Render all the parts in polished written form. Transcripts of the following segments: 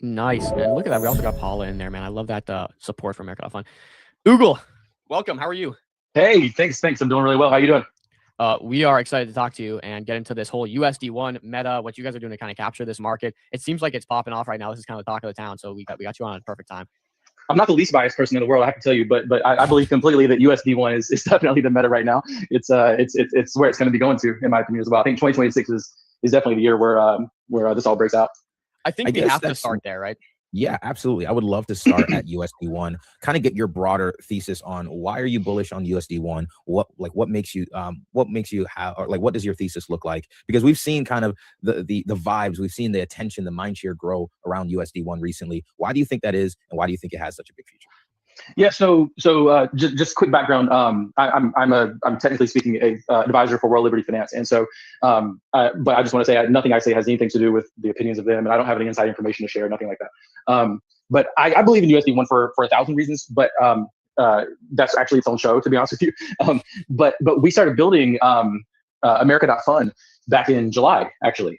Nice. And look at that. We also got Paula in there, man. I love that support from America.Fun. Oogle, welcome. How are you? Hey, thanks. I'm doing really well. How you doing? We are excited to talk to you and get into this whole USD1 meta, what you guys are doing to kind of capture this market. It seems like it's popping off right now. This is kind of the talk of the town. So we got you on at a perfect time. I'm not the least biased person in the world, I have to tell you, but I believe completely that USD1 is definitely the meta right now. It's where it's going to be going to, in my opinion as well. I think 2026 is definitely the year where this all breaks out. I think we have to start there, right? Yeah, absolutely. I would love to start at USD1, kind of get your broader thesis on why are you bullish on USD1? What makes you have, or like, what does your thesis look like? Because we've seen kind of the vibes, we've seen the attention, the mind share grow around USD1 recently. Why do you think that is? And why do you think it has such a big future? Yeah, so just quick background. I'm technically speaking a advisor for World Liberty Finance, and so but I just want to say nothing I say has anything to do with the opinions of them, and I don't have any inside information to share, nothing like that. But I believe in USD1 for 1,000 reasons, but that's actually its own show, to be honest with you. But we started building America.Fun back in July, actually,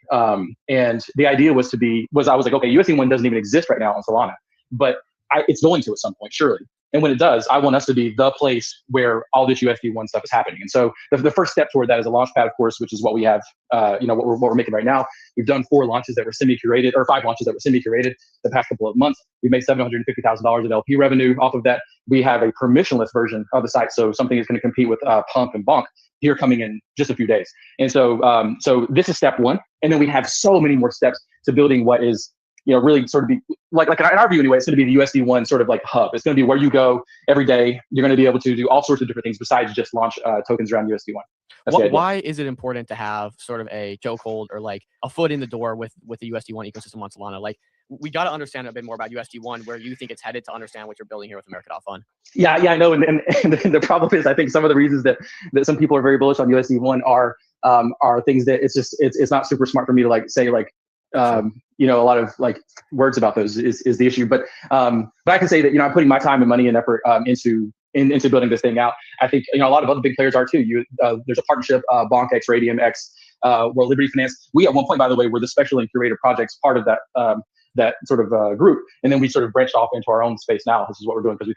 and the idea was I was like, okay, USD1 doesn't even exist right now on Solana, but it's going to at some point, surely. And when it does, I want us to be the place where all this USD1 stuff is happening. And so the first step toward that is a launchpad, of course, which is what we have, what we're making right now. We've done 4 launches that were semi-curated, or 5 launches that were semi-curated the past couple of months. We made $750,000 of LP revenue off of that. We have a permissionless version of the site, so something is going to compete with Pump and Bonk here coming in just a few days. And so this is step 1. And then we have so many more steps to building what is, really sort of be like in our view anyway, it's going to be the USD1 sort of like hub. It's going to be where you go every day. You're going to be able to do all sorts of different things besides just launch tokens around USD1. Why is it important to have sort of a chokehold or like a foot in the door with the USD1 ecosystem on Solana? Like, we got to understand a bit more about USD1, where you think it's headed, to understand what you're building here with America.Fun. Yeah, I know. And the problem is, I think some of the reasons that some people are very bullish on USD1 are things that it's not super smart for me to like say like, a lot of like words about those is the issue. But I can say that, I'm putting my time and money and effort into building this thing out. I think, a lot of other big players are too. There's a partnership, Bonk X, Radium X, World Liberty Finance. We at one point, by the way, were the special and curated projects part of that sort of group. And then we sort of branched off into our own space now. This is what we're doing because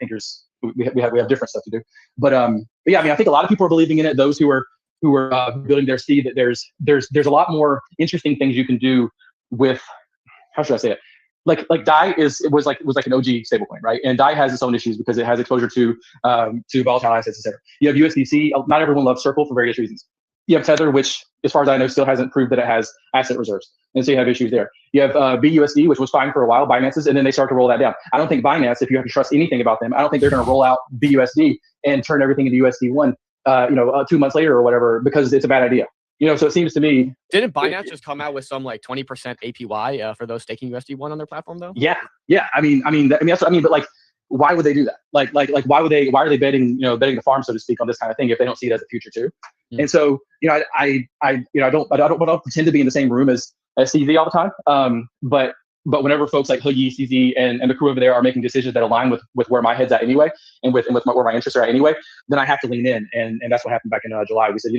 we think we have different stuff to do. But yeah, I think a lot of people are believing in it. Those who are building their see that there's a lot more interesting things you can do with, how should I say it? Like DAI was like an OG stablecoin, right? And DAI has its own issues because it has exposure to volatile assets, etc. You have USDC. Not everyone loves Circle for various reasons. You have Tether, which, as far as I know, still hasn't proved that it has asset reserves, and so you have issues there. You have BUSD, which was fine for a while, Binance's, and then they start to roll that down. I don't think Binance, if you have to trust anything about them, I don't think they're going to roll out BUSD and turn everything into USD1, 2 months later or whatever, because it's a bad idea. So it seems to me. Didn't Binance just come out with some like 20% APY for those staking USD1 on their platform though? Yeah. I mean that's what I mean. But like, why would they do that? Like why are they betting the farm, so to speak, on this kind of thing if they don't see it as a future too? Mm-hmm. And so I don't pretend to be in the same room as CZ all the time. But whenever folks like Hoogie, CZ, and the crew over there are making decisions that align with where my head's at anyway, and with where my interests are at anyway, then I have to lean in, and that's what happened back in July. We said,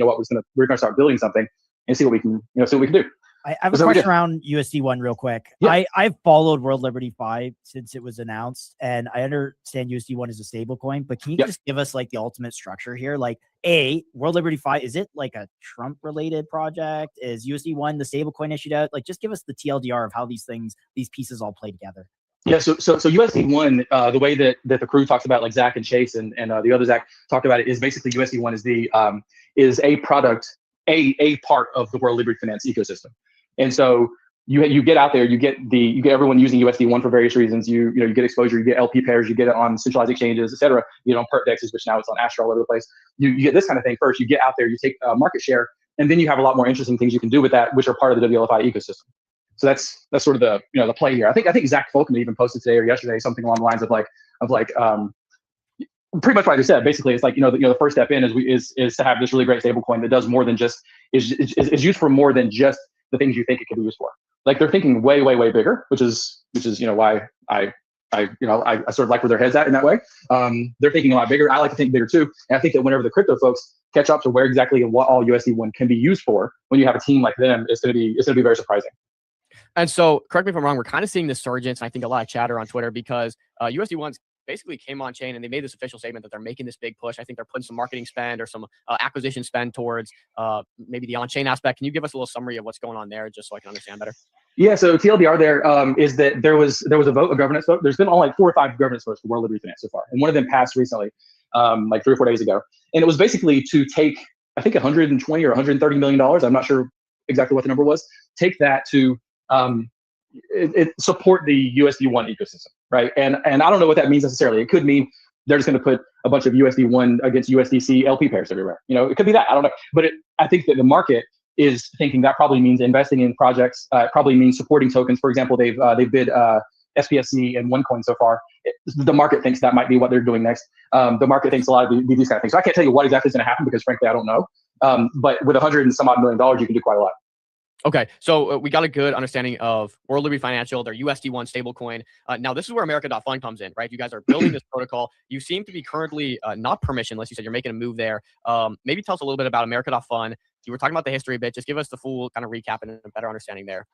we're gonna start building something and see what we can do. I have a question around USD1 real quick. Yeah. I've followed World Liberty 5 since it was announced, and I understand USD1 is a stable coin, but can you just give us like the ultimate structure here? Like, World Liberty 5, is it like a Trump related project? Is USD1 the stable coin issued out? Like, just give us the TLDR of how these pieces all play together. Yeah, so USD1, the way that the crew talks about, like Zach and Chase and the other Zach talked about it, is basically USD1 is a product, a part of the World Liberty Finance ecosystem. And so you get out there, you get everyone using USD1 for various reasons. You get exposure, you get LP pairs, you get it on centralized exchanges, et cetera. On perp dexes, which now it's on Astro all over the place. You get this kind of thing first. You get out there, you take market share, and then you have a lot more interesting things you can do with that, which are part of the WLFI ecosystem. So that's sort of the play here. I think Zach Folkman even posted today or yesterday something along the lines of pretty much what I just said. Basically, it's like the first step in is to have this really great stablecoin that does more than just is used for more than just the things you think it can be used for. Like, they're thinking way, way, way bigger, which is why I sort of like where their head's at in that way. They're thinking a lot bigger. I like to think bigger too. And I think that whenever the crypto folks catch up to where exactly what all USD1 can be used for, when you have a team like them, it's going to be very surprising. And so, correct me if I'm wrong, we're kind of seeing this surgence, and I think a lot of chatter on Twitter because USD1's basically came on chain and they made this official statement that they're making this big push. I think they're putting some marketing spend or some acquisition spend towards maybe the on-chain aspect. Can you give us a little summary of what's going on there, just so I can understand better? Yeah, so TLDR there is that there was a vote, a governance vote. There's been only like 4 or 5 governance votes for World Liberty Finance so far, and one of them passed recently, like 3 or 4 days ago. And it was basically to take, I think, 120 or 130 million dollars. I'm not sure exactly what the number was. Take that to support the USD1 ecosystem, right? And I don't know what that means necessarily. It could mean they're just going to put a bunch of USD1 against USDC LP pairs everywhere. You know, it could be that. I don't know, but I think that the market is thinking that probably means investing in projects. Probably means supporting tokens. For example, they've bid SPSC and OneCoin so far. The market thinks that might be what they're doing next. The market thinks a lot of these kind of things. So I can't tell you what exactly is going to happen because frankly I don't know. But with $100 and some odd million, you can do quite a lot. Okay, so we got a good understanding of World Liberty Financial, their USD1 stablecoin. Now, this is where America.fund comes in, right? You guys are building this protocol. You seem to be currently not permissionless. You said you're making a move there. Maybe tell us a little bit about America.fund. You were talking about the history a bit. Just give us the full kind of recap and a better understanding there.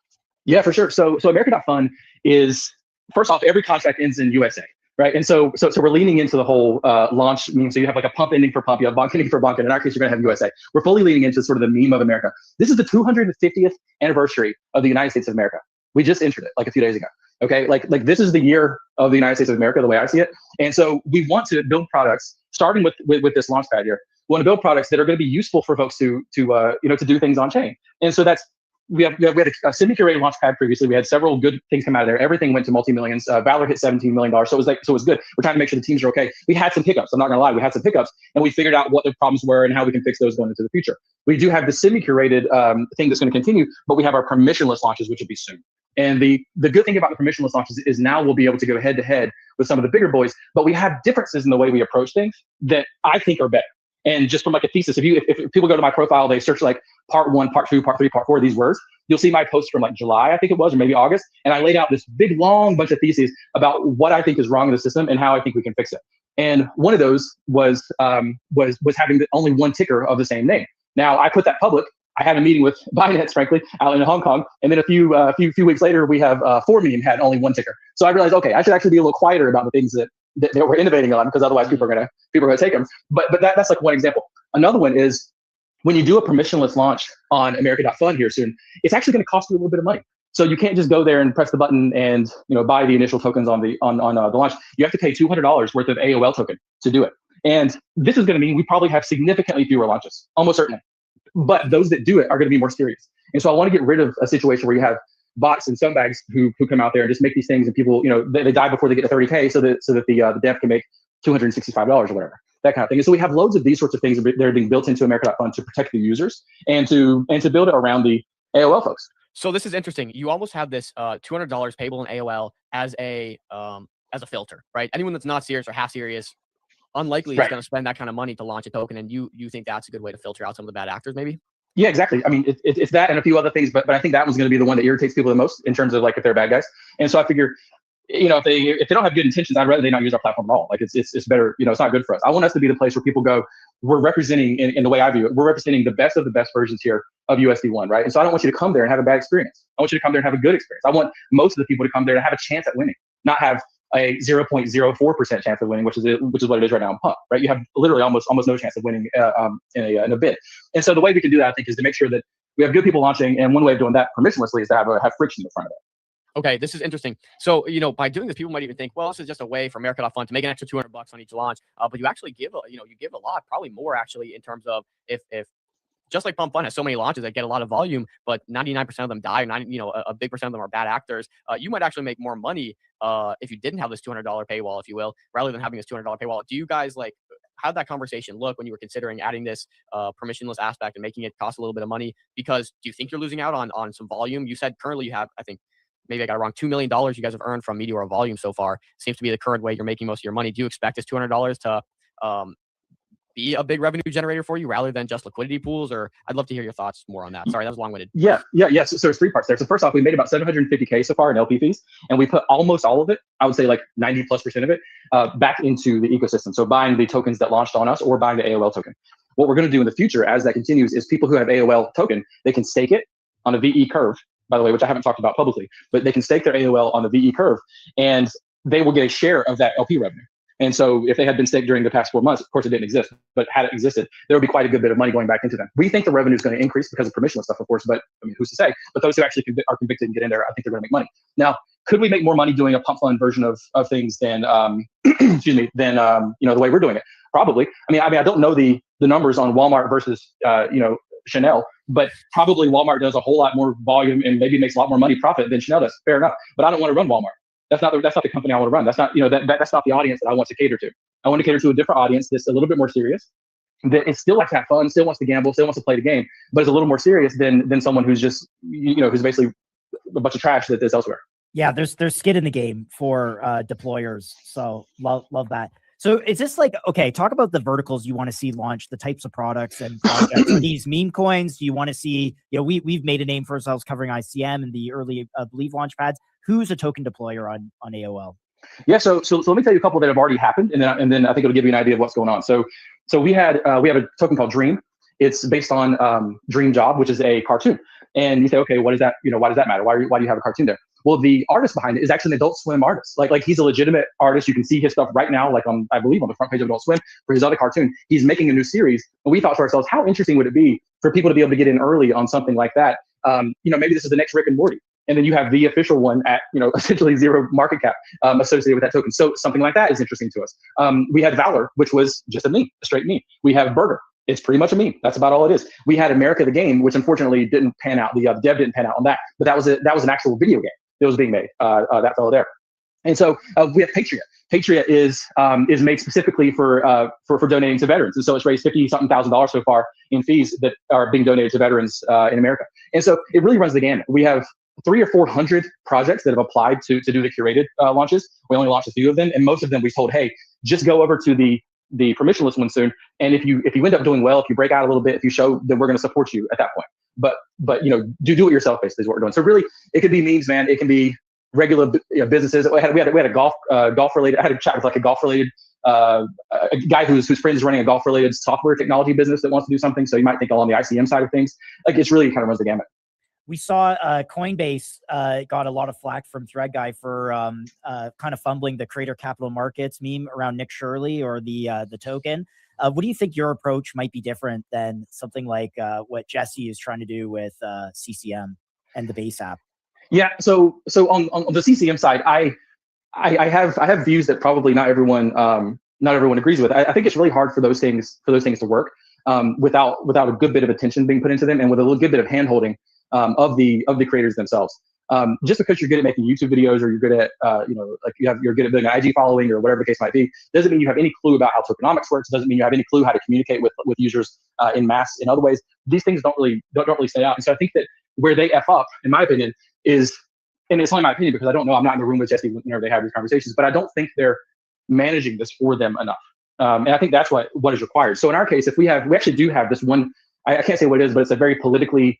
Yeah, for sure. So America.fund is, first off, every contract ends in USA. Right. And so we're leaning into the whole launch meme. So you have like a pump ending for pump, you have bonk ending for bonk. And in our case, you're going to have USA. We're fully leaning into sort of the meme of America. This is the 250th anniversary of the United States of America. We just entered it like a few days ago. Okay. Like this is the year of the United States of America, the way I see it. And so we want to build products starting with this launch pad here. We want to build products that are going to be useful for folks to do things on chain. And so that's, we had a semi-curated launch pad previously. We had several good things come out of there. Everything went to multi-millions. Valor hit $17 million. So it was good. We're trying to make sure the teams are okay. We had some hiccups. I'm not gonna lie. We had some hiccups and we figured out what the problems were and how we can fix those going into the future. We do have the semi-curated thing that's going to continue, but we have our permissionless launches, which will be soon. And the good thing about the permissionless launches is now we'll be able to go head to head with some of the bigger boys, but we have differences in the way we approach things that I think are better. And just from like a thesis, if people go to my profile, they search like part 1, part 2, part 3, part 4, these words, you'll see my post from like July, I think it was, or maybe August. And I laid out this big, long bunch of theses about what I think is wrong in the system and how I think we can fix it. And one of those was having only one ticker of the same name. Now I put that public. I had a meeting with Binance, frankly, out in Hong Kong. And then a few weeks later, we have 4meme had only one ticker. So I realized, okay, I should actually be a little quieter about the things that we're innovating on, because otherwise people are gonna take them. But that's like one example. Another one is when you do a permissionless launch on America.fund here soon, it's actually going to cost you a little bit of money. So you can't just go there and press the button and buy the initial tokens on the launch. You have to pay $200 worth of AOL token to do it. And this is going to mean we probably have significantly fewer launches, almost certainly. But those that do it are going to be more serious. And so I want to get rid of a situation where you have bots and scumbags who come out there and just make these things, and people, they die before they get to 30K so that the dev can make $265 or whatever, that kind of thing. And so we have loads of these sorts of things that are being built into America.fund to protect the users and to build it around the AOL folks. So this is interesting. You almost have this $200 payable in AOL as a filter, right? Anyone that's not serious or half serious, unlikely is going to spend that kind of money to launch a token. And you think that's a good way to filter out some of the bad actors, maybe? Yeah, exactly. I mean, it's that and a few other things, but I think that one's going to be the one that irritates people the most in terms of like if they're bad guys. And so I figure, if they don't have good intentions, I'd rather they not use our platform at all. Like it's better, it's not good for us. I want us to be the place where people go, we're representing, in the way I view it, we're representing the best of the best versions here of USD1, right? And so I don't want you to come there and have a bad experience. I want you to come there and have a good experience. I want most of the people to come there to have a chance at winning, not have a 0.04% chance of winning, which is what it is right now in Pump, right? You have literally almost no chance of winning in a bid. And so the way we can do that, I think, is to make sure that we have good people launching. And one way of doing that permissionlessly is to have friction in front of it. Okay, this is interesting. So, by doing this, people might even think, well, this is just a way for America.fund to make an extra $200 on each launch. But you actually give a lot, probably more actually, in terms of if just like Pump Fund has so many launches that get a lot of volume, but 99% of them die, a big percent of them are bad actors. You might actually make more money if you didn't have this $200 paywall, if you will, rather than having this $200 paywall. Do you guys how'd that conversation look when you were considering adding this permissionless aspect and making it cost a little bit of money? Because do you think you're losing out on some volume? You said currently you have, I think, maybe I got it wrong, $2 million you guys have earned from Meteor volume so far. Seems to be the current way you're making most of your money. Do you expect this $200 to be a big revenue generator for you rather than just liquidity pools? Or I'd love to hear your thoughts more on that. Sorry, that was long-winded. Yeah. So there's 3 parts there. So first off, we made about $750K so far in LP fees, and we put almost all of it, I would say like 90+% of it, back into the ecosystem. So buying the tokens that launched on us or buying the AOL token. What we're going to do in the future as that continues is people who have AOL token, they can stake it on a VE curve. by the way, which I haven't talked about publicly, but they can stake their AOL on the VE curve, and they will get a share of that LP revenue. And so if they had been staked during the past 4 months, of course it didn't exist, but had it existed, there would be quite a good bit of money going back into them. We think the revenue is going to increase because of permissionless stuff, of course, but I mean, who's to say? But those who actually are convicted and get in there, I think they're going to make money. Now, could we make more money doing a pump fund version of things than, excuse me, than the way we're doing it? Probably. I mean, I don't know the numbers on Walmart versus Chanel, but probably Walmart does a whole lot more volume and maybe makes a lot more money profit than Chanel does. Fair enough. But I don't want to run Walmart. That's not the company I want to run. That's not, that's not the audience that I want to cater to. I want to cater to a different audience that's a little bit more serious, that it still likes to have fun, still wants to gamble, still wants to play the game, but is a little more serious than someone who's just, who's basically a bunch of trash that is elsewhere. Yeah, there's skin in the game for deployers. So love that. So is this like, okay, talk about the verticals you want to see launch, the types of products and projects. Are these meme coins? Do you want to see, we've made a name for ourselves covering ICM and the early Believe launch pads. Who's a token deployer on AOL? Yeah, so let me tell you a couple that have already happened, and then I think it'll give you an idea of what's going on. So we have a token called Dream. It's based on Dream Job, which is a cartoon. And you say, okay, what is that? Why does that matter? Why do you have a cartoon there? Well, the artist behind it is actually an Adult Swim artist. Like he's a legitimate artist. You can see his stuff right now, like I believe on the front page of Adult Swim for his other cartoon. He's making a new series, and we thought to ourselves, how interesting would it be for people to be able to get in early on something like that? Maybe this is the next Rick and Morty. And then you have the official one at, essentially zero market cap associated with that token. So something like that is interesting to us. We had Valor, which was just a meme, a straight meme. We have Burger. It's pretty much a meme. That's about all it is. We had America the Game, which unfortunately didn't pan out. The dev didn't pan out on that, but that was an actual video game that was being made. That fellow there. And so we have Patriot. Patriot is made specifically for donating to veterans, and so it's raised $50-something thousand so far in fees that are being donated to veterans in America. And so it really runs the gamut. We have 300 or 400 projects that have applied to do the curated launches. We only launched a few of them, and most of them we told, hey, just go over to the permissionless one soon. And if you end up doing well, if you break out a little bit, if you show, then we're going to support you at that point. But do it yourself basically is what we're doing. So really, it could be memes, man. It can be regular businesses. We had a golf related. I had a chat with like a golf related a guy whose friend is running a golf related software technology business that wants to do something. So you might think all on the ICM side of things. Like it's really kind of runs the gamut. We saw Coinbase got a lot of flack from Thread Guy for kind of fumbling the Creator Capital Markets meme around Nick Shirley or the token. What do you think your approach might be different than something like what Jesse is trying to do with CCM and the Base app? Yeah. So on the CCM side, I have views that probably not everyone agrees with. I think it's really hard for those things to work without a good bit of attention being put into them and with a little good bit of handholding of the creators themselves. Just because you're good at making YouTube videos or you're good at you're good at building an IG following or whatever the case might be, doesn't mean you have any clue about how tokenomics works. Doesn't mean you have any clue how to communicate with users in mass in other ways. These things don't really stay out. And so I think that where they F up, in my opinion, is, and it's only my opinion because I don't know, I'm not in the room with Jesse whenever they have these conversations, but I don't think they're managing this for them enough. And I think that's what is required. So in our case, we actually do have this one, I can't say what it is, but it's a very politically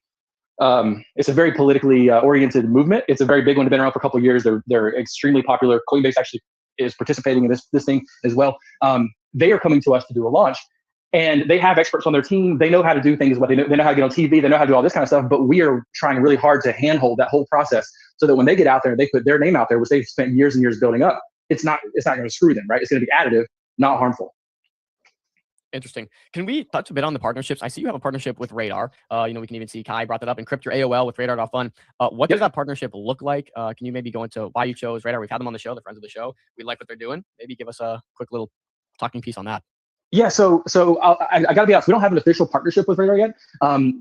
oriented movement. It's a very big one. They've been around for a couple of years. They're extremely popular. Coinbase actually is participating in this thing as well. They are coming to us to do a launch, and they have experts on their team. They know how to do things. They know how to get on TV. They know how to do all this kind of stuff. But we are trying really hard to handhold that whole process so that when they get out there, they put their name out there, which they've spent years and years building up. It's not going to screw them, right? It's going to be additive, not harmful. Interesting. Can we touch a bit on the partnerships? I see you have a partnership with Radar. We can even see Kai brought that up. Encrypt your AOL with Radar.fun. What does that partnership look like? Can you maybe go into why you chose Radar? We've had them on the show. They're friends of the show. We like what they're doing. Maybe give us a quick little talking piece on that. Yeah, so I got to be honest, we don't have an official partnership with Radar yet.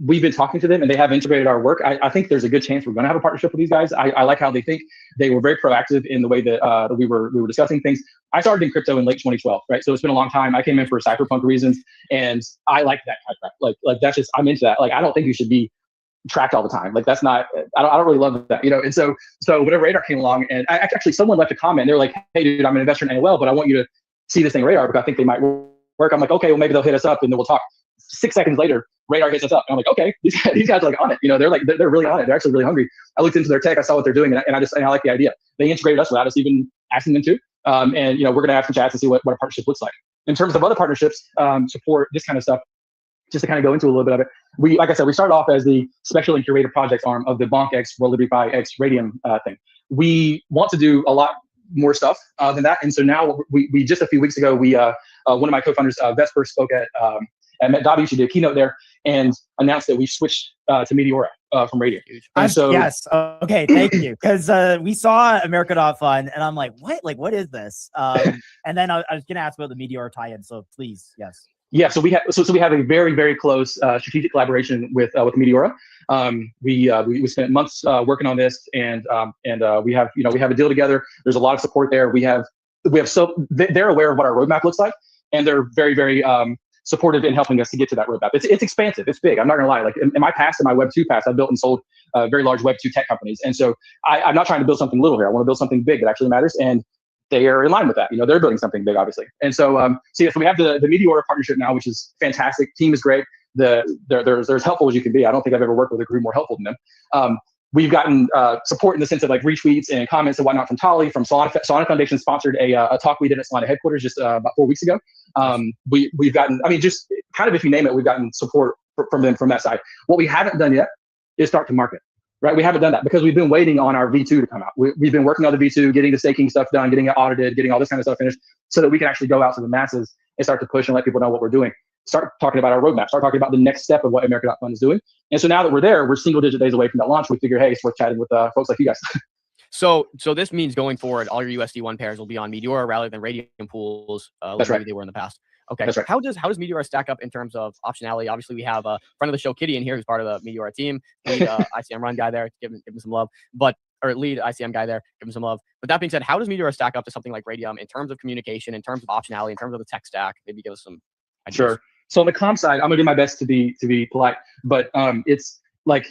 We've been talking to them and they have integrated our work. I think there's a good chance we're going to have a partnership with these guys. I like how they think. They were very proactive in the way that we were discussing things. I started in crypto in late 2012, right? So it's been a long time. I came in for cypherpunk reasons, and I like that kind of crap. Like that's just, I'm into that. Like I don't think you should be tracked all the time. Like that's not, I don't really love that, And so whenever Radar came along, and actually someone left a comment, they were like, "Hey, dude, I'm an investor in AOL, but I want you to see this thing Radar because I think they might work." I'm like, okay, well maybe they'll hit us up and then we'll talk. 6 seconds later, Radar hits us up. And I'm like, okay, these guys are like on it. They're really on it. They're actually really hungry. I looked into their tech, I saw what they're doing, and I like the idea. They integrated us without us even asking them to. We're gonna have some chats and see what a partnership looks like. In terms of other partnerships, support this kind of stuff. just to kind of go into a little bit of it, like I said, we started off as the special and curated projects arm of the Bonk X World Liberty Fi X Radium thing. We want to do a lot more stuff than that, and so now we just a few weeks ago, one of my co-founders, Vesper, spoke at Met Dobby. She did a keynote there and announced that we switched to Meteora from Radium. And so yes, okay, thank you, because we saw America.Fun, and I'm like, what? Like, what is this? And then I was gonna ask about the Meteora tie-in. So please, yes. Yeah, so we have a very, very close strategic collaboration with Meteora. We spent months working on this, and we have a deal together. There's a lot of support there. They're aware of what our roadmap looks like, and they're very, very supportive in helping us to get to that roadmap. It's expansive. It's big. I'm not gonna lie. Like in my past, in my Web 2 past, I built and sold very large Web 2 tech companies, and so I'm not trying to build something little here. I want to build something big that actually matters, and they are in line with that. They're building something big, obviously. And so, so we have the Meteora partnership now, which is fantastic. Team is great. They're as helpful as you can be. I don't think I've ever worked with a group more helpful than them. We've gotten support in the sense of like retweets and comments and whatnot from Tali, from Solana Foundation sponsored a talk we did at Solana headquarters just about 4 weeks ago. We've gotten, just kind of, if you name it, we've gotten support from them from that side. What we haven't done yet is start to market. Right, we haven't done that because we've been waiting on our V2 to come out. We've been working on the V2, getting the staking stuff done, getting it audited, getting all this kind of stuff finished, so that we can actually go out to the masses and start to push and let people know what we're doing. Start talking about our roadmap. Start talking about the next step of what America.Fun is doing. And so now that we're there, we're single-digit days away from that launch. We figure, hey, it's worth chatting with folks like you guys. So this means going forward, all your USD1 pairs will be on Meteora rather than Radium pools, like maybe they were in the past. Okay. That's right. How does Meteora stack up in terms of optionality? Obviously, we have a friend of the show, Kitty, in here, who's part of the Meteora team. Lead ICM run guy there, give him some love. Or lead ICM guy there, give him some love. But that being said, how does Meteora stack up to something like Radium in terms of communication, in terms of optionality, in terms of the tech stack? Maybe give us some ideas. Sure. So on the comm side, I'm gonna do my best to be polite, but it's like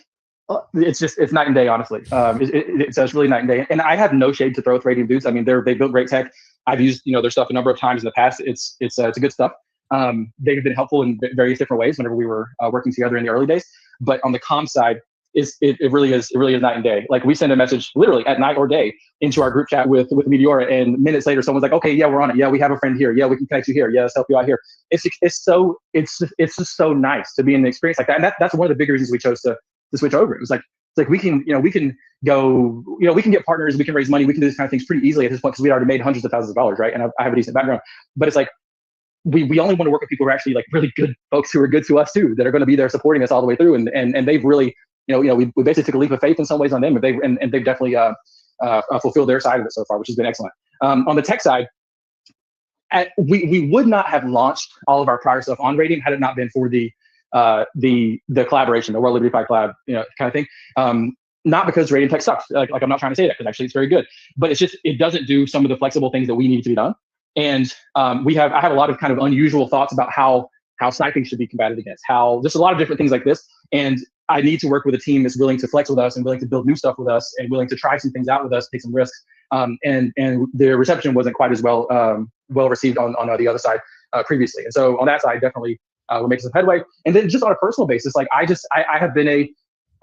it's night and day, honestly. It's really night and day. And I have no shade to throw with Radium dudes. They built great tech. I've used their stuff a number of times in the past. It's good stuff. They've been helpful in various different ways whenever we were working together in the early days. But on the comm side, it really is night and day. Like we send a message literally at night or day into our group chat with Meteora, and minutes later someone's like, okay, yeah, we're on it. Yeah, we have a friend here. Yeah, we can connect you here. Yeah, let's help you out here. It's just so nice to be in an experience like that. And that's one of the big reasons we chose to switch over. It was like, we can go, we can get partners, we can raise money, we can do this kind of things pretty easily at this point because we already made hundreds of thousands of dollars, right? And I have a decent background. But it's like, we only want to work with people who are actually like really good folks who are good to us too, that are going to be there supporting us all the way through. And they've really, we basically took a leap of faith in some ways on them, and they've definitely fulfilled their side of it so far, which has been excellent. On the tech side, we would not have launched all of our prior stuff on Radium had it not been for the collaboration, the World Liberty Fi collab, kind of thing. Not because Radium tech sucks. Like I'm not trying to say that, because actually it's very good, but it's just, it doesn't do some of the flexible things that we need to be done. And I have a lot of kind of unusual thoughts about how sniping should be combated against, how there's a lot of different things like this. And I need to work with a team that's willing to flex with us and willing to build new stuff with us and willing to try some things out with us, take some risks. And the reception wasn't quite as well received on the other side previously. And so on that side, definitely we're making some headway. And then just on a personal basis, like I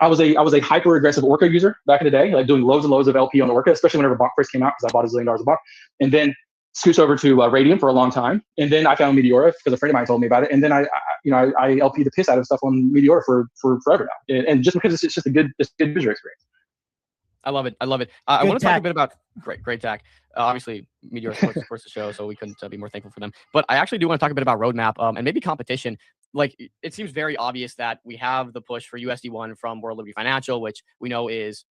was a hyper aggressive Orca user back in the day, like doing loads and loads of LP on the Orca, especially whenever Bonk first came out, because I bought $1 zillion a Bonk. And then scoots over to Radium for a long time, and then I found Meteora because a friend of mine told me about it, and then I LP the piss out of stuff on Meteora for forever now, and just because it's just a good user experience. I love it. I want to talk a bit about great tech. Obviously, Meteora supports the show, so we couldn't be more thankful for them. But I actually do want to talk a bit about roadmap and maybe competition. Like it seems very obvious that we have the push for USD1 from World Liberty Financial, which we know is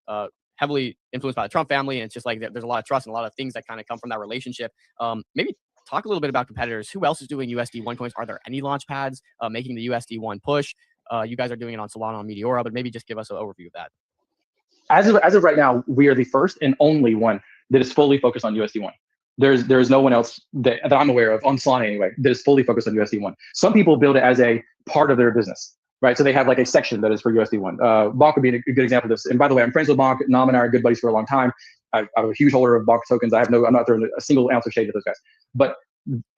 heavily influenced by the Trump family, and it's just like there's a lot of trust and a lot of things that kind of come from that relationship. Maybe talk a little bit about competitors. Who else is doing USD1 coins? Are there any launch pads making the USD1 push? You guys are doing it on Solana, on Meteora, but maybe just give us an overview of that. As of right now, we are the first and only one that is fully focused on USD1. There's no one else that I'm aware of on Solana anyway that is fully focused on USD1. Some people build it as a part of their business, right? So they have like a section that is for USD1. Bonk would be a good example of this. And by the way, I'm friends with Bonk. Nam and I are good buddies for a long time. I'm a huge holder of Bonk tokens. I'm not throwing a single ounce of shade at those guys. But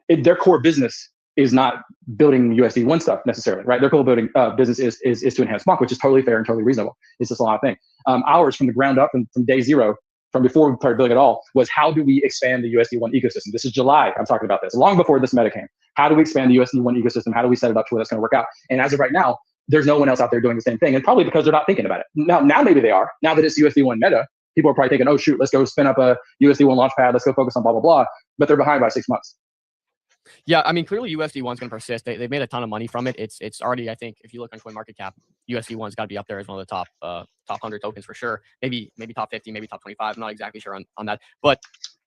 their core business is not building USD1 stuff necessarily, right? Their core building business is to enhance Bonk, which is totally fair and totally reasonable. It's just a lot of thing. Ours from the ground up and from day zero from before we started building it all, was how do we expand the USD1 ecosystem? This is July, I'm talking about this, long before this meta came. How do we expand the USD1 ecosystem? How do we set it up to where that's going to work out? And as of right now, there's no one else out there doing the same thing, and probably because they're not thinking about it. Now maybe they are. Now that it's USD1 meta, people are probably thinking, oh shoot, let's go spin up a USD1 launchpad, let's go focus on blah, blah, blah. But they're behind by 6 months. Yeah, I mean, clearly USD1 is going to persist. They've made a ton of money from it. It's already, I think, if you look on CoinMarketCap, USD1's got to be up there as one of the top 100 tokens for sure. Maybe top 50, maybe top 25. I'm not exactly sure on that. But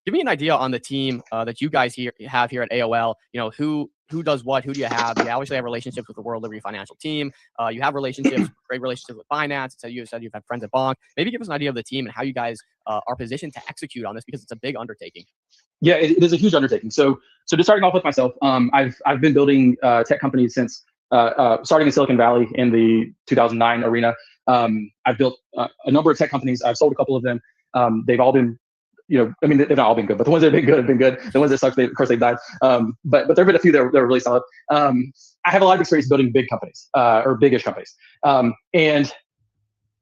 give me an idea on the team that you guys have here at AOL. You know, who does what? Who do you have? You obviously have relationships with the World Liberty Financial team. You have relationships, great relationships with finance. So you said you've had friends at Bonk. Maybe give us an idea of the team and how you guys are positioned to execute on this, because it's a big undertaking. Yeah, it is a huge undertaking. So just starting off with myself, I've been building tech companies since starting in Silicon Valley in the 2009 arena. I've built a number of tech companies. I've sold a couple of them. They've all been, I mean, they've not all been good, but the ones that have been good have been good. The ones that suck, of course, they've died. But there have been a few that were really solid. I have a lot of experience building big companies or biggish companies, and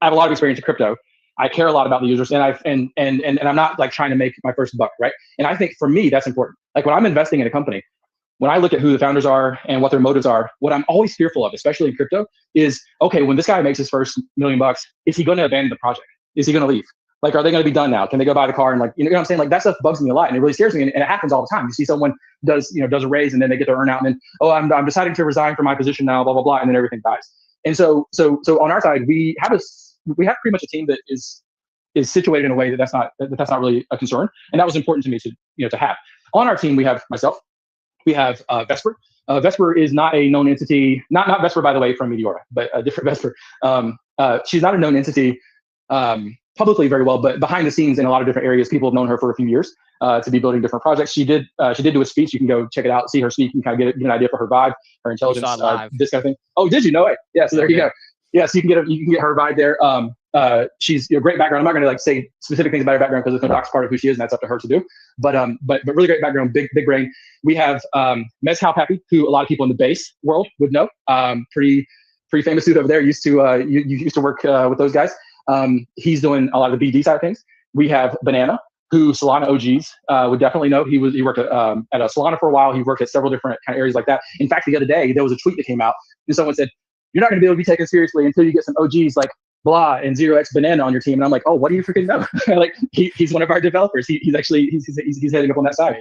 I have a lot of experience in crypto. I care a lot about the users, and I'm not like trying to make my first buck, right? And I think for me, that's important. Like when I'm investing in a company, when I look at who the founders are and what their motives are, what I'm always fearful of, especially in crypto, is, okay, when this guy makes his first $1 million, is he going to abandon the project? Is he going to leave? Like, are they going to be done now? Can they go buy the car? And like, you know what I'm saying? Like that stuff bugs me a lot, and it really scares me. And it happens all the time. You see someone does a raise, and then they get their earn out, and then, oh, I'm deciding to resign from my position now, blah, blah, blah. And then everything dies. And so on our side, we have pretty much a team that is situated in a way that's not really a concern. And that was important to me to have. On our team, we have myself, we have Vesper. Vesper is not a known entity, not Vesper, by the way, from Meteora, but a different Vesper. She's not a known entity publicly very well, but behind the scenes in a lot of different areas, people have known her for a few years to be building different projects. She did do a speech. You can go check it out, see her speak, and kind of get an idea for her vibe, her intelligence, this kind of thing. Oh, did you know it? Yeah, so there you go. Yeah, so you can get her vibe there. She's a great background. I'm not going to like say specific things about her background because it's no docs part of who she is, and that's up to her to do. But really great background, big brain. We have Mezcal Pappy, who a lot of people in the base world would know. Pretty famous dude over there. Used to used to work with those guys. He's doing a lot of the BD side of things. We have Perena, who Solana OGs would definitely know. He worked at a Solana for a while. He worked at several different kind of areas like that. In fact, the other day there was a tweet that came out, and someone said, "You're not going to be able to be taken seriously until you get some OGs like blah and 0x Perena on your team." And I'm like, oh, what do you freaking know? Like he's one of our developers. He's heading up on that side.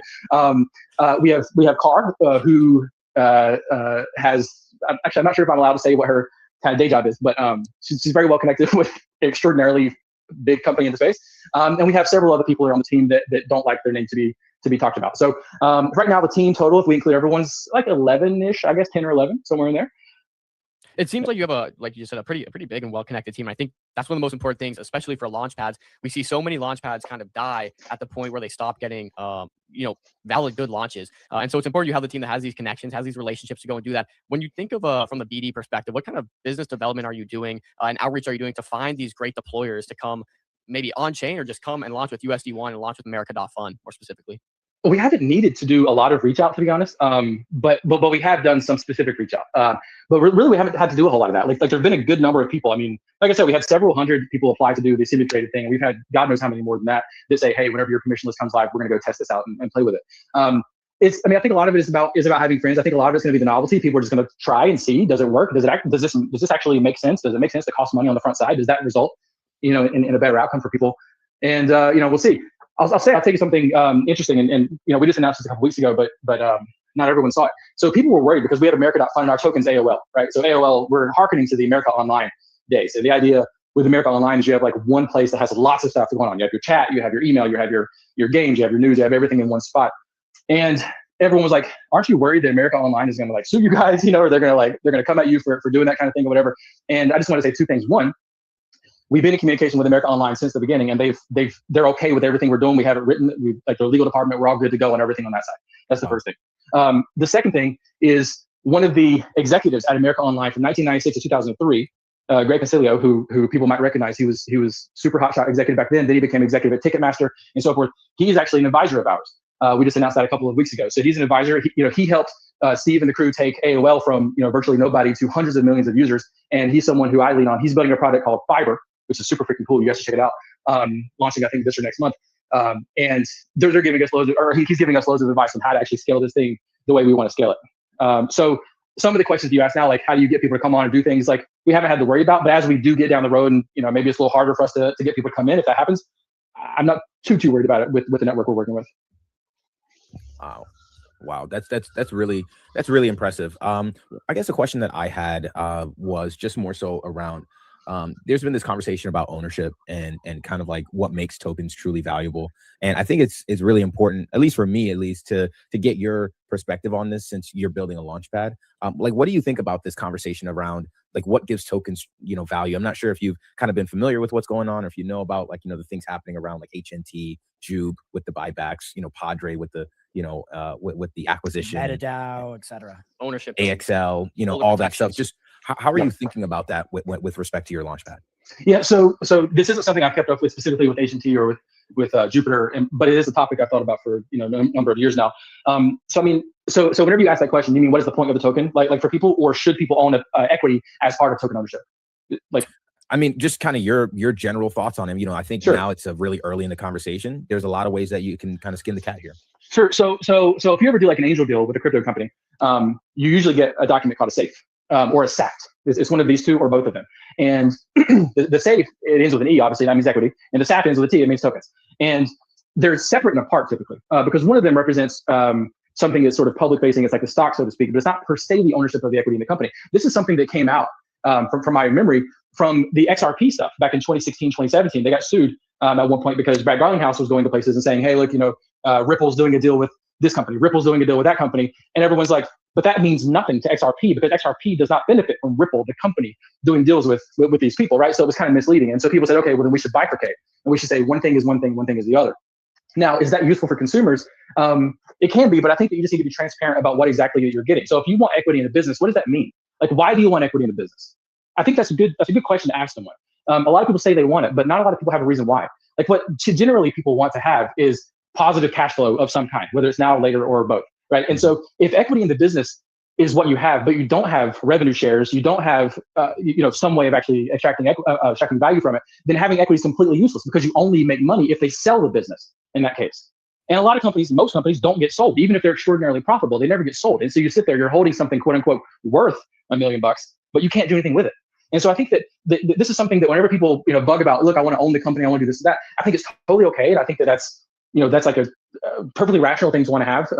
We have Carr, who has, actually I'm not sure if I'm allowed to say what her kind of day job is, but she's very well connected with an extraordinarily big company in the space. And we have several other people here on the team that don't like their name to be talked about. So right now the team total, if we include everyone's, like 11-ish, I guess 10 or 11, somewhere in there. It seems like you have like you said, a pretty big and well-connected team. I think that's one of the most important things, especially for launch pads. We see so many launch pads kind of die at the point where they stop getting, valid good launches. And so it's important you have the team that has these connections, has these relationships to go and do that. When you think of from the BD perspective, what kind of business development are you doing and outreach are you doing to find these great deployers to come maybe on chain or just come and launch with USD1 and launch with America.fun more specifically? We haven't needed to do a lot of reach out, to be honest. But we have done some specific reach out. But really, we haven't had to do a whole lot of that. Like there've been a good number of people. I mean, like I said, we had several hundred people apply to do the syndicated thing. We've had God knows how many more than that say, hey, whenever your permission list comes live, we're going to go test this out and play with it. I think a lot of it is about having friends. I think a lot of it's going to be the novelty. People are just going to try and see, does it work? Does this actually make sense? Does it make sense to cost money on the front side? Does that result, in a better outcome for people? And we'll see. I'll tell you something interesting, and we just announced this a couple weeks ago, but not everyone saw it. So people were worried because we had America.fun and our token's AOL, right? So AOL, we're hearkening to the America Online days. So the idea with America Online is you have like one place that has lots of stuff going on. You have your chat, you have your email, you have your games, you have your news, you have everything in one spot. And everyone was like, aren't you worried that America Online is going to like sue you guys, or they're going to come at you for doing that kind of thing or whatever? And I just want to say two things. One, we've been in communication with America Online since the beginning, and they're okay with everything we're doing. We have it written. Like their legal department, we're all good to go and everything on that side. That's the first thing. The second thing is one of the executives at America Online from 1996 to 2003, Greg Concilio, who people might recognize. He was super hotshot executive back then. Then he became executive at Ticketmaster and so forth. He's actually an advisor of ours. We just announced that a couple of weeks ago. So he's an advisor. He helped Steve and the crew take AOL from virtually nobody to hundreds of millions of users. And he's someone who I lean on. He's building a product called Fiber, which is super freaking cool. You guys should check it out. launching, I think, this or next month. And they're giving us loads of, or he's giving us loads of advice on how to actually scale this thing the way we want to scale it. So some of the questions you ask now, like how do you get people to come on and do things, like we haven't had to worry about, but as we do get down the road and, you know, maybe it's a little harder for us to get people to come in if that happens, I'm not too worried about it with the network we're working with. Wow. That's really impressive. I guess a question that I had was just more so around, there's been this conversation about ownership and kind of like what makes tokens truly valuable. And I think it's really important, at least for me, at least to get your perspective on this, since you're building a launchpad. Like, what do you think about this conversation around like what gives tokens, you know, value? I'm not sure if you've kind of been familiar with what's going on, or if you know about, like, you know, the things happening around like HNT, Jube with the buybacks, you know, Padre with the, you know, with the acquisition, MetaDAO, etc. Ownership, AXL, you know, all that stuff. Just how are you thinking about that with respect to your launchpad? Yeah, so this isn't something I've kept up with specifically with HNT or with Jupiter, but it is a topic I've thought about for, you know, a number of years now. So I mean, so whenever you ask that question, you mean what is the point of the token, like for people, or should people own equity as part of token ownership? Like, I mean, just kind of your general thoughts on him. You know, I think sure. Now it's a really early in the conversation. There's a lot of ways that you can kind of skin the cat here. Sure. So if you ever do like an angel deal with a crypto company, you usually get a document called a SAFE or a SAT. It's one of these two or both of them. And the SAFE, it ends with an E, obviously, that means equity. And the SAT ends with a T, it means tokens. And they're separate and apart typically, because one of them represents something that's sort of public facing. It's like the stock, so to speak, but it's not per se the ownership of the equity in the company. This is something that came out from my memory from the XRP stuff back in 2016, 2017. They got sued at one point because Brad Garlinghouse was going to places and saying, hey, look, you know, Ripple's doing a deal with this company, Ripple's doing a deal with that company. And everyone's like, but that means nothing to XRP because XRP does not benefit from Ripple, the company, doing deals with these people, right? So it was kind of misleading. And so people said, okay, well then we should bifurcate. And we should say one thing is one thing, one thing is the other. Now, is that useful for consumers? It can be, but I think that you just need to be transparent about what exactly you're getting. So if you want equity in a business, what does that mean? Like, why do you want equity in a business? I think that's a good question to ask someone. A lot of people say they want it, but not a lot of people have a reason why. Like what generally people want to have is positive cash flow of some kind, whether it's now, later, or both, right? And so if equity in the business is what you have, but you don't have revenue shares, you don't have some way of actually extracting value from it, then having equity is completely useless because you only make money if they sell the business in that case. And a lot of companies, most companies don't get sold, even if they're extraordinarily profitable, they never get sold. And so you sit there, you're holding something quote unquote worth $1 million, but you can't do anything with it. And so I think that this is something that whenever people bug about, look, I want to own the company, I want to do this and that, I think it's totally okay. And I think that that's like a perfectly rational thing to want to have,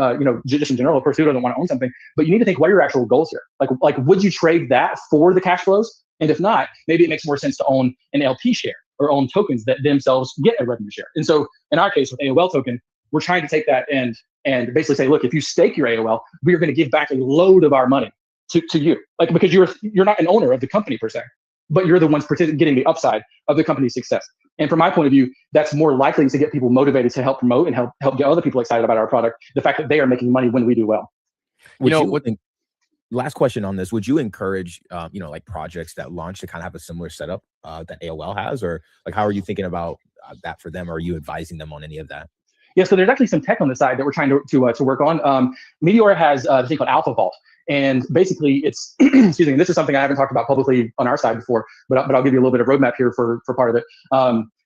just in general. Of course, who doesn't want to own something? But you need to think, what are your actual goals here? Like, would you trade that for the cash flows? And if not, maybe it makes more sense to own an LP share or own tokens that themselves get a revenue share. And so in our case with AOL token, we're trying to take that and basically say, look, if you stake your AOL, we are going to give back a load of our money to you, like, because you're not an owner of the company per se, but you're the ones getting the upside of the company's success. And from my point of view, that's more likely to get people motivated to help promote and help get other people excited about our product. The fact that they are making money when we do well. Last question on this: would you encourage, like projects that launch to kind of have a similar setup that AOL has, or like how are you thinking about that for them? Or are you advising them on any of that? Yeah, so there's actually some tech on the side that we're trying to work on. Meteor has a thing called Alpha Vault. And basically it's, excuse me, and this is something I haven't talked about publicly on our side before, but I'll give you a little bit of roadmap here for part of it.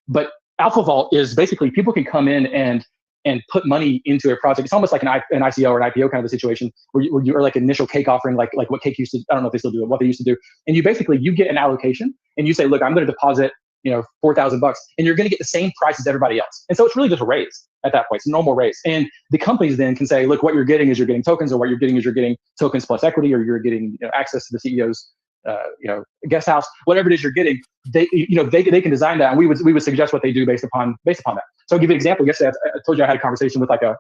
But Alpha Vault is basically people can come in and put money into a project. It's almost like an ICO or an IPO kind of a situation where you're like an initial cake offering, like what Cake used to, I don't know if they still do it, what they used to do. And you get an allocation and you say, look, I'm going to deposit, $4,000 and you're going to get the same price as everybody else. And so it's really just a raise at that point. It's a normal raise. And the companies then can say, look, what you're getting is you're getting tokens, or what you're getting is you're getting tokens plus equity, or you're getting access to the CEO's guest house, whatever it is you're getting. They can design that, and we would suggest what they do based upon that. So I'll give you an example. Yesterday I told you I had a conversation with like a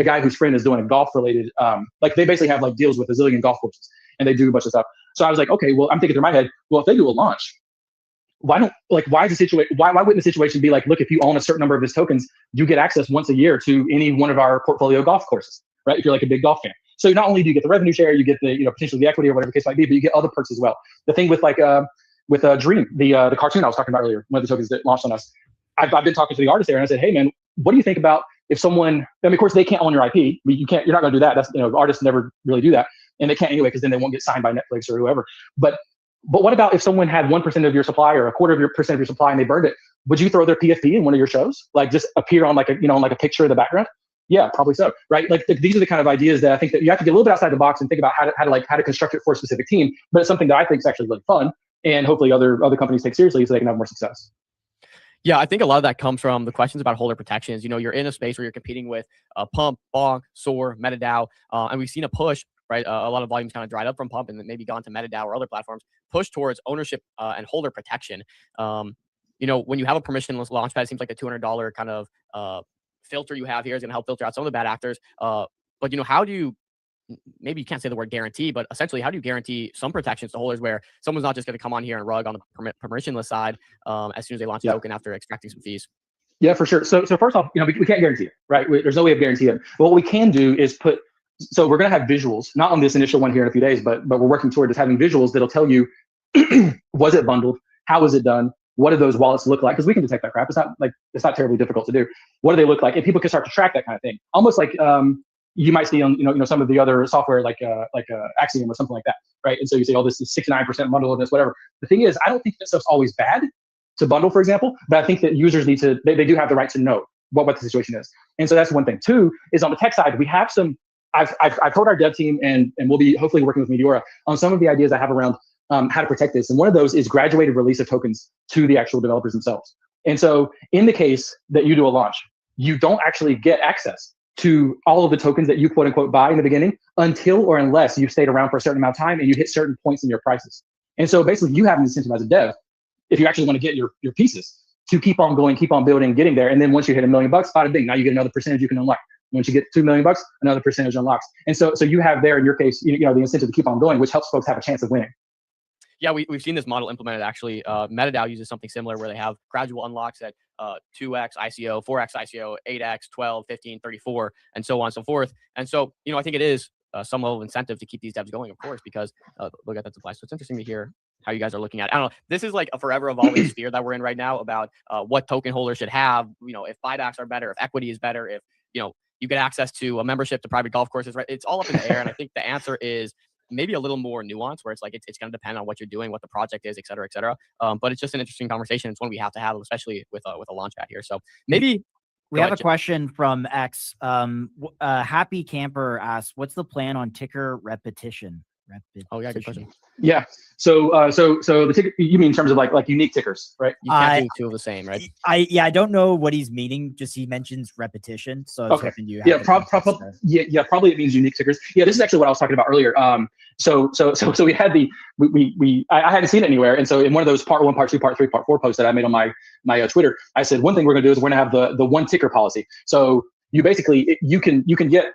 guy whose friend is doing a golf related, like they basically have like deals with a zillion golf courses and they do a bunch of stuff. So I was like, okay, well, I'm thinking through my head, well, if they do a launch, why wouldn't the situation be like, look, if you own a certain number of his tokens, you get access once a year to any one of our portfolio golf courses, right? If you're like a big golf fan. So not only do you get the revenue share, you get the, potentially the equity or whatever the case might be, but you get other perks as well. The thing with Dream, the cartoon I was talking about earlier, one of the tokens that launched on us, I've been talking to the artist there and I said, hey man, what do you think about if someone, I mean, of course they can't own your IP, but you're not going to do that. That's, artists never really do that. And they can't anyway, because then they won't get signed by Netflix or whoever. But what about if someone had 1% of your supply or a quarter of % of your supply and they burned it? would you throw their PFP in one of your shows? Like just appear on like a, like a picture in the background? Yeah, probably so, right? Like these are the kind of ideas that I think that you have to get a little bit outside the box and think about how to construct it for a specific team. But it's something that I think is actually really fun, and hopefully other companies take seriously so they can have more success. Yeah, I think a lot of that comes from the questions about holder protections. You're in a space where you're competing with Pump, Bonk, Soar, MetaDAO, and we've seen a push, right? A lot of volumes kind of dried up from Pump and then maybe gone to MetaDAO or other platforms, push towards ownership and holder protection. When you have a permissionless launchpad, it seems like the $200 kind of filter you have here is going to help filter out some of the bad actors. But how do you, maybe you can't say the word guarantee, but essentially how do you guarantee some protections to holders where someone's not just going to come on here and rug on the permissionless side as soon as they launch a token after extracting some fees? Yeah, for sure. So first off, we can't guarantee it, right? There's no way of guaranteeing it. But what we can do is so we're going to have visuals, not on this initial one here in a few days, but we're working toward just having visuals that'll tell you, was it bundled? How was it done? What do those wallets look like? Because we can detect that crap. It's not terribly difficult to do. What do they look like? And people can start to track that kind of thing. Almost like you might see on some of the other software like Axiom or something like that, right? And so you say, oh, this is 69% bundle of this, whatever. The thing is, I don't think that stuff's always bad to bundle, for example, but I think that users need to, they do have the right to know what the situation is. And so that's one thing. Two is on the tech side, we have some, I've told our dev team and we'll be hopefully working with Meteora on some of the ideas I have around how to protect this. And one of those is graduated release of tokens to the actual developers themselves. And so in the case that you do a launch, you don't actually get access to all of the tokens that you quote unquote buy in the beginning until or unless you've stayed around for a certain amount of time and you hit certain points in your prices. And so basically you have an incentive as a dev, if you actually want to get your pieces, to keep on going, keep on building, getting there. And then once you hit $1 million, bada bing, now you get another percentage you can unlock. Once you get $2 million, another percentage unlocks. And so you have there in your case, the incentive to keep on going, which helps folks have a chance of winning. Yeah, we've seen this model implemented actually. MetaDAO uses something similar where they have gradual unlocks at 2x ICO, 4x ICO, 8x, 12, 15, 34, and so on and so forth. And so, I think it is some level of incentive to keep these devs going, of course, because look at that supply. So it's interesting to hear how you guys are looking at it. I don't know. This is like a forever evolving sphere that we're in right now about what token holders should have, if buybacks are better, if equity is better, if, you get access to a membership to private golf courses, right? It's all up in the air. And I think the answer is maybe a little more nuanced where it's like, it's going to depend on what you're doing, what the project is, et cetera, et cetera. But it's just an interesting conversation. It's one we have to have, especially with a launch pad here. So maybe we have a question from X. Happy Camper asks, what's the plan on ticker repetition? Oh yeah, good question. Yeah. So the ticker, you mean in terms of like unique tickers, right? You can't do two of the same, right? I don't know what he's meaning. Just he mentions repetition. So okay. Probably it means unique tickers. Yeah, this is actually what I was talking about earlier. So we had I hadn't seen it anywhere, and so in one of those part 1, part 2, part 3, part 4 posts that I made on my Twitter, I said one thing we're gonna do is we're gonna have the one ticker policy. So you basically you can get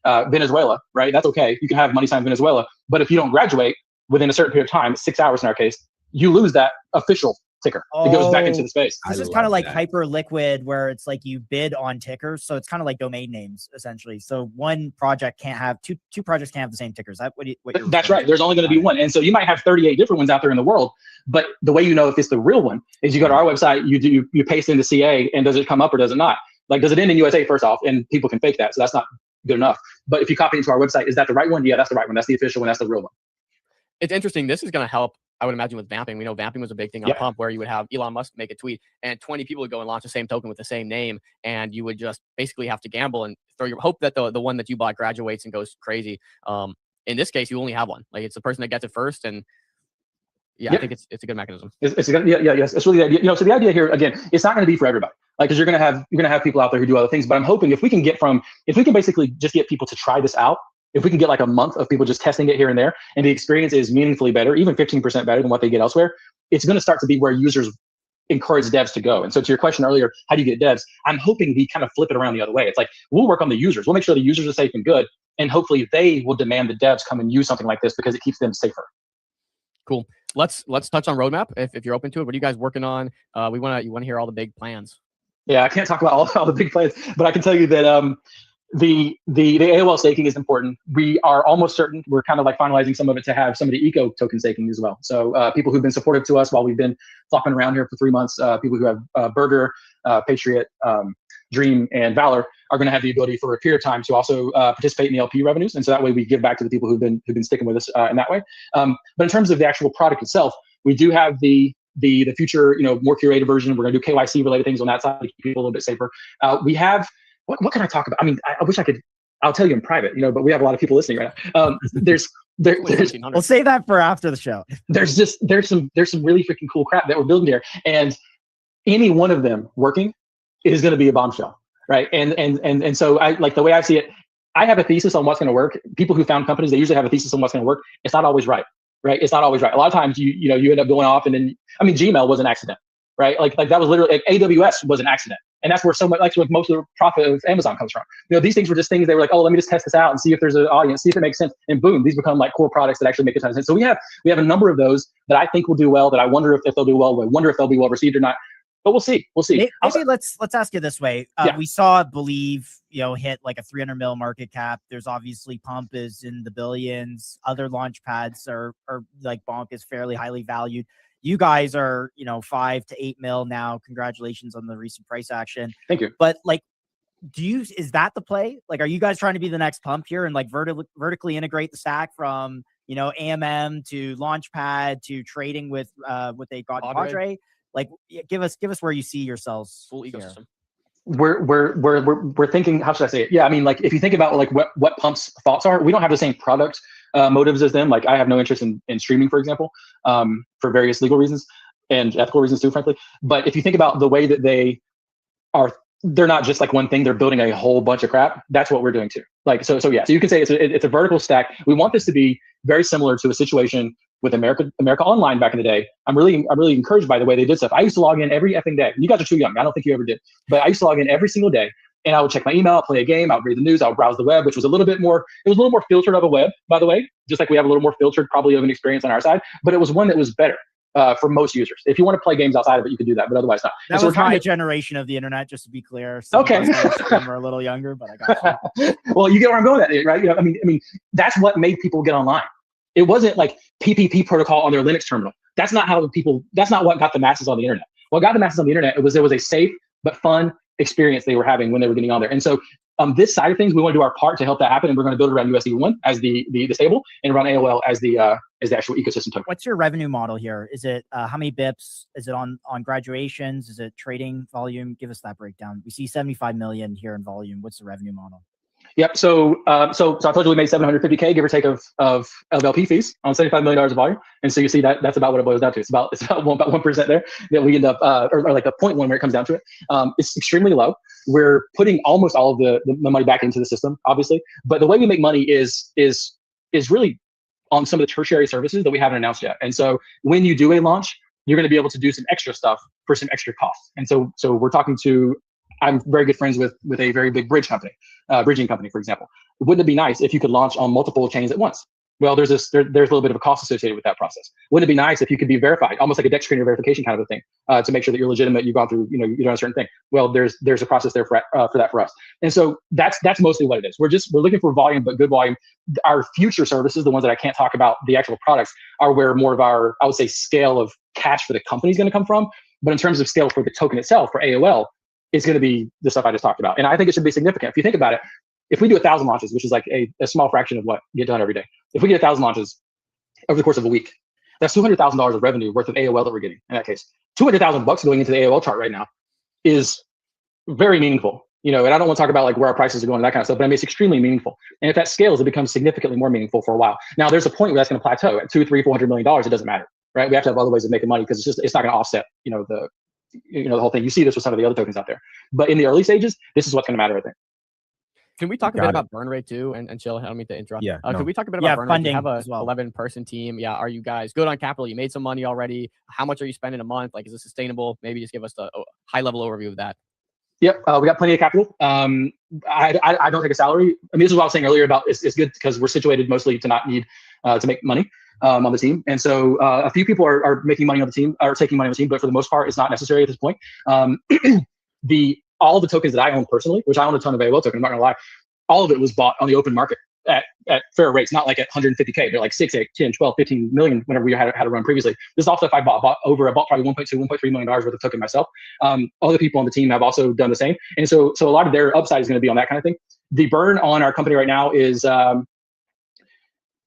Venezuela, right? That's okay. You can have money sign Venezuela, but if you don't graduate within a certain period of time, 6 hours in our case, you lose that official ticker. It goes back into the space. This is kind of like hyper liquid, where it's like you bid on tickers, so it's kind of like domain names essentially. So one project can't have two projects can't have the same tickers. That's right. There's only going to be one, and so you might have 38 different ones out there in the world. But the way you know if it's the real one is you go to our website, you paste in the CA, and does it come up or does it not? Like, does it end in USA first off? And people can fake that, so that's not good enough. But if you copy into our website, is that the right one? Yeah, that's the right one. That's the official one. That's the real one. It's interesting. This is going to help, I would imagine, with vamping. We know vamping was a big thing on Pump, where you would have Elon Musk make a tweet and 20 people would go and launch the same token with the same name, and you would just basically have to gamble and throw your hope that the one that you bought graduates and goes crazy. In this case, you only have one. Like, it's the person that gets it first, and I think it's a good mechanism. Yes. It's really the idea. So the idea here, again, it's not going to be for everybody. Like, because you're going to have people out there who do other things. But I'm hoping if we can basically just get people to try this out, if we can get like a month of people just testing it here and there, and the experience is meaningfully better, even 15% better than what they get elsewhere, it's going to start to be where users encourage devs to go. And so to your question earlier, how do you get devs? I'm hoping we kind of flip it around the other way. It's like, we'll work on the users. We'll make sure the users are safe and good. And hopefully they will demand the devs come and use something like this because it keeps them safer. Cool. Let's touch on roadmap if you're open to it. What are you guys working on? You want to hear all the big plans. Yeah, I can't talk about all the big plans, but I can tell you that the AOL staking is important. We are almost certain, we're kind of like finalizing some of it to have some of the eco token staking as well. So people who've been supportive to us while we've been flopping around here for 3 months, people who have Burger, Patriot, Dream, and Valor are going to have the ability for a period of time to also participate in the LP revenues. And so that way we give back to the people who've been sticking with us in that way. But in terms of the actual product itself, we do have the the future, more curated version. We're going to do KYC related things on that side to keep people a little bit safer. We have, what can I talk about? I mean, I wish I could, I'll tell you in private, but we have a lot of people listening right now. There's We'll say that for after the show. There's some really freaking cool crap that we're building here. And any one of them working is going to be a bombshell. Right. And so I like the way I see it, I have a thesis on what's going to work. People who found companies, they usually have a thesis on what's going to work. It's not always right. Right. It's not always right. A lot of times you end up going off and then, Gmail was an accident, right? Like that was literally AWS was an accident. And that's where most of the profit of Amazon comes from. These things were just things they were like, oh, let me just test this out and see if there's an audience, see if it makes sense. And boom, these become like core products that actually make a ton of sense. So we have a number of those that I think will do well, that I wonder if they'll do well. I wonder if they'll be well received or not. But we'll see. Maybe let's ask you this way. We saw Believe, hit like a 300 mil market cap. There's obviously Pump is in the billions. Other launch pads are like Bonk is fairly highly valued. You guys are, 5 to 8 mil now. Congratulations on the recent price action. Thank you. But like, is that the play? Like, are you guys trying to be the next Pump here and like vertically integrate the stack from, AMM to Launchpad to trading with what they got Padre? Like, give us where you see yourselves. Full ecosystem. We're thinking, how should I say it? Yeah, I mean, like if you think about like what Pump's thoughts are, we don't have the same product motives as them. Like I have no interest in streaming, for example, for various legal reasons and ethical reasons too, frankly. But if you think about the way that they're not just like one thing, they're building a whole bunch of crap. That's what we're doing too. Like, so you can say it's a vertical stack. We want this to be very similar to a situation with America Online back in the day. I'm really encouraged by the way they did stuff. I used to log in every effing day. You guys are too young. I don't think you ever did. But I used to log in every single day and I would check my email, play a game, I would read the news, I would browse the web, which was a little more filtered of a web, by the way, just like we have a little more filtered probably of an experience on our side, but it was one that was better for most users. If you want to play games outside of it, you can do that, but otherwise not. That was my generation of the internet, just to be clear. Okay. We're a little younger, but I got you. Well, you get where I'm going at it, right? I mean, that's what made people get online. It wasn't like PPP protocol on their Linux terminal. That's not what got the masses on the internet. What got the masses on the internet, there was a safe but fun experience they were having when they were getting on there. And so on this side of things, we want to do our part to help that happen. And we're going to build around USD1 as the stable and around AOL as the actual ecosystem token. What's your revenue model here? Is it how many bips? Is it on graduations? Is it trading volume? Give us that breakdown. We see 75 million here in volume. What's the revenue model? Yep. So I told you we made 750K, give or take of LP fees on $75 million of volume. And so you see that's about what it boils down to. It's about 1% there that we end up, or like a 0.1 where it comes down to it. It's extremely low. We're putting almost all of the money back into the system, obviously. But the way we make money is really on some of the tertiary services that we haven't announced yet. And so when you do a launch, you're going to be able to do some extra stuff for some extra costs. And so we're talking to, I'm very good friends with a very big bridging company, for example. Wouldn't it be nice if you could launch on multiple chains at once? Well, there's a little bit of a cost associated with that process. Wouldn't it be nice if you could be verified, almost like a deck screener verification kind of a thing, to make sure that you're legitimate, you've gone through, you've done a certain thing. Well, there's a process there for that for us. And so that's mostly what it is. We're looking for volume, but good volume. Our future services, the ones that I can't talk about, the actual products, are where more of our, I would say, scale of cash for the company is going to come from. But in terms of scale for the token itself, for AOL, it's going to be the stuff I just talked about. And I think it should be significant. If you think about it, if we do 1,000 launches, which is like a small fraction of what get done every day, if we get 1,000 launches over the course of a week, that's $200,000 of revenue worth of AOL that we're getting in that case. $200,000 going into the AOL chart right now is very meaningful. And I don't want to talk about like where our prices are going and that kind of stuff, but I mean, it's extremely meaningful. And if that scales, it becomes significantly more meaningful for a while. Now there's a point where that's going to plateau at $200, $300, $400 million. It doesn't matter, right? We have to have other ways of making money because it's not going to offset, the whole thing. You see this with some of the other tokens out there, but in the early stages, this is what's going to matter, I think. Can we talk a bit about burn rate too? And chill, I don't mean to interrupt. Yeah. Can we talk a bit about burn rate? You have a well. 11-person team. Yeah. Are you guys good on capital? You made some money already. How much are you spending a month? Like, is it sustainable? Maybe just give us a high level overview of that. Yep. We got plenty of capital. I don't take a salary. I mean, this is what I was saying earlier about it's good because we're situated mostly to not need to make money on the team. And so a few people are making money on the team or taking money on the team, but for the most part, it's not necessary at this point. All the tokens that I own personally, which I own a ton of AOL tokens, I'm not gonna lie, all of it was bought on the open market at fair rates, not like at 150K. They're like 6, 8, 10, 12, 15 million whenever we had a run previously. This is all stuff I bought probably $1.2, $1.3 million worth of token myself. Other people on the team have also done the same. And so a lot of their upside is going to be on that kind of thing. The burn on our company right now is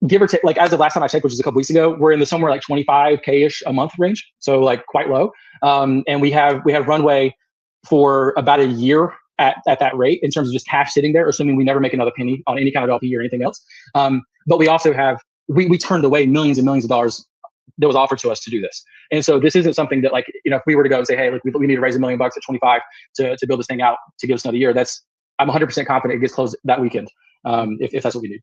give or take, like as of last time I checked, which is a couple weeks ago, we're in the somewhere like 25K-ish a month range. So like quite low. And we have runway for about a year at that rate in terms of just cash sitting there, assuming we never make another penny on any kind of LP or anything else. But we also have, we turned away millions and millions of dollars that was offered to us to do this. And so this isn't something that, like, you know, if we were to go and say, hey, look, we need to raise $1 million at 25 to build this thing out to give us another year, I'm 100% confident it gets closed that weekend, if that's what we need.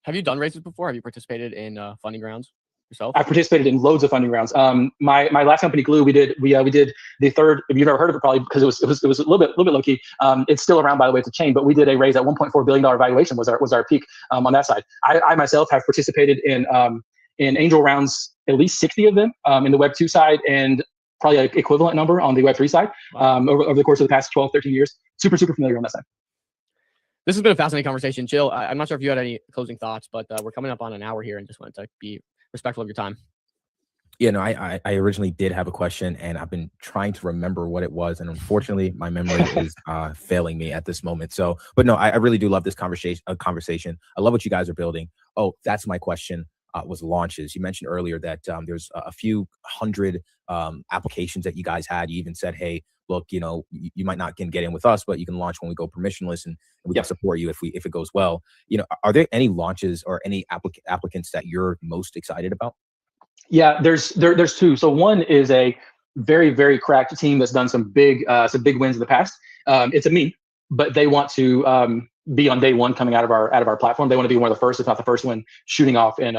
Have you done races before? Have you participated in funding rounds yourself? I've participated in loads of funding rounds. My last company, Glue, we did the third. If you've never heard of it, probably because it was a little bit low key. It's still around, by the way. It's a chain, but we did a raise at $1.4 billion valuation was our peak on that side. I myself have participated in angel rounds, at least 60 of them in the Web 2 side, and probably an equivalent number on the Web 3 side. Wow. Over the course of the past 12, 13 years. Super familiar on that side. This has been a fascinating conversation. Jill, I'm not sure if you had any closing thoughts, but we're coming up on an hour here and just wanted to be respectful of your time. Yeah, no, I originally did have a question, and I've been trying to remember what it was, and unfortunately, my memory is failing me at this moment. So, but no, I really do love this conversation. I love what you guys are building. Oh, that's my question. Was launches. You mentioned earlier that there's a few hundred applications that you guys had. You even said, hey, look, you know, you might not get in with us, but you can launch when we go permissionless, and we can support you if it goes well. You know, are there any launches or any applicants that you're most excited about? Yeah, there's two. So one is a very, very cracked team that's done some big wins in the past. It's a me, but they want to be on day one coming out of our platform. They want to be one of the first, if not the first one, shooting off and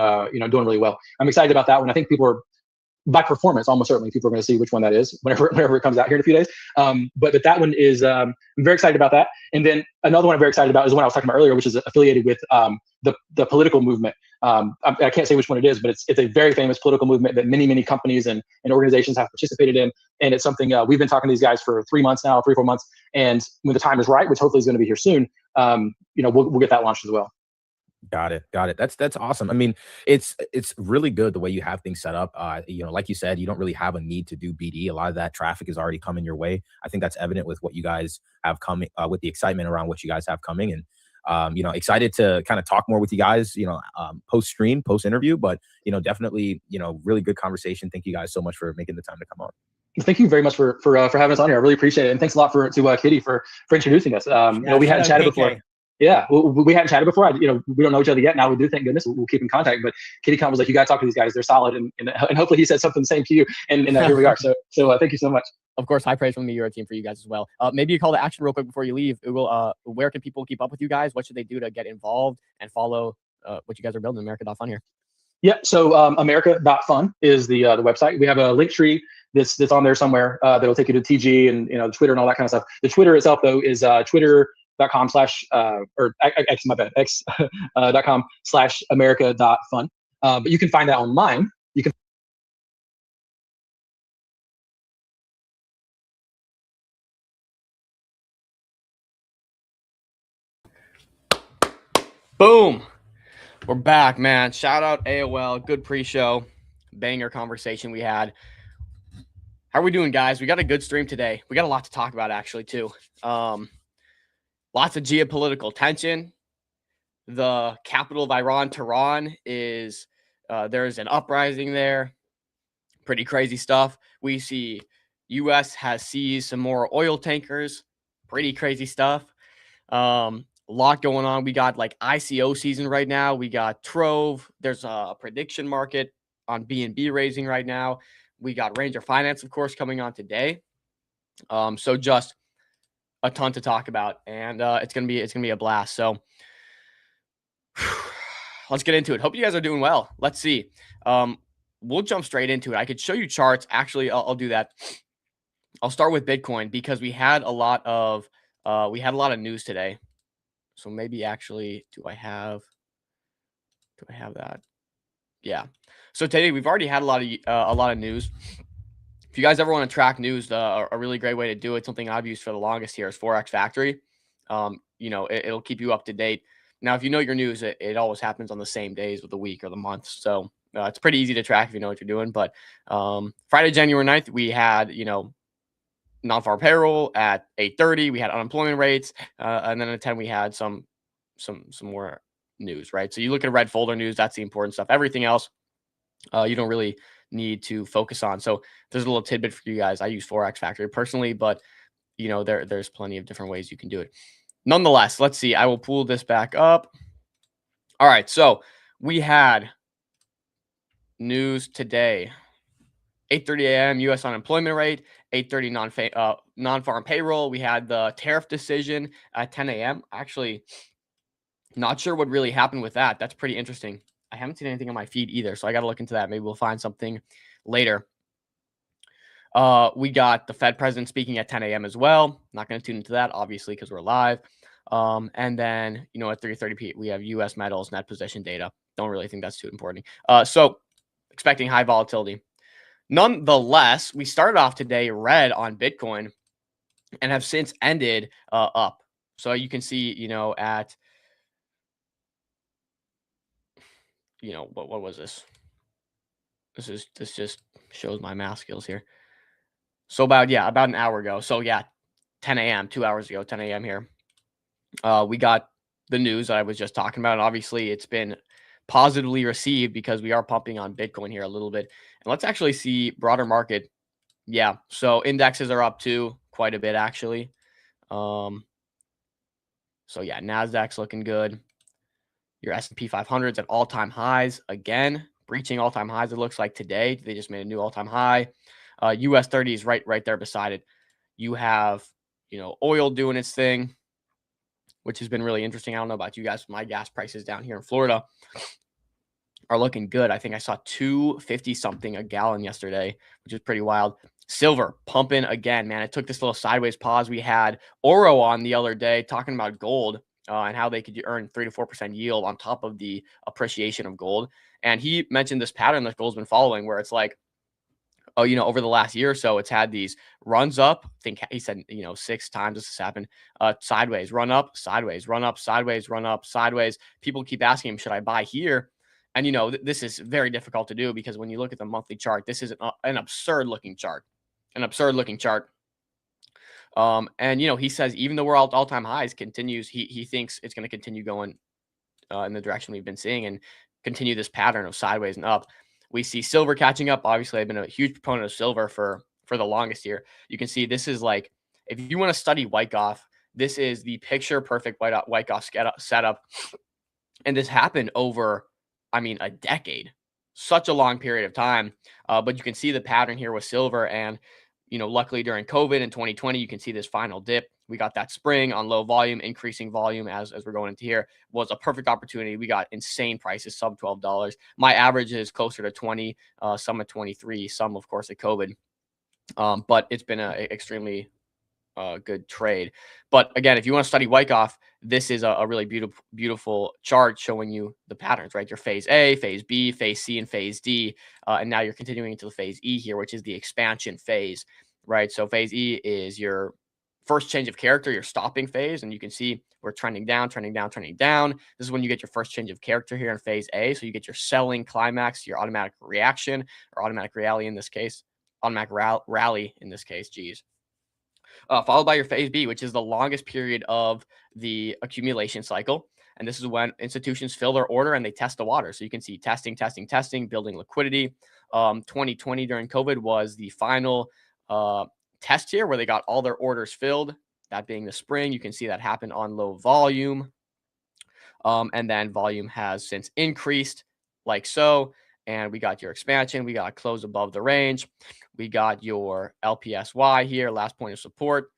doing really well. I'm excited about that one. I think people are, by performance, almost certainly people are going to see which one that is whenever it comes out here in a few days. But that one is, I'm very excited about that. And then another one I'm very excited about is the one I was talking about earlier, which is affiliated with the political movement. I can't say which one it is, but it's a very famous political movement that many companies and organizations have participated in. And it's something we've been talking to these guys for 3 months now, 3-4 months. And when the time is right, which hopefully is going to be here soon, we'll get that launched as well. Got it. That's awesome. I mean, it's really good the way you have things set up. Like you said, you don't really have a need to do BD. A lot of that traffic is already coming your way. I think that's evident with what you guys have coming, with the excitement around what you guys have coming, and excited to kind of talk more with you guys. Post stream, post interview, but definitely, really good conversation. Thank you guys so much for making the time to come on. Thank you very much for having us on here. I really appreciate it, and thanks a lot to Kitty for introducing us. We hadn't chatted before. Yeah, we hadn't chatted before. We don't know each other yet. Now we do. Thank goodness. We'll keep in contact. But Kitty Khan was like, "You got to talk to these guys. They're solid." And hopefully he said something the same to you. And here we are. So thank you so much. Of course, high praise from the Euro team for you guys as well. Maybe you call to action real quick before you leave. Ugo, where can people keep up with you guys? What should they do to get involved and follow what you guys are building? America.fun here. Yeah. So America.fun is the website. We have a link tree that's on there somewhere that'll take you to TG and Twitter and all that kind of stuff. The Twitter itself though is twitter.com/America.fun. But you can find that online. You can. Boom. We're back, man. Shout out AOL. Good pre-show. Banger conversation we had. How are we doing, guys? We got a good stream today. We got a lot to talk about, actually, too. Lots of geopolitical tension. The capital of Iran, Tehran, is there's an uprising there. Pretty crazy stuff. We see U.S. has seized some more oil tankers. Pretty crazy stuff. A lot going on. We got like ICO season right now. We got Trove. There's a prediction market on BNB raising right now. We got Ranger Finance, of course, coming on today. So just a ton to talk about, and it's gonna be a blast. So let's get into it. Hope you guys are doing well. Let's see. We'll jump straight into it. I could show you charts. Actually, I'll do that. I'll start with Bitcoin because we had a lot of news today. So maybe actually, do I have that? Yeah. So today we've already had a lot of news. If you guys ever want to track news, a really great way to do it, something I've used for the longest here, is Forex Factory. It'll keep you up to date. Now, if you know your news, it always happens on the same days of the week or the month. So it's pretty easy to track if you know what you're doing. But Friday, January 9th, we had, non-farm payroll at 8:30. We had unemployment rates. And then at 10, we had some more news, right? So you look at red folder news, that's the important stuff. Everything else, you don't really need to focus on. So there's a little tidbit for you guys. I use Forex Factory personally, but there's plenty of different ways you can do it. Nonetheless, let's see. I will pull this back up. All right. So we had news today. 8:30 a.m. U.S. unemployment rate, 8:30 non-farm payroll. We had the tariff decision at 10 a.m. Actually, not sure what really happened with that. That's pretty interesting. I haven't seen anything on my feed either, so I got to look into that. Maybe we'll find something later. We got the Fed president speaking at 10 a.m. as well. Not going to tune into that, obviously, because we're live. And then, at 3:30 p.m., we have U.S. metals net position data. Don't really think that's too important. So expecting high volatility. Nonetheless, we started off today red on Bitcoin and have since ended up. So you can see, at, what was this? This just shows my math skills here. So about an hour ago. So 10 a.m., 2 hours ago, 10 a.m. here. We got the news that I was just talking about. And obviously it's been positively received because we are pumping on Bitcoin here a little bit. And let's actually see broader market. Yeah. So indexes are up too quite a bit, actually. So NASDAQ's looking good. Your S&P 500's at all-time highs again, breaching all-time highs. It looks like today they just made a new all-time high. US 30 is right there beside it. You have, oil doing its thing, which has been really interesting. I don't know about you guys, but my gas prices down here in Florida are looking good. I think I saw $2.50 something a gallon yesterday, which is pretty wild. Silver pumping again, man. It took this little sideways pause. We had Oro on the other day talking about gold and how they could earn 3 to 4% yield on top of the appreciation of gold. And he mentioned this pattern that gold's been following, where it's like, over the last year or so, it's had these runs up. I think he said, 6 times this has happened. Sideways, run up, sideways, run up, sideways, run up, sideways. People keep asking him, should I buy here? And, this is very difficult to do because when you look at the monthly chart, this is an absurd looking chart. And, he says, even though we're all-time highs continues, he thinks it's going to continue going in the direction we've been seeing and continue this pattern of sideways and up. We see silver catching up. Obviously, I've been a huge proponent of silver for the longest year. You can see this is like, if you want to study Wyckoff, this is the picture perfect Wyckoff setup. And this happened over, a decade, such a long period of time. But you can see the pattern here with silver. And, luckily during COVID in 2020, you can see this final dip. We got that spring on low volume, increasing volume as we're going into here. Was a perfect opportunity. We got insane prices, sub $12. My average is closer to 20, some at 23, some of course at COVID. But it's been an extremely good trade. But again, if you want to study Wyckoff, this is a really beautiful chart showing you the patterns, right? Your phase A, phase B, phase C, and phase D. And now you're continuing into the phase E here, which is the expansion phase, right? So phase E is your first change of character, your stopping phase. And you can see we're trending down, trending down, trending down. This is when you get your first change of character here in phase A. So you get your selling climax, your automatic reaction, or automatic rally in this case, rally in this case, geez. Followed by your phase B, which is the longest period of the accumulation cycle. And this is when institutions fill their order and they test the water. So you can see testing, building liquidity. 2020 during COVID was the final test here where they got all their orders filled, that being the spring. You can see that happen on low volume. And then volume has since increased like so. And we got your expansion. We got a close above the range. We got your LPSY here, last point of support.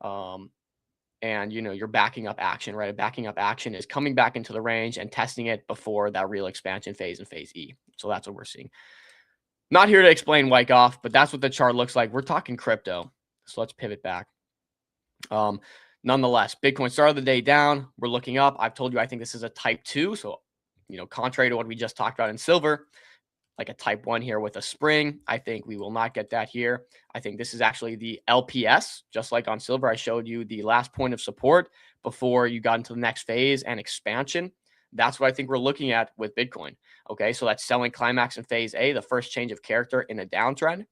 And, your backing up action, right? A backing up action is coming back into the range and testing it before that real expansion phase in phase E. So that's what we're seeing. Not here to explain Wyckoff, but that's what the chart looks like. We're talking crypto. So let's pivot back. Nonetheless, Bitcoin started the day down. We're looking up. I've told you I think this is a type 2. So, contrary to what we just talked about in silver, like a type 1 here with a spring, I think we will not get that here. I think this is actually the LPS, just like on silver. I showed you the last point of support before you got into the next phase and expansion. That's what I think we're looking at with Bitcoin. Okay, so that's selling climax in phase A, the first change of character in a downtrend.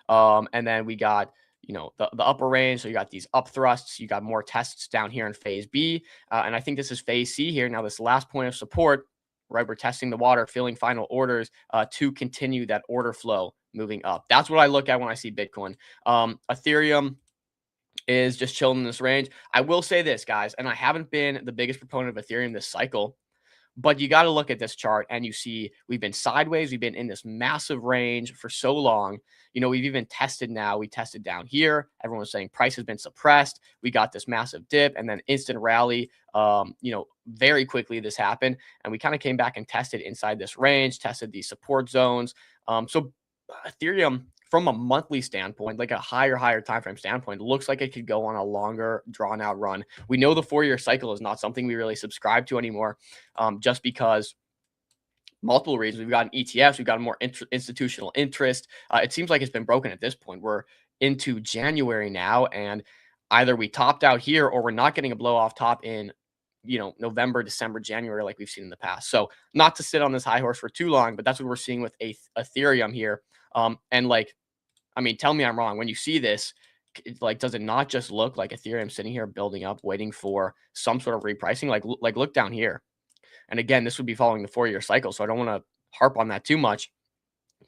And then we got the upper range. So you got these up thrusts, you got more tests down here in phase B. And I think this is phase C here. Now, this last point of support, right? We're testing the water, filling final orders to continue that order flow moving up. That's what I look at when I see Bitcoin. Ethereum is just chilling in this range. I will say this, guys, and I haven't been the biggest proponent of Ethereum this cycle, but you got to look at this chart and you see we've been sideways. We've been in this massive range for so long. We've even tested now. We tested down here. Everyone was saying price has been suppressed. We got this massive dip and then instant rally. Very quickly this happened. And we kind of came back and tested inside this range, tested these support zones. So Ethereum, from a monthly standpoint, like a higher time frame standpoint, looks like it could go on a longer drawn out run. We know the 4-year cycle is not something we really subscribe to anymore, just because multiple reasons. We've gotten ETFs, we've got more institutional interest. It seems like it's been broken at this point. We're into January now, and either we topped out here or we're not getting a blow off top in November, December, January, like we've seen in the past. So not to sit on this high horse for too long, but that's what we're seeing with Ethereum here. Tell me I'm wrong. When you see this, does it not just look like Ethereum sitting here building up, waiting for some sort of repricing? Like look down here. And again, this would be following the 4-year cycle, so I don't want to harp on that too much.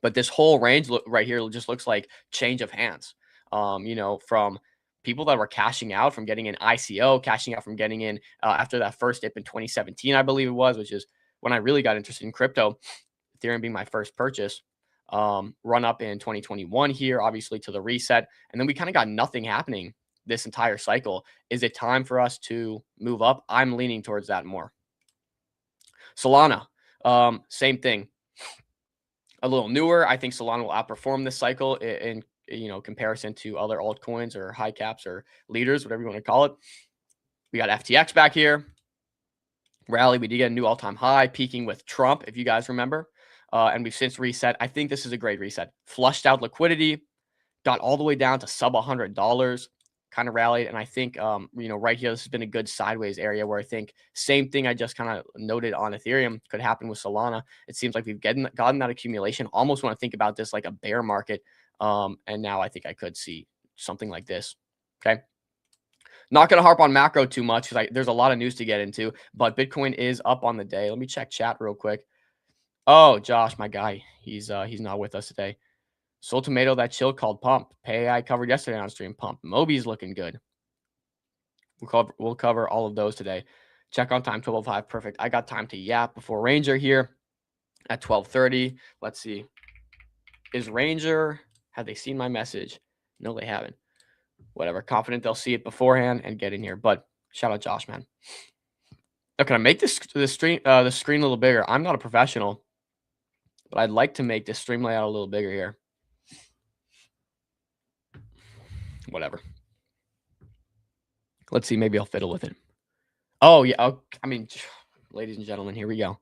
But this whole range right here just looks like change of hands. From people that were cashing out from getting an ICO, cashing out from getting in after that first dip in 2017, I believe it was, which is when I really got interested in crypto. Ethereum being my first purchase. Run up in 2021 here, obviously, to the reset. And then we kind of got nothing happening this entire cycle. Is it time for us to move up? I'm leaning towards that more. Solana, same thing. A little newer. I think Solana will outperform this cycle in comparison to other altcoins or high caps or leaders, whatever you want to call it. We got FTX back here. Rally, we did get a new all-time high, peaking with Trump, if you guys remember. And we've since reset. I think this is a great reset. Flushed out liquidity, got all the way down to sub $100, kind of rallied. And I think, right here, this has been a good sideways area where I think same thing I just kind of noted on Ethereum could happen with Solana. It seems like we've gotten that accumulation. Almost want to think about this like a bear market. And now I think I could see something like this. Okay. Not going to harp on macro too much because there's a lot of news to get into, but Bitcoin is up on the day. Let me check chat real quick. Oh, Josh, my guy, he's not with us today. Soul Tomato, that chill called Pump. Pay I covered yesterday on stream. Pump. Moby's looking good. We'll cover all of those today. Check on time 12:05. Perfect. I got time to yap before Ranger here at 12:30. Let's see. Is Ranger? Have they seen my message? No, they haven't. Whatever. Confident they'll see it beforehand and get in here. But shout out Josh, man. Now, can I make the screen a little bigger? I'm not a professional, but I'd like to make this stream layout a little bigger here. Whatever. Let's see. Maybe I'll fiddle with it. Oh, yeah. Ladies and gentlemen, here we go.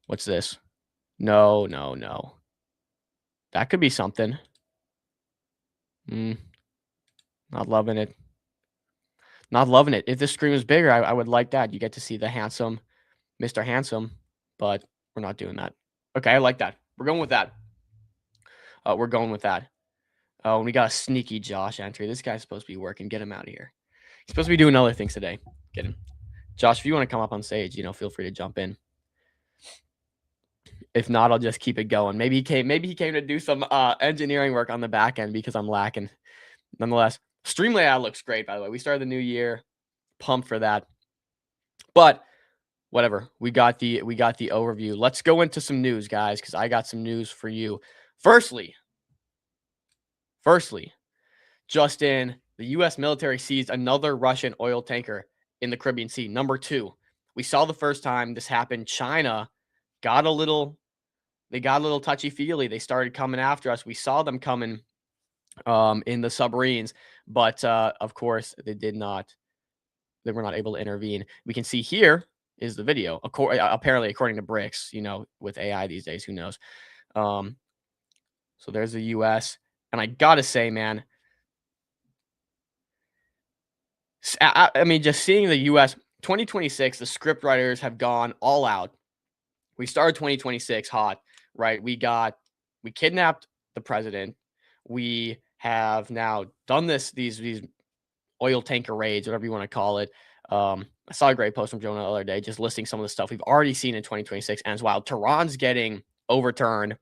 What's this? No. That could be something. Not loving it. Not loving it. If this screen was bigger, I would like that. You get to see the handsome Mr. Handsome, but we're not doing that. Okay, I like that. We're going with that. Oh, and we got a sneaky Josh entry. This guy's supposed to be working. Get him out of here. He's supposed to be doing other things today. Get him. Josh, if you want to come up on stage, feel free to jump in. If not, I'll just keep it going. Maybe he came to do some engineering work on the back end because I'm lacking. Nonetheless, stream layout looks great, by the way. We started the new year. Pumped for that. But whatever. We got the overview. Let's go into some news, guys, because I got some news for you. Firstly, Justin, the U.S. military seized another Russian oil tanker in the Caribbean Sea. Number 2. We saw the first time this happened. China got a little touchy-feely. They started coming after us. We saw them coming in the submarines, but of course they were not able to intervene. We can see here is the video. Apparently, according to Bricks, with AI these days, who knows? So there's the U.S. And I gotta say, man, just seeing the U.S. 2026, the script writers have gone all out. We started 2026 hot, right? We kidnapped the president. We have now done these oil tanker raids, whatever you want to call it. I saw a great post from Jonah the other day just listing some of the stuff we've already seen in 2026, and it's wild. Tehran's getting overturned.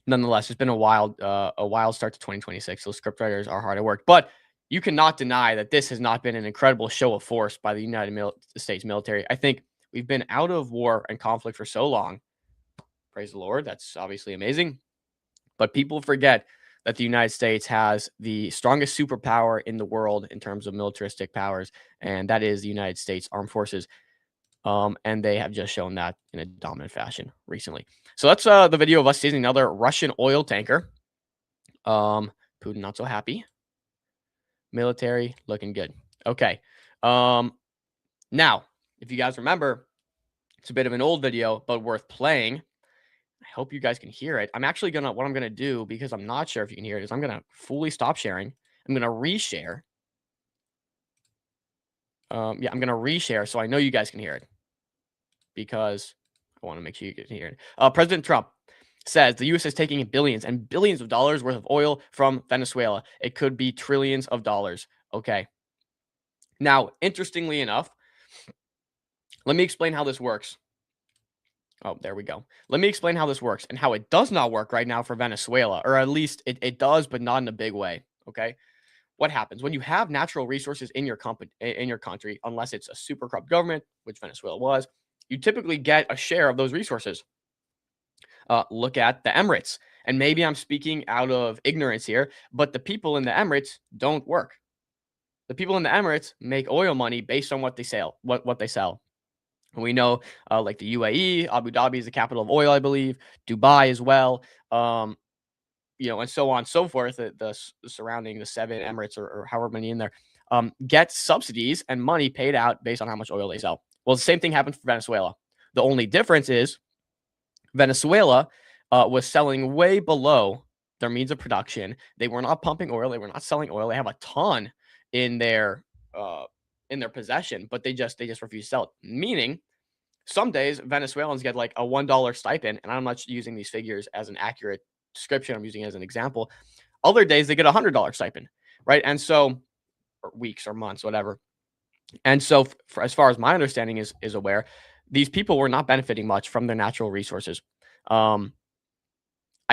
Nonetheless, it's been a wild start to 2026. So scriptwriters are hard at work, but you cannot deny that this has not been an incredible show of force by the United States military. I think we've been out of war and conflict for so long. Praise the Lord. That's obviously amazing. But people forget that the United States has the strongest superpower in the world in terms of militaristic powers, and that is the United States Armed Forces. And they have just shown that in a dominant fashion recently. So that's the video of us seeing another Russian oil tanker. Putin not so happy. Military looking good. Okay. Now, if you guys remember, it's a bit of an old video, but worth playing. I hope you guys can hear it. I'm actually what I'm gonna do, because I'm not sure if you can hear it, is I'm gonna fully stop sharing. I'm gonna reshare. Yeah, I'm gonna reshare so I know you guys can hear it, because I want to make sure you can hear it. President Trump says the U.S. is taking billions and billions of dollars worth of oil from Venezuela. It could be trillions of dollars. Okay. Now, interestingly enough, let me explain how this works. Oh, there we go. Let me explain how this works and how it does not work right now for Venezuela, or at least it does, but not in a big way. Okay. What happens when you have natural resources in your country, unless it's a super corrupt government, which Venezuela was, you typically get a share of those resources. Look at the Emirates. And maybe I'm speaking out of ignorance here, but the people in the Emirates don't work. The people in the Emirates make oil money based on what they sell, what they sell. And we know, like the UAE, Abu Dhabi is the capital of oil, I believe, Dubai as well, and so on and so forth. The surrounding the 7 Emirates or however many in there get subsidies and money paid out based on how much oil they sell. Well, the same thing happens for Venezuela. The only difference is Venezuela was selling way below their means of production. They were not pumping oil. They were not selling oil. They have a ton in their possession, but they just refuse to sell it. Meaning, some days Venezuelans get like a $1 stipend, and I'm not using these figures as an accurate description. I'm using it as an example. Other days they get $100 stipend, right? And so, or weeks or months, whatever. And so, as far as my understanding is aware, these people were not benefiting much from their natural resources. I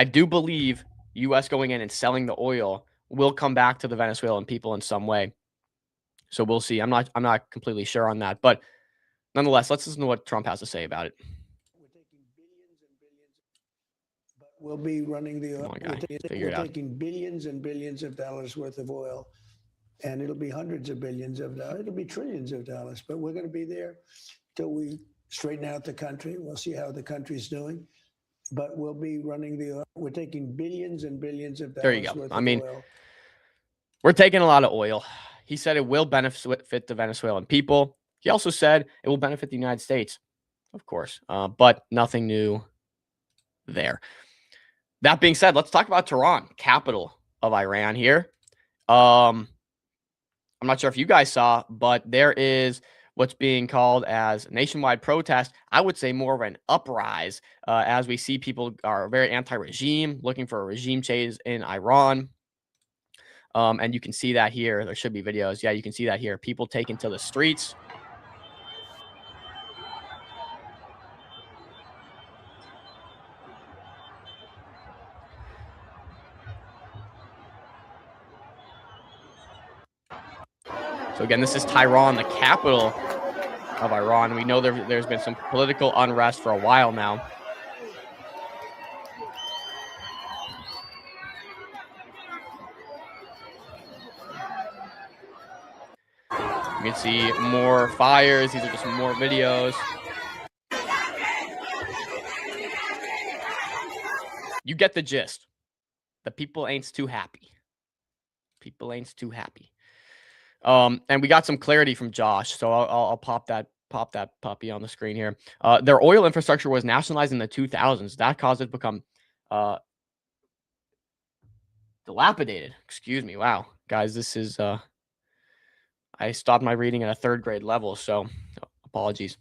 do believe U.S. going in and selling the oil will come back to the Venezuelan people in some way. So we'll see. I'm not completely sure on that, but nonetheless, let's listen to what Trump has to say about it. We're taking billions and billions, but we'll be running the oil. We're taking billions and billions of dollars worth of oil, and it'll be hundreds of billions of dollars. It'll be trillions of dollars, but we're going to be there till we straighten out the country. We'll see how the country's doing, but we'll be running the oil. We're taking billions and billions of dollars there you go. worth I of mean, oil. We're taking a lot of oil. He said it will benefit the Venezuelan people. He also said it will benefit the United States, of course, but nothing new there. That being said, let's talk about Tehran, capital of Iran here. I'm not sure if you guys saw, but there is what's being called as nationwide protest. I would say more of an uprise, as we see people are very anti-regime, looking for a regime change in Iran. And you can see that here. There should be videos. Yeah, you can see that here. People taken to the streets. So again, this is Tehran, the capital of Iran. We know there's been some political unrest for a while now. You can see more fires. These are just more videos. You get the gist. The people ain't too happy. People ain't too happy. And we got some clarity from Josh, so I'll pop that puppy on the screen here. Their oil infrastructure was nationalized in the 2000s. That caused it to become dilapidated. Excuse me. Wow, guys, this is I stopped my reading at a 3rd grade level, so apologies.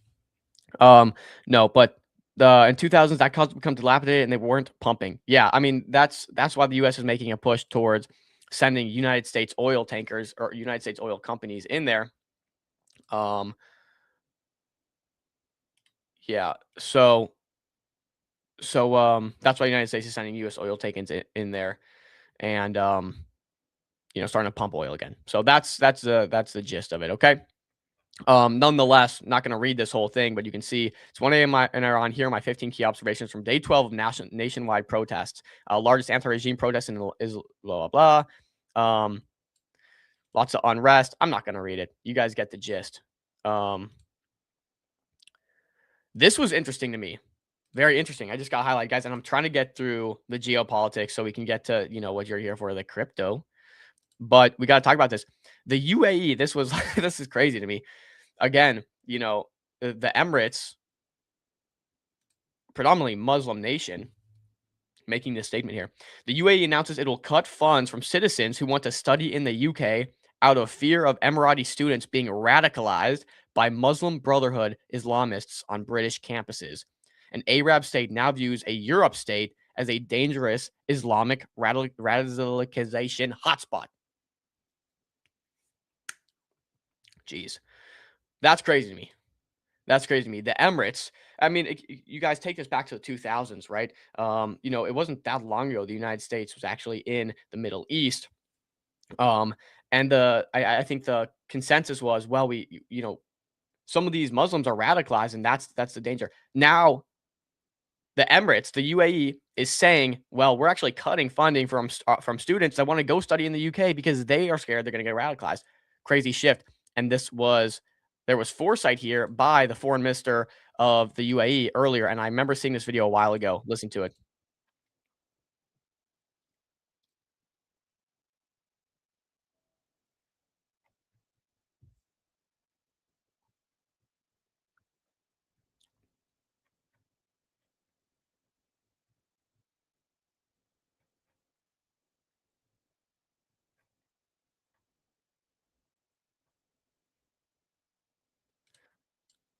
No, but in 2000s that cost become dilapidated and they weren't pumping. Yeah, I mean that's why the U.S. is making a push towards sending United States oil tankers or United States oil companies in there. Yeah, so that's why the United States is sending U.S. oil tankers in there, and starting to pump oil again. So that's the gist of it. Okay. Nonetheless, not going to read this whole thing, but you can see it's 1 a.m. and are on here my 15 key observations from day 12 of nationwide protests. Largest anti-regime protests is blah blah blah. Lots of unrest. I'm not going to read it. You guys get the gist. This was interesting to me. Very interesting. I just got highlight, guys, and I'm trying to get through the geopolitics so we can get to what you're here for, the crypto. But we got to talk about this. The UAE. This was this is crazy to me. Again, the Emirates, predominantly Muslim nation, making this statement here. The UAE announces it will cut funds from citizens who want to study in the UK out of fear of Emirati students being radicalized by Muslim Brotherhood Islamists on British campuses. An Arab state now views a Europe state as a dangerous Islamic radicalization hotspot. Jeez. That's crazy to me. That's crazy to me. The Emirates, I mean, you guys take this back to the 2000s, right? It wasn't that long ago. The United States was actually in the Middle East. And I think the consensus was, well, some of these Muslims are radicalized, and that's the danger. Now, the Emirates, the UAE, is saying, well, we're actually cutting funding from students that want to go study in the UK because they are scared they're going to get radicalized. Crazy shift. And there was foresight here by the foreign minister of the UAE earlier, and I remember seeing this video a while ago. Listen to it.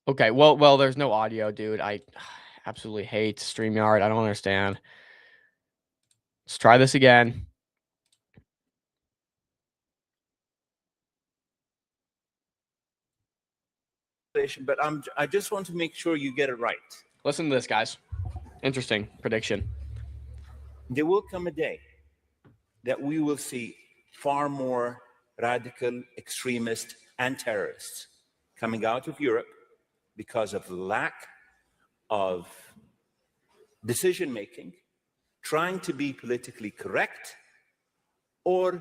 Okay, well, there's no audio, dude. I absolutely hate StreamYard. I don't understand. Let's try this again. But I just want to make sure you get it right. Listen to this, guys. Interesting prediction. There will come a day that we will see far more radical extremists and terrorists coming out of Europe because of lack of decision-making, trying to be politically correct, or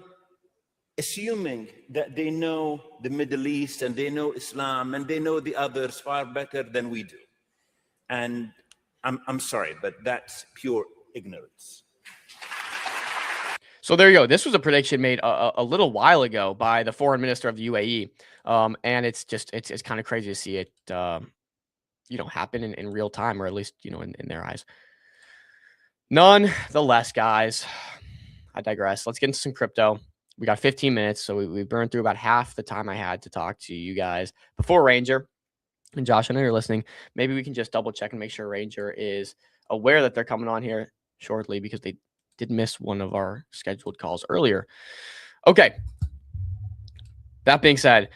assuming that they know the Middle East and they know Islam and they know the others far better than we do. And I'm sorry, but that's pure ignorance. So there you go. This was a prediction made a little while ago by the foreign minister of the UAE. And it's kind of crazy to see it, happen in real time, or at least, in their eyes. Nonetheless, guys, I digress. Let's get into some crypto. We got 15 minutes, so we burned through about half the time I had to talk to you guys before Ranger. And Josh, I know you're listening. Maybe we can just double check and make sure Ranger is aware that they're coming on here shortly, because they did miss one of our scheduled calls earlier. Okay. That being said,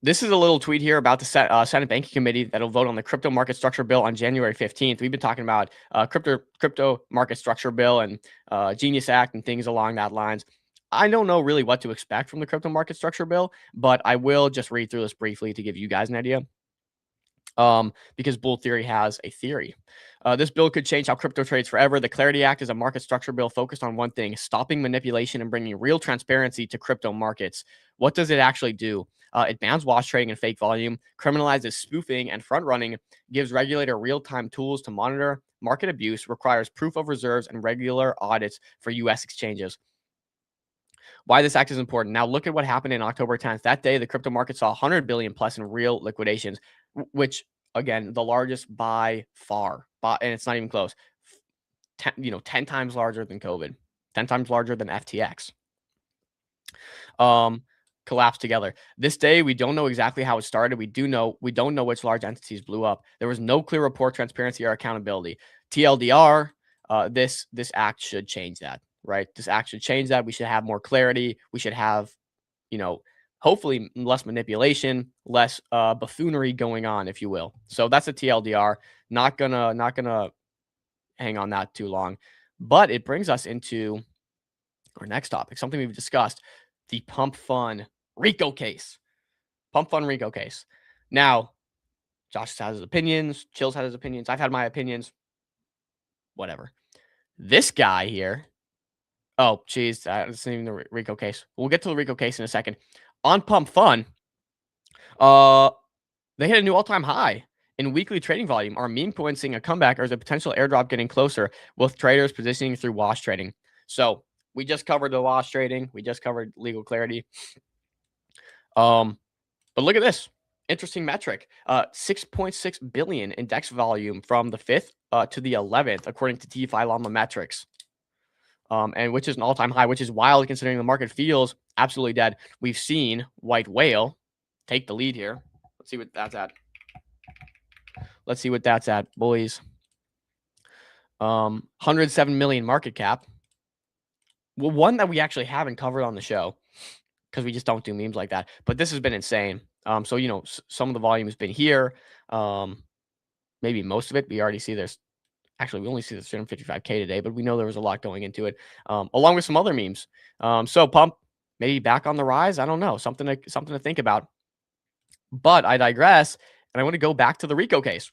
this is a little tweet here about the Senate Banking Committee that'll vote on the crypto market structure bill on January 15th. We've been talking about crypto market structure bill and Genius Act and things along that lines. I don't know really what to expect from the crypto market structure bill, but I will just read through this briefly to give you guys an idea. Because Bull Theory has a theory. This bill could change how crypto trades forever. The Clarity Act is a market structure bill focused on one thing: stopping manipulation and bringing real transparency to crypto markets. What does it actually do? It bans wash trading and fake volume, criminalizes spoofing and front running, gives regulator real-time tools to monitor market abuse, requires proof of reserves and regular audits for U.S. exchanges. Why this act is important. Now look at what happened in October 10th. That day, the crypto market saw 100 billion plus in real liquidations, which, again, the largest by far, and it's not even close. 10 times larger than COVID, 10 times larger than FTX. collapse together. This day, we don't know exactly how it started. We don't know which large entities blew up. There was no clear report, transparency, or accountability. TLDR, this act should change that, right? This act should change that. We should have more clarity. We should have, hopefully less manipulation, less buffoonery going on, if you will. So that's a TLDR. Not gonna hang on that too long. But it brings us into our next topic, something we've discussed, the Pump Fun RICO case. Pump Fun RICO case. Now, Josh has his opinions. Chills has his opinions. I've had my opinions. Whatever. This guy here. Oh, geez. This isn't even the RICO case. We'll get to the RICO case in a second. On Pump Fun, they hit a new all-time high in weekly trading volume. Are meme coins seeing a comeback, or is a potential airdrop getting closer with traders positioning through wash trading? So we just covered the wash trading. We just covered legal clarity. But look at this interesting metric: 6.6 billion index volume from the 5th to the 11th, according to DeFi Llama metrics. And which is an all-time high, which is wild considering the market feels absolutely dead. We've seen White Whale take the lead here. Let's see what that's at. Let's see what that's at, boys. 107 million market cap. Well, one that we actually haven't covered on the show because we just don't do memes like that. But this has been insane. So, some of the volume has been here. Maybe most of it. We already see there's actually, we only see the 355K today, but we know there was a lot going into it, along with some other memes. So Pump maybe back on the rise. I don't know. Something to think about. But I digress, and I want to go back to the RICO case.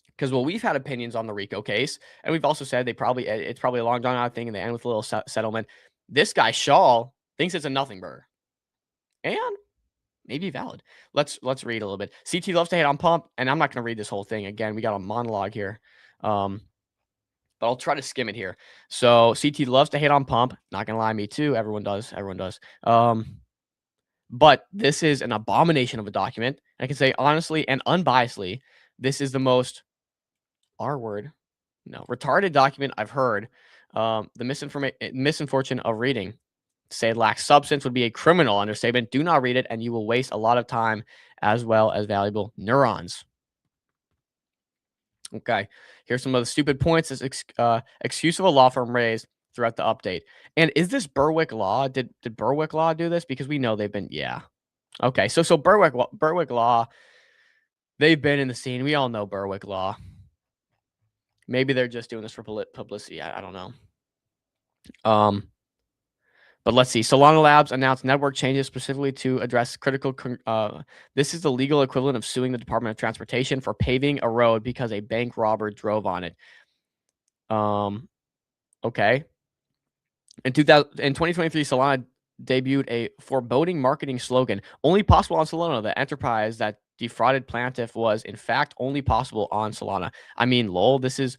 Because, well, we've had opinions on the RICO case, and we've also said it's probably a long drawn out thing, and they end with a little settlement. This guy, Shaw, thinks it's a nothing burger. And maybe valid. Let's read a little bit. CT loves to hate on Pump, and I'm not going to read this whole thing. Again, we got a monologue here. But I'll try to skim it here. So CT loves to hate on Pump. Not going to lie, me too. Everyone does. But this is an abomination of a document. I can say honestly and unbiasedly, this is the most retarded document I've heard. The misfortune of reading. To say it lacks substance would be a criminal understatement. Do not read it, and you will waste a lot of time as well as valuable neurons. Okay, here's some of the stupid points this excuse of a law firm raised throughout the update. And is this Berwick Law? Did Berwick Law do this? Because we know they've been, yeah. Okay, so Berwick Law, they've been in the scene. We all know Berwick Law. Maybe they're just doing this for publicity. I don't know. But let's see. Solana Labs announced network changes specifically to address critical. This is the legal equivalent of suing the Department of Transportation for paving a road because a bank robber drove on it. Okay. In 2023, Solana debuted a foreboding marketing slogan, only possible on Solana. The enterprise that defrauded plaintiff was, in fact, only possible on Solana. I mean, lol, this is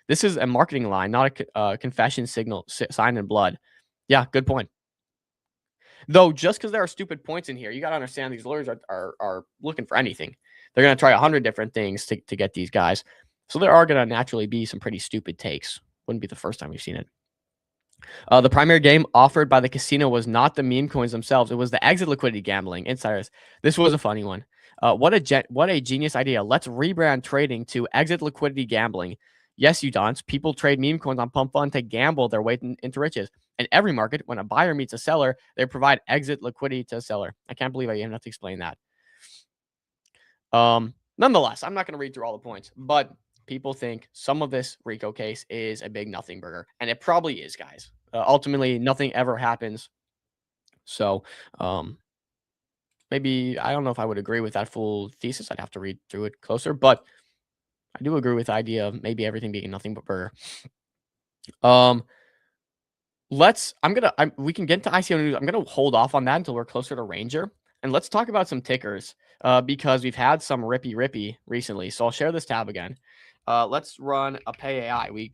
a marketing line, not a confession signal signed in blood. Yeah, good point. Though, just because there are stupid points in here, you got to understand these lawyers are looking for anything. They're going to try 100 different things to get these guys. So there are going to naturally be some pretty stupid takes. Wouldn't be the first time we've seen it. The primary game offered by the casino was not the meme coins themselves. It was the exit liquidity gambling. Insiders. This was a funny one. What a genius idea. Let's rebrand trading to exit liquidity gambling. Yes, you don'ts. People trade meme coins on Pump Fun to gamble their way into riches. In every market, when a buyer meets a seller, they provide exit liquidity to a seller. I can't believe I even have to explain that. Nonetheless, I'm not going to read through all the points, but people think some of this RICO case is a big nothing burger, and it probably is, guys. Ultimately, nothing ever happens. So, maybe I don't know if I would agree with that full thesis. I'd have to read through it closer, but I do agree with the idea of maybe everything being nothing but burger. We can get into ICO news. I'm gonna hold off on that until we're closer to Ranger, and let's talk about some tickers because we've had some rippy recently. So I'll share this tab again. Let's run a Pay AI. We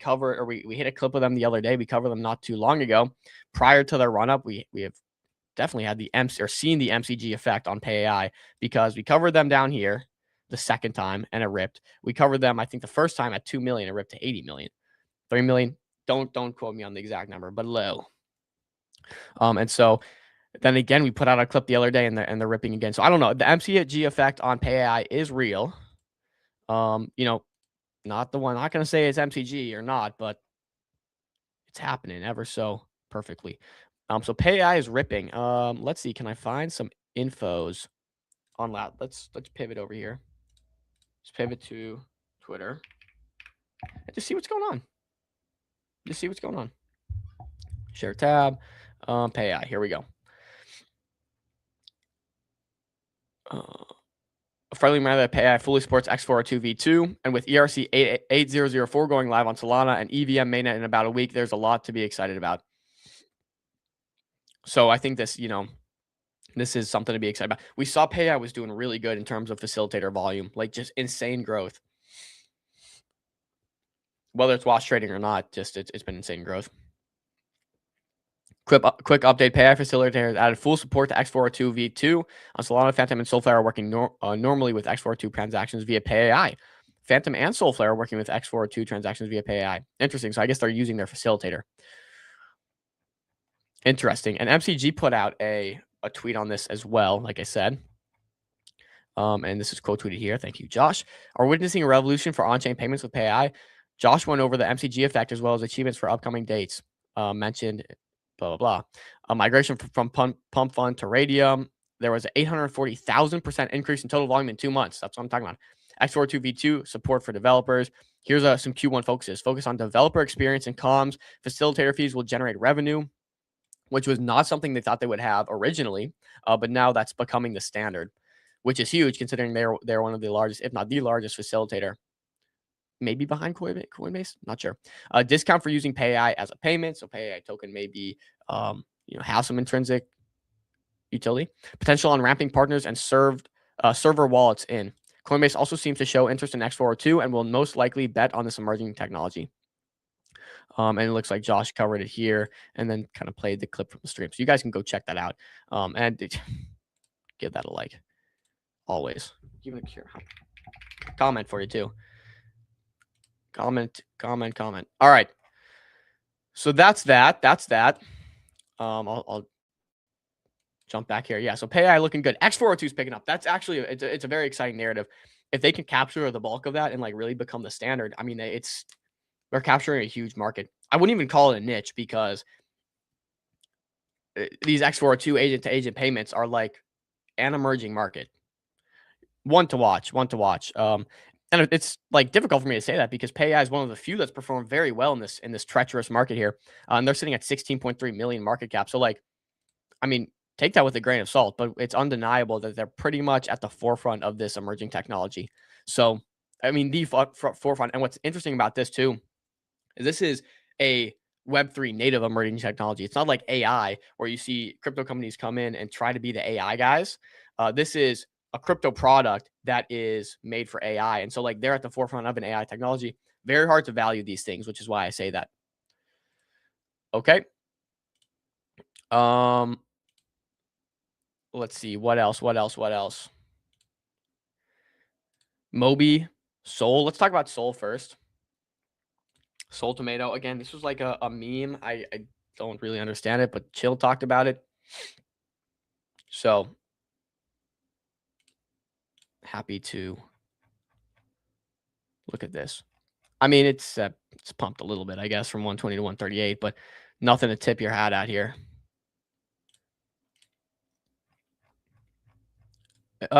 hit a clip of them the other day. We covered them not too long ago. Prior to their run up, we have definitely had seen the MCG effect on Pay AI because we covered them down here the second time and it ripped. We covered them, I think, the first time at 2 million, it ripped to 80 million, 3 million. Don't quote me on the exact number, but low. And so Then again, we put out a clip the other day and they're ripping again. So I don't know. The MCG effect on PayAI is real. You know, not going to say it's MCG or not, but it's happening ever so perfectly. So PayAI is ripping. Let's see. Can I find some infos on that? Let's pivot over here. Let's pivot to Twitter and just see what's going on. Just see what's going on. Share tab. PayAI. Here we go. A friendly reminder that PayAI fully supports X402 V2, and with ERC 8004 going live on Solana and EVM mainnet in about a week, there's a lot to be excited about. So I think this, you know, this is something to be excited about. We saw PayAI was doing really good in terms of facilitator volume, like just insane growth. Whether it's wash trading or not, just it's been insane growth. Quick update: PayAI facilitator has added full support to X402 V2 on Solana. Phantom and Soulflare are working normally with X402 transactions via PayAI. Phantom and Soulflare are working with X402 transactions via PayAI. Interesting. So I guess they're using their facilitator. Interesting. And MCG put out a tweet on this as well, like I said. And this is quote tweeted here. Thank you, Josh. Are witnessing a revolution for on-chain payments with PayAI? Josh went over the MCG effect as well as achievements for upcoming dates. Mentioned blah, blah, blah. A migration from pump fund to Radium. There was an 840,000% increase in total volume in 2 months. That's what I'm talking about. X402 V2 support for developers. Here's some Q1 focuses. Focus on developer experience and comms. Facilitator fees will generate revenue, which was not something they thought they would have originally, but now that's becoming the standard, which is huge considering they're one of the largest, if not the largest facilitator. Maybe behind Coinbase, not sure. Discount for using PayAI as a payment, so PayAI token may be, have some intrinsic utility. Potential on ramping partners and server wallets in. Coinbase also seems to show interest in X402 and will most likely bet on this emerging technology. And it looks like Josh covered it here and then kind of played the clip from the stream, so you guys can go check that out. And give that a like. Always give it a comment for you too. Comment. All right. So that's that. I'll jump back here. Yeah. So PayAI looking good. X402 is picking up. That's actually, it's a very exciting narrative. If they can capture the bulk of that and like really become the standard, I mean, they're capturing a huge market. I wouldn't even call it a niche because these X402 agent to agent payments are like an emerging market. One to watch. And it's like difficult for me to say that because PayAI is one of the few that's performed very well in this treacherous market here. And they're sitting at 16.3 million market cap. So like, I mean, take that with a grain of salt, but it's undeniable that they're pretty much at the forefront of this emerging technology. So, I mean, the forefront. And what's interesting about this too, is this is a Web3 native emerging technology. It's not like AI where you see crypto companies come in and try to be the AI guys. This is a crypto product that is made for AI. And so like they're at the forefront of an AI technology. Very hard to value these things, which is why I say that. Okay. Let's see. What else? Moby, Soul. Let's talk about Soul first. Soul Tomato. Again, this was like a meme. I don't really understand it, but Chill talked about it. So happy to look at this. I mean, it's pumped a little bit, I guess, from 120 to 138, but nothing to tip your hat at here.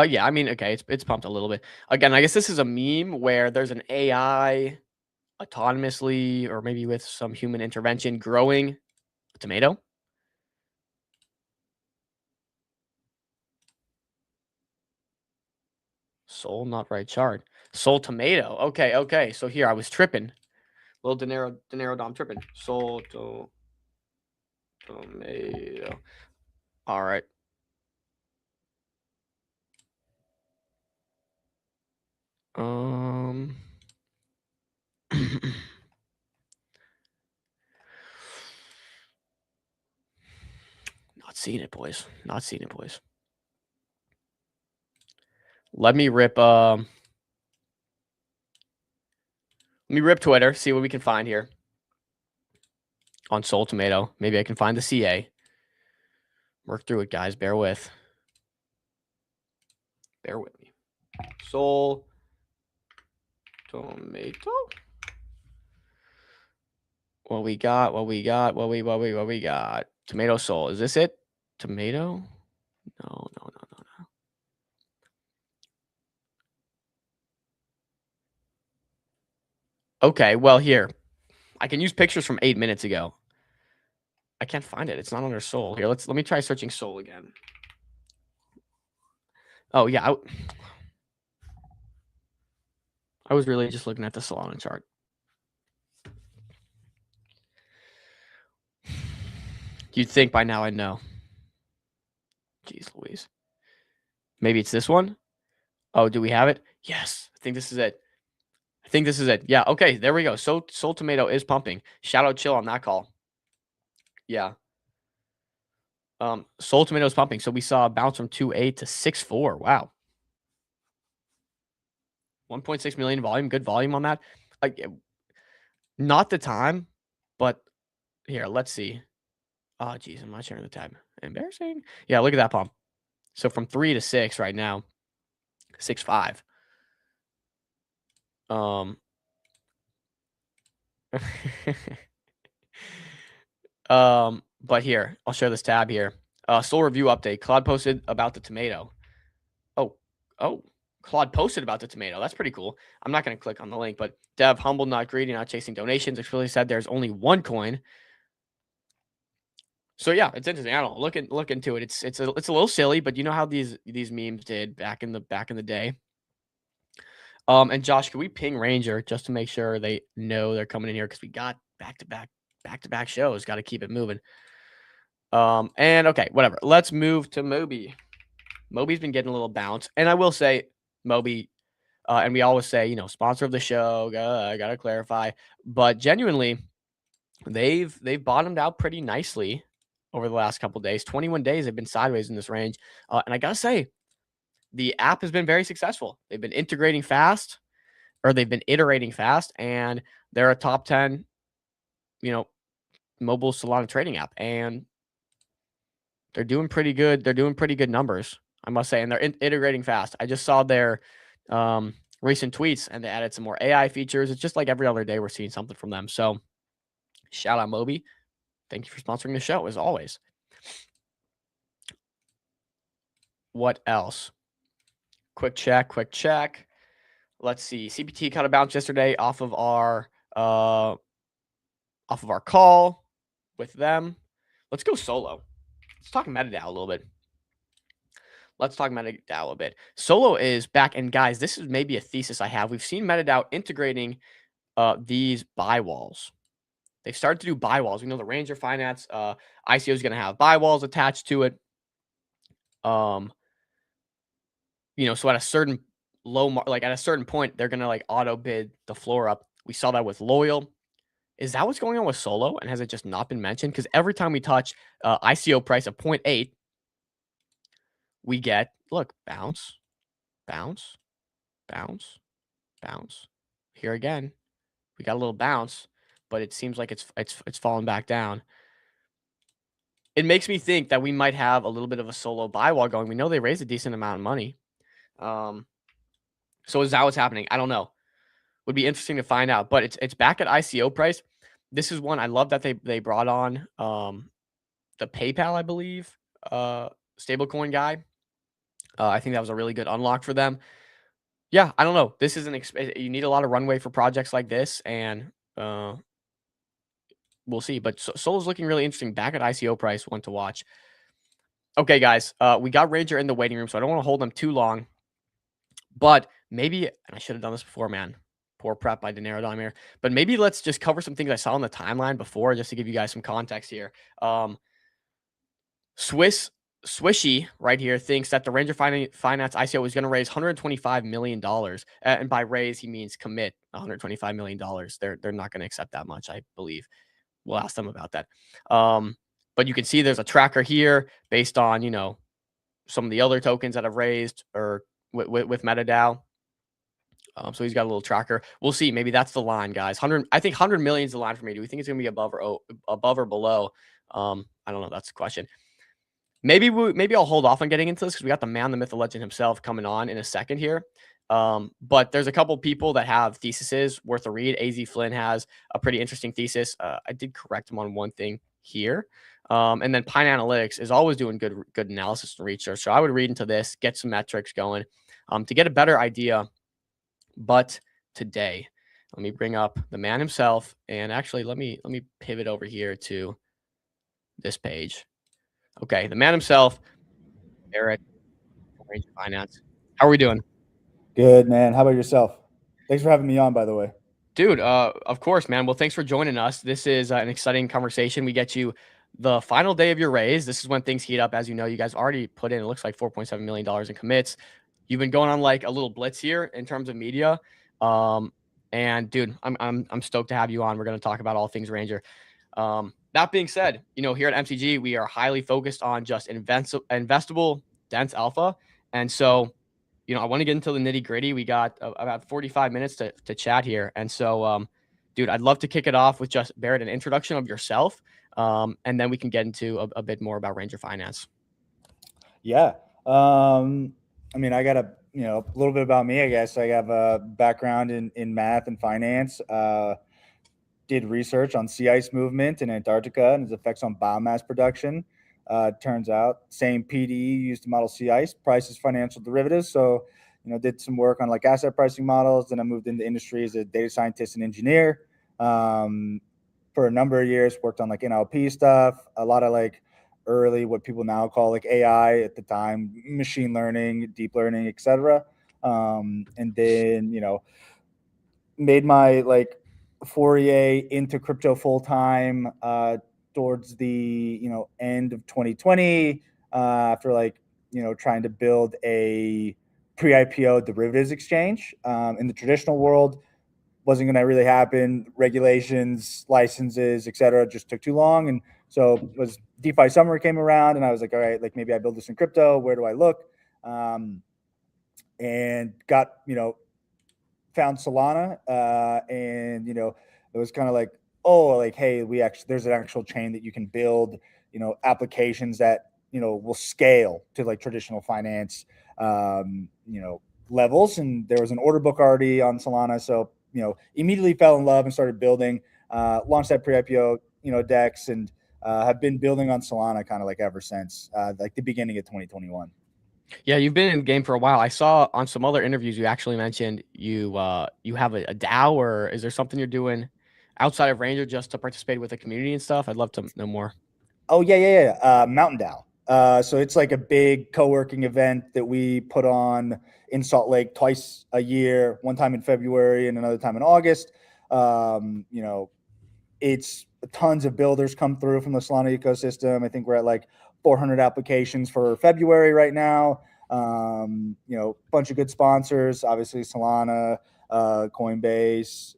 Yeah, I mean, okay, it's pumped a little bit. Again, I guess this is a meme where there's an AI autonomously or maybe with some human intervention growing a tomato. Soul, not right chart. Soul Tomato. Okay. So here I was tripping. Little Dinero Dom tripping. Soul Tomato. All right. Not seeing it, boys. Let me rip Twitter, see what we can find here on Soul Tomato. Maybe I can find the CA. Work through it, guys. Bear with. Bear with me. Sol. Tomato. What we got? What we got? What we got? Tomato Sol. Is this it? Tomato? No. Okay, well, here. I can use pictures from 8 minutes ago. I can't find it. It's not under Sol. Here, let me try searching Sol again. Oh, yeah. I was really just looking at the Solana chart. You'd think by now I know. Jeez Louise. Maybe it's this one? Oh, do we have it? Yes. I think this is it. Yeah, okay, there we go. Sol Tomato is pumping. Shout out Chill on that call. Yeah. Sol Tomato is pumping. So we saw a bounce from 2.8 to 6.4. Wow. 1.6 million volume. Good volume on that. Like, not the time, but here, let's see. Oh, geez, I'm not sharing the tab. Embarrassing. Yeah, look at that pump. So from 3 to 6 right now. 6.5. But here, I'll share this tab here. Sol review update. Claude posted about the tomato. Oh, Claude posted about the tomato. That's pretty cool. I'm not going to click on the link, but Dev, humble, not greedy, not chasing donations. Explicitly said there's only one coin. So yeah, it's interesting. I don't know. Look into it. It's a little silly, but you know how these memes did back in the day. And Josh, can we ping Ranger just to make sure they know they're coming in here, because we got back to back shows. Got to keep it moving. And okay, whatever. Let's move to Moby. Moby's been getting a little bounce, and I will say, Moby, and we always say, you know, sponsor of the show. Gotta clarify, but genuinely, they've bottomed out pretty nicely over the last couple of days. 21 days they've been sideways in this range, and I gotta say, the app has been very successful. They've been iterating fast, and they're a top 10, you know, mobile Solana trading app, and they're doing pretty good. They're doing pretty good numbers, I must say, and they're iterating fast. I just saw their recent tweets, and they added some more AI features. It's just like every other day we're seeing something from them. So shout out Moby. Thank you for sponsoring the show, as always. What else? Quick check. Let's see. CPT kind of bounced yesterday off of our call with them. Let's go solo. Let's talk MetaDAO a little bit. Solo is back, and guys, this is maybe a thesis I have. We've seen MetaDAO integrating these buy walls. They've started to do buy walls. We know the Ranger Finance ICO is going to have buy walls attached to it. You know, so at a certain at a certain point, they're going to like auto bid the floor up. We saw that with Loyal. Is that what's going on with Solo? And has it just not been mentioned? Because every time we touch ICO price of 0.8, we get, look, bounce. Here again, we got a little bounce, but it seems like it's falling back down. It makes me think that we might have a little bit of a Solo buy wall going. We know they raised a decent amount of money. So is that what's happening? I don't know. Would be interesting to find out, but it's back at ICO price. This is one I love that they brought on the PayPal, I believe, stablecoin guy. I think that was a really good unlock for them. Yeah, I don't know. This is you need a lot of runway for projects like this, and we'll see. But Solo's looking really interesting. Back at ICO price, one to watch. Okay, guys, we got Ranger in the waiting room, so I don't want to hold them too long. But maybe, and I should have done this before, man. Poor prep by Dinero Dom here. But maybe let's just cover some things I saw on the timeline before, just to give you guys some context here. Swishy right here thinks that the Ranger Finance ICO is going to raise $125 million. And by raise, he means commit $125 million. They're not going to accept that much, I believe. We'll ask them about that. But you can see there's a tracker here based on, you know, some of the other tokens that have raised or with MetaDAO. So he's got a little tracker. We'll see. Maybe that's the line, guys. I think 100 million is the line for me. Do we think it's going to be above or below? I don't know. That's the question. maybe I'll hold off on getting into this because we got the man, the myth, the legend himself coming on in a second here. But there's a couple people that have theses worth a read. AZ Flynn has a pretty interesting thesis. I did correct him on one thing here. And then Pine Analytics is always doing good analysis and research. So I would read into this, get some metrics going, to get a better idea. But today, let me bring up the man himself, and actually let me pivot over here to this page. Okay, the man himself, Eric, Ranger Finance. How are we doing? Good, man. How about yourself? Thanks for having me on, by the way. Dude, of course, man. Well, thanks for joining us. This is an exciting conversation. We get you the final day of your raise. This is when things heat up. As you know, you guys already put in, it looks like $4.7 million in commits. You've been going on like a little blitz here in terms of media. And dude, I'm stoked to have you on. We're going to talk about all things Ranger. That being said, here at MCG, we are highly focused on just investable dense alpha. And so, I want to get into the nitty gritty. We got about 45 minutes to chat here. And so, dude, I'd love to kick it off with just Barrett, an introduction of yourself. And then we can get into a bit more about Ranger Finance. Yeah. I got a little bit about me, I guess. I have a background in math and finance. Did research on sea ice movement in Antarctica and its effects on biomass production. Turns out same PDE used to model sea ice, prices, financial derivatives. So, did some work on like asset pricing models. Then I moved into industry as a data scientist and engineer. For a number of years, worked on like NLP stuff, a lot of like early, what people now call like AI at the time, machine learning, deep learning, etc. And then, made my like foray into crypto full time towards the end of 2020 after trying to build a pre-IPO derivatives exchange in the traditional world. Wasn't going to really happen. Regulations, licenses, etc. just took too long. And so was DeFi summer came around and I was like, all right, like maybe I build this in crypto. Where do I look? And got, found Solana and, it was kind of like, oh, like, hey, there's an actual chain that you can build, applications that, will scale to like traditional finance, levels. And there was an order book already on Solana. So, immediately fell in love and started building, launched that pre-IPO, DEX, and have been building on Solana kind of like ever since like the beginning of 2021. Yeah, you've been in the game for a while. I saw on some other interviews you actually mentioned you have a DAO, or is there something you're doing outside of Ranger just to participate with the community and stuff? I'd love to know more. Oh, yeah. Mountain DAO. So it's like a big co-working event that we put on in Salt Lake twice a year, one time in February and another time in August. It's tons of builders come through from the Solana ecosystem. I think we're at like 400 applications for February right now. Bunch of good sponsors, obviously Solana, Coinbase.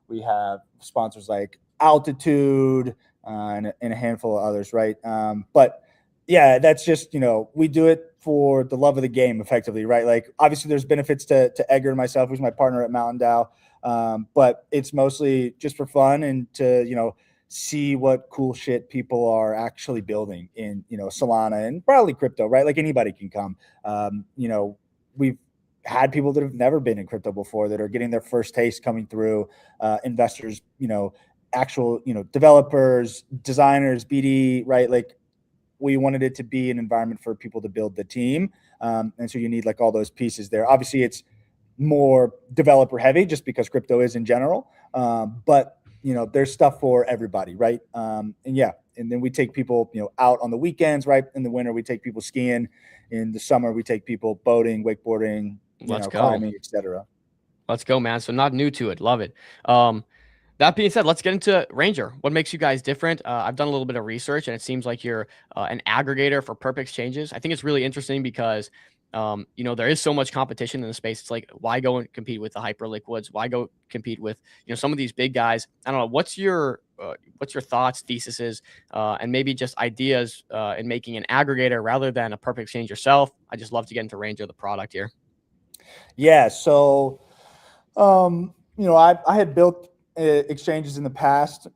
We have sponsors like Altitude and a handful of others, right? But yeah, that's just, we do it for the love of the game effectively, right? Like obviously there's benefits to Edgar and myself, who's my partner at Mountain DAO. But it's mostly just for fun and to, see what cool shit people are actually building in, Solana and probably crypto, right? Like anybody can come. We've had people that have never been in crypto before that are getting their first taste coming through, investors, actual, developers, designers, BD, right? Like we wanted it to be an environment for people to build the team. And so you need like all those pieces there. Obviously it's more developer heavy just because crypto is in general. But there's stuff for everybody, right? And then we take people, out on the weekends, right? In the winter, we take people skiing. In the summer, we take people boating, wakeboarding, climbing, etc. Let's go, man. So not new to it. Love it. That being said, let's get into Ranger. What makes you guys different? I've done a little bit of research, and it seems like you're an aggregator for perp exchanges. I think it's really interesting because there is so much competition in the space. It's like, why go and compete with the Hyperliquids? Why go compete with some of these big guys? I don't know. What's your thoughts, theses, and maybe just ideas in making an aggregator rather than a perp exchange yourself? I just love to get into Ranger, the product here. Yeah. So, I had built exchanges in the past,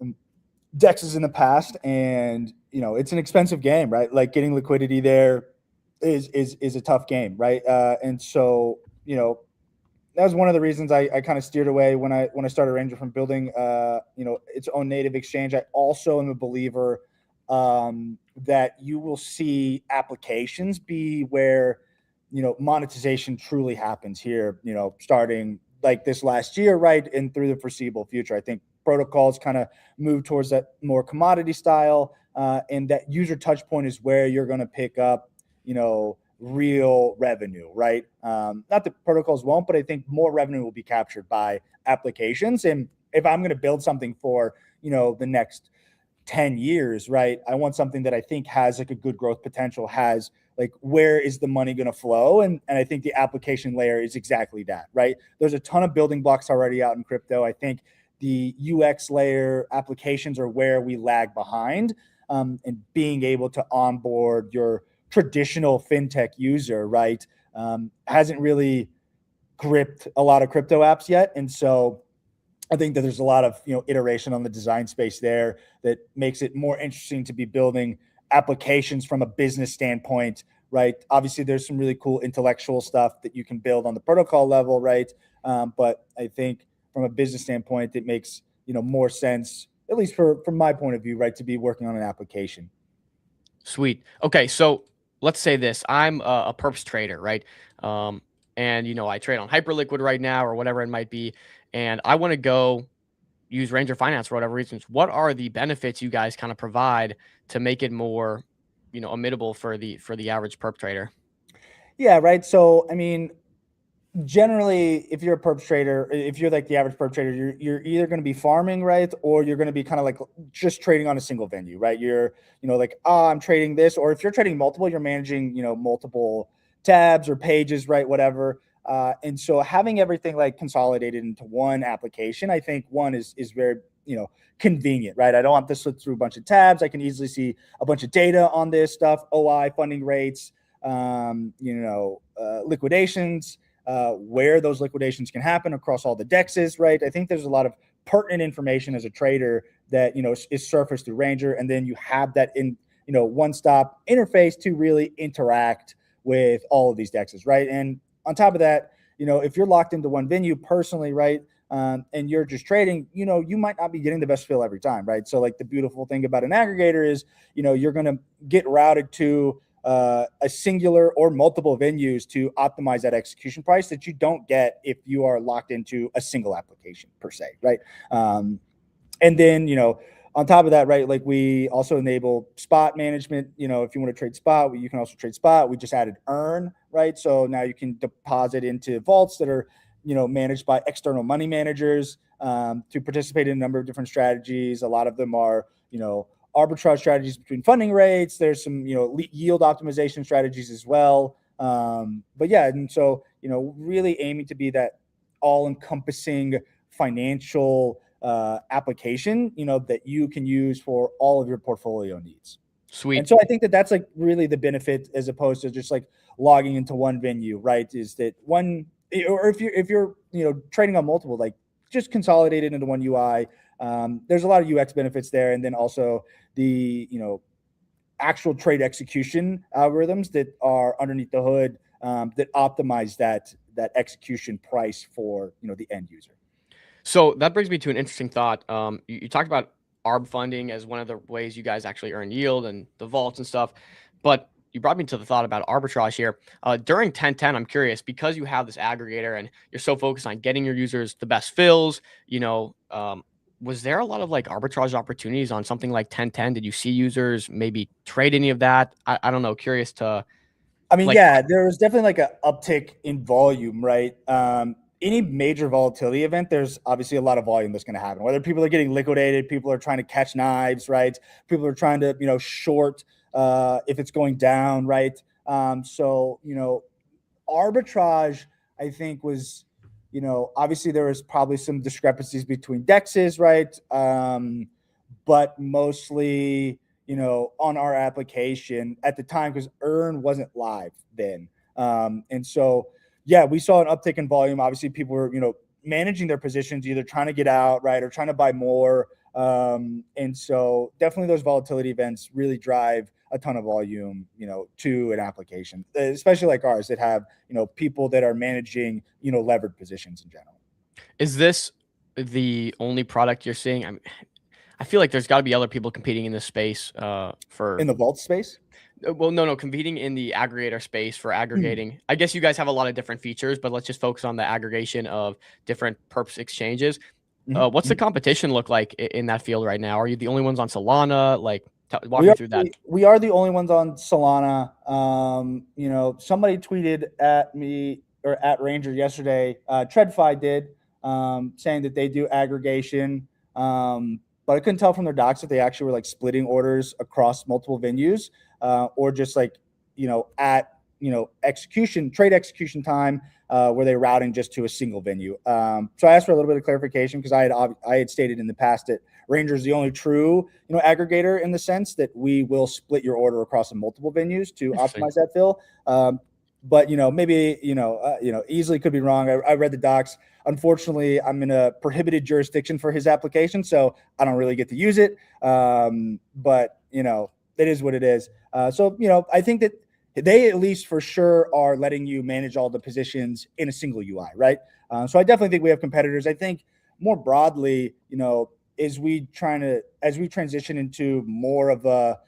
DEXs in the past, and it's an expensive game, right? Like getting liquidity there is a tough game, right? And so, that was one of the reasons I kind of steered away when I started Ranger from building, its own native exchange. I also am a believer that you will see applications be where, monetization truly happens here, starting like this last year, right? And through the foreseeable future. I think protocols kind of move towards that more commodity style, and that user touch point is where you're going to pick up, real revenue, right? Not that protocols won't, but I think more revenue will be captured by applications. And if I'm going to build something for, the next 10 years, right, I want something that I think has like a good growth potential, has like, where is the money going to flow? And I think the application layer is exactly that, right? There's a ton of building blocks already out in crypto. I think the UX layer applications are where we lag behind, and being able to onboard your traditional fintech user, right, hasn't really gripped a lot of crypto apps yet. And so I think that there's a lot of, iteration on the design space there that makes it more interesting to be building applications from a business standpoint, right? Obviously, there's some really cool intellectual stuff that you can build on the protocol level, right? But I think from a business standpoint, it makes, more sense, at least from my point of view, right, to be working on an application. Sweet. Okay, so let's say this. I'm a perps trader, right? And I trade on Hyperliquid right now or whatever it might be, and I want to go use Ranger Finance for whatever reasons. What are the benefits you guys kind of provide to make it more, amenable for the average perp trader? Yeah, right. So, I mean, generally, if you're a perp trader, if you're like the average perp trader, you're either going to be farming, right, or you're going to be kind of like just trading on a single venue, right? You're, like, I'm trading this, or if you're trading multiple, you're managing, multiple tabs or pages, right, whatever. And so having everything like consolidated into one application, I think one is very, convenient, right? I don't have to slip through a bunch of tabs. I can easily see a bunch of data on this stuff, OI, funding rates, liquidations, where those liquidations can happen across all the dexes, right? I think there's a lot of pertinent information as a trader that, is surfaced through Ranger. And then you have that in, one-stop interface to really interact with all of these dexes, right? And on top of that, if you're locked into one venue personally, right, and you're just trading, you might not be getting the best fill every time, right? So like the beautiful thing about an aggregator is, you're going to get routed to a singular or multiple venues to optimize that execution price that you don't get if you are locked into a single application per se, right? And then, on top of that, right, like we also enable spot management. If you want to trade spot, you can also trade spot. We just added earn, right? So now you can deposit into vaults that are, managed by external money managers, to participate in a number of different strategies. A lot of them are, arbitrage strategies between funding rates. There's some, yield optimization strategies as well. But yeah, and so, really aiming to be that all-encompassing financial application, that you can use for all of your portfolio needs. Sweet. And so I think that that's like really the benefit, as opposed to just like logging into one venue, right? Is that one, or if you're trading on multiple, like just consolidate it into one UI. There's a lot of UX benefits there, and then also the actual trade execution algorithms that are underneath the hood, that optimize that execution price for the end user. So that brings me to an interesting thought. You talked about ARB funding as one of the ways you guys actually earn yield and the vaults and stuff, but you brought me to the thought about arbitrage here. During 1010, I'm curious, because you have this aggregator and you're so focused on getting your users the best fills, was there a lot of like arbitrage opportunities on something like 1010? Did you see users maybe trade any of that? I don't know. Curious to. I mean, yeah, there was definitely like an uptick in volume, right? Any major volatility event, there's obviously a lot of volume that's going to happen. Whether people are getting liquidated, people are trying to catch knives, right? People are trying to, short if it's going down, right? So, arbitrage, I think, was, obviously there was probably some discrepancies between dexes, right? But mostly, on our application at the time, because Earn wasn't live then. And so, yeah, we saw an uptick in volume. Obviously, people were, managing their positions, either trying to get out, right, or trying to buy more. And so definitely those volatility events really drive a ton of volume, to an application, especially like ours that have, people that are managing, levered positions in general. Is this the only product you're seeing? I feel like there's got to be other people competing in this space In the vault space? Well, no, competing in the aggregator space for aggregating. I guess you guys have a lot of different features, but let's just focus on the aggregation of different perps exchanges. What's the competition look like in that field right now? Are you the only ones on Solana? Like, walk me through that. We are the only ones on Solana. Somebody tweeted at me or at Ranger yesterday. TradFi did, saying that they do aggregation. But I couldn't tell from their docs if they actually were like splitting orders across multiple venues, or just like, at trade execution time, were they routing just to a single venue? So I asked for a little bit of clarification because I had stated in the past that Ranger is the only true, aggregator in the sense that we will split your order across multiple venues to optimize that fill. But maybe easily could be wrong. I read the docs. Unfortunately, I'm in a prohibited jurisdiction for his application, so I don't really get to use it. But it is what it is. So I think that they at least for sure are letting you manage all the positions in a single UI, right? So I definitely think we have competitors. I think more broadly, as we transition into more of a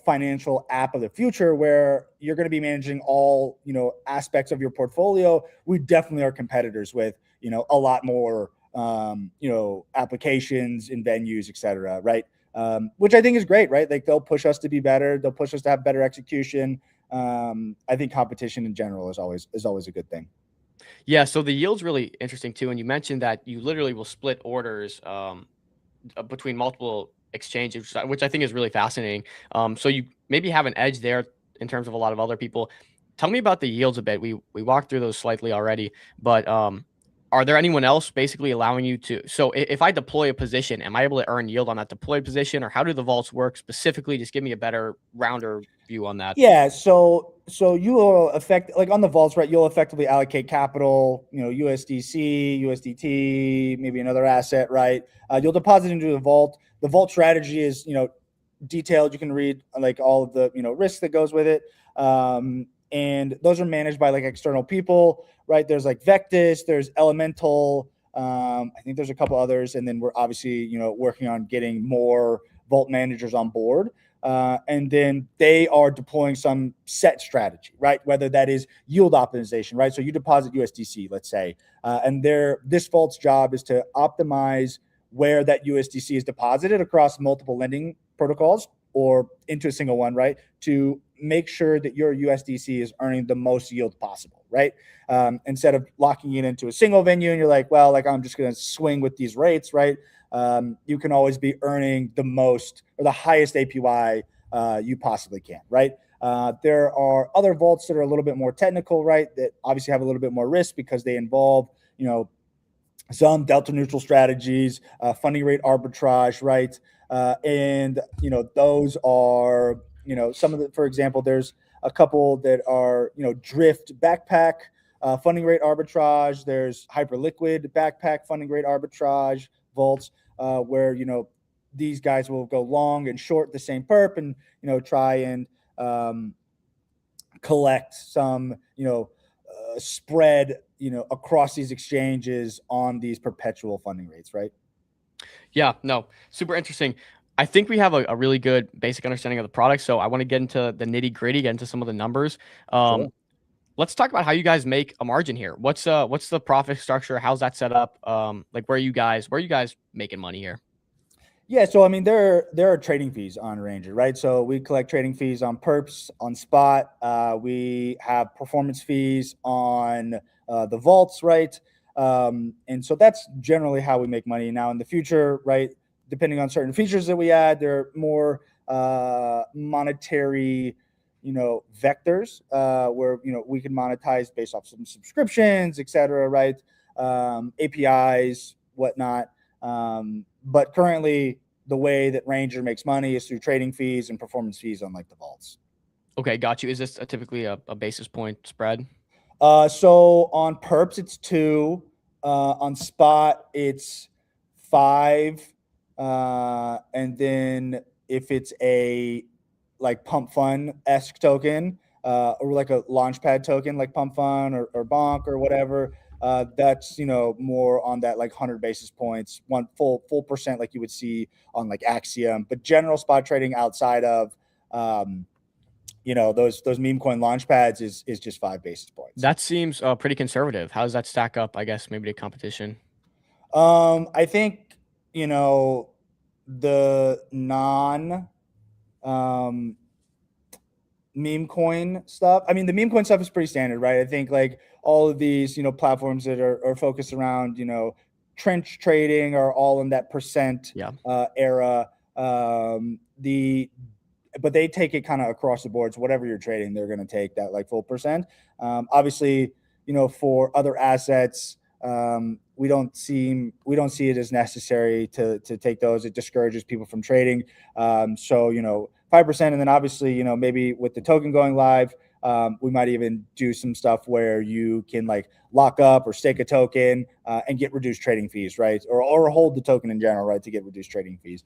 financial app of the future where you're going to be managing all, aspects of your portfolio, we definitely are competitors with, a lot more, applications and venues, et cetera. Right. Which I think is great, right? Like they'll push us to be better. They'll push us to have better execution. I think competition in general is always a good thing. Yeah. So the yield's really interesting too. And you mentioned that you literally will split orders, between multiple exchanges, which I think is really fascinating. So you maybe have an edge there in terms of a lot of other people. Tell me about the yields a bit. We walked through those slightly already, but are there anyone else basically allowing you to? So if I deploy a position, am I able to earn yield on that deployed position, or how do the vaults work specifically? Just give me a better rounder view on that. Yeah. So you will like on the vaults, right? You'll effectively allocate capital, USDC, USDT, maybe another asset, right? You'll deposit into the vault. The vault strategy is, detailed. You can read like all of the, risk that goes with it. And those are managed by like external people, right? There's like Vectis, there's Elemental. I think there's a couple others. And then we're obviously, working on getting more vault managers on board. And then they are deploying some set strategy, right? Whether that is yield optimization, right? So you deposit USDC, let's say, and this vault's job is to optimize where that USDC is deposited across multiple lending protocols or into a single one, right? To make sure that your USDC is earning the most yield possible, right? Instead of locking it into a single venue and you're like, well, like I'm just going to swing with these rates, right? You can always be earning the most or the highest APY you possibly can, right? There are other vaults that are a little bit more technical, right? That obviously have a little bit more risk because they involve, some delta neutral strategies, funding rate arbitrage, right? And those are, some of the, for example, there's a couple that are, drift backpack funding rate arbitrage. There's hyperliquid backpack funding rate arbitrage vaults, where these guys will go long and short the same perp and try and collect some spread across these exchanges on these perpetual funding rates, right? Yeah, no, super interesting. I think we have a really good basic understanding of the product. So I want to get into the nitty gritty, get into some of the numbers. Sure. Let's talk about how you guys make a margin here. What's the profit structure? How's that set up? Like where are you guys making money here? Yeah, so I mean, there are trading fees on Ranger, right? So we collect trading fees on perps, on spot. We have performance fees on the vaults, right? And so that's generally how we make money. Now in the future, right, depending on certain features that we add, there are more monetary, vectors where we can monetize based off some subscriptions, et cetera, right? APIs, whatnot. But currently, the way that Ranger makes money is through trading fees and performance fees on like the vaults. Okay, got you. Is this typically a basis point spread? So on perps, it's 2. On spot, it's 5. And then if it's a like Pump Fun-esque token, or like a Launchpad token like Pump Fun or Bonk or whatever, that's, you know, more on that like 100 basis points, one full percent like you would see on like Axiom. But general spot trading outside of you know, those meme coin launch pads is just 5 basis points. That seems pretty conservative. How does that stack up, I guess, maybe to competition? I think, you know, the non meme coin stuff. I mean, the meme coin stuff is pretty standard, right? I think like all of these, you know, platforms that are focused around, you know, trench trading are all in that percent era. But they take it kind of across the board. So whatever you're trading, they're going to take that like full percent. Obviously, you know, for other assets, we don't see it as necessary to take those. It discourages people from trading. So, you know, 5%. And then obviously, you know, maybe with the token going live, we might even do some stuff where you can like lock up or stake a token and get reduced trading fees, right? Or hold the token in general, right, to get reduced trading fees,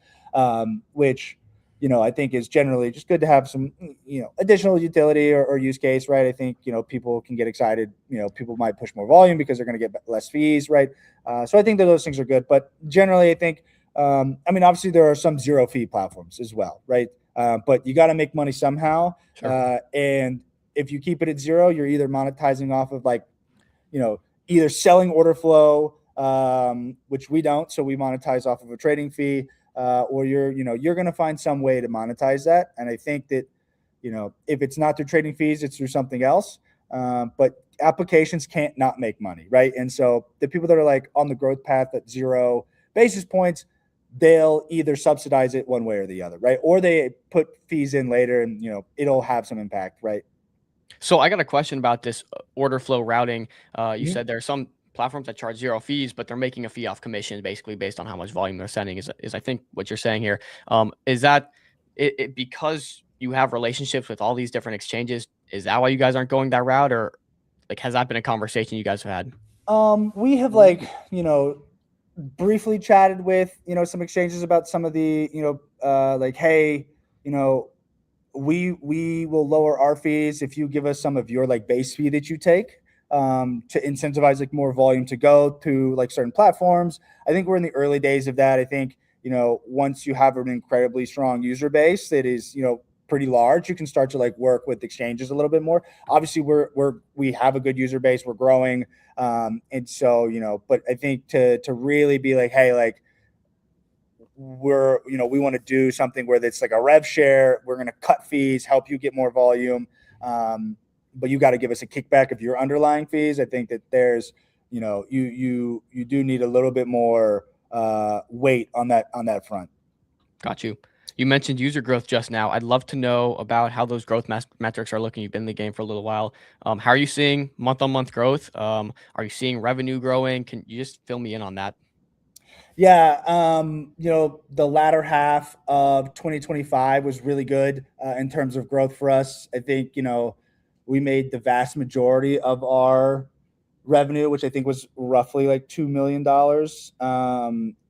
which, you know, I think is generally just good to have some, you know, additional utility or use case, right? I think, you know, people can get excited. You know, people might push more volume because they're going to get less fees, right? So I think that those things are good. But generally, I think, I mean, obviously there are some zero fee platforms as well, right? But you got to make money somehow. Sure. And if you keep it at zero, you're either monetizing off of like, you know, either selling order flow, which we don't. So we monetize off of a trading fee. Or you're going to find some way to monetize that. And I think that, you know, if it's not through trading fees, it's through something else. But applications can't not make money, right? And so the people that are like on the growth path at 0 basis points, they'll either subsidize it one way or the other, right? Or they put fees in later and, you know, it'll have some impact, right? So I got a question about this order flow routing. You said there are some platforms that charge 0 fees, but they're making a fee off commissions basically based on how much volume they're sending is I think what you're saying here. Is that it because you have relationships with all these different exchanges? Is that why you guys aren't going that route, or like has that been a conversation you guys have had? We have like, you know, briefly chatted with, you know, some exchanges about some of the, you know, like, hey, you know, we will lower our fees if you give us some of your like base fee that you take, to incentivize like more volume to go to like certain platforms. I think we're in the early days of that. I think, you know, once you have an incredibly strong user base that is, you know, pretty large, you can start to like work with exchanges a little bit more. Obviously we have a good user base, we're growing. And so, you know, but I think to really be like, hey, like, we're, you know, we want to do something where it's like a rev share. We're going to cut fees, help you get more volume. But you got to give us a kickback of your underlying fees. I think that there's, you know, you do need a little bit more weight on that front. Got you. You mentioned user growth just now. I'd love to know about how those growth metrics are looking. You've been in the game for a little while. How are you seeing month-on-month growth? Are you seeing revenue growing? Can you just fill me in on that? Yeah, you know, the latter half of 2025 was really good in terms of growth for us. I think, you know, we made the vast majority of our revenue, which I think was roughly like $2 million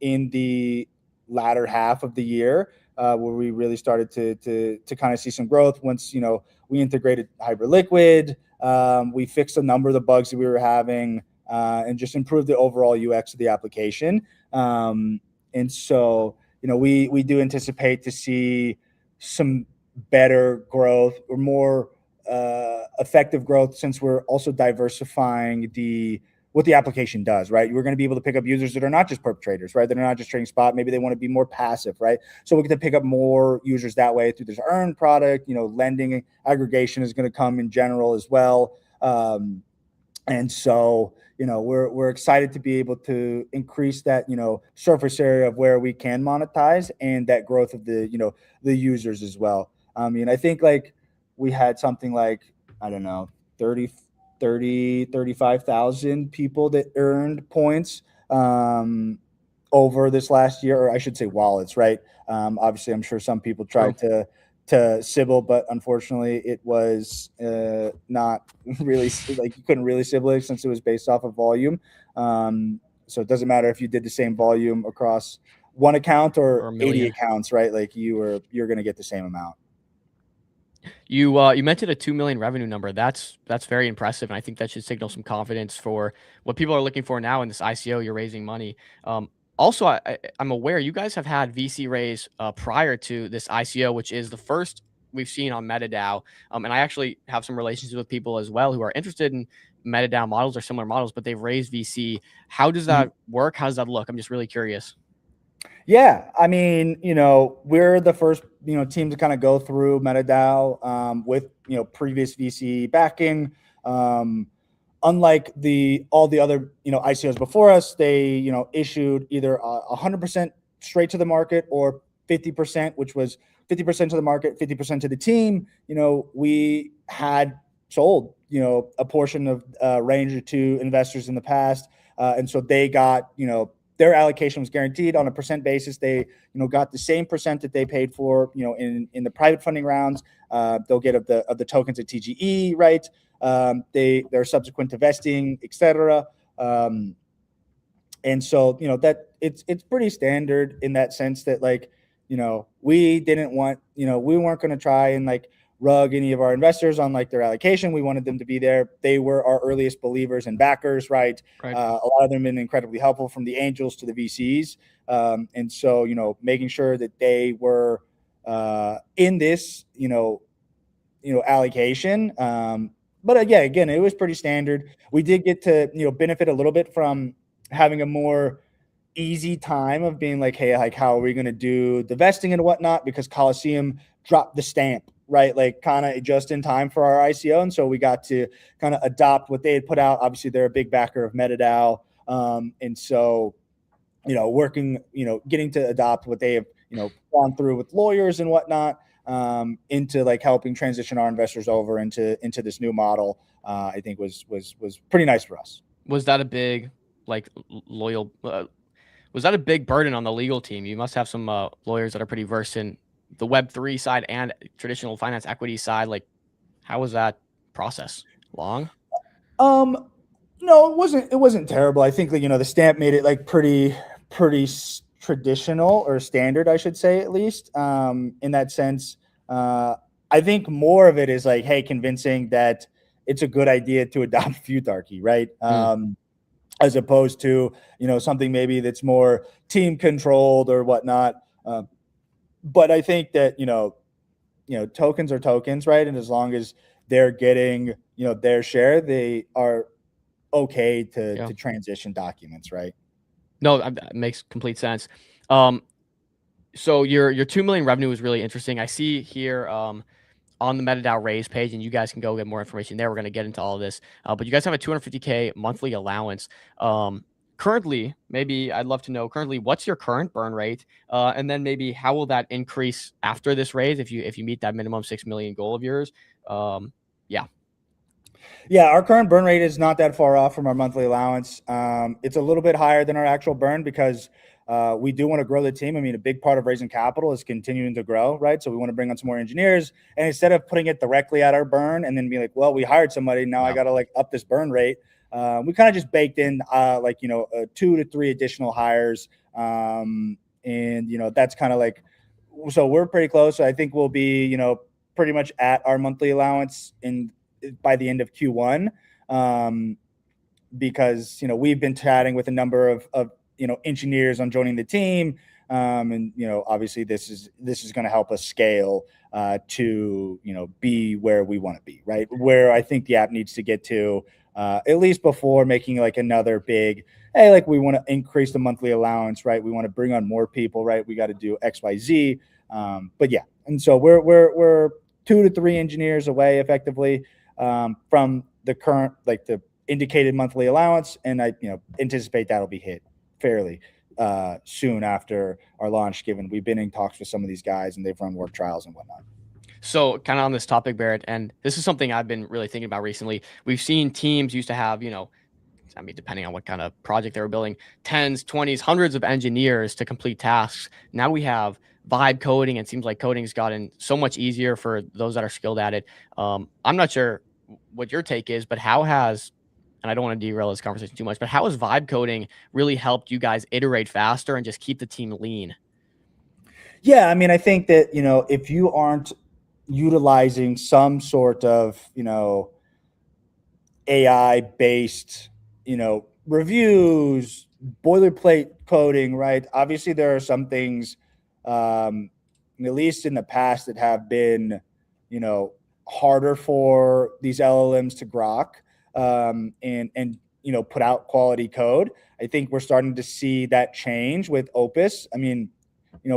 in the latter half of the year, where we really started to kind of see some growth once, you know, we integrated Hybrid Liquid. We fixed a number of the bugs that we were having and just improved the overall UX of the application. And so, you know, we do anticipate to see some better growth or more effective growth, since we're also diversifying what the application does, right? We're going to be able to pick up users that are not just perp traders, right? That are not just trading spot. Maybe they want to be more passive, right? So we're going to pick up more users that way through this earn product. You know, lending aggregation is going to come in general as well. And so, you know, we're excited to be able to increase that, you know, surface area of where we can monetize and that growth of the, you know, the users as well. I mean, I think like we had something like, I don't know, 35,000 people that earned points over this last year, or I should say wallets, right? Obviously, I'm sure some people tried to Sybil, but unfortunately it was not really, like, you couldn't really Sybil it since it was based off of volume. So it doesn't matter if you did the same volume across one account Or or a 80 million. accounts, right? Like you're going to get the same amount. You mentioned a 2 million revenue number. That's very impressive, and I think that should signal some confidence for what people are looking for now in this ICO. You're raising money. Also, I'm aware you guys have had VC raise prior to this ICO, which is the first we've seen on MetaDAO. And I actually have some relationships with people as well who are interested in MetaDAO models or similar models, but they've raised VC. How does that work? How does that look? I'm just really curious. Yeah, I mean, we're the first, team to kind of go through MetaDAO with, previous VC backing. Unlike all the other, ICOs before us, they, issued either 100% straight to the market or 50%, which was 50% to the market, 50% to the team. We had sold, a portion of Ranger to investors in the past. And so they got, their allocation was guaranteed on a percent basis. They, got the same percent that they paid for, in the private funding rounds. They'll get of the tokens at TGE, right? They're subsequent to vesting, etc. And so, that it's pretty standard in that sense that we didn't want, we weren't going to try and rug any of our investors on their allocation. We wanted them to be there. They were our earliest believers and backers, right? A lot of them have been incredibly helpful, from the angels to the VCs. And so, making sure that they were in this, allocation. But again, it was pretty standard. We did get to, benefit a little bit from having a more easy time of being hey, how are we going to do the vesting and whatnot? Because Coliseum dropped the stamp, right? Kind of just in time for our ICO. And so we got to kind of adopt what they had put out. Obviously, they're a big backer of MetaDAO. And so, working, getting to adopt what they have, gone through with lawyers and whatnot, into helping transition our investors over into this new model, I think was pretty nice for us. Was that a big loyal? Was that a big burden on the legal team? You must have some lawyers that are pretty versed in the Web3 side and traditional finance equity side. How was that process? Long? No, it wasn't terrible. I think the stamp made it pretty traditional or standard, I should say, at least, in that sense. I think more of it is hey, convincing that it's a good idea to adopt Futarchy, right? As opposed to, something maybe that's more team controlled or whatnot. But I think that, tokens are tokens, right? And as long as they're getting, their share, they are okay to transition documents, right? No, that makes complete sense. So your 2 million revenue is really interesting. I see here on the MetaDAO raise page, and you guys can go get more information there. We're going to get into all of this, but you guys have a 250K monthly allowance. Currently, maybe I'd love to know what's your current burn rate, and then maybe how will that increase after this raise if you meet that minimum 6 million goal of yours. Yeah, our current burn rate is not that far off from our monthly allowance. It's a little bit higher than our actual burn because we do want to grow the team. I mean, a big part of raising capital is continuing to grow, right? So we want to bring on some more engineers, and instead of putting it directly at our burn and then be well, we hired somebody, now I got to up this burn rate. We kind of just baked in 2 to 3 additional hires, and that's kind of so we're pretty close. So I think we'll be pretty much at our monthly allowance by the end of Q1, because we've been chatting with a number of engineers on joining the team, and obviously this is going to help us scale to be where we want to be, right? Where I think the app needs to get to, at least before making another big, hey, we want to increase the monthly allowance, right? We want to bring on more people, right? We got to do XYZ. But yeah, and so we're 2 to 3 engineers away effectively from the current the indicated monthly allowance, and I anticipate that'll be hit fairly soon after our launch, given we've been in talks with some of these guys and they've run work trials and whatnot. So kind of on this topic, Barrett, and this is something I've been really thinking about recently. We've seen teams used to have, depending on what kind of project they were building, 10s, 20s, hundreds of engineers to complete tasks. Now we have vibe coding, and it seems like coding's gotten so much easier for those that are skilled at it. I'm not sure what your take is, but how has and I don't want to derail this conversation too much, but how has vibe coding really helped you guys iterate faster and just keep the team lean? Yeah, I mean, I think that, if you aren't utilizing some sort of, AI based, reviews, boilerplate coding, right? Obviously, there are some things, at least in the past, that have been, harder for these LLMs to grok, and put out quality code. I think we're starting to see that change with Opus. I mean,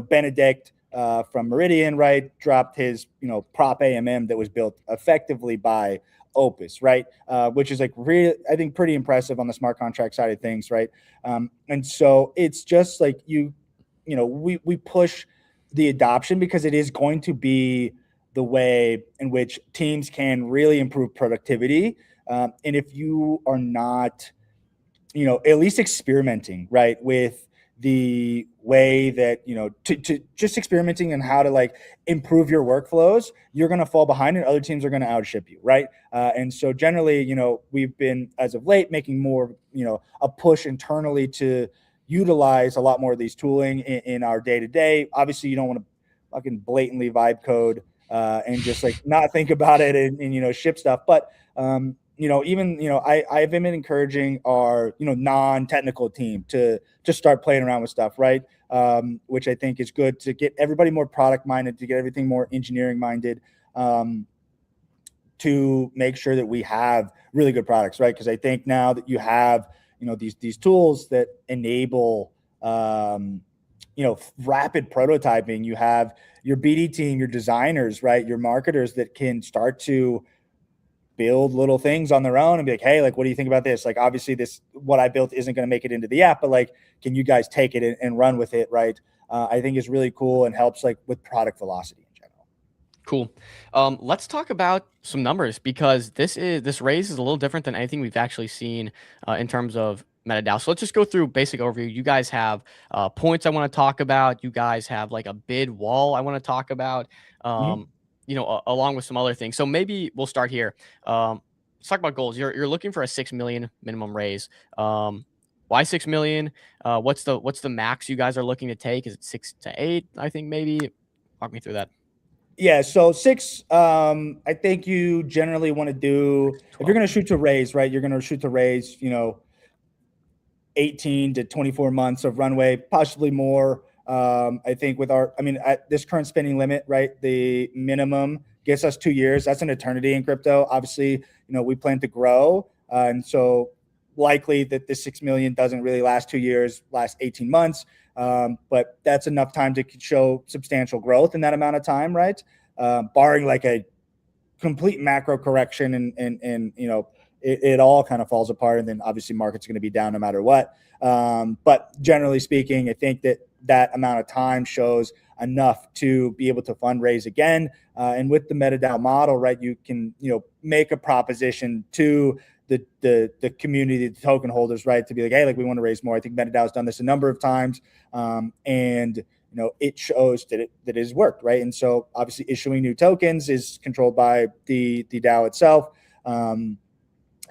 Benedict from Meridian, right, dropped his, prop AMM that was built effectively by Opus, right, which is like really, I think, pretty impressive on the smart contract side of things, right. And so it's just like we push the adoption because it is going to be the way in which teams can really improve productivity. And if you are not, at least experimenting, right, with the way that, to just experimenting and how to like improve your workflows, you're going to fall behind and other teams are going to outship you, right? And so generally, we've been, as of late, making more, a push internally to utilize a lot more of these tooling in our day-to-day. Obviously, you don't want to fucking blatantly vibe code and just like not think about it and ship stuff. But I've been encouraging our non-technical team to just start playing around with stuff, right? Which I think is good to get everybody more product minded, to get everything more engineering minded, to make sure that we have really good products, right? Because I think now that you have these tools that enable rapid prototyping, you have your BD team, your designers, right, your marketers that can start to build little things on their own and be like, hey, like, what do you think about this? Like, obviously what I built isn't going to make it into the app, but like, can you guys take it and run with it? Right. I think is really cool and helps like with product velocity in general. Cool. Let's talk about some numbers, because this raise is a little different than anything we've actually seen in terms of MetaDAO. So let's just go through basic overview. You guys have points I want to talk about. You guys have like a bid wall I want to talk about. Along with some other things. So maybe we'll start here. Let's talk about goals. You're looking for a 6 million minimum raise. Why 6 million? What's the max you guys are looking to take? Is it 6 to 8? I think maybe. Walk me through that. Yeah, so 6. I think you generally want to do 12. If you're going to shoot to raise, right? You're going to shoot to raise, 18 to 24 months of runway, possibly more. I think at this current spending limit, right, the minimum gets us 2 years. That's an eternity in crypto. Obviously, we plan to grow. And so likely that the 6 million doesn't really last 2 years, last 18 months. But that's enough time to show substantial growth in that amount of time, right? Barring like a complete macro correction and it all kind of falls apart, and then obviously market's going to be down no matter what. But generally speaking, I think that amount of time shows enough to be able to fundraise again. And with the MetaDAO model, right, you can make a proposition to the community, the token holders, right, to be like, hey, like, we want to raise more. I think MetaDAO's done this a number of times, and it shows that it has worked, right? And so obviously issuing new tokens is controlled by the DAO itself.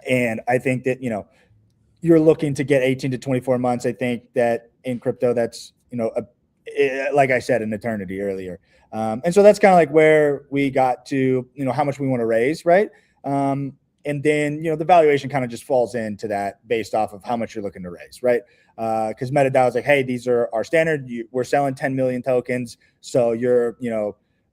And I think that, you're looking to get 18 to 24 months. I think that in crypto, that's, like I said, an eternity earlier. And so that's kind of like where we got to, how much we want to raise, right? And then, the valuation kind of just falls into that based off of how much you're looking to raise, right? Because MetaDAO is like, hey, these are our standard. We're selling 10 million tokens. So your,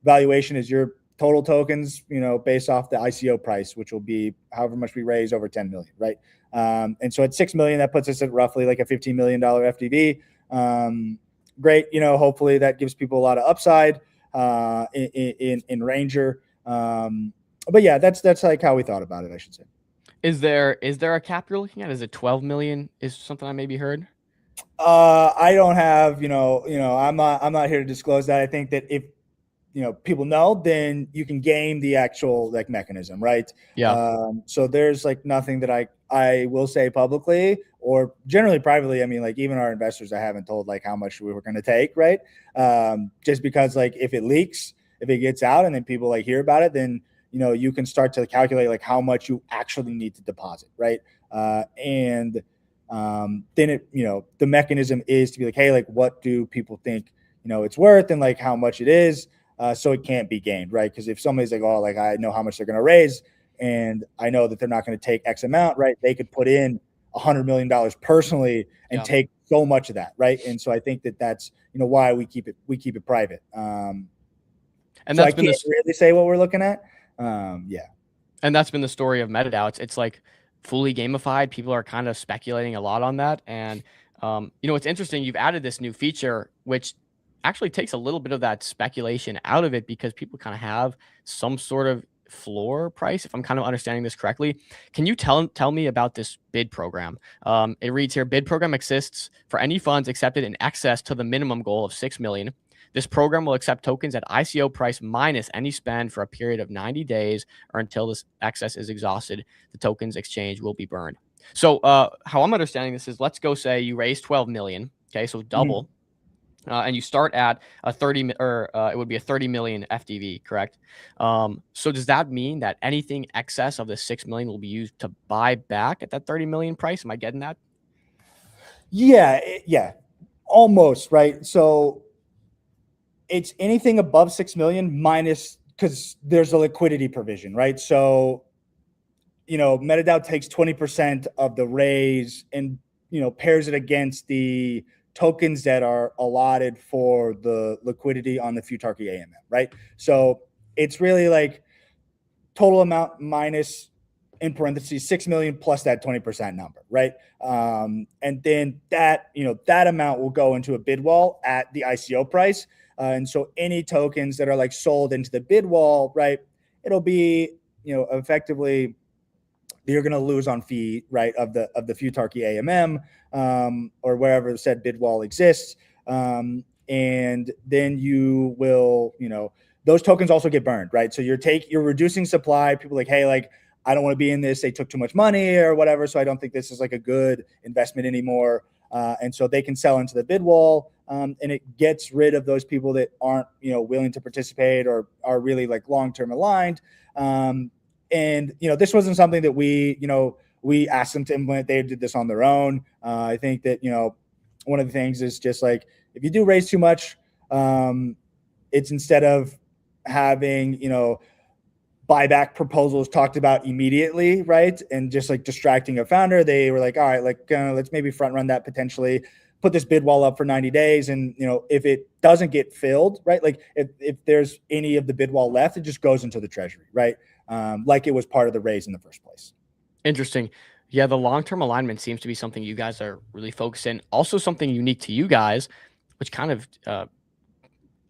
valuation is your total tokens, based off the ICO price, which will be however much we raise over 10 million, right? And so at 6 million, that puts us at roughly like a $15 million FDV. Great. Hopefully that gives people a lot of upside in Ranger. But yeah, that's like how we thought about it, I should say. Is there a cap you're looking at? Is it 12 million? Is something I maybe heard? I don't have, I'm not here to disclose that. I think that if, people know, then you can game the actual like mechanism, right? Yeah. So there's like nothing that I will say publicly or generally privately. I mean, like even our investors, I haven't told like how much we were going to take, right? Just because like if it leaks, if it gets out and then people like hear about it, then you can start to calculate like how much you actually need to deposit, right? And then it, the mechanism is to be like, hey, like, what do people think, it's worth, and like how much it is, so it can't be gained, right? Because if somebody's like, oh, like, I know how much they're going to raise, and I know that they're not going to take X amount, right? They could put in $100 million personally and take so much of that, right? And so I think that that's why we keep it private. And so that's I can't really say what we're looking at. Yeah. And that's been the story of MetaDAO. It's like fully gamified. People are kind of speculating a lot on that. And it's interesting. You've added this new feature, which actually takes a little bit of that speculation out of it, because people kind of have some sort of floor price, if I'm kind of understanding this correctly. Can you tell me about this bid program? It reads here: bid program exists for any funds accepted in excess to the minimum goal of 6 million. This program will accept tokens at ICO price minus any spend for a period of 90 days or until this excess is exhausted. The tokens exchange will be burned. So how I'm understanding this is, let's go say you raise 12 million. Okay, so double. And you start at a 30, or it would be a 30 million FDV, correct? So does that mean that anything excess of the 6 million will be used to buy back at that 30 million price? Am I getting that? Yeah, almost, right? So it's anything above 6 million minus, because there's a liquidity provision, right? So, MetaDAO takes 20% of the raise and, pairs it against the tokens that are allotted for the liquidity on the Futarchy AMM, right? So it's really like total amount minus, in parentheses, 6 million plus that 20% number, right? And then that, that amount will go into a bid wall at the ICO price. And so any tokens that are like sold into the bid wall, right, it'll be, effectively, you're going to lose on fee, right, of the Futarchy AMM, or wherever said bid wall exists. And then you will, those tokens also get burned, right? So you're reducing supply. People are like, hey, like, I don't want to be in this. They took too much money or whatever. So I don't think this is like a good investment anymore. And so they can sell into the bid wall, and it gets rid of those people that aren't, willing to participate or are really like long-term aligned. And, this wasn't something that we asked them to implement. They did this on their own. I think that, one of the things is just like, if you do raise too much, it's instead of having, buyback proposals talked about immediately, right, and just like distracting a founder, they were like, all right, like, let's maybe front run that, potentially put this bid wall up for 90 days. And, if it doesn't get filled, right, like if there's any of the bid wall left, it just goes into the treasury, right? Like it was part of the raise in the first place. Interesting. Yeah, the long-term alignment seems to be something you guys are really focused in. Also something unique to you guys, which kind of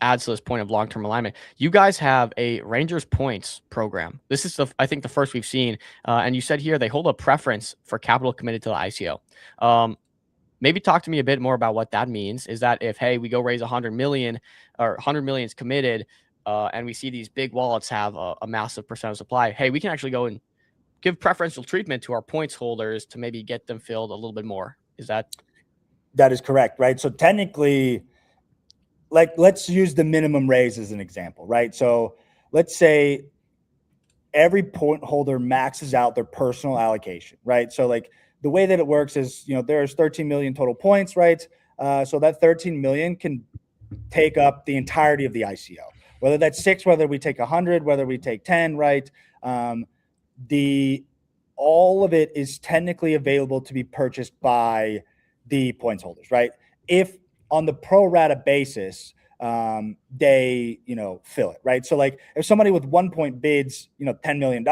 adds to this point of long-term alignment. You guys have a Rangers points program. This is, I think, the first we've seen. And you said here they hold a preference for capital committed to the ICO. Maybe talk to me a bit more about what that means. Is that if, hey, we go raise 100 million, or 100 million is committed, and we see these big wallets have a massive percent of supply, hey, we can actually go and give preferential treatment to our points holders to maybe get them filled a little bit more. Is that? That is correct, right? So technically, like, let's use the minimum raise as an example, right? So let's say every point holder maxes out their personal allocation, right? So like the way that it works is, there's 13 million total points, right? So that 13 million can take up the entirety of the ICO, whether that's 6, whether we take 100, whether we take 10, right? All of it is technically available to be purchased by the points holders, right? If on the pro rata basis, they, fill it, right? So like if somebody with 1 point bids, $10 million,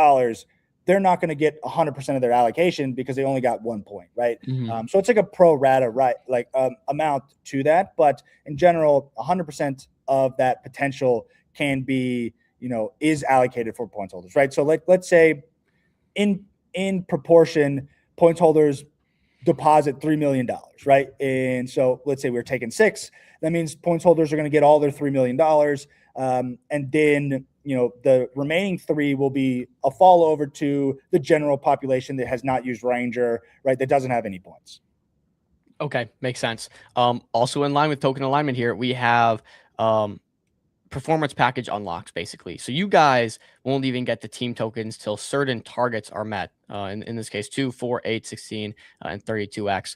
they're not going to get 100% of their allocation because they only got 1 point, right? Mm-hmm. So it's like a pro rata, right? Like amount to that, but in general, 100% of that potential can be, is allocated for points holders, right? So like, let's say in proportion, points holders deposit $3 million, right? And so let's say we're taking 6. That means points holders are going to get all their $3 million. And then, the remaining 3 will be a fall over to the general population that has not used Ranger, right? That doesn't have any points. Okay, makes sense. Also in line with token alignment here, we have performance package unlocks, basically. So you guys won't even get the team tokens till certain targets are met. In this case, 2, 4, 8, 16, and 32x.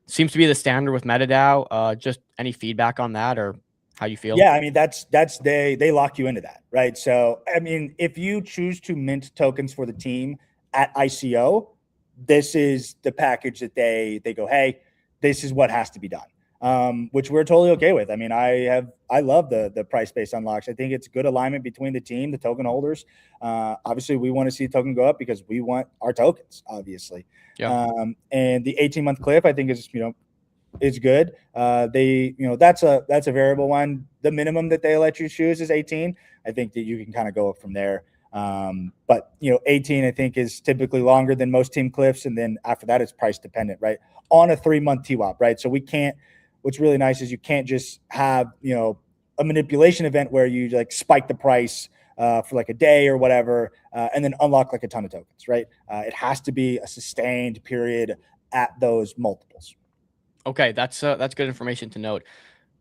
Seems to be the standard with MetaDAO. Just any feedback on that or how you feel? Yeah, I mean, that's they lock you into that, right? So, I mean, if you choose to mint tokens for the team at ICO, this is the package that they go, hey, this is what has to be done, which we're totally okay with. I mean, I love the price-based unlocks. I think it's good alignment between the team, the token holders. Obviously, we want to see token go up because we want our tokens, obviously. Yeah. And the 18-month cliff, I think, is good. That's a variable one. The minimum that they let you choose is 18. I think that you can kind of go up from there. But 18 I think is typically longer than most team cliffs, and then after that it's price dependent, right? On a 3-month TWAP, right? So we can't. What's really nice is you can't just have a manipulation event where you like spike the price for like a day or whatever, and then unlock like a ton of tokens, right? It has to be a sustained period at those multiples. Okay, that's good information to note.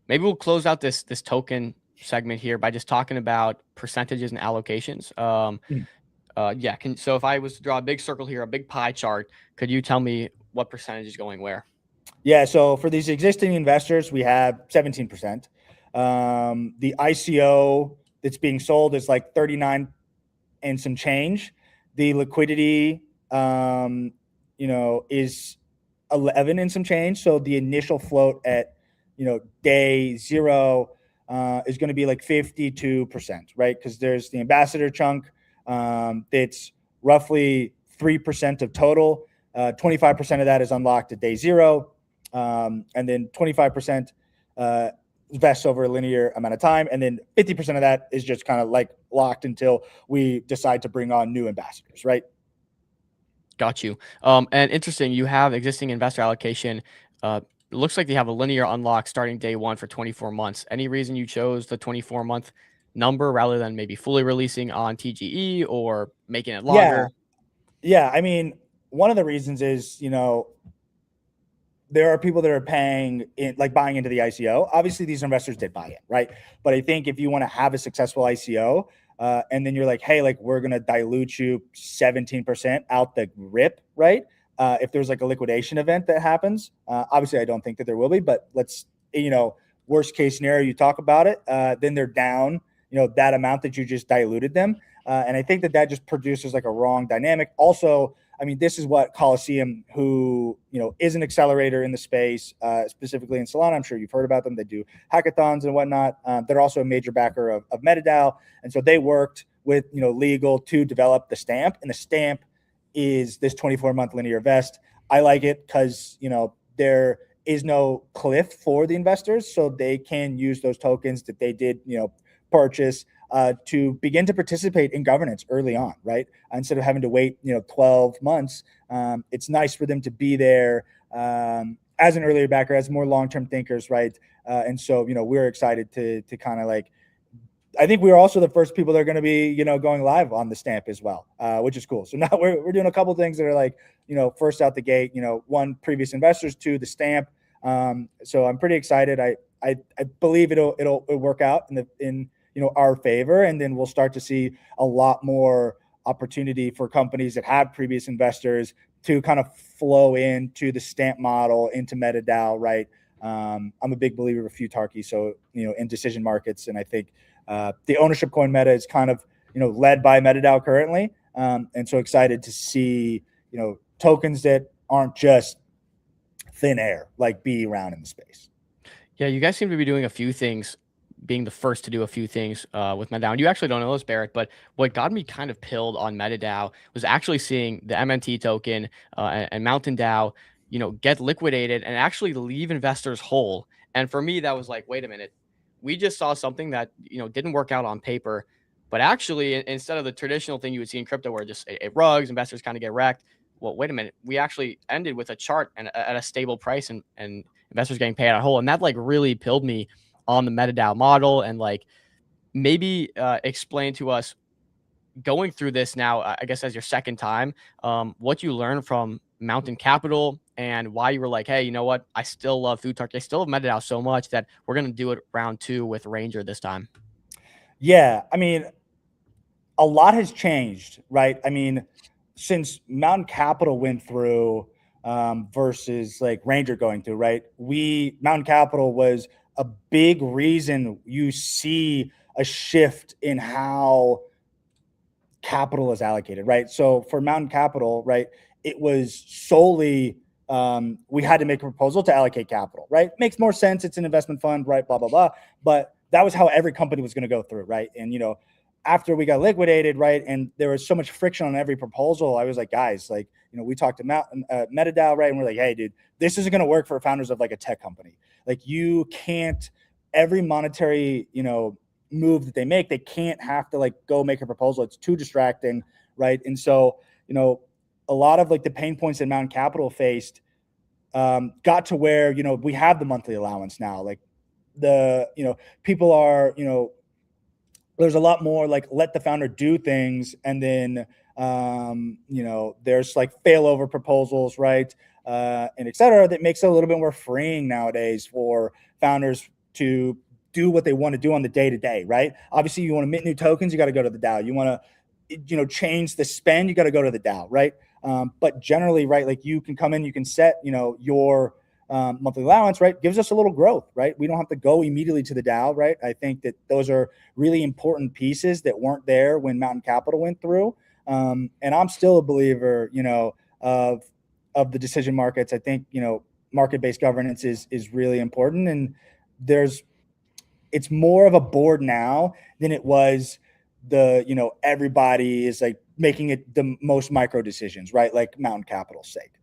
Maybe we'll close out this token segment here by just talking about percentages and allocations. Yeah. So if I was to draw a big circle here, a big pie chart, could you tell me what percentage is going where? Yeah. So for these existing investors, we have 17%. The ICO that's being sold is like 39 and some change. The liquidity, is 11 and some change. So the initial float at, day 0 is going to be like 52%, right? Because there's the ambassador chunk that's roughly 3% of total. 25% of that is unlocked at day 0. And then 25% vests over a linear amount of time. And then 50% of that is just kind of like locked until we decide to bring on new ambassadors, right? Got you. And interesting, you have existing investor allocation. It looks like they have a linear unlock starting day 1 for 24 months. Any reason you chose the 24-month number rather than maybe fully releasing on TGE or making it longer? Yeah. I mean, one of the reasons is, there are people that are buying into the ICO. Obviously, these investors did buy in, right? But I think if you want to have a successful ICO, and then you're like, hey, like we're gonna dilute you 17% out the rip, right? If there's like a liquidation event that happens, obviously I don't think that there will be, but let's, worst case scenario, you talk about it, then they're down, that amount that you just diluted them, and I think that just produces like a wrong dynamic. Also, I mean, this is what Coliseum, who, is an accelerator in the space, specifically in Solana. I'm sure you've heard about them. They do hackathons and whatnot. They're also a major backer of MetaDAO. And so they worked with, Legal to develop the stamp. And the stamp is this 24-month linear vest. I like it because, there is no cliff for the investors. So they can use those tokens that they did, purchase to begin to participate in governance early on, right? Instead of having to wait, 12 months, it's nice for them to be there as an earlier backer, as more long-term thinkers, right? And so, we're excited to kind of like, I think we're also the first people that are going to be, going live on the stamp as well, which is cool. So now we're doing a couple things that are like, first out the gate, 1, previous investors, 2, the stamp. So I'm pretty excited. I believe it'll work out in our favor, and then we'll start to see a lot more opportunity for companies that have previous investors to kind of flow into the stamp model, into MetaDAO, right? I'm a big believer of futarchy, so in decision markets, and I think the ownership coin meta is kind of led by MetaDAO currently, and so excited to see tokens that aren't just thin air like be around in the space. Yeah, you guys seem to be doing a few things, being the first to do a few things with MetaDAO. And you actually don't know this, Barrett, but what got me kind of pilled on MetaDAO was actually seeing the MNT token and Mountain DAO, get liquidated and actually leave investors whole. And for me, that was like, wait a minute, we just saw something that didn't work out on paper, but actually instead of the traditional thing you would see in crypto where just it rugs, investors kind of get wrecked. Well, wait a minute, we actually ended with a chart and at a stable price and investors getting paid out whole, and that like really pilled me on the MetaDAO model. And like maybe explain to us going through this now, I guess as your second time, what you learned from Mountain Capital and why you were like, hey, you know what? I still love futarchy. I still have MetaDAO so much that we're going to do it round 2 with Ranger this time. Yeah, I mean, a lot has changed, right? I mean, since Mountain Capital went through versus like Ranger going through, right? Mountain Capital was a big reason you see a shift in how capital is allocated, right? So for Mountain Capital, right, it was solely we had to make a proposal to allocate capital, right? Makes more sense. It's an investment fund, right? Blah blah blah. But that was how every company was going to go through, right? And after we got liquidated, right, and there was so much friction on every proposal, I was like, guys, like, we talked to MetaDAO, right, and we're like, hey, dude, this isn't going to work for founders of like a tech company. Like, you can't every monetary, move that they make, they can't have to like go make a proposal. It's too distracting, right? And so, a lot of like the pain points that Mountain Capital faced got to where, we have the monthly allowance now. Like people are, there's a lot more like let the founder do things, and then there's like failover proposals, right? And et cetera, that makes it a little bit more freeing nowadays for founders to do what they want to do on the day-to-day, right? Obviously, you want to mint new tokens, you got to go to the DAO. You want to, change the spend, you got to go to the DAO, right? But generally, right, like you can come in, you can set, your monthly allowance, right? Gives us a little growth, right? We don't have to go immediately to the DAO, right? I think that those are really important pieces that weren't there when Mountain Capital went through. And I'm still a believer, of the decision markets. I think, market-based governance is really important. And it's more of a board now than it was everybody is like making it the most micro decisions, right? Like Mountain Capital's sake.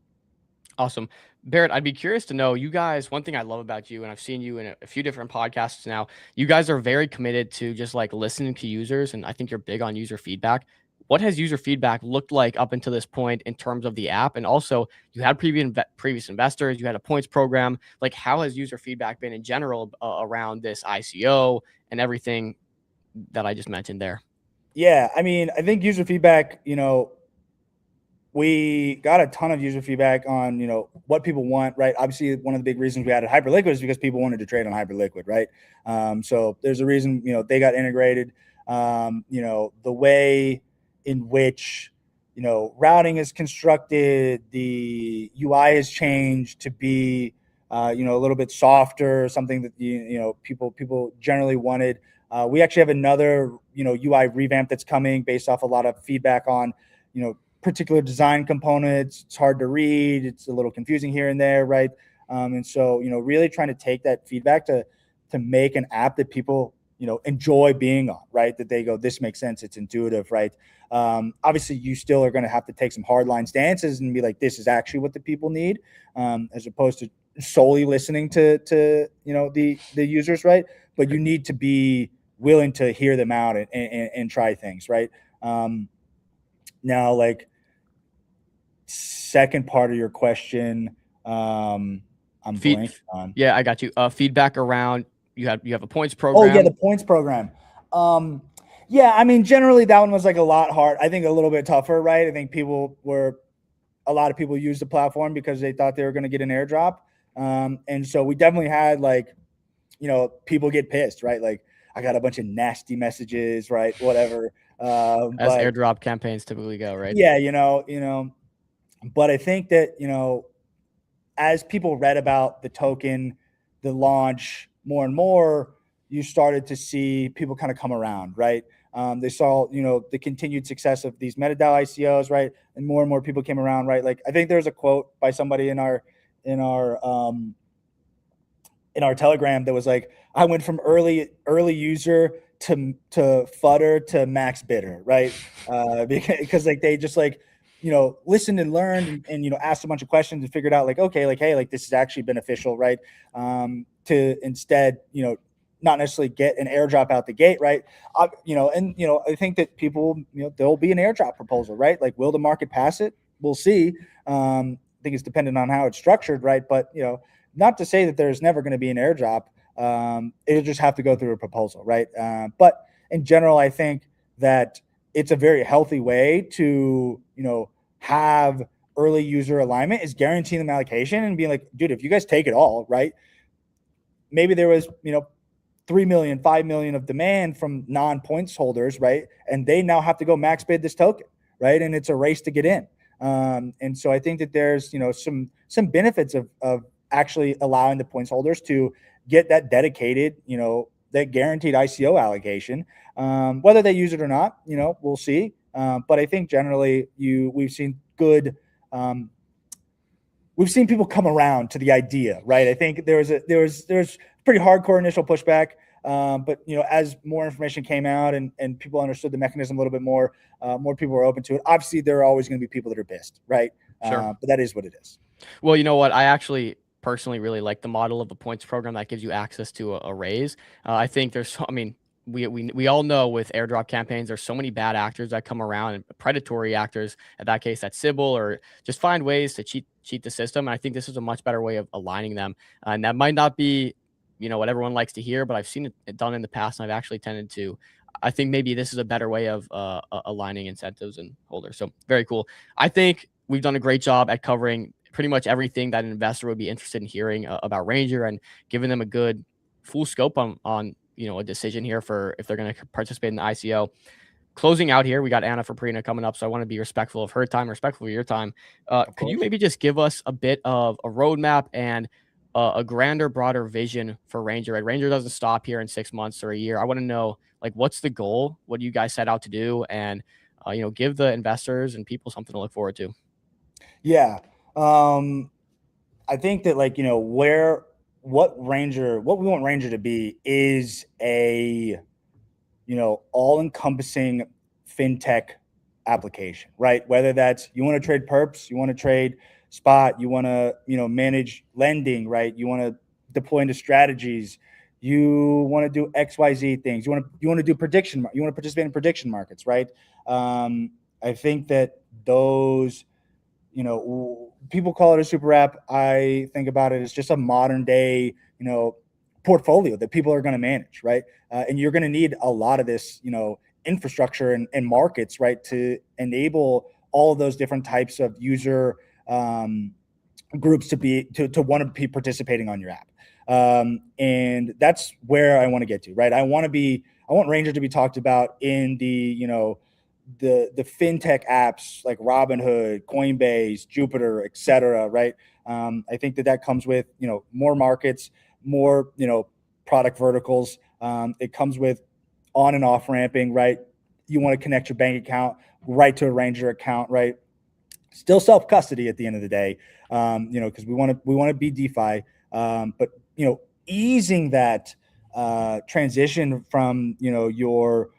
Awesome. Barrett, I'd be curious to know, you guys, one thing I love about you, and I've seen you in a few different podcasts now, you guys are very committed to just like listening to users. And I think you're big on user feedback. What has user feedback looked like up until this point in terms of the app? And also, you had previous investors, you had a points program. Like, how has user feedback been in general around this ICO and everything that I just mentioned there? Yeah, I mean, I think user feedback, we got a ton of user feedback on, what people want, right? Obviously, one of the big reasons we added Hyperliquid is because people wanted to trade on Hyperliquid, right? So there's a reason, they got integrated. The way in which, routing is constructed, the UI has changed to be, a little bit softer, something that, people generally wanted. We actually have another, UI revamp that's coming based off a lot of feedback on, particular design components. It's hard to read. It's a little confusing here and there, right? And so, really trying to take that feedback to make an app that people, enjoy being on, right? That they go, this makes sense. It's intuitive, right? Obviously, you still are going to have to take some hardline stances and be like, this is actually what the people need, as opposed to solely listening to the users, right? But you need to be willing to hear them out and try things, right? Now, like, second part of your question, I'm blanking on. Yeah, I got you. Feedback around you have a points program. Oh yeah, the points program. Yeah, I mean, generally that one was like a lot hard. I think a little bit tougher, right? I think a lot of people used the platform because they thought they were going to get an airdrop. And so we definitely had like, people get pissed, right? Like, I got a bunch of nasty messages, right? Whatever. As airdrop campaigns typically go, right? Yeah, but I think that, as people read about the token, the launch more and more, you started to see people kind of come around, right? They saw, the continued success of these MetaDAO ICOs, right? And more people came around, right? Like, I think there's a quote by somebody in our Telegram that was like, I went from early user to fudder to max bidder, right? Because like they just like, listened and learned and asked a bunch of questions and figured out like, okay, like, hey, like this is actually beneficial, right? To instead, not necessarily get an airdrop out the gate, right? I think that people, there'll be an airdrop proposal, right? Like, will the market pass it? We'll see. I think it's dependent on how it's structured, right? But, not to say that there's never going to be an airdrop. It'll just have to go through a proposal, right? But in general, I think that it's a very healthy way to, have early user alignment, is guaranteeing them allocation and being like, dude, if you guys take it all, right? Maybe there was, 3 million, 5 million of demand from non-points holders, right? And they now have to go max bid this token, right? And it's a race to get in. And so I think that there's, some benefits of actually allowing the points holders to get that dedicated, that guaranteed ICO allocation. Whether they use it or not, we'll see. But I think generally we've seen good, we've seen people come around to the idea, right? I think there's pretty hardcore initial pushback. But as more information came out and people understood the mechanism a little bit more, more people were open to it. Obviously, there are always going to be people that are pissed, right? Sure. But that is what it is. Well, you know what? I actually personally really like the model of the points program that gives you access to a raise. I think we all know with airdrop campaigns, there's so many bad actors that come around and predatory actors. In that case, that's Sybil, or just find ways to cheat the system. And I think this is a much better way of aligning them. And that might not be, what everyone likes to hear, but I've seen it done in the past, and I've actually tended to. I think maybe this is a better way of aligning incentives and holders. So very cool. I think we've done a great job at covering pretty much everything that an investor would be interested in hearing about Ranger, and giving them a good full scope on a decision here for if they're going to participate in the ICO. Closing out here, we got Anna for Perena coming up, so I want to be respectful of her time, respectful of your time. Could you maybe just give us a bit of a roadmap and a grander, broader vision for Ranger? Right? Ranger doesn't stop here in 6 months or a year. I want to know, what's the goal? What do you guys set out to do? And give the investors and people something to look forward to. Yeah. I think that what we want Ranger to be is a, all-encompassing fintech application, right? Whether that's you want to trade perps, you want to trade spot, you want to, manage lending, right? You want to deploy into strategies, you want to do XYZ things, you want to do prediction, you want to participate in prediction markets, right? I think that those, people call it a super app. I think about it as just a modern day, portfolio that people are going to manage, right? And you're going to need a lot of this, infrastructure and markets, right, to enable all of those different types of user groups to want to be participating on your app. And that's where I want to get to, right? I want Ranger to be talked about in the, the fintech apps like Robinhood, Coinbase, Jupiter, et cetera, right? I think that comes with, more markets, more, product verticals. It comes with on and off ramping, right? You want to connect your bank account right to a Ranger account, right? Still self-custody at the end of the day, because we want to be DeFi, but, easing that transition from, your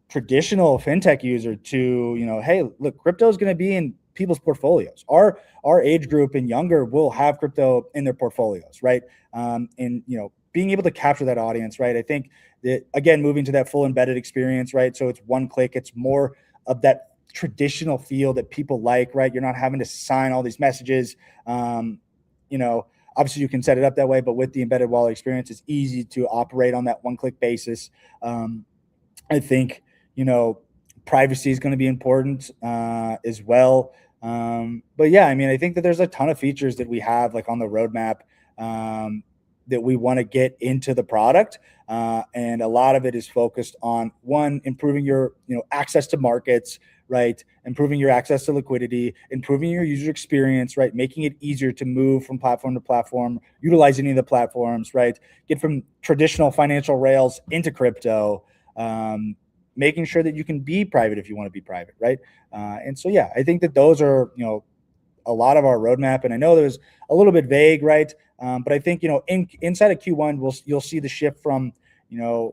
traditional fintech user to, hey, look, crypto is going to be in people's portfolios. Our age group and younger will have crypto in their portfolios, right? And being able to capture that audience, right? I think that, again, moving to that full embedded experience, right? So it's one click. It's more of that traditional feel that people like, right? You're not having to sign all these messages. Obviously you can set it up that way, but with the embedded wallet experience, it's easy to operate on that one click basis. I think, privacy is going to be important as well. But yeah, I think that there's a ton of features that we have on the roadmap that we want to get into the product. And a lot of it is focused on, one, improving your, access to markets, right? Improving your access to liquidity, improving your user experience, right? Making it easier to move from platform to platform, utilize any of the platforms, right? Get from traditional financial rails into crypto, making sure that you can be private if you want to be private, right? And so, yeah, I think that those are, a lot of our roadmap. And I know there's a little bit vague, right? But I think, inside of Q1, you'll see the shift from, into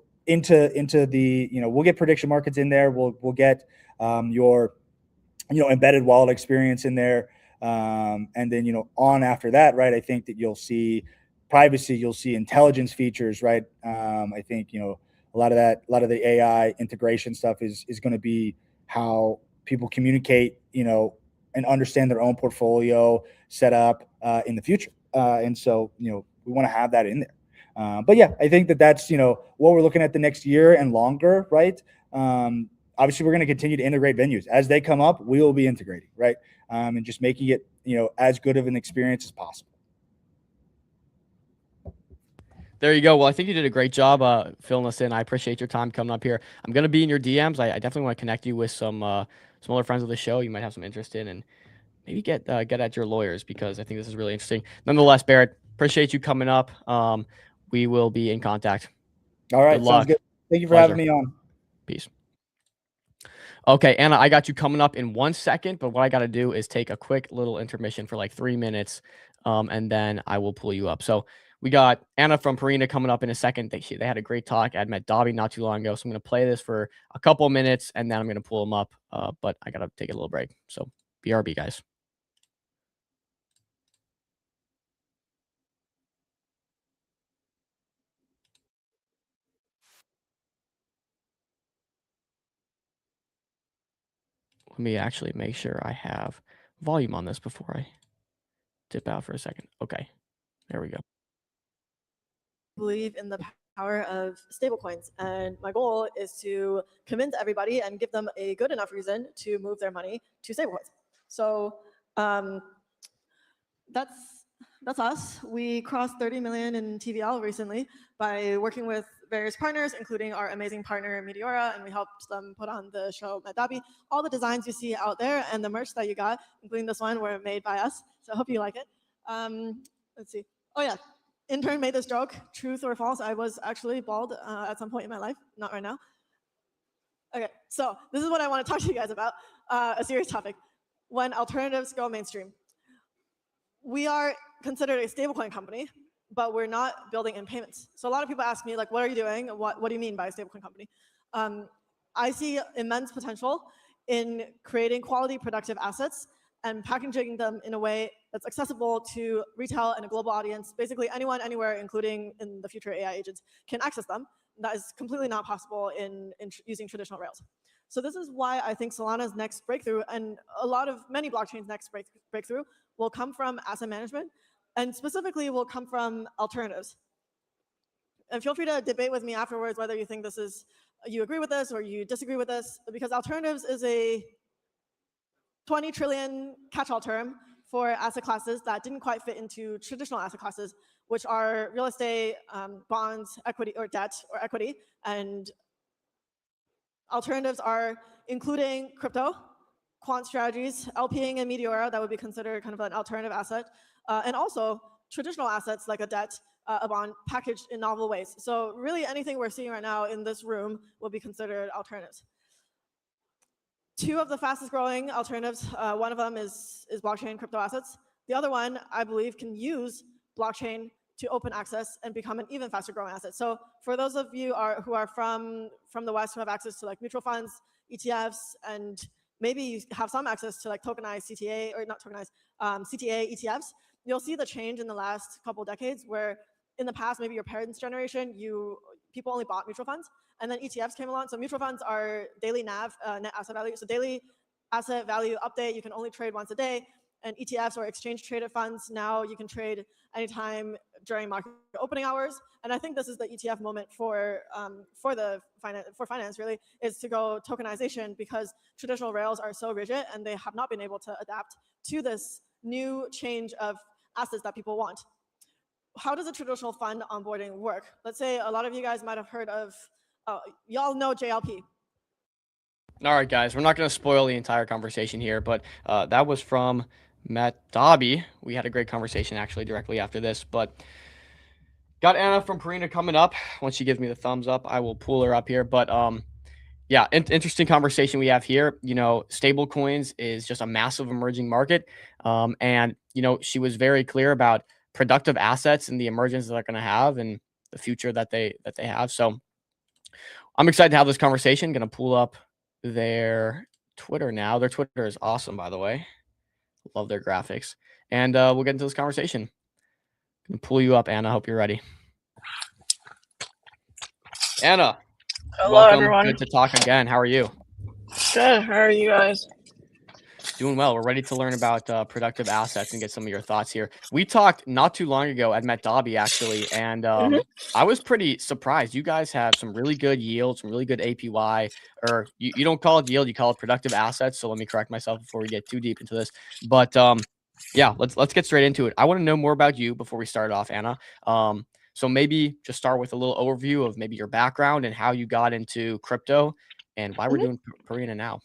the, we'll get prediction markets in there. We'll get your, embedded wallet experience in there. And then, on after that, right, I think that you'll see privacy, you'll see intelligence features, right? I think, a lot of the AI integration stuff is going to be how people communicate, and understand their own portfolio setup in the future. And so, we want to have that in there. But yeah, I think that's, what we're looking at the next year and longer, right? Obviously, we're going to continue to integrate venues. As they come up, we will be integrating, right? And just making it, as good of an experience as possible. There you go. Well, I think you did a great job filling us in. I appreciate your time coming up here. I'm gonna be in your DMs. I definitely want to connect you with some other friends of the show you might have some interest in, and maybe get at your lawyers, because I think this is really interesting. Nonetheless, Barrett, appreciate you coming up. We will be in contact. All right, Good sounds luck. good. Thank you for Pleasure. having me on. Peace. Okay, Anna, I got you coming up in 1 second, but what I got to do is take a quick little intermission for like 3 minutes, and then I will pull you up. So we got Anna from Perena coming up in a second. They had a great talk. I met Dobby not too long ago, so I'm going to play this for a couple of minutes, and then I'm going to pull them up, but I got to take a little break. So BRB, guys. Let me actually make sure I have volume on this before I dip out for a second. Okay, there we go. Believe in the power of stablecoins, and my goal is to convince everybody and give them a good enough reason to move their money to stablecoins. So that's us. We crossed 30 million in TVL recently by working with various partners, including our amazing partner Meteora, and we helped them put on the show Madabi. All the designs you see out there and the merch that you got, including this one, were made by us. So I hope you like it. Let's see. Oh yeah, intern made this joke. Truth or false? I was actually bald at some point in my life. Not right now. Okay, so this is what I want to talk to you guys about. A serious topic. When alternatives go mainstream. We are considered a stablecoin company, but we're not building in payments. So a lot of people ask me, like, what are you doing? What do you mean by a stablecoin company? I see immense potential in creating quality productive assets and packaging them in a way that's accessible to retail and a global audience. Basically anyone, anywhere, including in the future AI agents, can access them. That is completely not possible in using traditional rails. So this is why I think Solana's next breakthrough, and many blockchains' next breakthrough, will come from asset management, and specifically will come from alternatives. And feel free to debate with me afterwards whether you think you agree with this or you disagree with this, because alternatives is a 20 trillion catch-all term for asset classes that didn't quite fit into traditional asset classes, which are real estate, bonds, equity, or debt, or equity. And alternatives are including crypto, quant strategies, LPing and Meteora, that would be considered kind of an alternative asset, and also traditional assets like a debt, a bond, packaged in novel ways. So really anything we're seeing right now in this room will be considered alternatives. Two of the fastest growing alternatives, one of them is blockchain crypto assets. The other one, I believe, can use blockchain to open access and become an even faster growing asset. So for those of you who are from the West, who have access to like mutual funds, ETFs, and maybe you have some access to like tokenized CTA, or not tokenized, CTA ETFs, you'll see the change in the last couple of decades where in the past, maybe your parents' generation, people only bought mutual funds, and then ETFs came along. So mutual funds are daily NAV, net asset value. So daily asset value update, you can only trade once a day. And ETFs, or exchange traded funds, now you can trade anytime during market opening hours. And I think this is the ETF moment for finance really, is to go tokenization, because traditional rails are so rigid and they have not been able to adapt to this new change of assets that people want. How does a traditional fund onboarding work? Let's say a lot of you guys might have heard of, y'all know JLP. All right, guys, we're not going to spoil the entire conversation here, but that was from Matt Dobby. We had a great conversation actually directly after this, but got Anna from Perena coming up. Once she gives me the thumbs up, I will pull her up here. But yeah, interesting conversation we have here. You know, stable coins is just a massive emerging market. And, you know, she was very clear about productive assets and the emergence that they're going to have and the future that they have. So I'm excited to have this conversation. Going to pull up their Twitter now. Their Twitter is awesome, by the way. Love their graphics. And we'll get into this conversation. Going to pull you up, Anna. Hope you're ready. Anna. Hello, welcome. Everyone. Good to talk again. How are you? Good. How are you guys? Doing well. We're ready to learn about productive assets and get some of your thoughts here. We talked not too long ago at Met Dobby, actually, and I was pretty surprised. You guys have some really good yield, some really good APY, or you don't call it yield, you call it productive assets. So let me correct myself before we get too deep into this. But yeah, let's get straight into it. I want to know more about you before we start off, Anna. So maybe just start with a little overview of maybe your background and how you got into crypto and why we're doing Perena now.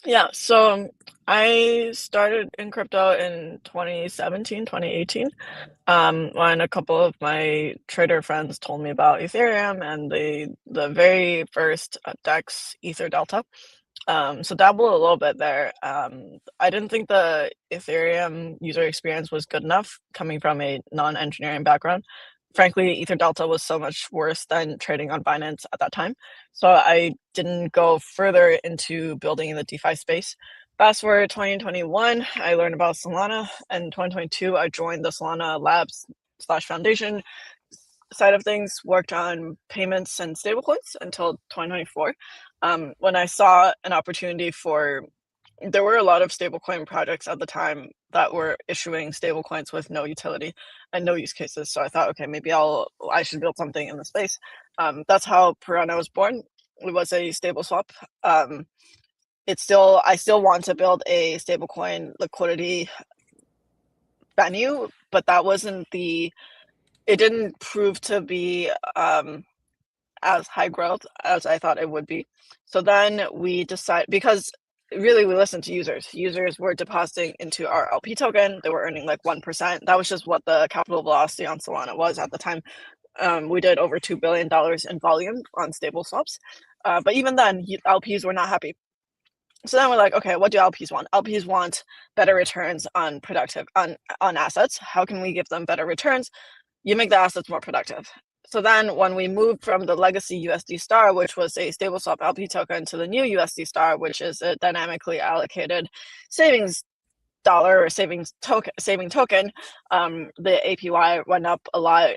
Yeah, so I started in crypto in 2017, 2018, when a couple of my trader friends told me about Ethereum and the very first DEX Ether Delta. So dabble a little bit there. I didn't think the Ethereum user experience was good enough coming from a non-engineering background. Frankly, Ether Delta was so much worse than trading on Binance at that time. So I didn't go further into building in the DeFi space. Fast forward 2021, I learned about Solana, and 2022, I joined the Solana Labs / Foundation side of things, worked on payments and stablecoins until 2024. When I saw an opportunity there were a lot of stablecoin projects at the time that were issuing stablecoins with no utility and no use cases. So I thought, okay, maybe I should build something in the space. That's how Perena was born. It was a stable swap. I still want to build a stablecoin liquidity venue, but that wasn't it didn't prove to be as high growth as I thought it would be. So then we decided, because really we listened to users. Users were depositing into our LP token. They were earning like 1%. That was just what the capital velocity on Solana was at the time. We did over $2 billion in volume on stable swaps. But even then, LPs were not happy. So then we're like, okay, what do LPs want? LPs want better returns on assets. How can we give them better returns? You make the assets more productive. So then when we moved from the legacy USD Star, which was a stable swap LP token, to the new USD Star, which is a dynamically allocated savings dollar or saving token, the APY went up a lot.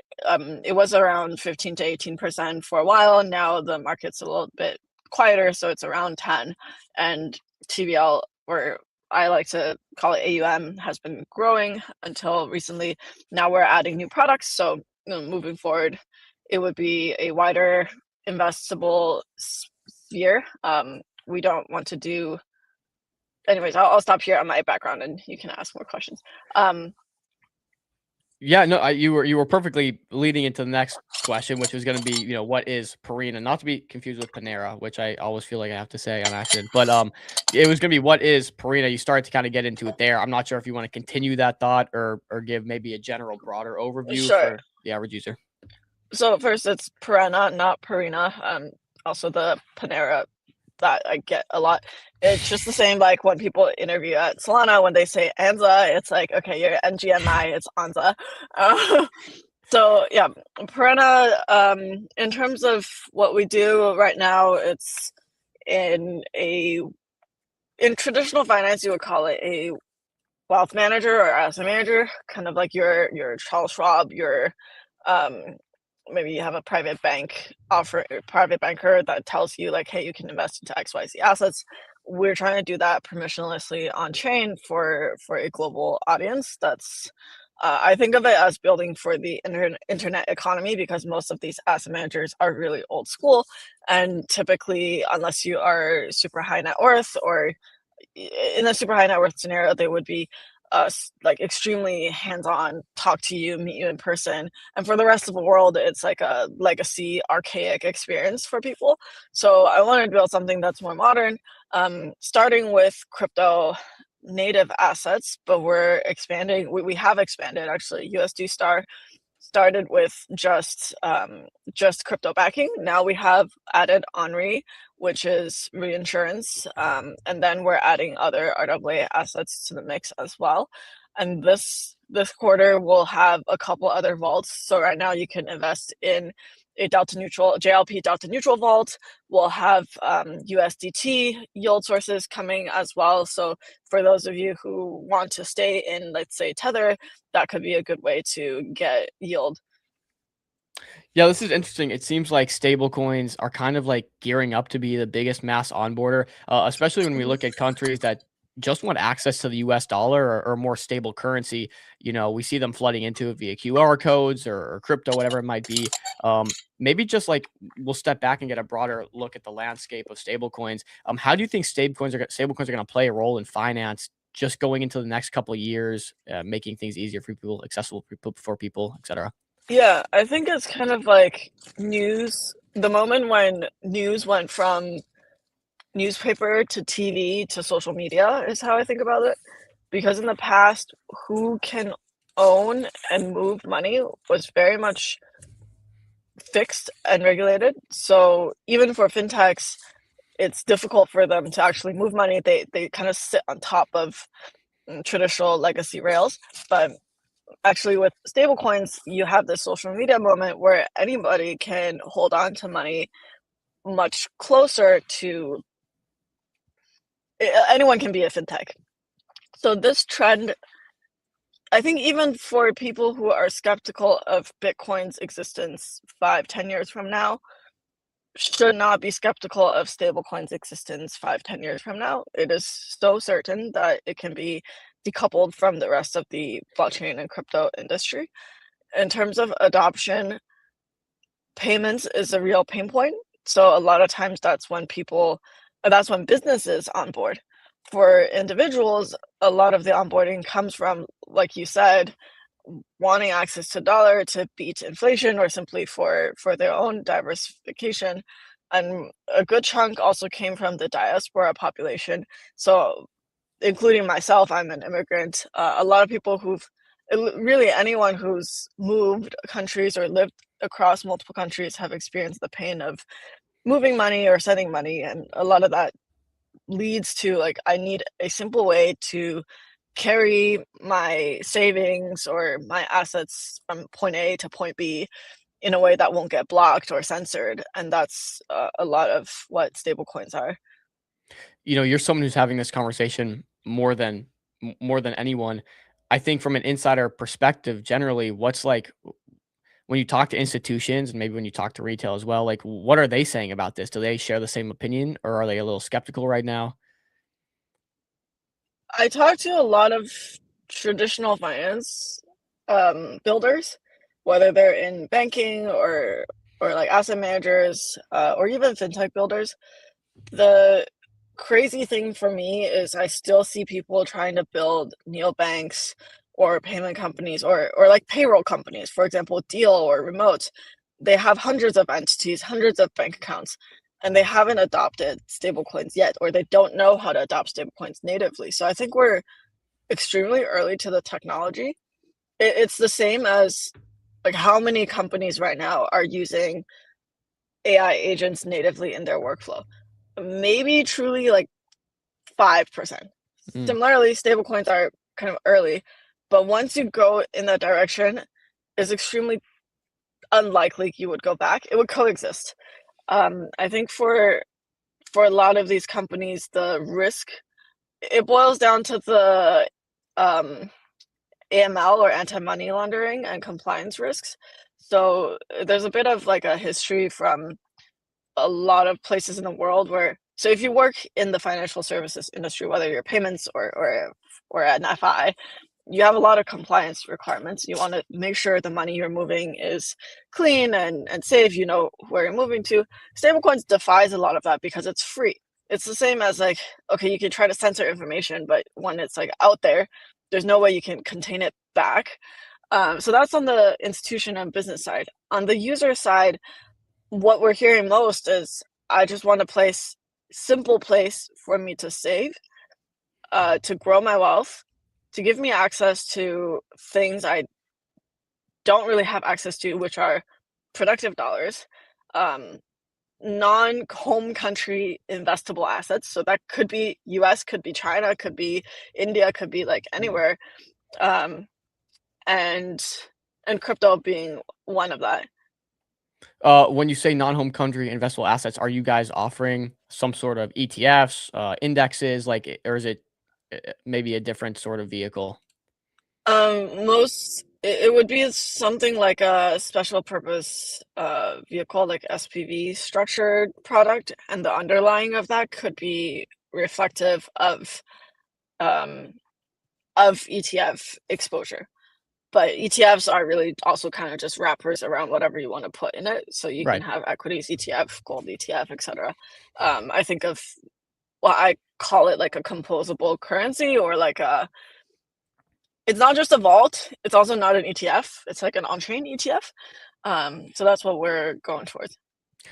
It was around 15 to 18% for a while. Now the market's a little bit quieter, so it's around 10. And TVL, or I like to call it AUM, has been growing until recently. Now we're adding new products. So moving forward, it would be a wider investable sphere. We don't want to do. Anyways, I'll stop here on my background, and you can ask more questions. Yeah, no, you were perfectly leading into the next question, which was going to be, what is Perena? Not to be confused with Panera, which I always feel like I have to say on accident. But it was going to be, what is Perena? You started to kind of get into it there. I'm not sure if you want to continue that thought or give maybe a general broader overview for the average user. So first, it's Perena, not Perena. Also the Panera that I get a lot. It's just the same like when people interview at Solana, when they say Anza, it's like, okay, you're NGMI, it's Anza. So yeah, Perena, in terms of what we do right now, it's in traditional finance, you would call it a wealth manager or asset manager, kind of like your Charles Schwab, your maybe you have a private banker that tells you like, hey, you can invest into XYZ assets. We're trying to do that permissionlessly on chain for a global audience. That's I think of it as building for the internet economy, because most of these asset managers are really old school, and typically, unless you are super high net worth, or in a super high net worth scenario, they would be like extremely hands-on, talk to you, meet you in person. And for the rest of the world, it's like a legacy, archaic experience for people. So I wanted to build something that's more modern, starting with crypto native assets, but we're expanding. We have expanded actually. USD Star started with just crypto backing. Now we have added ONRI, which is reinsurance, and then we're adding other RWA assets to the mix as well. And this quarter we'll have a couple other vaults. So right now you can invest in a JLP delta neutral vault. We'll have USDT yield sources coming as well. So for those of you who want to stay in, let's say, Tether, that could be a good way to get yield. Yeah, this is interesting. It seems like stable coins are kind of like gearing up to be the biggest mass onboarder, especially when we look at countries that just want access to the US dollar or more stable currency. We see them flooding into it via QR codes or crypto, whatever it might be. Maybe just like we'll step back and get a broader look at the landscape of stable coins. How do you think stable coins are going to play a role in finance just going into the next couple of years, making things easier for people, accessible for people, et cetera? Yeah, I think it's kind of like news. The moment when news went from newspaper to TV to social media is how I think about it. Because in the past, who can own and move money was very much fixed and regulated. So even for fintechs, it's difficult for them to actually move money. They kind of sit on top of traditional legacy rails. But actually with stablecoins, you have this social media moment where anybody can hold on to money much closer to anyone can be a fintech. So this trend, I think even for people who are skeptical of Bitcoin's existence 5-10 years from now, should not be skeptical of stablecoin's existence 5-10 years from now. It is so certain that it can be decoupled from the rest of the blockchain and crypto industry. In terms of adoption, payments is a real pain point. So a lot of times that's when businesses onboard. For individuals, a lot of the onboarding comes from, like you said, wanting access to dollar to beat inflation or simply for their own diversification. And a good chunk also came from the diaspora population. So including myself, I'm an immigrant. A lot of people really anyone who's moved countries or lived across multiple countries have experienced the pain of moving money or sending money. And a lot of that leads to like, I need a simple way to carry my savings or my assets from point A to point B in a way that won't get blocked or censored. And that's a lot of what stablecoins are. You're someone who's having this conversation more than anyone. I think from an insider perspective, generally, what's like when you talk to institutions and maybe when you talk to retail as well, like what are they saying about this? Do they share the same opinion or are they a little skeptical right now? I talk to a lot of traditional finance builders, whether they're in banking or like asset managers or even fintech builders. The crazy thing for me is I still see people trying to build neobanks or payment companies or like payroll companies, for example, Deal or Remote. They have hundreds of entities, hundreds of bank accounts, and they haven't adopted stablecoins yet, or they don't know how to adopt stablecoins natively. So I think we're extremely early to the technology. It's the same as like how many companies right now are using AI agents natively in their workflow. Maybe truly like 5%. Similarly, stablecoins are kind of early, but once you go in that direction, it's extremely unlikely you would go back. It would coexist. I think for a lot of these companies, the risk, it boils down to the AML or anti-money laundering and compliance risks. So there's a bit of like a history from a lot of places in the world where, so if you work in the financial services industry, whether you're payments or an FI, you have a lot of compliance requirements. You want to make sure the money you're moving is clean and safe, you know where you're moving to. Stablecoins defies a lot of that because it's free. It's the same as like, okay, you can try to censor information, but when it's like out there, there's no way you can contain it back. So that's on the institution and business side. On the user side, what we're hearing most is I just want a simple place for me to save, to grow my wealth, to give me access to things I don't really have access to, which are productive dollars, non-home country investable assets. So that could be US, could be China, could be India, could be like anywhere. And crypto being one of that. When you say non-home country investable assets, are you guys offering some sort of ETFs, indexes, like, or is it maybe a different sort of vehicle? It would be something like a special purpose vehicle, like SPV structured product, and the underlying of that could be reflective of ETF exposure. But ETFs are really also kind of just wrappers around whatever you want to put in it. So you can have equities ETF, gold ETF, etc. I think of, well, I call it like a composable currency or like it's not just a vault. It's also not an ETF. It's like an on-chain ETF. So that's what we're going towards.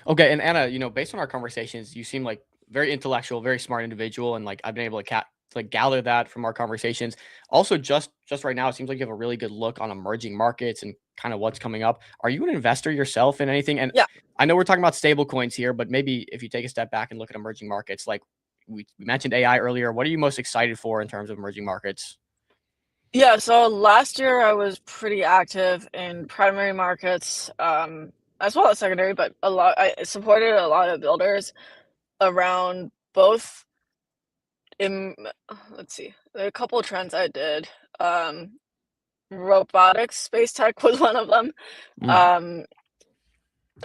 Okay, and Anna, based on our conversations, you seem like very intellectual, very smart individual, and like I've been able to gather that from our conversations. Also, just right now, it seems like you have a really good look on emerging markets and kind of what's coming up. Are you an investor yourself in anything? And yeah, I know we're talking about stable coins here, but maybe if you take a step back and look at emerging markets, like we mentioned AI earlier, what are you most excited for in terms of emerging markets? Yeah, so last year I was pretty active in primary markets, as well as secondary, but I supported a lot of builders around both let's see, there are a couple of trends I did. Robotics, space tech was one of them.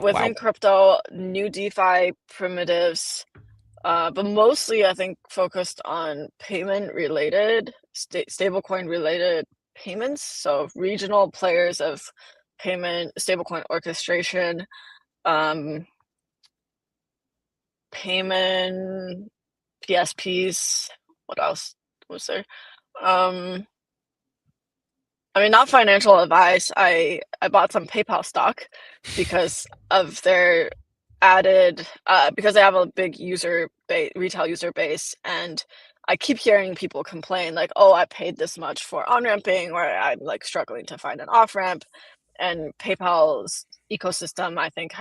Within crypto, new DeFi primitives, but mostly I think focused on payment related, stablecoin related payments. So regional players of payment, stablecoin orchestration, payment PSPs. What else was there? I mean, not financial advice. I bought some PayPal stock because of their added because they have a big retail user base, and I keep hearing people complain like, oh, I paid this much for on-ramping, or I'm like struggling to find an off-ramp. And PayPal's ecosystem, I think,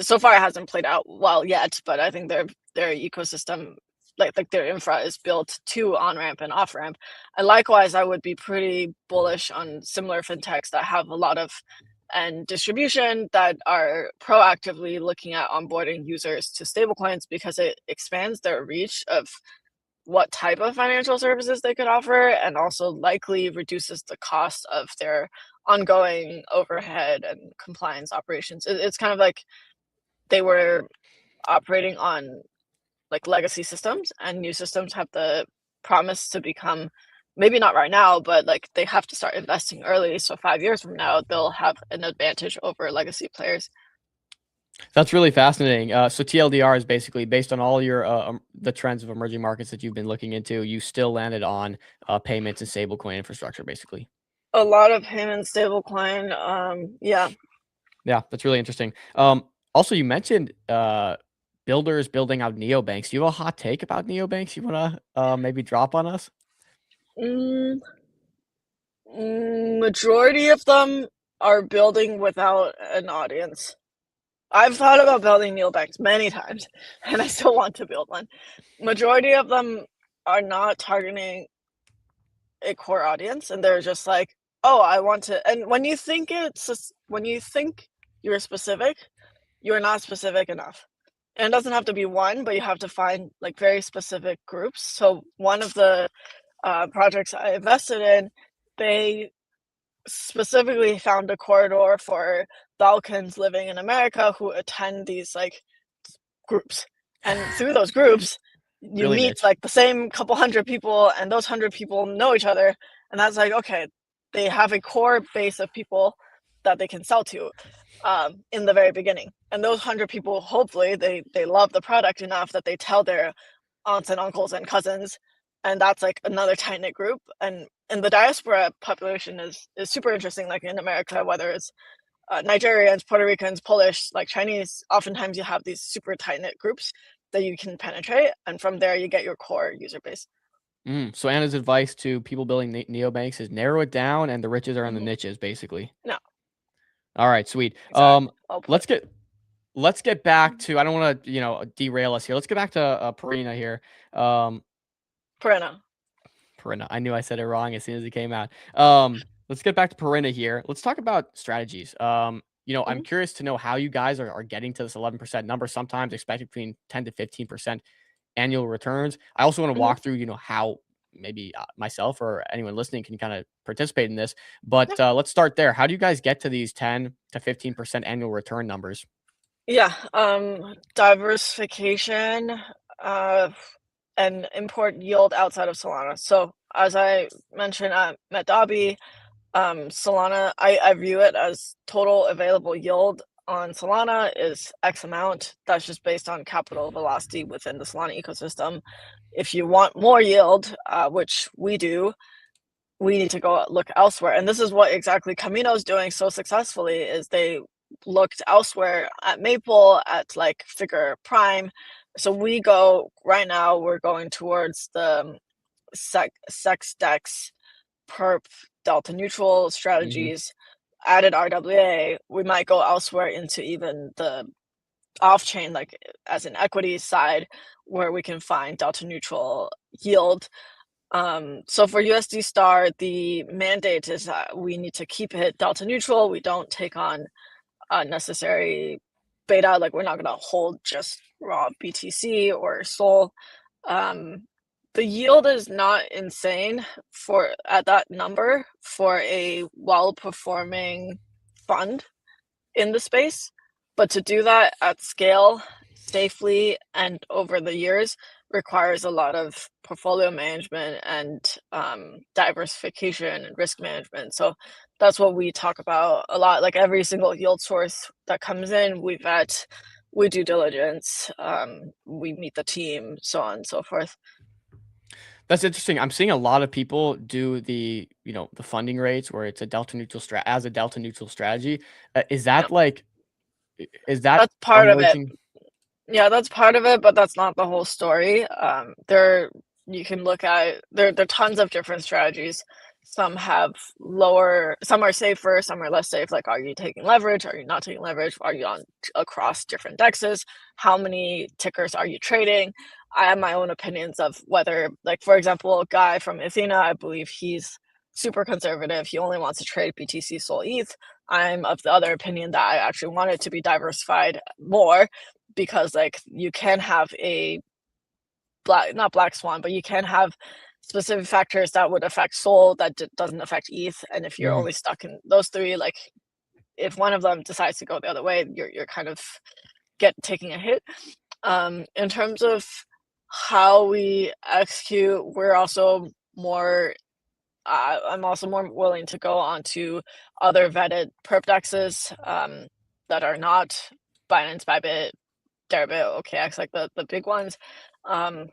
so far it hasn't played out well yet, but I think their ecosystem, like their infra is built to on-ramp and off-ramp. And likewise, I would be pretty bullish on similar fintechs that have a lot of and distribution that are proactively looking at onboarding users to stablecoins, because it expands their reach of what type of financial services they could offer, and also likely reduces the cost of their ongoing overhead and compliance operations. It's kind of like they were operating on like legacy systems, and new systems have the promise to become, maybe not right now, but like they have to start investing early. So 5 years from now, they'll have an advantage over legacy players. That's really fascinating. So TLDR is basically based on all your the trends of emerging markets that you've been looking into. You still landed on payments and stablecoin infrastructure, basically. A lot of payment stablecoin. Yeah, that's really interesting. Also, you mentioned builders building out neobanks. Do you have a hot take about neobanks you want to maybe drop on us? Majority of them are building without an audience. I've thought about building neobanks many times, and I still want to build one. Majority of them are not targeting a core audience, and they're just like, oh, I want to. And when you think you're specific, you're not specific enough. And it doesn't have to be one, but you have to find like very specific groups. So one of the projects I invested in, they specifically found a corridor for Balkans living in America who attend these like groups, and through those groups you Really meet niche. like the same couple hundred people, and those 100 people know each other, and that's like, okay, they have a core base of people that they can sell to in the very beginning, and those 100 people, hopefully they love the product enough that they tell their aunts and uncles and cousins, and that's like another tight-knit group. And the diaspora population is super interesting, like in America, whether it's Nigerians, Puerto Ricans, Polish, like Chinese, oftentimes you have these super tight-knit groups that you can penetrate, and from there you get your core user base. So Anna's advice to people building neobanks is narrow it down, and the riches are in the niches, basically. No. All right, sweet. Exactly. Let's get back to, I don't want to derail us here. Let's get back to Perena here. Perena. I knew I said it wrong as soon as it came out. Let's get back to Perena here. Let's talk about strategies. I'm curious to know how you guys are getting to this 11% number, sometimes expected between 10 to 15% annual returns. I also want to walk through, how maybe myself or anyone listening can kind of participate in this. But let's start there. How do you guys get to these 10 to 15% annual return numbers? Yeah, diversification and import yield outside of Solana. So as I mentioned at Met Solana, I view it as total available yield on Solana is X amount. That's just based on capital velocity within the Solana ecosystem. If you want more yield, which we do, we need to go look elsewhere. And this is what exactly Camino is doing so successfully, is they looked elsewhere at Maple, at like Figure Prime. So right now we're going towards the sex dex perp delta neutral strategies, added RWA. We might go elsewhere into even the off-chain, like as an equity side, where we can find delta neutral yield. So for USD Star, the mandate is that we need to keep it delta neutral. We don't take on unnecessary beta. Like, we're not going to hold just raw BTC or SOL. The yield is not insane at that number for a well-performing fund in the space, but to do that at scale, safely, and over the years requires a lot of portfolio management and diversification and risk management. So that's what we talk about a lot. Like, every single yield source that comes in, we vet, we do diligence, we meet the team, so on and so forth. That's interesting. I'm seeing a lot of people do the funding rates where it's a delta neutral strategy. Is that That's part of it? emerging? Yeah, that's part of it, but that's not the whole story. You can look at there are tons of different strategies. Some have lower, some are safer, some are less safe. Like, are you taking leverage? Are you not taking leverage? Are you across different dexes? How many tickers are you trading? I have my own opinions of whether, like, for example, a guy from Athena, I believe he's super conservative. He only wants to trade BTC, Sol, ETH. I'm of the other opinion that I actually want it to be diversified more, because like you can have a not black swan, but you can have specific factors that would affect SOL that doesn't affect ETH. And if you're only stuck in those three, like if one of them decides to go the other way, you're kind of taking a hit. In terms of how we execute, we're also more I'm also more willing to go on to other vetted perp dexes that are not Binance, Bybit, Deribit, OKX, like the big ones. I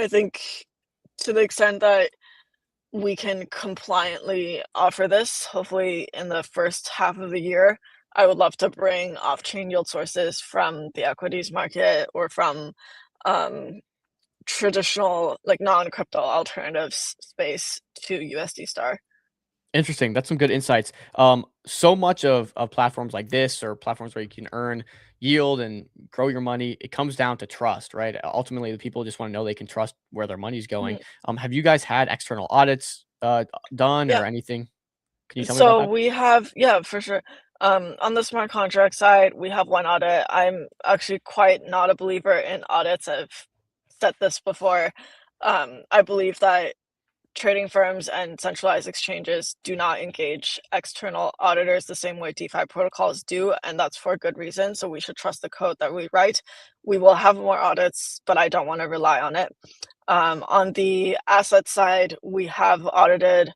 think to the extent that we can compliantly offer this, hopefully in the first half of the year, I would love to bring off-chain yield sources from the equities market or from traditional, like non-crypto alternatives space to USD Star. Interesting. That's some good insights. So much of platforms like this, or platforms where you can earn yield and grow your money, it comes down to trust, right? Ultimately, the people just want to know they can trust where their money's going. Have you guys had external audits done or anything? Can you tell me about that? We have, for sure. On the smart contract side, we have one audit. I'm actually quite not a believer in audits. I've said this before. I believe that trading firms and centralized exchanges do not engage external auditors the same way DeFi protocols do, and that's for a good reason. So we should trust the code that we write. We will have more audits, but I don't want to rely on it. On the asset side, we have audited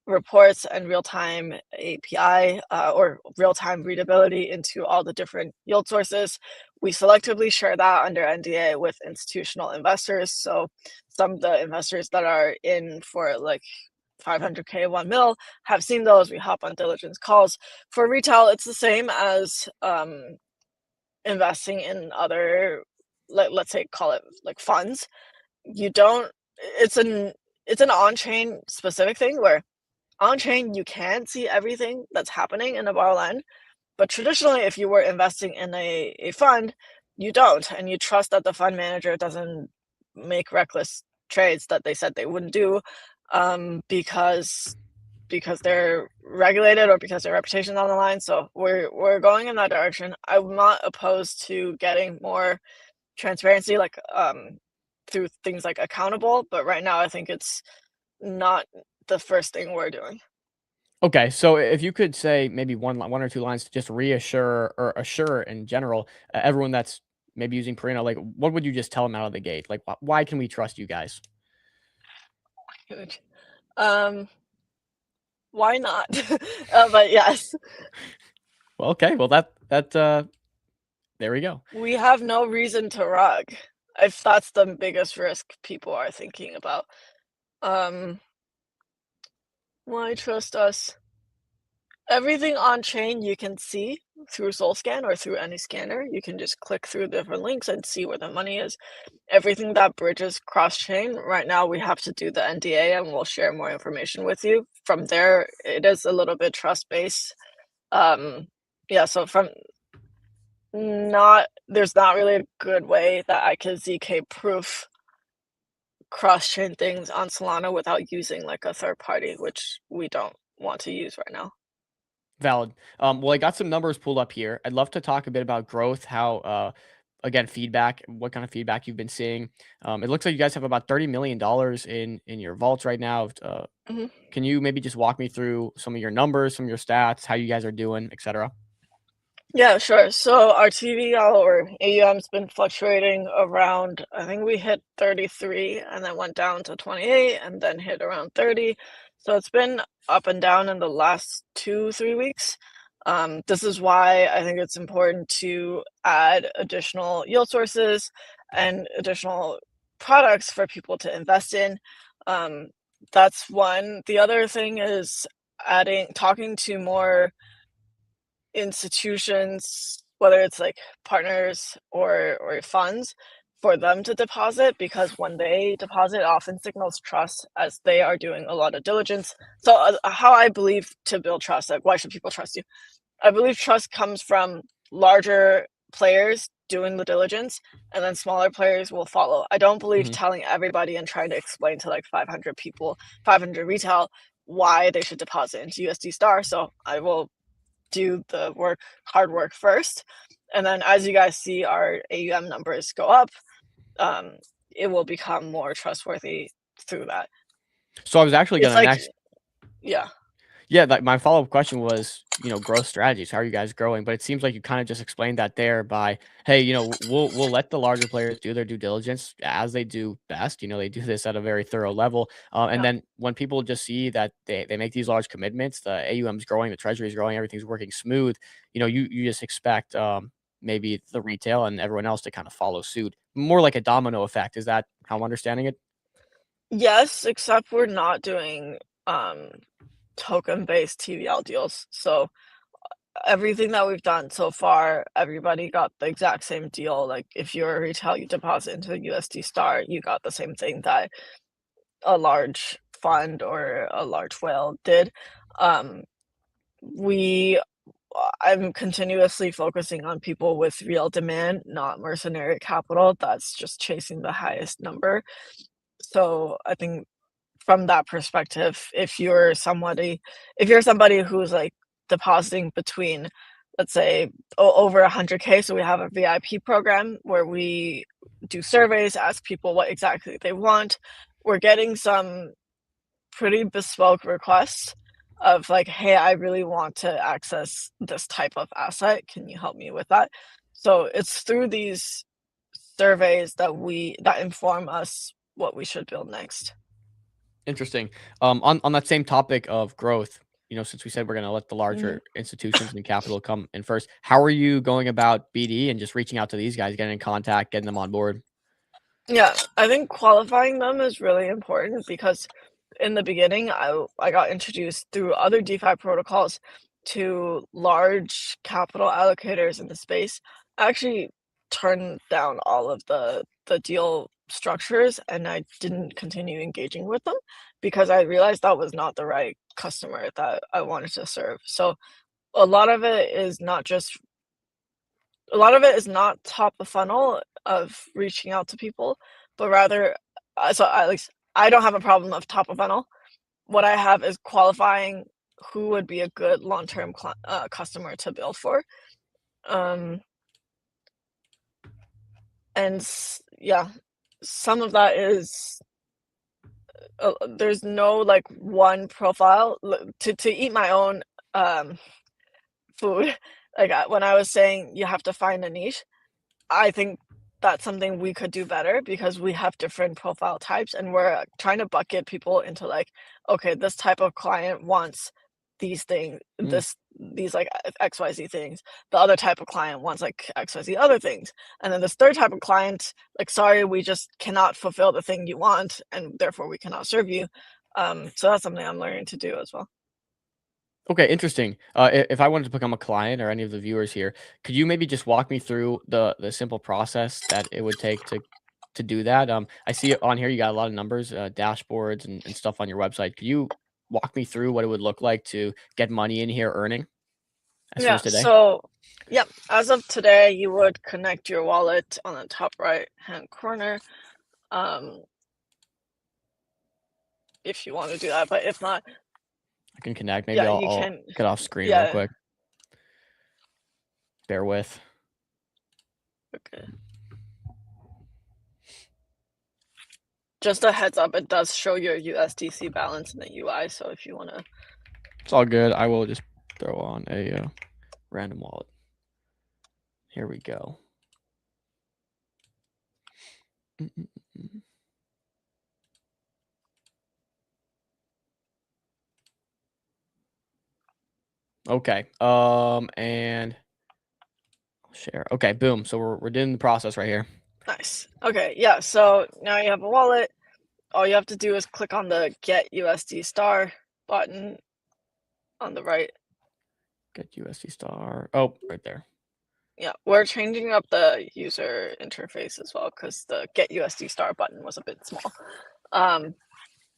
reports and real-time API or real-time readability into all the different yield sources. We selectively share that under NDA with institutional investors. So some of the investors that are in for like 500K, 1 mil have seen those. We hop on diligence calls. For retail, it's the same as investing in other, let's say, call it like funds. It's an on-chain specific thing where on-chain, you can see everything that's happening in a borrowland, but traditionally, if you were investing in a fund, you don't, and you trust that the fund manager doesn't make reckless trades that they said they wouldn't do, because they're regulated or because their reputation's on the line. So we're going in that direction. I'm not opposed to getting more transparency, like through things like accountable, but right now I think it's not the first thing we're doing. Okay, so if you could say maybe one or two lines to just reassure or assure in general everyone that's maybe using Perena, like what would you just tell them out of the gate? Like, why can we trust you guys? Good. Why not? But yes. Well, okay. Well, that there we go. We have no reason to rug, if that's the biggest risk people are thinking about. Why trust us? Everything on chain you can see through SoulScan or through any scanner. You can just click through different links and see where the money is. Everything that bridges cross chain, right now we have to do the NDA and we'll share more information with you. From there, it is a little bit trust based. Yeah, so there's not really a good way that I can ZK proof cross chain things on Solana without using like a third party, which we don't want to use right now. Valid. Well, I got some numbers pulled up here. I'd love to talk a bit about growth, how, again, feedback, what kind of feedback you've been seeing. It looks like you guys have about $30 million in your vaults right now. Can you maybe just walk me through some of your numbers, some of your stats, how you guys are doing, etc.? Yeah, sure. So our TVL or AUM's been fluctuating around, I think we hit 33 and then went down to 28 and then hit around 30. So it's been up and down in the last 2-3 weeks. This is why I think it's important to add additional yield sources and additional products for people to invest in. That's one. The other thing is talking to more institutions, whether it's like partners or funds, for them to deposit, because when they deposit, it often signals trust as they are doing a lot of diligence. So how I believe to build trust, like why should people trust you? I believe trust comes from larger players doing the diligence, and then smaller players will follow. I don't believe telling everybody and trying to explain to like 500 people, 500 retail, why they should deposit into USD Star. So I will do the hard work first, and then as you guys see our AUM numbers go up, it will become more trustworthy through that. So I was actually going to next. Yeah, like my follow-up question was, growth strategies. How are you guys growing? But it seems like you kind of just explained that there by, hey, we'll let the larger players do their due diligence as they do best. They do this at a very thorough level. And then when people just see that they make these large commitments, the AUM's growing, the treasury is growing, everything's working smooth, you just expect maybe the retail and everyone else to kind of follow suit. More like a domino effect. Is that how I'm understanding it? Yes, except we're not doing token-based TVL deals. So everything that we've done so far, everybody got the exact same deal. Like if you're a retail, you deposit into USD Star, you got the same thing that a large fund or a large whale did. I'm continuously focusing on people with real demand, not mercenary capital that's just chasing the highest number. So I think from that perspective, if you're somebody who's like depositing between, let's say, over 100K, so we have a VIP program where we do surveys, ask people what exactly they want. We're getting some pretty bespoke requests of like, hey, I really want to access this type of asset. Can you help me with that? So it's through these surveys that inform us what we should build next. Interesting. On that same topic of growth, since we said we're going to let the larger institutions and capital come in first, how are you going about BD and just reaching out to these guys, getting in contact, getting them on board? Yeah, I think qualifying them is really important because in the beginning, I got introduced through other DeFi protocols to large capital allocators in the space. I actually turned down all of the deal structures and I didn't continue engaging with them because I realized that was not the right customer that I wanted to serve. So a lot of it is not top of funnel of reaching out to people, but rather, so at least I don't have a problem of top of funnel. What I have is qualifying who would be a good long-term customer to build for. And yeah, some of that is there's no like one profile to eat my own food. Like when I was saying you have to find a niche, I think that's something we could do better because we have different profile types and we're trying to bucket people into like, okay, this type of client wants these things, these like XYZ things. The other type of client wants like XYZ other things. And then this third type of client, like, sorry, we just cannot fulfill the thing you want and therefore we cannot serve you. So that's something I'm learning to do as well. Okay, interesting. If I wanted to become a client or any of the viewers here, could you maybe just walk me through the simple process that it would take to do that? I see on here you got a lot of numbers, dashboards, and stuff on your website. Could you walk me through what it would look like to get money in here earning as soon Yeah, as today? so yep, as of today, you would connect your wallet on the top right hand corner. If you want to do that, but if not, I can connect. Maybe yeah, you I'll can. get off screen real Yeah, quick. Bear with. okay. Just a heads up, it does show your USDC balance in the UI, so if you want to. It's all good. I will just throw on a random wallet. Here we go. Okay. And I'll share. Okay, boom. So we're doing the process right here. Nice. Okay, yeah, so now you have a wallet. All you have to do is click on the Get USD Star button on the right. Get USD Star. Oh, right there. Yeah, we're changing up the user interface as well because the Get USD Star button was a bit small. And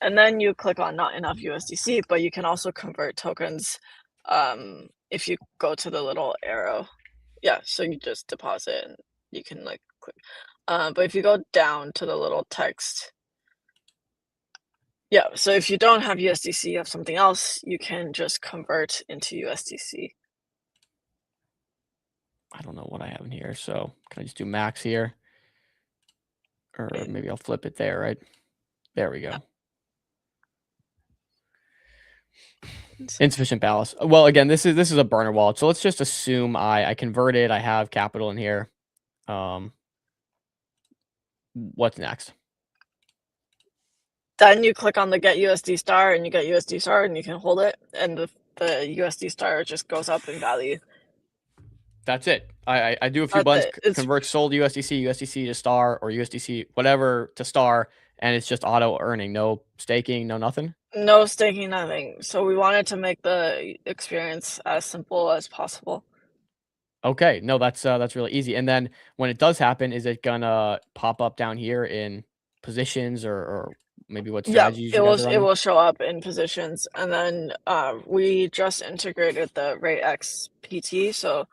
then you click on Not Enough USDC, but you can also convert tokens if you go to the little arrow. Yeah, so you just deposit and you can like click. But if you go down to the little text, yeah, so if you don't have USDC, you have something else, you can just convert into USDC. I don't know what I have in here, so can I just do max here? Or maybe I'll flip it there, right? There we go. Yeah. Insufficient balance. Well, again, this is a burner wallet, so let's just assume I converted. I have capital in here. What's next? Then you click on the Get USD Star and you get USD Star and you can hold it, and the USD Star just goes up in value. That's it. I do a few That's buttons, it. convert sold USDC to Star, or USDC whatever to Star, and it's just auto earning. No staking, no nothing. No staking, nothing. So we wanted to make the experience as simple as possible. Okay, no, that's really easy. And then when it does happen, is it gonna pop up down here in positions or maybe what Yeah, strategies you guys are it running? will show up in positions, and then we just integrated the RateX PT. So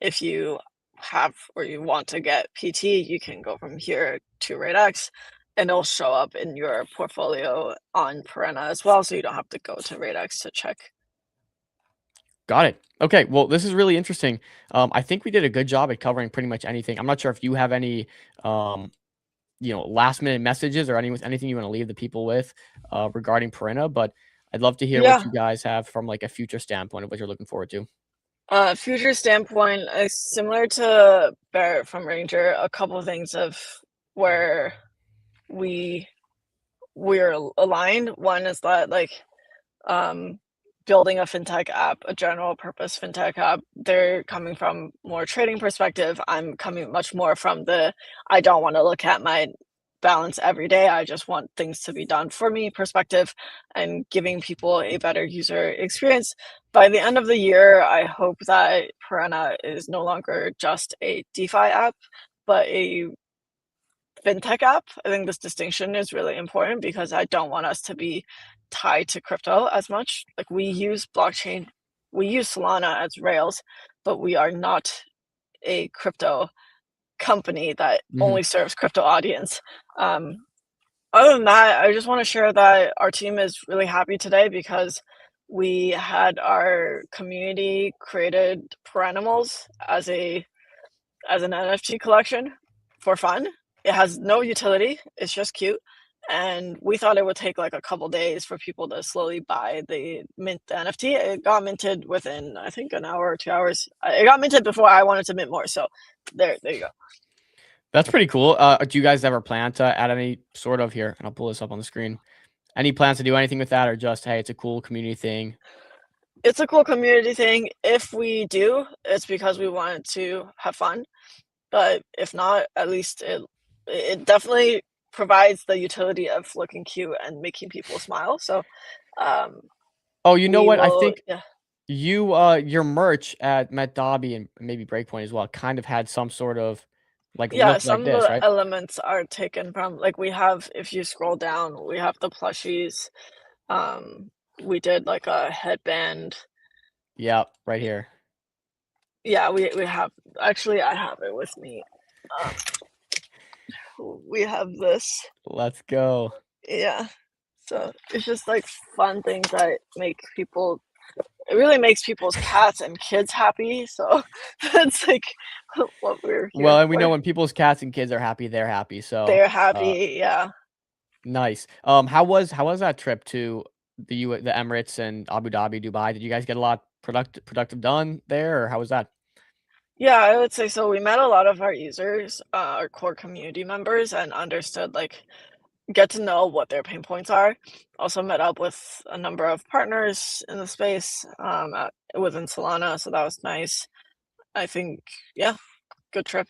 if you have or you want to get PT, you can go from here to RateX, and it'll show up in your portfolio on Perena as well. So you don't have to go to RateX to check. Got it. Okay, well, this is really interesting. I think we did a good job at covering pretty much anything. I'm not sure if you have any, last minute messages or anything you want to leave the people with regarding Perena, but I'd love to hear what you guys have from like a future standpoint of what you're looking forward to. Future standpoint, similar to Barrett from Ranger, a couple of things of where we're aligned. One is that like building a fintech app, a general purpose fintech app, they're coming from more trading perspective. I'm coming much more from I don't want to look at my balance every day. I just want things to be done for me perspective, and giving people a better user experience. By the end of the year, I hope that Perena is no longer just a DeFi app, but a fintech app. I think this distinction is really important because I don't want us to be tied to crypto as much. Like we use blockchain, we use Solana as Rails, but we are not a crypto company that only serves crypto audience. Other than that, I just want to share that our team is really happy today because we had our community created Perenimals as an NFT collection for fun. It has no utility. It's just cute. And we thought it would take like a couple days for people to slowly buy the NFT. It got minted within, I think, an hour or 2 hours. It got minted before I wanted to mint more. So there you go. That's pretty cool. Do you guys ever plan to add any sort of here? And I'll pull this up on the screen. Any plans to do anything with that, or just hey, it's a cool community thing? It's a cool community thing. If we do, it's because we wanted to have fun. But if not, at least it definitely provides the utility of looking cute and making people smile. So, oh, you know what? I will, think yeah. your merch at Met Dobby and maybe Breakpoint as well kind of had some sort of like Yeah, look some like of this, the right? elements are taken from, like, we have, if you scroll down, we have the plushies. We did like a headband. Yeah, right here. Yeah, we have, actually, I have it with me. We have this. Let's go. Yeah. So it's just like fun things that make people, it really makes people's cats and kids happy. So that's like what we're here Well, and we for. know when people's cats and kids are happy, they're happy. So They're happy, yeah. nice. How was that trip to the Emirates and Abu Dhabi, Dubai? Did you guys get a lot productive done there, or how was that? Yeah, I would say so. We met a lot of our users, our core community members, and understood, like, get to know what their pain points are. Also met up with a number of partners in the space within Solana, so that was nice. I think, yeah, good trip.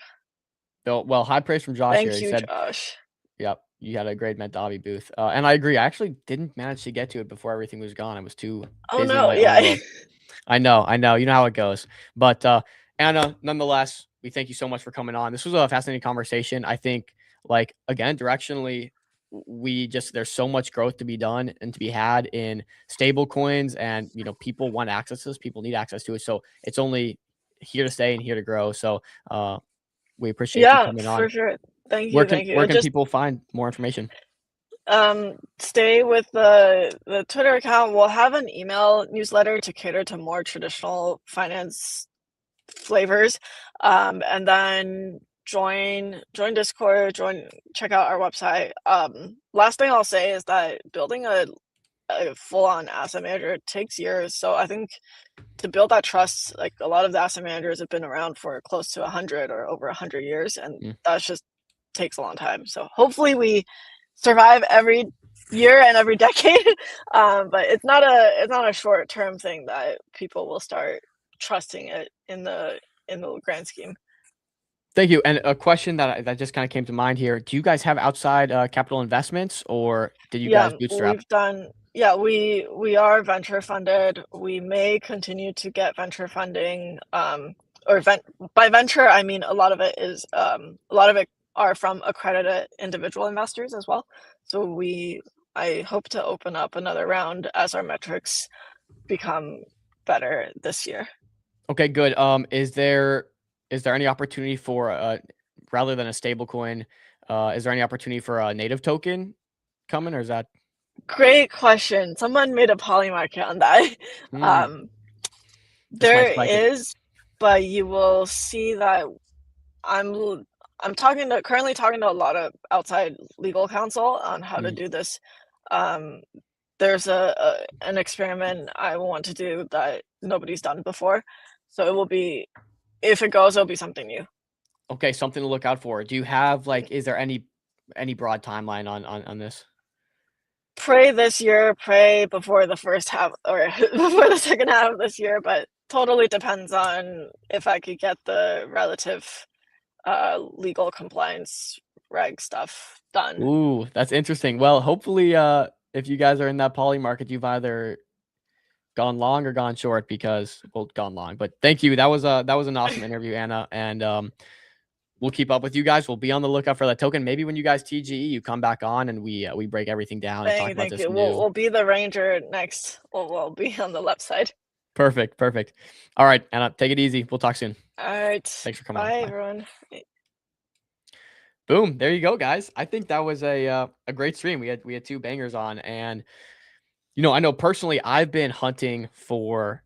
Well, high praise from Josh here. Thank He you, said, Josh. "Yep, you had a great Met Dobby booth," and I agree. I actually didn't manage to get to it before everything was gone. I was too Oh busy in no, my own yeah. world. I know. You know how it goes. But Anna, nonetheless, we thank you so much for coming on. This was a fascinating conversation. I think, like, again, directionally, there's so much growth to be done and to be had in stable coins, and people want access to this. People need access to it. So it's only here to stay and here to grow. So we appreciate you Yeah, coming for on. sure. Thank Where you, can thank you. where And can just people find more information? stay with the Twitter account. We'll have an email newsletter to cater to more traditional finance flavors. And then join Discord, check out our website. Last thing I'll say is that building a full-on asset manager takes years. So I think to build that trust, like, a lot of the asset managers have been around for close to 100 or over 100 years, and that just takes a long time. So hopefully we survive every year and every decade. But it's not a short-term thing that people will start trusting it in the grand scheme. Thank you. And a question that just kind of came to mind here: do you guys have outside capital investments, or did you guys bootstrap? We are venture funded. We may continue to get venture funding. By venture, I mean a lot of it are from accredited individual investors as well. So I hope to open up another round as our metrics become better this year. Okay, good. Is there any opportunity for rather than a stable coin, is there any opportunity for a native token coming, or is that? Great question. Someone made a poly market on that. This might There spike it. is, but you will see that I'm currently talking to a lot of outside legal counsel on how to do this. There's an experiment I want to do that nobody's done before. So it will be, if it goes, it'll be something new. Okay, something to look out for. Do you have, like, is there any broad timeline on this? Pray this year, pray before the first half or before the second half of this year, but totally depends on if I could get the relative legal compliance reg stuff done. Ooh, that's interesting. Well, hopefully, if you guys are in that poly market, you've either gone long or gone short, because, well, gone long. But thank you. That was an awesome interview, Anna, and we'll keep up with you guys. We'll be on the lookout for that token. Maybe when you guys TGE, you come back on and we break everything down and talk about this Thank you. new. We'll be the ranger next. We'll be on the left side. Perfect. All right, Anna, take it easy. We'll talk soon. All right. Thanks for coming Bye, on. everyone. Boom. There you go, guys. I think that was a great stream. We had two bangers on, and I know personally I've been hunting for.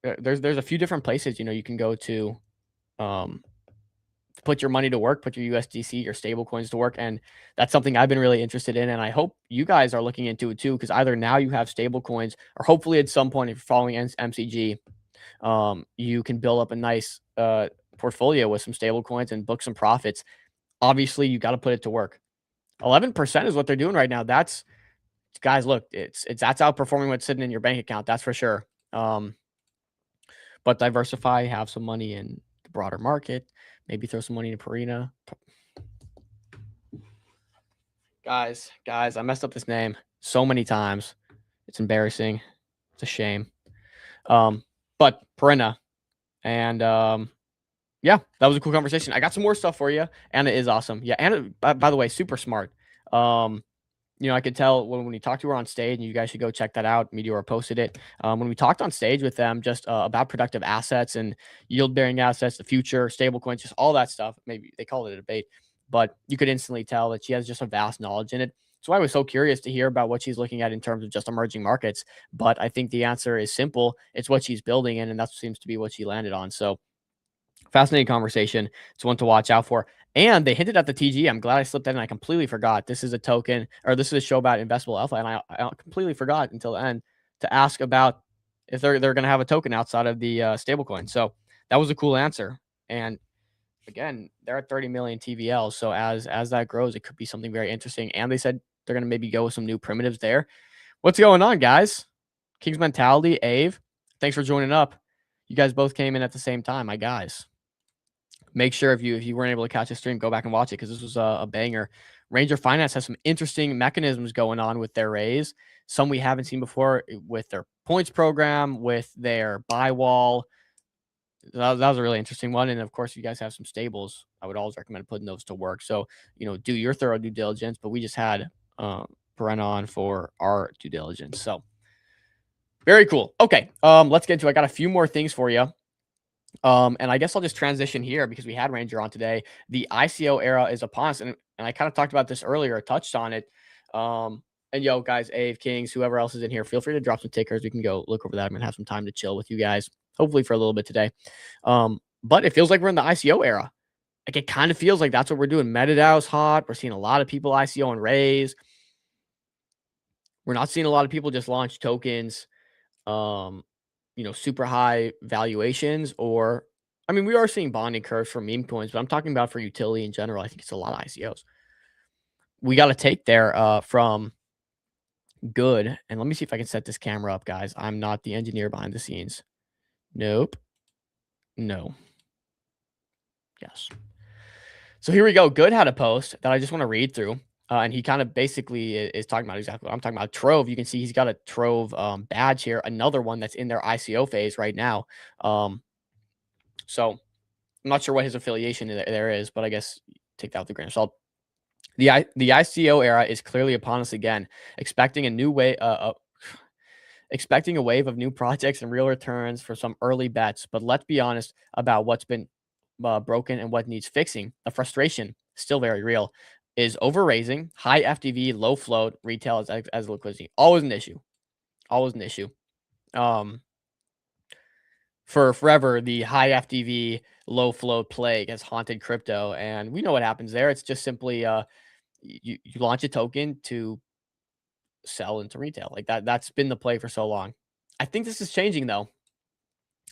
There's a few different places you can go to, put your money to work, put your USDC, your stable coins to work, and that's something I've been really interested in, and I hope you guys are looking into it too, because either now you have stable coins, or hopefully at some point, if you're following MCG, you can build up a nice portfolio with some stable coins and book some profits. Obviously, you got to put it to work. 11% is what they're doing right now. That's, guys, look, that's outperforming what's sitting in your bank account. That's for sure. But diversify, have some money in the broader market, maybe throw some money into Perena. Guys, I messed up this name so many times. It's embarrassing. It's a shame. But Perena. And yeah, that was a cool conversation. I got some more stuff for you. Anna is awesome. Yeah, Anna, by the way, super smart. You know, I could tell when we talked to her on stage, and you guys should go check that out. Meteor posted it. When we talked on stage with them, just about productive assets and yield-bearing assets, the future, stable coins, just all that stuff. Maybe they call it a debate, but you could instantly tell that she has just a vast knowledge in it. So I was so curious to hear about what she's looking at in terms of just emerging markets. But I think the answer is simple. It's what she's building in, and that seems to be what she landed on. So fascinating conversation. It's one to watch out for. And they hinted at the TG. I'm glad I slipped that in. I completely forgot. This is a token, or this is a show about investable alpha, and I completely forgot until the end to ask about if they're going to have a token outside of the stablecoin. So that was a cool answer. And again, they're at 30 million TVL. So as that grows, it could be something very interesting. And they said they're going to maybe go with some new primitives there. What's going on, guys? King's Mentality, Ave, thanks for joining up. You guys both came in at the same time, my guys. Make sure if you weren't able to catch the stream, go back and watch it because this was a banger. Ranger Finance has some interesting mechanisms going on with their raise. Some we haven't seen before with their points program, with their buy wall. That was a really interesting one. And of course, if you guys have some stables, I would always recommend putting those to work. So, you know, do your thorough due diligence. But we just had Perena on for our due diligence. So very cool. Okay, let's get into it. I got a few more things for you. And I guess I'll just transition here because we had Ranger on today. The ICO era is upon us. And I kind of talked about this earlier, touched on it. And yo, guys, Ave, Kings, whoever else is in here, feel free to drop some tickers. We can go look over that. I'm going to have some time to chill with you guys, hopefully for a little bit today. But it feels like we're in the ICO era. Like it kind of feels like that's what we're doing. MetaDAO's hot. We're seeing a lot of people ICO and raise. We're not seeing a lot of people just launch tokens. You know, super high valuations, or I mean, we are seeing bonding curves for meme coins, but I'm talking about for utility in general. I think it's a lot of ICOs. We got a take there from Good. And let me see if I can set this camera up, guys. I'm not the engineer behind the scenes. Nope. No. Yes. So here we go. Good had a post that I just want to read through. And he kind of basically is talking about exactly what I'm talking about. Trove, you can see he's got a Trove badge here. Another one that's in their ICO phase right now. So I'm not sure what his affiliation there is, but I guess take that with a grain of salt. The ICO era is clearly upon us again, expecting a new way, expecting a wave of new projects and real returns for some early bets. But let's be honest about what's been broken and what needs fixing. The frustration, still very real, is over raising, high FTV, low float, retail as liquidity. Always an issue. Always an issue. For forever, the high FTV, low float plague has haunted crypto, and we know what happens there. It's just simply you launch a token to sell into retail. Like that's been the play for so long. I think this is changing though.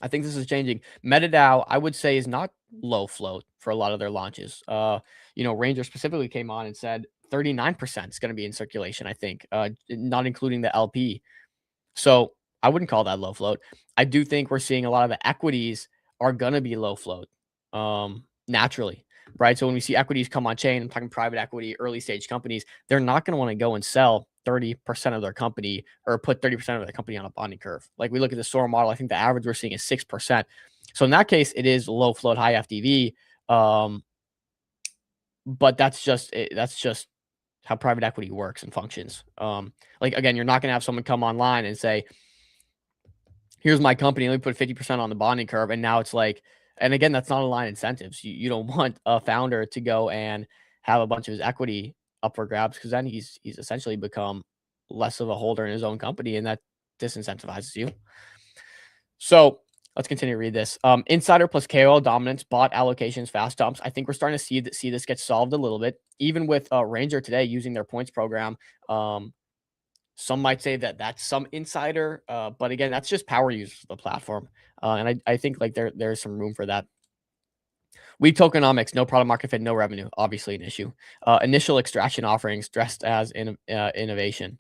I think this is changing. MetaDAO, I would say, is not low float for a lot of their launches. You know, Ranger specifically came on and said 39% is going to be in circulation, I think, not including the LP. So I wouldn't call that low float. I do think we're seeing a lot of the equities are going to be low float naturally, right? So when we see equities come on chain, I'm talking private equity, early stage companies, they're not going to want to go and sell 30% of their company or put 30% of their company on a bonding curve. Like we look at the SOAR model, I think the average we're seeing is 6%. So in that case, it is low float, high FTV. But that's just how private equity works and functions. Like again, you're not going to have someone come online and say, here's my company, let me put 50% on the bonding curve. And now it's like, and again, that's not aligned incentives. You don't want a founder to go and have a bunch of his equity up for grabs, because then he's essentially become less of a holder in his own company, and that disincentivizes you. So let's continue to read this. Insider plus KOL dominance, bot allocations, fast dumps. I think we're starting to see this get solved a little bit, even with Ranger today using their points program. Some might say that that's some insider, but again, that's just power users of the platform. And I think like there's some room for that. Weak tokenomics, no product market fit, no revenue, obviously an issue. Initial extraction offerings dressed as innovation.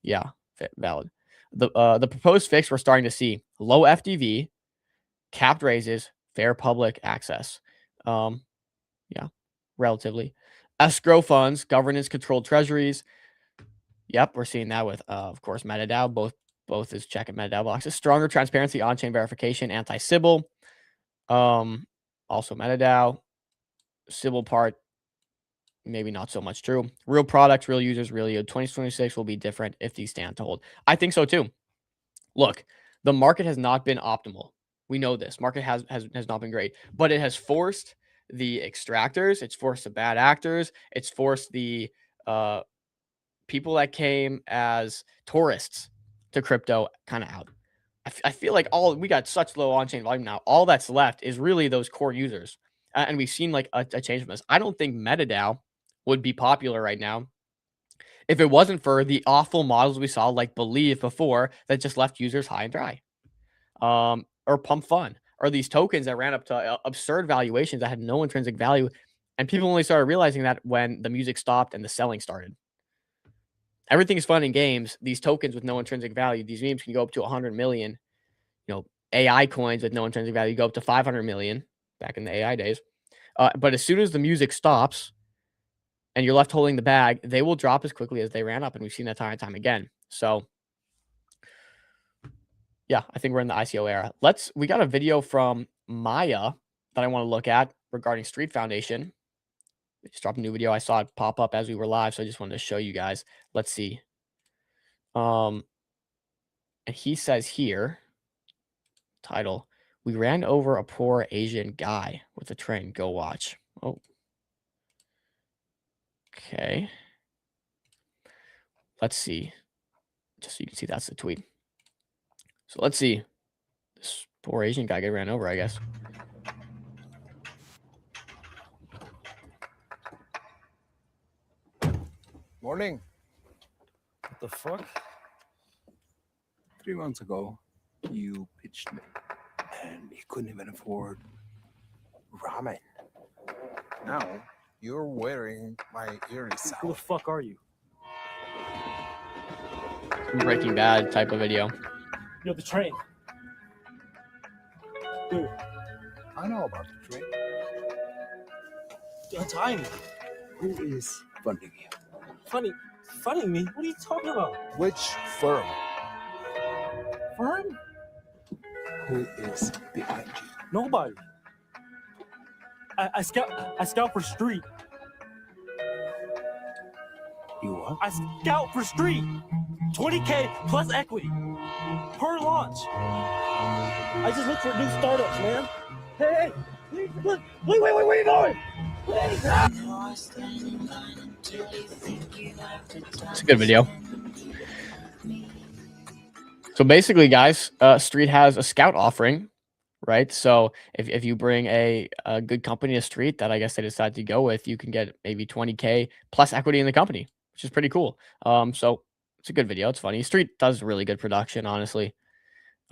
Yeah, valid. The proposed fix we're starting to see low FTV, capped raises, fair public access. Yeah, relatively. Escrow funds, governance controlled treasuries. Yep, we're seeing that with, of course, MetaDAO. Both is check and MetaDAO boxes. Stronger transparency, on-chain verification, anti-Sybil. Also MetaDAO. Sybil part, maybe not so much true. Real products, real users, real yield. 2026 will be different if these stand to hold. I think so too. Look, the market has not been optimal. We know this. Market has not been great, but it has forced the extractors. It's forced the bad actors. It's forced the people that came as tourists to crypto kind of out. I feel like we got such low on-chain volume now. All that's left is really those core users. And we've seen like a change from this. I don't think MetaDAO would be popular right now if it wasn't for the awful models we saw, like Believe before, that just left users high and dry. Or Pump Fun, or these tokens that ran up to absurd valuations that had no intrinsic value. And people only started realizing that when the music stopped and the selling started. Everything is fun in games. These tokens with no intrinsic value, these memes can go up to 100 million. AI coins with no intrinsic value go up to 500 million back in the AI days. But as soon as the music stops and you're left holding the bag, they will drop as quickly as they ran up. And we've seen that time and time again. So yeah, I think we're in the ICO era. We got a video from Maya that I want to look at regarding Street Foundation. We just dropped a new video. I saw it pop up as we were live, so I just wanted to show you guys. Let's see. And he says here, title, we ran over a poor Asian guy with a train. Go watch. Oh. Okay. Let's see. Just so you can see that's the tweet. So let's see. This poor Asian guy get ran over, I guess. Morning. What the fuck? 3 months ago, you pitched me, and you couldn't even afford ramen. Now, you're wearing my earrings. Who the fuck are you? Breaking Bad type of video. You're the train. Dude. I know about the train. Untie me. Who is funding you? Funding me? What are you talking about? Which firm? Firm? Who is behind you? Nobody. I scout for street. You what? I scout for street. 20K plus equity per launch. I just look for new startups, man. Hey, look, wait, where are you going? It's a good video. So basically, guys, Street has a scout offering, right? So if you bring a good company to Street that I guess they decide to go with, you can get maybe 20K plus equity in the company, which is pretty cool. So it's a good video. It's funny. Street does really good production, honestly.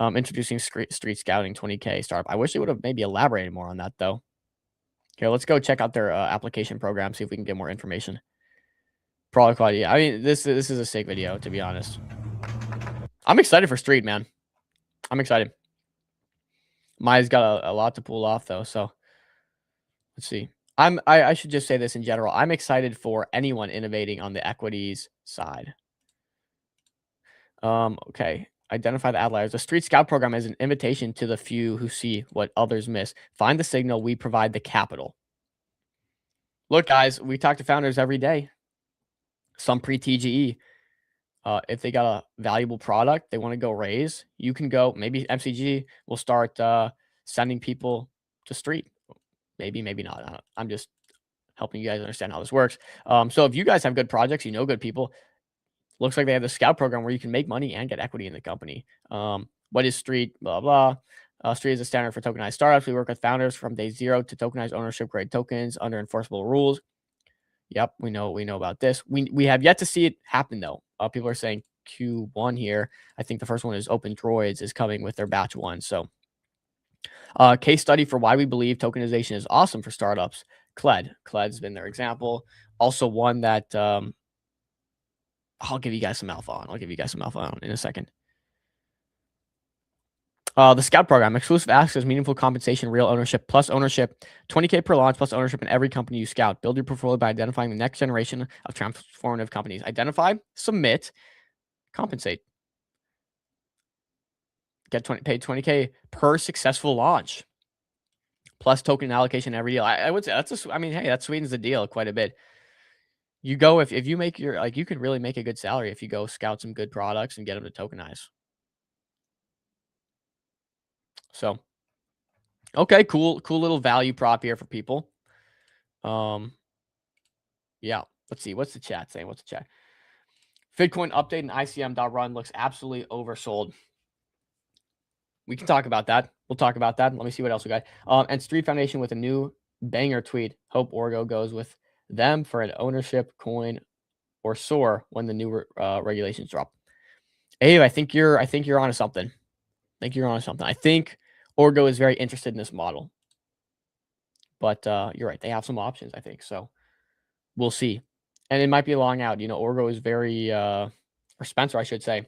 Introducing Street Scouting 20K startup. I wish they would have maybe elaborated more on that, though. Here, let's go check out their application program, see if we can get more information. Product quality. I mean, this is a sick video, to be honest. I'm excited for Street, man. I'm excited. Maya's got a lot to pull off, though. So let's see. I should just say this in general. I'm excited for anyone innovating on the equities side. Okay. Identify the outliers. The Street Scout program is an invitation to the few who see what others miss. Find the signal. We provide the capital. Look, guys, we talk to founders every day. Some pre-TGE. If they got a valuable product they want to go raise, you can go. Maybe MCG will start sending people to Street. Maybe not. I'm just helping you guys understand how this works. So if you guys have good projects, you know good people, looks like they have the Scout program where you can make money and get equity in the company. What is Street? Blah, blah. Street is a standard for tokenized startups. We work with founders from day zero to tokenize ownership grade tokens under enforceable rules. Yep, we know about this. We have yet to see it happen, though. People are saying Q1 here. I think the first one is Open Droids is coming with their batch 1. So case study for why we believe tokenization is awesome for startups. Cled's been their example. Also one that I'll give you guys some alpha on. In a second. The Scout program, exclusive access, meaningful compensation, real ownership, plus ownership, 20K per launch, plus ownership in every company you scout. Build your portfolio by identifying the next generation of transformative companies. Identify, submit, compensate. Get paid 20K per successful launch, plus token allocation every deal. I would say I mean, hey, that sweetens the deal quite a bit. You go if you make your you could really make a good salary if you go scout some good products and get them to tokenize. So, okay, cool little value prop here for people. Yeah, let's see. What's the chat saying? What's the chat? Bitcoin update and ICM.run looks absolutely oversold. We can talk about that. We'll talk about that. Let me see what else we got. And Street Foundation with a new banger tweet. Hope Orgo goes with them for an ownership coin or soar when the new regulations drop. Abe, I think you're onto something. I think Orgo is very interested in this model. But you're right. They have some options, I think. So we'll see. And it might be a long out. You know, Orgo is very or Spencer, I should say.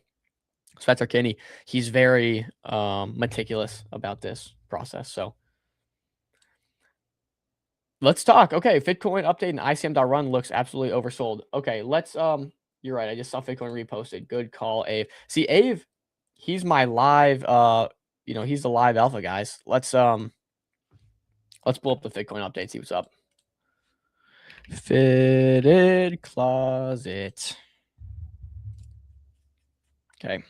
Spencer Kinney, he's very meticulous about this process. So let's talk. Okay, Bitcoin update and ICM.run looks absolutely oversold. Okay, let's you're right. I just saw Bitcoin reposted. Good call, Ave. See, Ave, he's my live you know, he's the live alpha, guys. Let's pull up the Bitcoin update, see what's up. Fitted closet. Okay.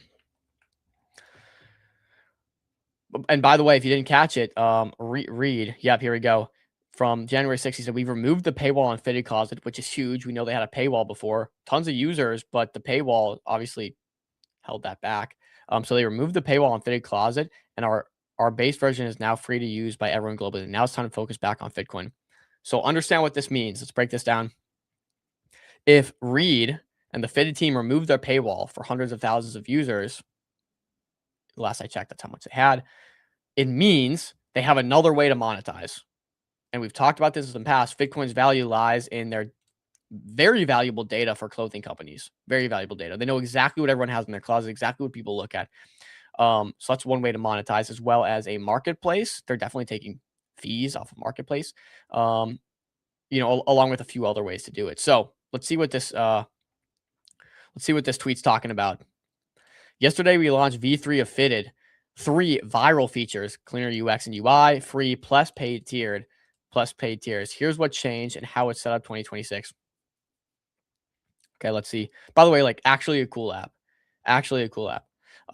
And by the way, if you didn't catch it, read. Yep, here we go. From January 6th, he said, we've removed the paywall on Fitted Closet, which is huge. We know they had a paywall before. Tons of users, but the paywall obviously held that back. So they removed the paywall on Fitted Closet, and our base version is now free to use by everyone globally. Now it's time to focus back on Bitcoin. So understand what this means. Let's break this down. If Reed and the Fitted team removed their paywall for hundreds of thousands of users, last I checked, that's how much they had. It means they have another way to monetize. And we've talked about this in the past. Bitcoin's value lies in their very valuable data for clothing companies. Very valuable data. They know exactly what everyone has in their closet, exactly what people look at. So that's one way to monetize, as well as a marketplace. They're definitely taking fees off of marketplace, you know, along with a few other ways to do it. So let's see what this tweet's talking about. Yesterday, we launched V3 of Fitted. 3 viral features: cleaner UX and UI, free plus paid tiers. Here's what changed and how it's set up 2026. Okay, let's see. By the way, like actually a cool app.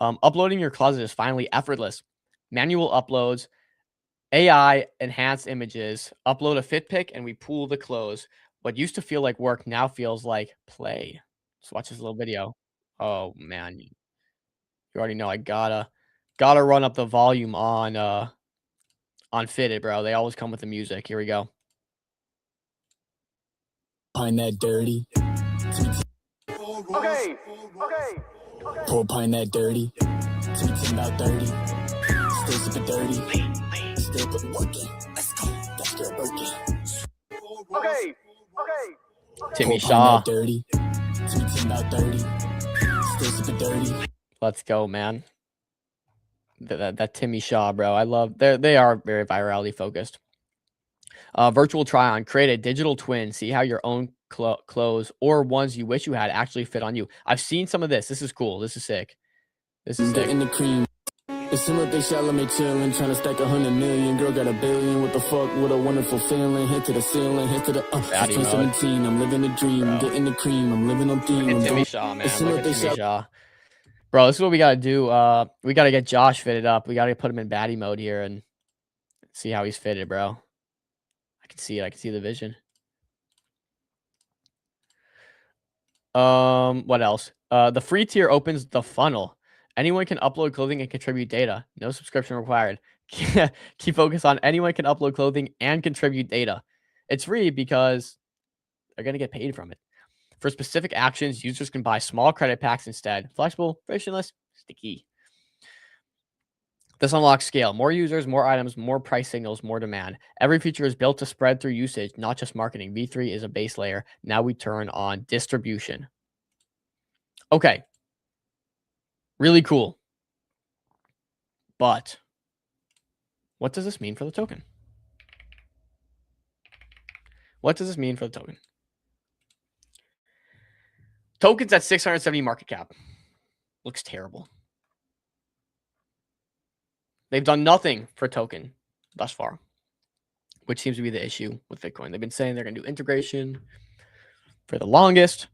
Uploading your closet is finally effortless. Manual uploads, AI enhanced images, upload a fit pic, and we pool the clothes. What used to feel like work now feels like play. Let's watch this little video. Oh man, you already know I gotta run up the volume on Fitted, bro. They always come with the music. Here we go. Pine that dirty. Okay. Pull pine that dirty. 10 about 30. Still sipping dirty. Still putting work in. Let's go. That's still working. Okay. Timmy Pull pine Shaw. that dirty. 10 about 30. Still sipping dirty. Let's go, man. That Timmy Shaw, bro. I love. They are very virality focused. Virtual try on. Create a digital twin. See how your own clothes or ones you wish you had actually fit on you. I've seen some of this. This is cool. This is sick. Getting the cream. It seemed like they Chalamet chillin', trying to stack 100 million. Girl got $1 billion. What the fuck? What a wonderful feeling. Hit to the ceiling. Hit to the 2017. I'm living the dream. Bro. Getting the cream. I'm living on theme. Look at Timmy Shaw, man. Look at Timmy Shaw. Bro, this is what we gotta do. We gotta get Josh fitted up. We gotta put him in baddie mode here and see how he's fitted, bro. I can see it. I can see the vision. What else? The free tier opens the funnel. Anyone can upload clothing and contribute data. No subscription required. Keep focus on anyone can upload clothing and contribute data. It's free because they're going to get paid from it. For specific actions, users can buy small credit packs instead. Flexible, frictionless, sticky. This unlocks scale. More users, more items, more price signals, more demand. Every feature is built to spread through usage, not just marketing. V3 is a base layer. Now we turn on distribution. Okay. Really cool. But what does this mean for the token? What does this mean for the token? Token's at 670 market cap. Looks terrible. They've done nothing for token thus far, which seems to be the issue with Bitcoin. They've been saying they're going to do integration for the longest.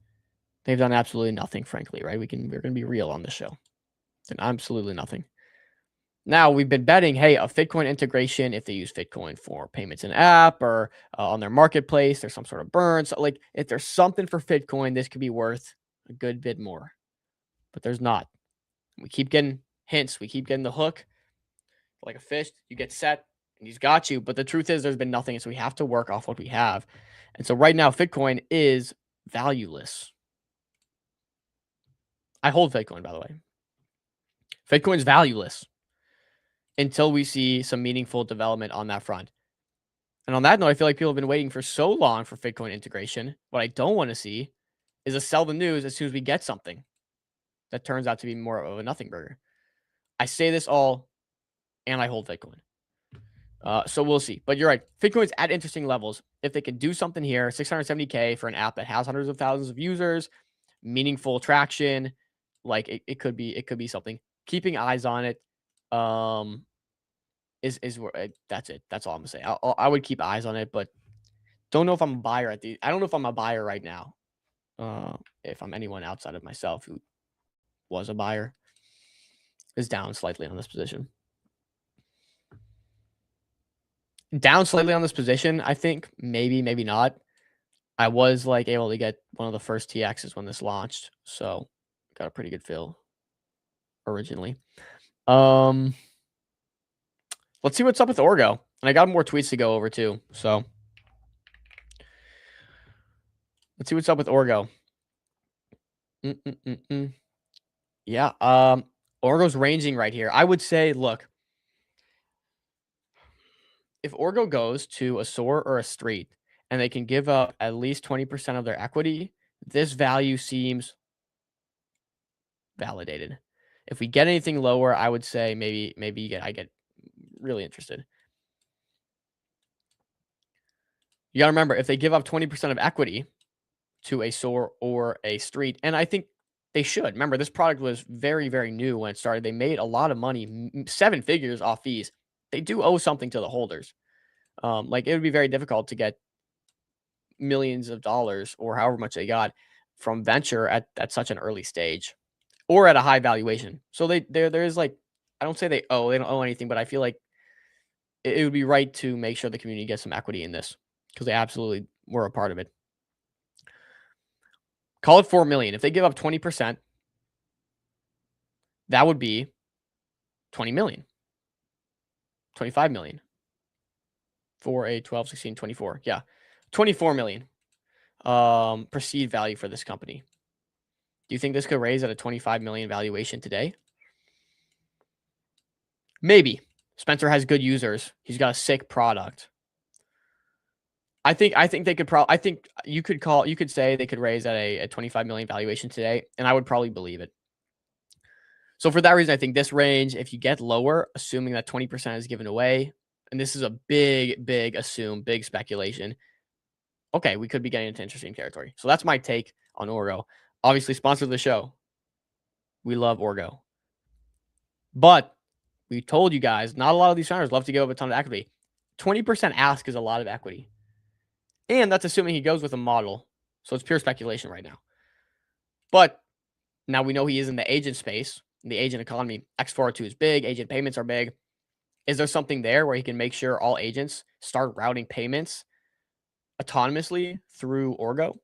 They've done absolutely nothing, frankly, right? We're going to be real on this show. Done absolutely nothing. Now, we've been betting, hey, a Bitcoin integration, if they use Bitcoin for payments in app or on their marketplace, there's some sort of burn. So, like, if there's something for Bitcoin, this could be worth a good bit more. But there's not. We keep getting hints. We keep getting the hook. Like a fish, you get set, and he's got you. But the truth is there's been nothing, so we have to work off what we have. And so right now, Bitcoin is valueless. I hold Bitcoin, by the way. Bitcoin's valueless until we see some meaningful development on that front. And on that note, I feel like people have been waiting for so long for Bitcoin integration. What I don't want to see is a sell the news as soon as we get something that turns out to be more of a nothing burger. I say this all, and I hold Bitcoin. So we'll see. But you're right. Bitcoin's at interesting levels. If they can do something here, 670K for an app that has hundreds of thousands of users, meaningful traction, like it could be something. Keeping eyes on it is where that's it. That's all I'm gonna say. I would keep eyes on it, but don't know if I'm a buyer I don't know if I'm a buyer right now. If I'm anyone outside of myself who was a buyer, is down slightly on this position. Down slightly on this position, I think. Maybe, maybe not. I was like able to get one of the first TXs when this launched, so got a pretty good feel originally. Let's see what's up with Orgo. And I got more tweets to go over too. So let's see what's up with Orgo. Yeah. Orgo's ranging right here. I would say, look, if Orgo goes to a SOAR or a street and they can give up at least 20% of their equity, this value seems validated. If we get anything lower, I would say maybe I get really interested. You got to remember, if they give up 20% of equity to a SOAR or a street, and I think they should. Remember, this product was very, very new when it started. They made a lot of money, 7 figures off fees. They do owe something to the holders. Like, it would be very difficult to get millions of dollars or however much they got from venture at such an early stage or at a high valuation. So there is, like, I don't say they don't owe anything, but I feel like it would be right to make sure the community gets some equity in this because they absolutely were a part of it. Call it 4 million. If they give up 20%, that would be 20 million, 25 million for a 12, 16, 24. Yeah. 24 million perceived value for this company. Do you think this could raise at a 25 million valuation today? Maybe. Spencer has good users. He's got a sick product. I think they could I think you could say they could raise at a 25 million valuation today, and I would probably believe it. So for that reason, I think this range, if you get lower, assuming that 20% is given away, and this is a big speculation, okay, we could be getting into interesting territory. So that's my take on Orgo. Obviously, sponsor of the show. We love Orgo. But we told you guys, not a lot of these founders love to give up a ton of equity. 20% ask is a lot of equity. And that's assuming he goes with a model. So it's pure speculation right now. But now we know he is in the agent space, in the agent economy. X402 is big. Agent payments are big. Is there something there where he can make sure all agents start routing payments autonomously through Orgo?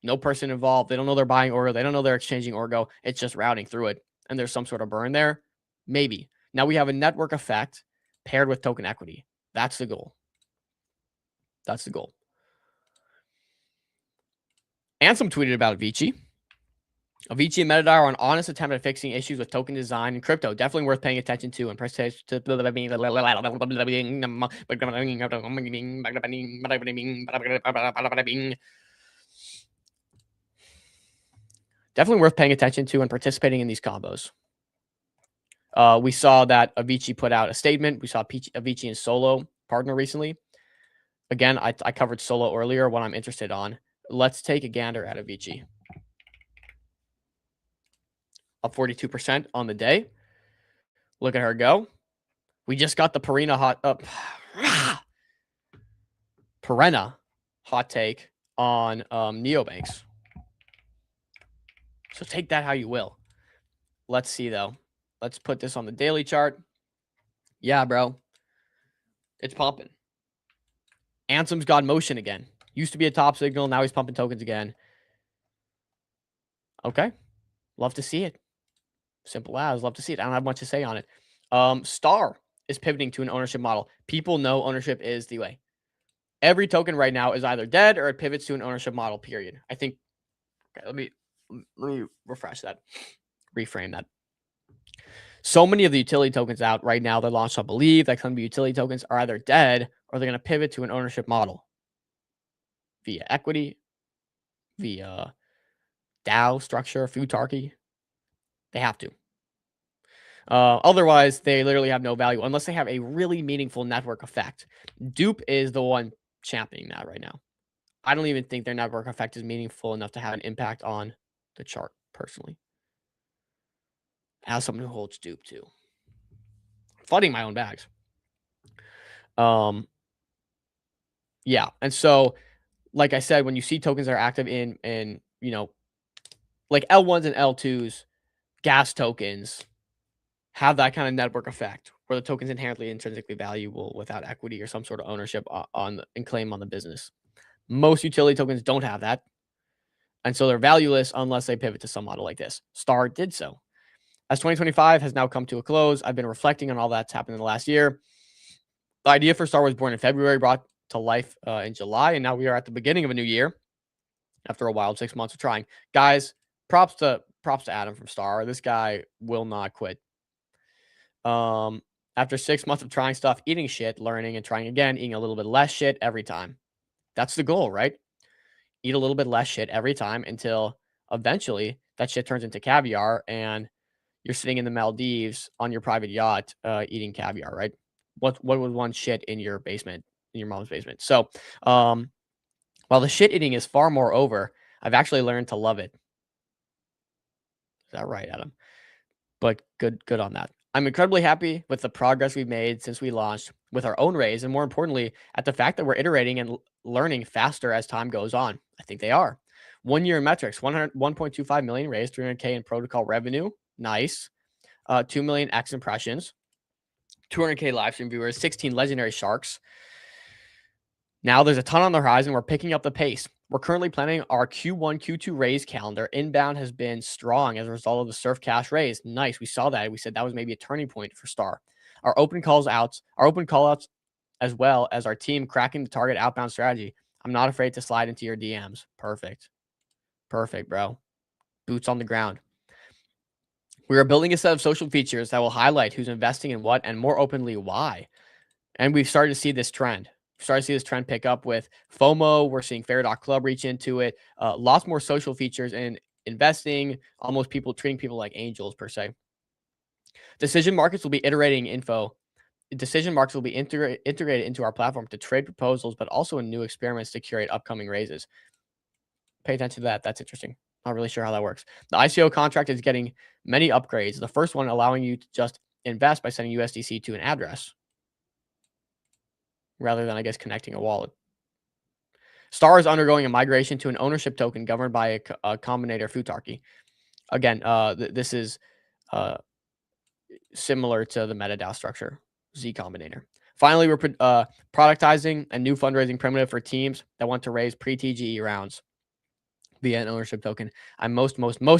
No person involved. They don't know they're buying Orgo. They don't know they're exchanging Orgo. It's just routing through it. And there's some sort of burn there. Maybe. Now we have a network effect paired with token equity. That's the goal. That's the goal. Ansem tweeted about Avicii. Avicii and Metadata are an honest attempt at fixing issues with token design and crypto. Definitely worth paying attention to. And definitely worth paying attention to and participating in these combos. We saw that Avicii put out a statement. We saw Avicii and Solo partner recently. Again, I covered Solo earlier, what I'm interested on. Let's take a gander at Avicii. Up 42% on the day. Look at her go. We just got the Perena hot take on neobanks. So take that how you will. Let's see, though. Let's put this on the daily chart. Yeah, bro. It's pumping. Anthem's got motion again. Used to be a top signal. Now he's pumping tokens again. Okay. Love to see it. Simple as. Love to see it. I don't have much to say on it. Star is pivoting to an ownership model. People know ownership is the way. Every token right now is either dead or it pivots to an ownership model, period. I think, okay, let me refresh that. Reframe that. So many of the utility tokens out right now, they're launched on Believe, that some of the utility tokens are either dead or they're going to pivot to an ownership model via equity, via DAO structure, Futarchy. They have to. Otherwise, they literally have no value unless they have a really meaningful network effect. Dupe is the one championing that right now. I don't even think their network effect is meaningful enough to have an impact on the chart, personally. As someone who holds Dupe too. Flooding my own bags. Yeah, and so, like I said, when you see tokens that are active in you know, like L1s and L2s, gas tokens have that kind of network effect where the token's inherently intrinsically valuable without equity or some sort of ownership on and claim on the business. Most utility tokens don't have that. And so they're valueless unless they pivot to some model like this. Star did so. As 2025 has now come to a close, I've been reflecting on all that's happened in the last year. The idea for Star was born in February, brought to life in July, and now we are at the beginning of a new year after a wild 6 months of trying. Guys, props to Adam from Star. This guy will not quit. After 6 months of trying stuff, eating shit, learning and trying again, eating a little bit less shit every time. That's the goal, right? Eat a little bit less shit every time until eventually that shit turns into caviar and you're sitting in the Maldives on your private yacht eating caviar, right? What was one shit in your basement, in your mom's basement? So while the shit eating is far more over, I've actually learned to love it. Is that right, Adam? But good on that. I'm incredibly happy with the progress we've made since we launched with our own raise, and more importantly, at the fact that we're iterating and learning faster as time goes on. I think they are. 1 year in metrics, 1.25 million raised, 300K in protocol revenue. Nice. 2 million X impressions, 200K live stream viewers, 16 legendary sharks. Now there's a ton on the horizon. We're picking up the pace. We're currently planning our Q1, Q2 raise calendar. Inbound has been strong as a result of the Surf Cash raise. Nice. We saw that. We said that was maybe a turning point for Star. Our open call outs, as well as our team cracking the target outbound strategy. I'm not afraid to slide into your DMs. Perfect. Perfect, bro. Boots on the ground. We are building a set of social features that will highlight who's investing in what and more openly why. And we've started to see this trend. Pick up with FOMO. We're seeing Fair.Club reach into it. Lots more social features in investing, almost people treating people like angels per se. Decision markets will be iterating info. Decision markets will be integrated into our platform to trade proposals, but also in new experiments to curate upcoming raises. Pay attention to that. That's interesting. Not really sure how that works. The ICO contract is getting many upgrades. The first one allowing you to just invest by sending USDC to an address, rather than, I guess, connecting a wallet. Star is undergoing a migration to an ownership token governed by a combinator Futarchy. Again, this is similar to the MetaDAO structure, Z Combinator. Finally, we're productizing a new fundraising primitive for teams that want to raise pre-TGE rounds via an ownership token. I'm most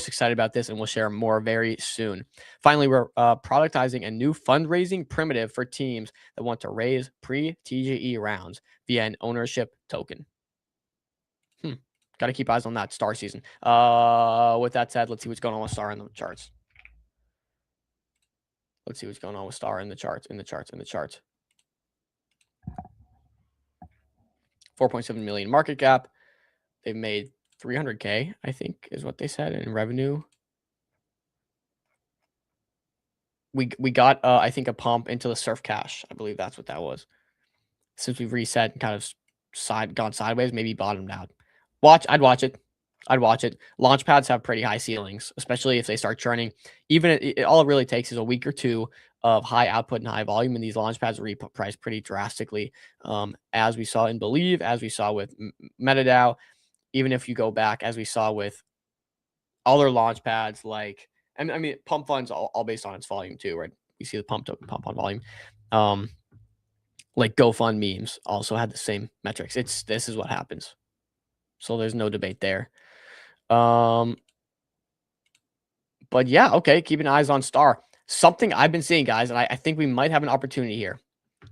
excited about this, and we'll share more very soon. Finally, we're productizing a new fundraising primitive for teams that want to raise pre-TGE rounds via an ownership token. Got to keep eyes on that Star season. With that said, let's see what's going on with Star in the charts. Let's see what's going on with Star in the charts. 4.7 million market cap. They've made 300K, I think, is what they said in revenue. we got I think a pump into the surf cash. I believe that's what that was. Since we've reset and kind of gone sideways, maybe bottomed out. I'd watch it. Launch pads have pretty high ceilings, especially if they start churning. Even all it really takes is a week or two of high output and high volume, and these launch pads reprice pretty drastically, as we saw in Believe, as we saw with MetaDAO. Even if you go back, as we saw with other launch pads, like I mean, pump funds all based on its volume too, right? You see the pump on volume. Like GoFund memes also had the same metrics. This is what happens. So there's no debate there. But yeah, okay. Keeping eyes on Star. Something I've been seeing, guys, and I think we might have an opportunity here.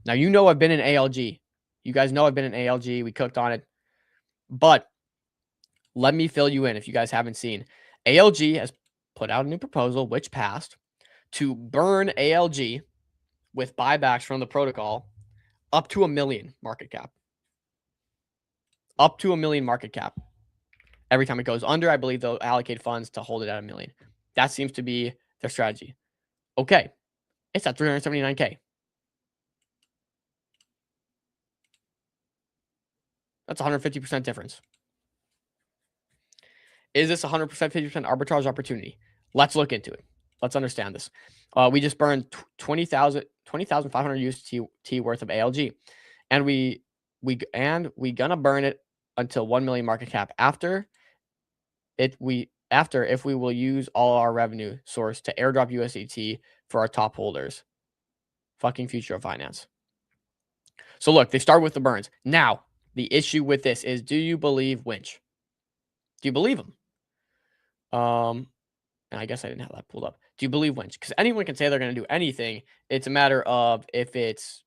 Now, I've been in ALG. You guys know I've been in ALG. We cooked on it. But let me fill you in if you guys haven't seen. ALG has put out a new proposal, which passed, to burn ALG with buybacks from the protocol up to 1 million market cap. Up to 1 million market cap. Every time it goes under, I believe they'll allocate funds to hold it at 1 million. That seems to be their strategy. Okay. It's at 379K. That's 150% difference. Is this 100% 50% arbitrage opportunity? Let's look into it. Let's understand this. We just burned 20,500 UST worth of ALG, and we gonna burn it until 1 million market cap. After if we will use all our revenue source to airdrop USDT for our top holders. Fucking future of finance. So look, they start with the burns. Now, the issue with this is, do you believe Winch? Do you believe him? And I guess I didn't have that pulled up. Do you believe Winch? Because anyone can say they're going to do anything. It's a matter of if it's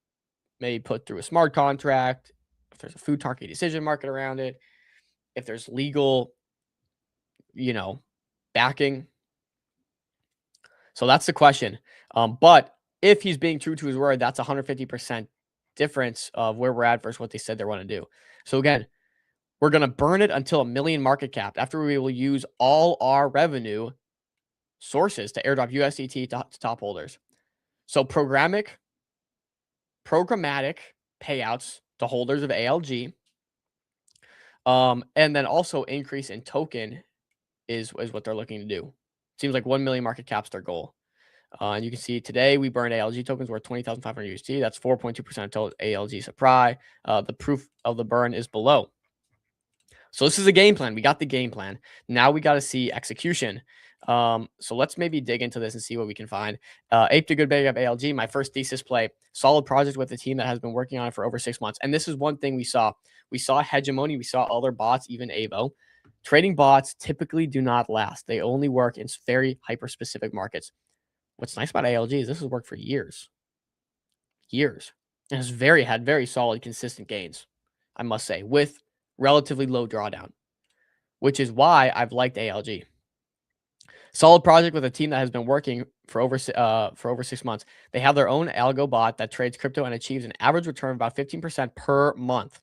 maybe put through a smart contract, if there's a food target decision market around it, if there's legal, backing. So that's the question. But if he's being true to his word, that's 150% difference of where we're at versus what they said they want to do. So again, we're going to burn it until 1 million market cap. After we will use all our revenue sources to airdrop USDT to top holders. So programmatic payouts to holders of ALG. And then also increase in token is what they're looking to do. Seems like 1 million market cap's their goal. And you can see today we burned ALG tokens worth 20,500 USD. That's 4.2% of total ALG supply. The proof of the burn is below. So this is a game plan. We got the game plan. Now we got to see execution. So let's maybe dig into this and see what we can find. Ape to good big up ALG. My first thesis play. Solid project with a team that has been working on it for over 6 months. And this is one thing we saw. We saw hegemony. We saw other bots, even Avo. Trading bots typically do not last. They only work in very hyper-specific markets. What's nice about ALG is this has worked for years. Years. And has had very solid, consistent gains, I must say, with relatively low drawdown, which is why I've liked ALG. Solid project with a team that has been working for over 6 months. They have their own algo bot that trades crypto and achieves an average return of about 15% per month.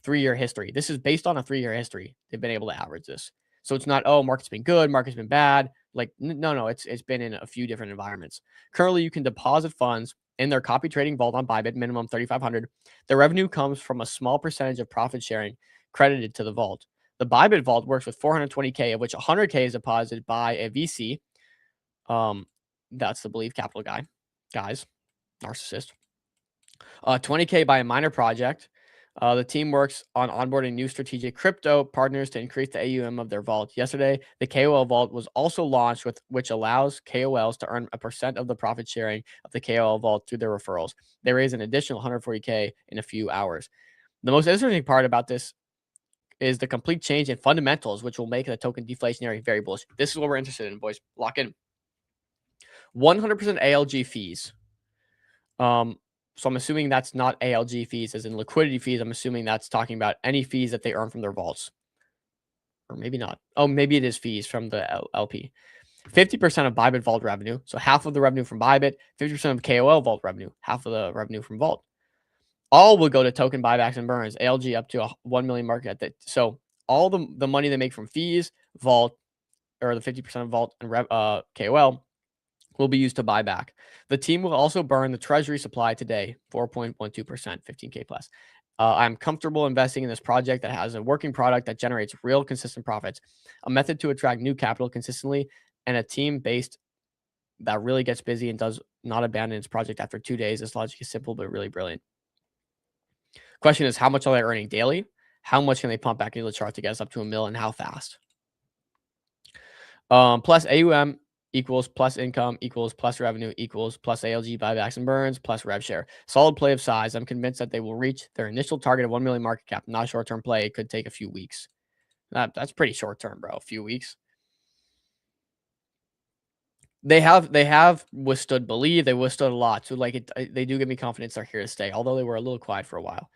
3-year history. This is based on a 3-year history. They've been able to average this. So it's not, market's been good, market's been bad. Like, no, it's been in a few different environments. Currently, you can deposit funds in their copy trading vault on Bybit, minimum 3,500. The revenue comes from a small percentage of profit sharing credited to the vault. The Bybit vault works with 420K, of which 100K is deposited by a VC. That's the Believe Capital guys, narcissist. 20K by a minor project. The team works on onboarding new strategic crypto partners to increase the AUM of their vault. Yesterday, the KOL vault was also launched, which allows KOLs to earn a % of the profit sharing of the KOL vault through their referrals. They raise an additional 140K in a few hours. The most interesting part about this is the complete change in fundamentals, which will make the token deflationary very bullish. This is what we're interested in, boys. Lock in. 100% ALG fees. So I'm assuming that's not ALG fees as in liquidity fees. I'm assuming that's talking about any fees that they earn from their vaults. Or maybe not. Oh, maybe it is fees from the LP. 50% of Bybit vault revenue. So half of the revenue from Bybit, 50% of KOL vault revenue, half of the revenue from vault. All will go to token buybacks and burns. ALG up to 1 million market cap. So all the money they make from fees, vault, or the 50% of vault and KOL will be used to buy back. The team will also burn the treasury supply today, 4.12%, 15K plus. I'm comfortable investing in this project that has a working product that generates real consistent profits, a method to attract new capital consistently, and a team based that really gets busy and does not abandon its project after 2 days. This logic is simple, but really brilliant. Question is, how much are they earning daily? How much can they pump back into the chart to get us up to $1 million, and how fast? Plus AUM equals plus income equals plus revenue equals plus ALG buybacks and burns plus rev share. Solid play of size. I'm convinced that they will reach their initial target of 1 million market cap. Not a short-term play. It could take a few weeks. That's pretty short-term, bro. A few weeks. They have withstood believe. They withstood a lot. So like they do give me confidence they're here to stay, although they were a little quiet for a while.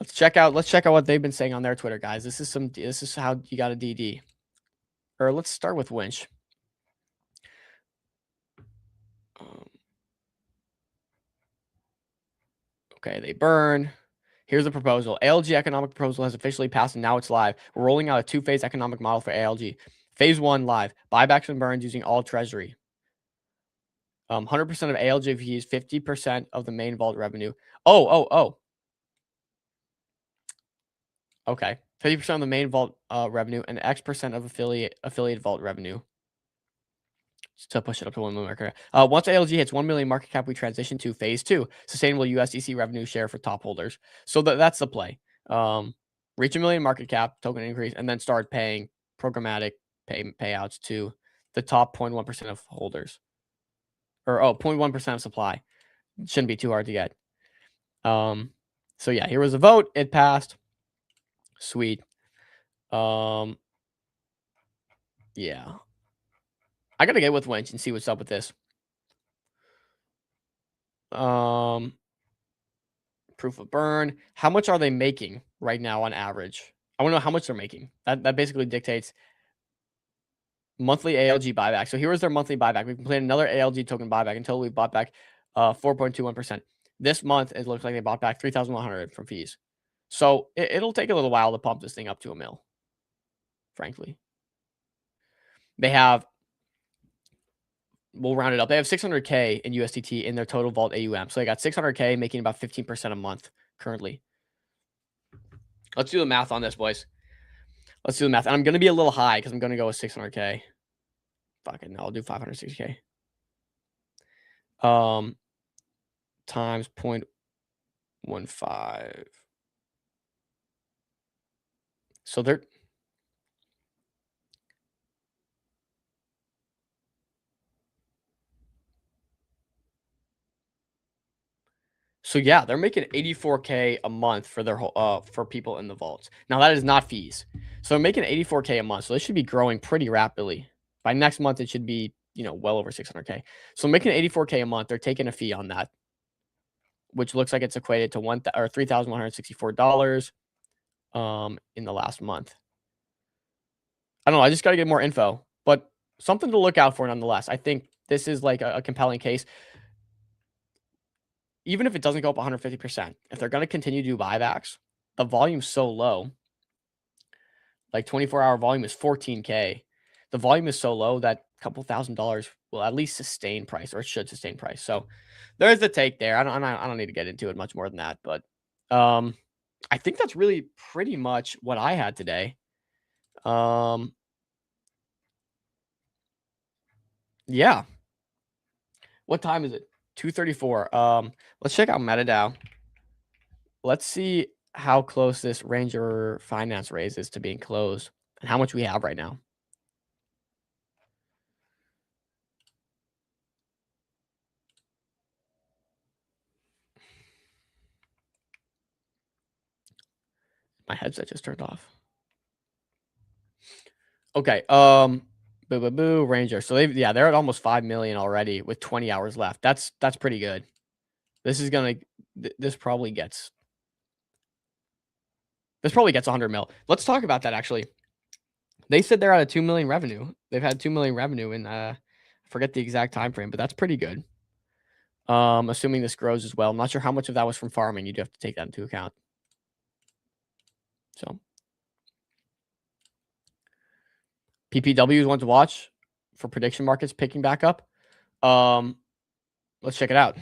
Let's check out what they've been saying on their Twitter, guys. This is how you got a DD. Or let's start with Winch. Okay, they burn. Here's the proposal. ALG economic proposal has officially passed and now it's live. We're rolling out a two-phase economic model for ALG. Phase 1 live. Buybacks and burns using all treasury. 100% of ALG fees, 50% of the main vault revenue. Oh. Okay. 50% of the main vault revenue and X% of affiliate vault revenue. To push it up to 1 million market cap. Once ALG hits 1 million market cap, we transition to phase 2, sustainable USDC revenue share for top holders. So that's the play. Reach 1 million market cap, token increase, and then start paying programmatic payouts to the top 0.1% of holders. Or 0.1% of supply. Shouldn't be too hard to get. So yeah, here was a vote. It passed. Sweet. Yeah. I gotta get with Winch and see what's up with this. Proof of burn. How much are they making right now on average? I want to know how much they're making. That basically dictates monthly ALG buyback. So here was their monthly buyback. We've completed another ALG token buyback until we bought back 4.21%. This month, it looks like they bought back 3,100 from fees. So it'll take a little while to pump this thing up to $1 million, frankly. They have, we'll round it up. They have 600K in USDT in their total vault AUM. So they got 600K making about 15% a month currently. Let's do the math on this, boys. Let's do the math. And I'm going to be a little high because I'm going to go with 600K. Fucking no, I'll do 560K. Times 0.15. So they're... So yeah, they're making 84K a month for their for people in the vaults. Now that is not fees. So they're making 84K a month. So they should be growing pretty rapidly. By next month, it should be, well over 600K. So making 84K a month, they're taking a fee on that, which looks like it's equated to $3,164 in the last month. I don't know. I just got to get more info, but something to look out for nonetheless. I think this is like a compelling case. Even if it doesn't go up 150%, if they're going to continue to do buybacks, the volume's so low. Like 24-hour volume is 14K. The volume is so low that a couple $1,000s will at least sustain price, or it should sustain price. So there's the take there. I don't need to get into it much more than that, but I think that's really pretty much what I had today. Yeah. What time is it? 2:34. Let's check out MetaDAO. Let's see how close this Ranger finance raise is to being closed and how much we have right now. My headset just turned off. Okay. Boo Ranger. So they're at almost 5 million already with 20 hours left. That's pretty good. This probably gets 100 mil. Let's talk about that actually. They said they're at a 2 million revenue. They've had 2 million revenue in I forget the exact time frame, but that's pretty good. Assuming this grows as well. I'm not sure how much of that was from farming. You do have to take that into account. So PPW is one to watch. for prediction markets picking back up. Let's check it out.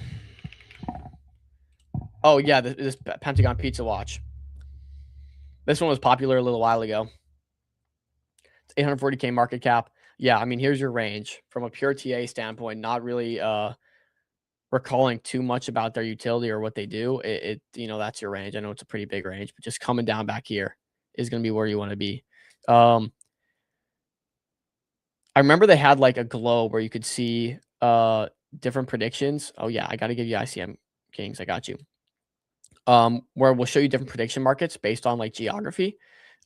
Oh yeah, this Pentagon Pizza watch. This one was popular a little while ago. It's 840K market cap. Yeah, I mean, here's your range from a pure TA standpoint. Not really recalling too much about their utility or what they do. It that's your range. I know it's a pretty big range, but just coming down back here is going to be where you want to be. I remember they had like a globe where you could see different predictions. Oh yeah, I got to give you ICM Kings. I got you. Where we'll show you different prediction markets based on like geography.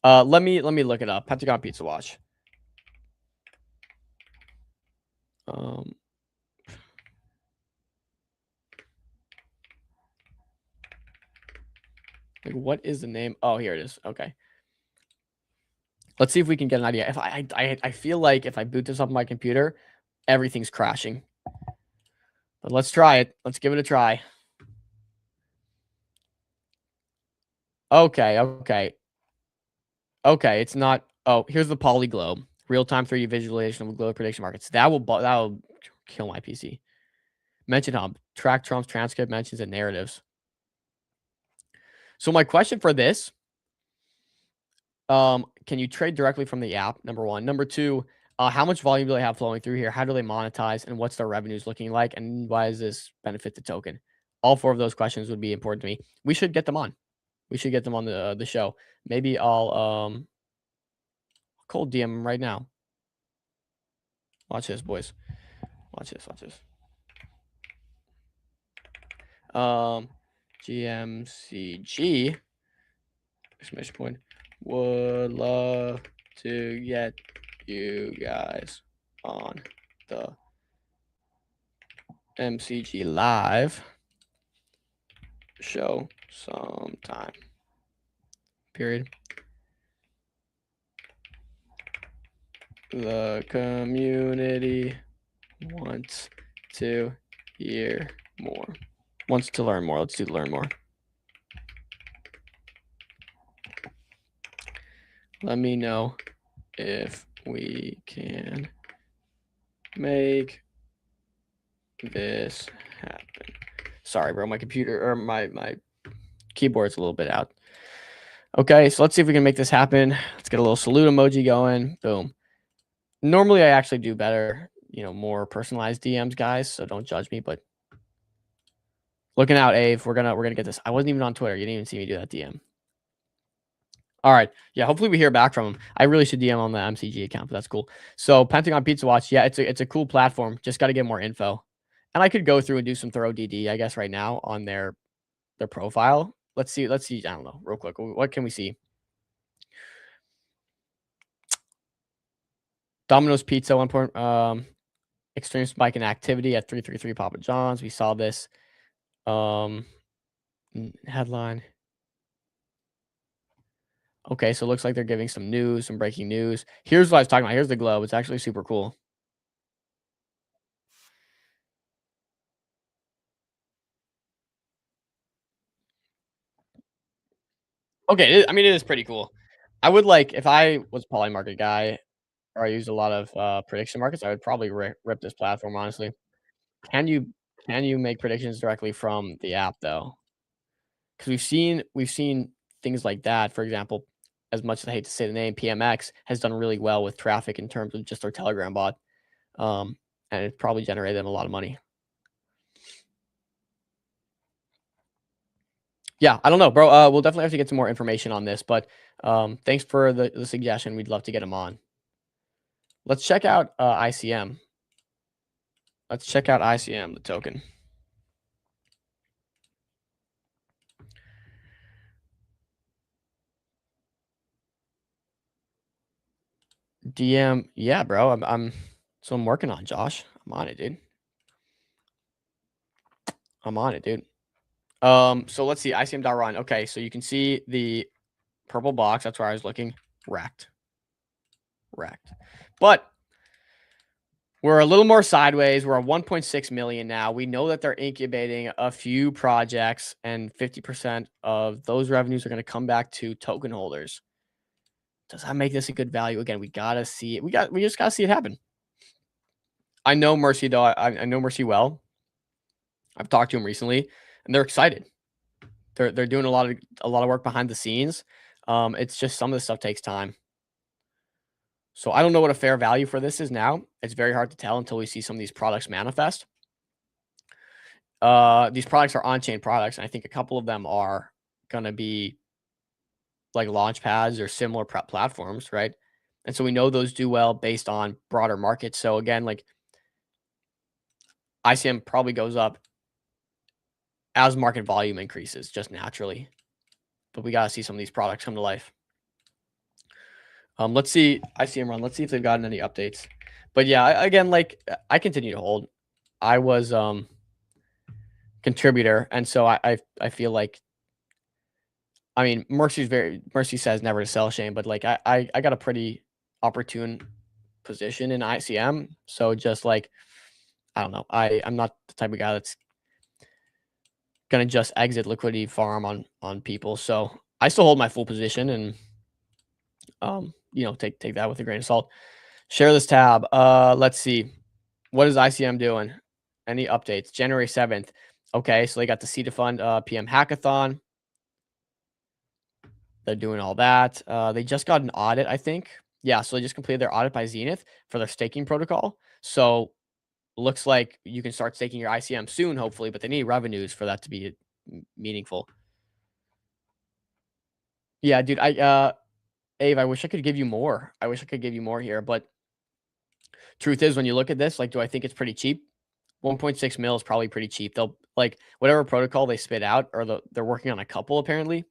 Let me look it up. Pentagon Pizza Watch. Like what is the name? Oh, here it is. Okay. Let's see if we can get an idea. If I feel like if I boot this up on my computer, everything's crashing. But let's try it. Let's give it a try. Okay. It's not. Oh, here's the polyglobe. Real-time 3D visualization of globe prediction markets. That will kill my PC. Mention hub. Track Trump's transcript mentions and narratives. So my question for this, can you trade directly from the app? Number one. Number two, how much volume do they have flowing through here? How do they monetize? And what's their revenues looking like? And why does this benefit the token? All four of those questions would be important to me. We should get them on. We should get them on the show. Maybe I'll cold DM them right now. Watch this, boys. Watch this. GMCG exclamation point would love to get you guys on the MCG live show sometime. Period. The community wants to hear more. Wants to learn more. Let's do learn more. Let me know if we can make this happen. Sorry, bro. My computer or my keyboard's a little bit out. Okay, so let's see if we can make this happen. Let's get a little salute emoji going. Boom. Normally, I actually do better, more personalized DMs, guys. So don't judge me, but looking out, Ave. We're gonna get this. I wasn't even on Twitter. You didn't even see me do that DM. All right. Yeah, hopefully we hear back from him. I really should DM on the MCG account, but that's cool. So Pentagon Pizza Watch, yeah, it's a cool platform. Just got to get more info. And I could go through and do some thorough DD, I guess, right now on their profile. Let's see. I don't know, real quick. What can we see? Domino's Pizza, extreme spike in activity at 333 Papa John's. We saw this headline. Okay, so it looks like they're giving some news, some breaking news. Here's what I was talking about. Here's the globe. It's actually super cool. Okay, it is pretty cool. I would like, if I was a poly market guy or I used a lot of prediction markets, I would probably rip this platform, honestly. Can you make predictions directly from the app though? Because we've seen things like that. For example, as much as I hate to say the name, PMX has done really well with traffic in terms of just their Telegram bot, and it probably generated them a lot of money. Yeah, I don't know, bro. We'll definitely have to get some more information on this, but thanks for the suggestion. We'd love to get him on. Let's check out ICM. Let's check out ICM, the token. DM, yeah, bro. I'm working on, Josh. I'm on it, dude. So let's see, ICM.run. Okay, so you can see the purple box. That's where I was looking. Wrecked. But we're a little more sideways. We're at 1.6 million now. We know that they're incubating a few projects, and 50% of those revenues are going to come back to token holders. Does that make this a good value? Again, we gotta see it. We just gotta see it happen. I know Mercy though. I know Mercy well. I've talked to him recently, and they're excited. They're doing a lot of work behind the scenes. It's just some of the stuff takes time. So I don't know what a fair value for this is now. It's very hard to tell until we see some of these products manifest. These products are on-chain products, and I think a couple of them are gonna be like launch pads or similar platforms, right? And so we know those do well based on broader markets. So again, like ICM probably goes up as market volume increases just naturally. But we got to see some of these products come to life. Let's see ICM run. Let's see if they've gotten any updates. But yeah, again, like I continue to hold. I was contributor, and so I feel like, I mean, Mercy says never to sell, Shane, but like I got a pretty opportune position in ICM. So just like, I don't know. I'm not the type of guy that's gonna just exit liquidity farm on people. So I still hold my full position, and you know, take that with a grain of salt. Share this tab. Let's see. What is ICM doing? Any updates? January 7th. Okay, so they got the Seed to Fund PM hackathon. They're doing all that. They just got an audit, I think. Yeah, so they just completed their audit by Zenith for their staking protocol. So looks like you can start staking your ICM soon, hopefully, but they need revenues for that to be meaningful. Yeah, dude, Ave, I wish I could give you more. I wish I could give you more here, but truth is, when you look at this, like, do I think it's pretty cheap? 1.6 mil is probably pretty cheap. They'll like whatever protocol they spit out, or they're working on a couple apparently.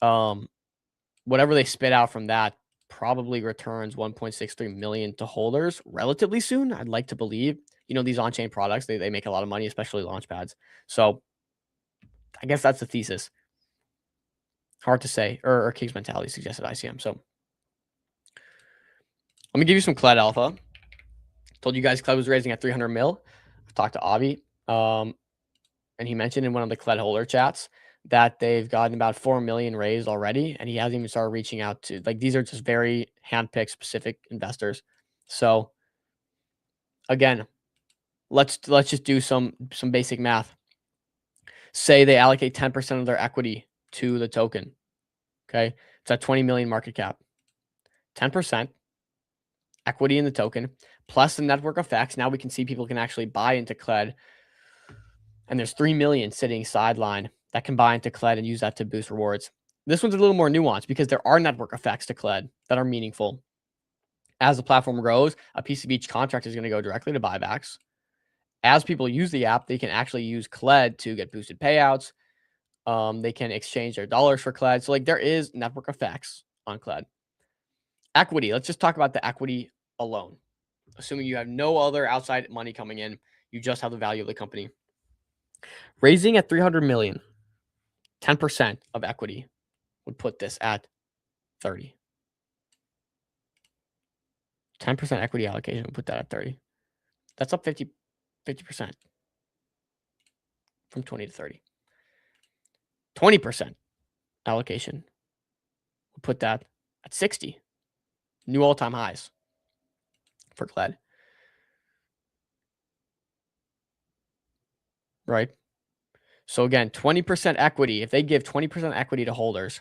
Whatever they spit out from that probably returns 1.63 million to holders relatively soon. I'd like to believe. You know, these on-chain products, they make a lot of money, especially launch pads. So I guess that's the thesis. Hard to say, or King's mentality suggested ICM. So let me give you some CLED alpha. Told you guys CLED was raising at 300 mil. I've talked to Avi, and he mentioned in one of the CLED holder chats that they've gotten about 4 million raised already, and he hasn't even started reaching out to, like, these are just very handpicked specific investors. So again, let's just do some basic math. Say they allocate 10% of their equity to the token. Okay, it's at 20 million market cap. 10% equity in the token plus the network effects. Now we can see people can actually buy into CLED, and there's 3 million sitting sideline that can buy into CLED and use that to boost rewards. This one's a little more nuanced because there are network effects to CLED that are meaningful. As the platform grows, a piece of each contract is going to go directly to buybacks. As people use the app, they can actually use CLED to get boosted payouts. They can exchange their dollars for CLED. So like there is network effects on CLED. Equity. Let's just talk about the equity alone. Assuming you have no other outside money coming in, you just have the value of the company. Raising at 300 million, 10% of equity would put this at 30. 10% equity allocation would put that at 30. That's up 50% from 20 to 30. 20% allocation would put that at 60. New all-time highs for CLED. Right? So again, 20% equity. If they give 20% equity to holders,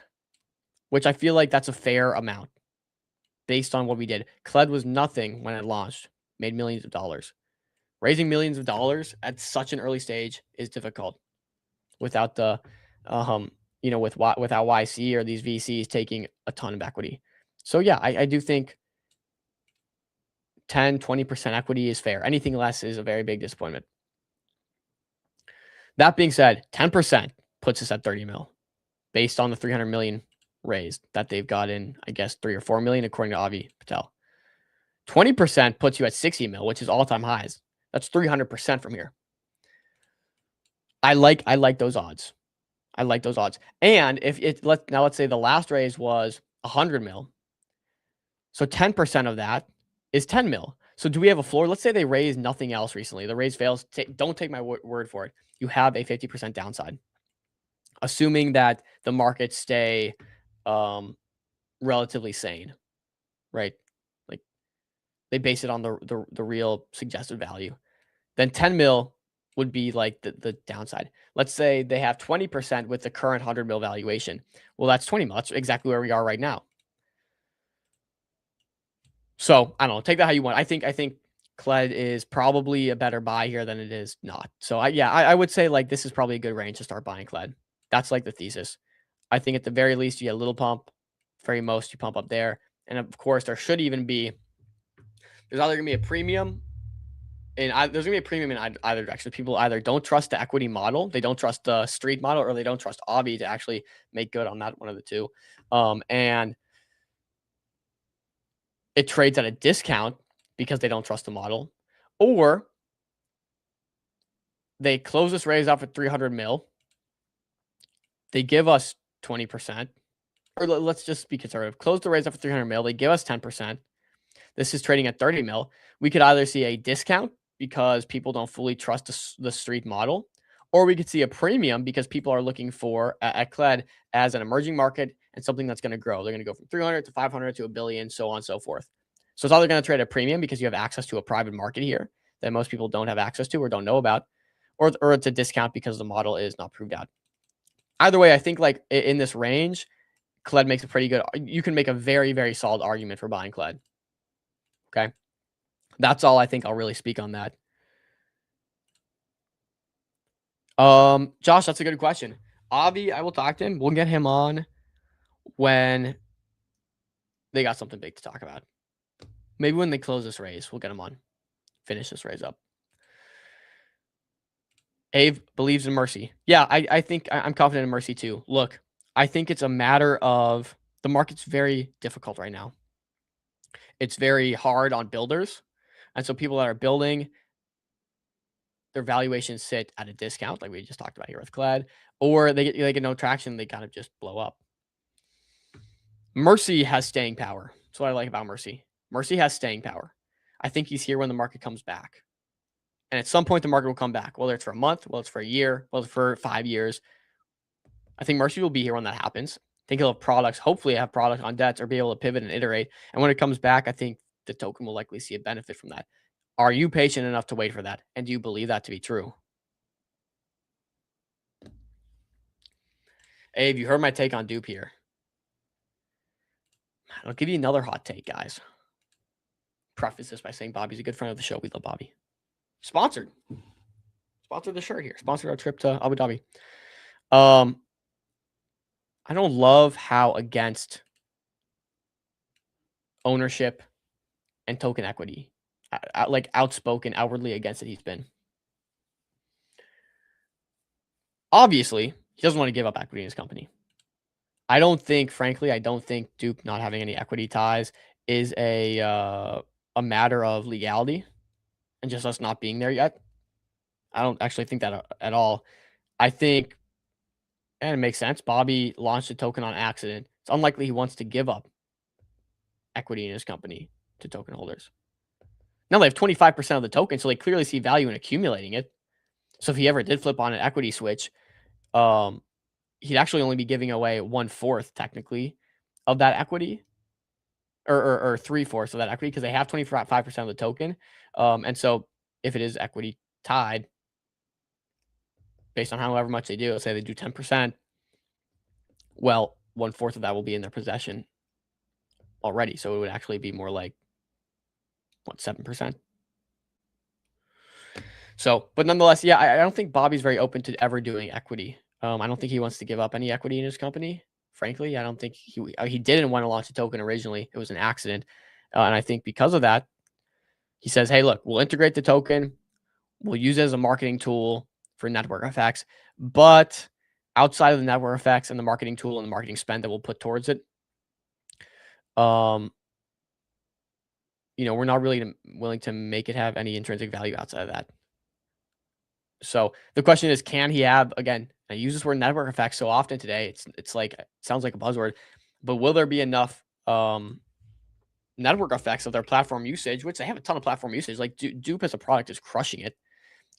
which I feel like that's a fair amount based on what we did. CLED was nothing when it launched, made millions of dollars. Raising millions of dollars at such an early stage is difficult without the, you know, without YC or these VCs taking a ton of equity. So yeah, I do think 10, 20% equity is fair. Anything less is a very big disappointment. That being said, 10% puts us at 30 mil based on the 300 million raised that they've got in, I guess, 3 or 4 million, according to Avi Patel. 20% puts you at 60 mil, which is all-time highs. That's 300% from here. I like those odds. I like those odds. And if it let's say the last raise was 100 mil. So 10% of that is 10 mil. So do we have a floor? Let's say they raise nothing else recently. The raise fails. Don't take my word for it. You have a 50% downside. Assuming that the markets stay relatively sane, right? Like they base it on the real suggested value. Then 10 mil would be like the downside. Let's say they have 20% with the current 100 mil valuation. Well, that's 20 mil. That's exactly where we are right now. So I don't know. Take that how you want. I think Kled is probably a better buy here than it is not. So I would say like this is probably a good range to start buying Kled. That's like the thesis. I think at the very least you get a little pump. Very most you pump up there, and of course there should even be. There's either gonna be a premium, and there's gonna be a premium in either direction. People either don't trust the equity model, they don't trust the street model, or they don't trust Avi to actually make good on that, one of the two. And it trades at a discount because they don't trust the model, or they close this raise out for 300 mil. They give us 20%, or let's just be conservative. Close the raise out for 300 mil. They give us 10%. This is trading at 30 mil. We could either see a discount because people don't fully trust the street model, or we could see a premium because people are looking for at Kled as an emerging market and something that's going to grow. They're going to go from 300 to 500 to $1 billion, so on and so forth. So it's either going to trade a premium because you have access to a private market here that most people don't have access to or don't know about, or it's a discount because the model is not proved out. Either way, I think like in this range, Kled makes a pretty good. You can make a very, very solid argument for buying Kled. Okay. That's all I think I'll really speak on that. Josh, that's a good question. Avi, I will talk to him. We'll get him on when they got something big to talk about. Maybe when they close this raise, we'll get him on. Finish this raise up. Ave believes in Mercy. Yeah, I think I'm confident in Mercy too. Look, I think it's a matter of the market's very difficult right now. It's very hard on builders. And so people that are building, their valuations sit at a discount, like we just talked about here with Kled, or they get no traction, they kind of just blow up. Mercy has staying power. That's what I like about Mercy. Mercy has staying power. I think he's here when the market comes back. And at some point, the market will come back, whether it's for a month, whether it's for a year, whether it's for 5 years. I think Mercy will be here when that happens. I think he'll have products, hopefully have product on debts or be able to pivot and iterate. And when it comes back, I think the token will likely see a benefit from that. Are you patient enough to wait for that? And do you believe that to be true? Abe, you heard my take on Dupe here. I'll give you another hot take, guys. Preface this by saying Bobby's a good friend of the show. We love Bobby. Sponsored the shirt here. Sponsored our trip to Abu Dhabi. I don't love how against ownership and token equity, like outspoken, outwardly against it he's been. Obviously, he doesn't want to give up equity in his company. Frankly, I don't think Dupe not having any equity ties is a matter of legality and just us not being there yet. I don't actually think that at all. I think, and it makes sense, Bobby launched a token on accident. It's unlikely he wants to give up equity in his company to token holders. Now they have 25% of the token, so they clearly see value in accumulating it. So if he ever did flip on an equity switch, he'd actually only be giving away 1/4 technically of that equity, or 3/4 of that equity, because they have 25% of the token. And so if it is equity tied, based on however much they do, let's say they do 10%, well, 1/4 of that will be in their possession already. So it would actually be more like, 7%? So, but nonetheless, yeah, I don't think Bobby's very open to ever doing equity. I don't think he wants to give up any equity in his company. Frankly, I don't think he didn't want to launch a token originally. It was an accident. And I think because of that, he says, hey, look, we'll integrate the token. We'll use it as a marketing tool for network effects. But outside of the network effects and the marketing tool and the marketing spend that we'll put towards it, we're not really willing to make it have any intrinsic value outside of that. So the question is, can he have, again, I use this word network effects so often today, it's like, it sounds like a buzzword, but will there be enough network effects of their platform usage, which they have a ton of platform usage, like Dupe as a product is crushing it,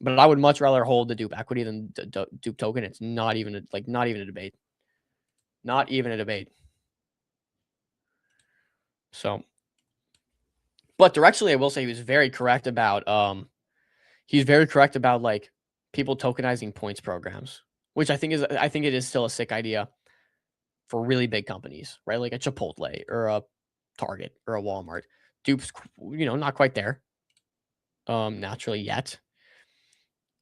but I would much rather hold the Dupe equity than the Dupe token. It's not even a debate. Not even a debate. So But directionally, I will say he was very correct about like people tokenizing points programs, which I think it is still a sick idea for really big companies, right? Like a Chipotle or a Target or a Walmart. Dupe's, not quite there, naturally yet.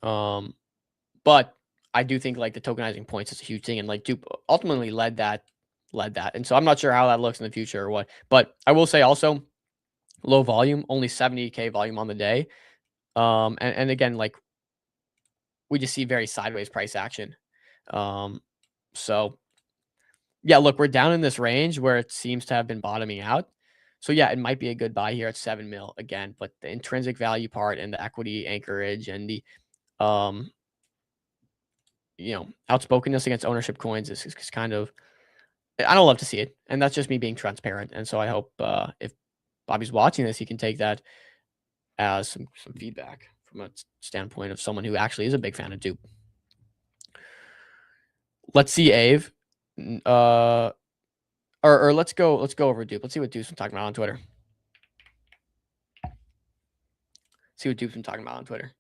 But I do think like the tokenizing points is a huge thing, and like Dupe ultimately led that. And so I'm not sure how that looks in the future or what, but I will say also low volume, only 70K volume on the day. And again, like we just see very sideways price action. So yeah, look, we're down in this range where it seems to have been bottoming out. So yeah, it might be a good buy here at 7 mil again, but the intrinsic value part and the equity anchorage and the outspokenness against ownership coins is kind of, I don't love to see it. And that's just me being transparent. And so I hope if Bobby's watching this, he can take that as some feedback from a standpoint of someone who actually is a big fan of Dupe. Let's see Ave. Or let's go over Dupe. Let's see what Dupe's been talking about on Twitter. See what Dupe's been talking about on Twitter.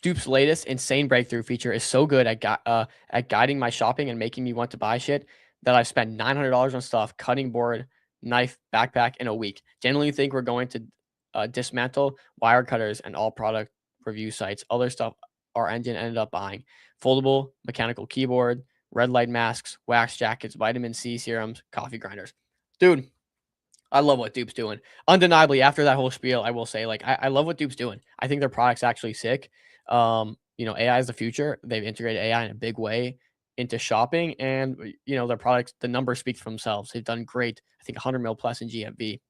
Dupe's latest insane breakthrough feature is so good at guiding my shopping and making me want to buy shit that I've spent $900 on stuff, cutting board, knife, backpack in a week. Genuinely think we're going to dismantle wire cutters and all product review sites. Other stuff our engine ended up buying: foldable mechanical keyboard, red light masks, wax jackets, vitamin C serums, coffee grinders. Dude, I love what Dupe's doing. Undeniably, after that whole spiel, I will say, like, I love what Dupe's doing. I think their product's actually sick. AI is the future. They've integrated AI in a big way into shopping, and their products, the numbers speak for themselves. They've done great. I think 100 mil plus in GMV.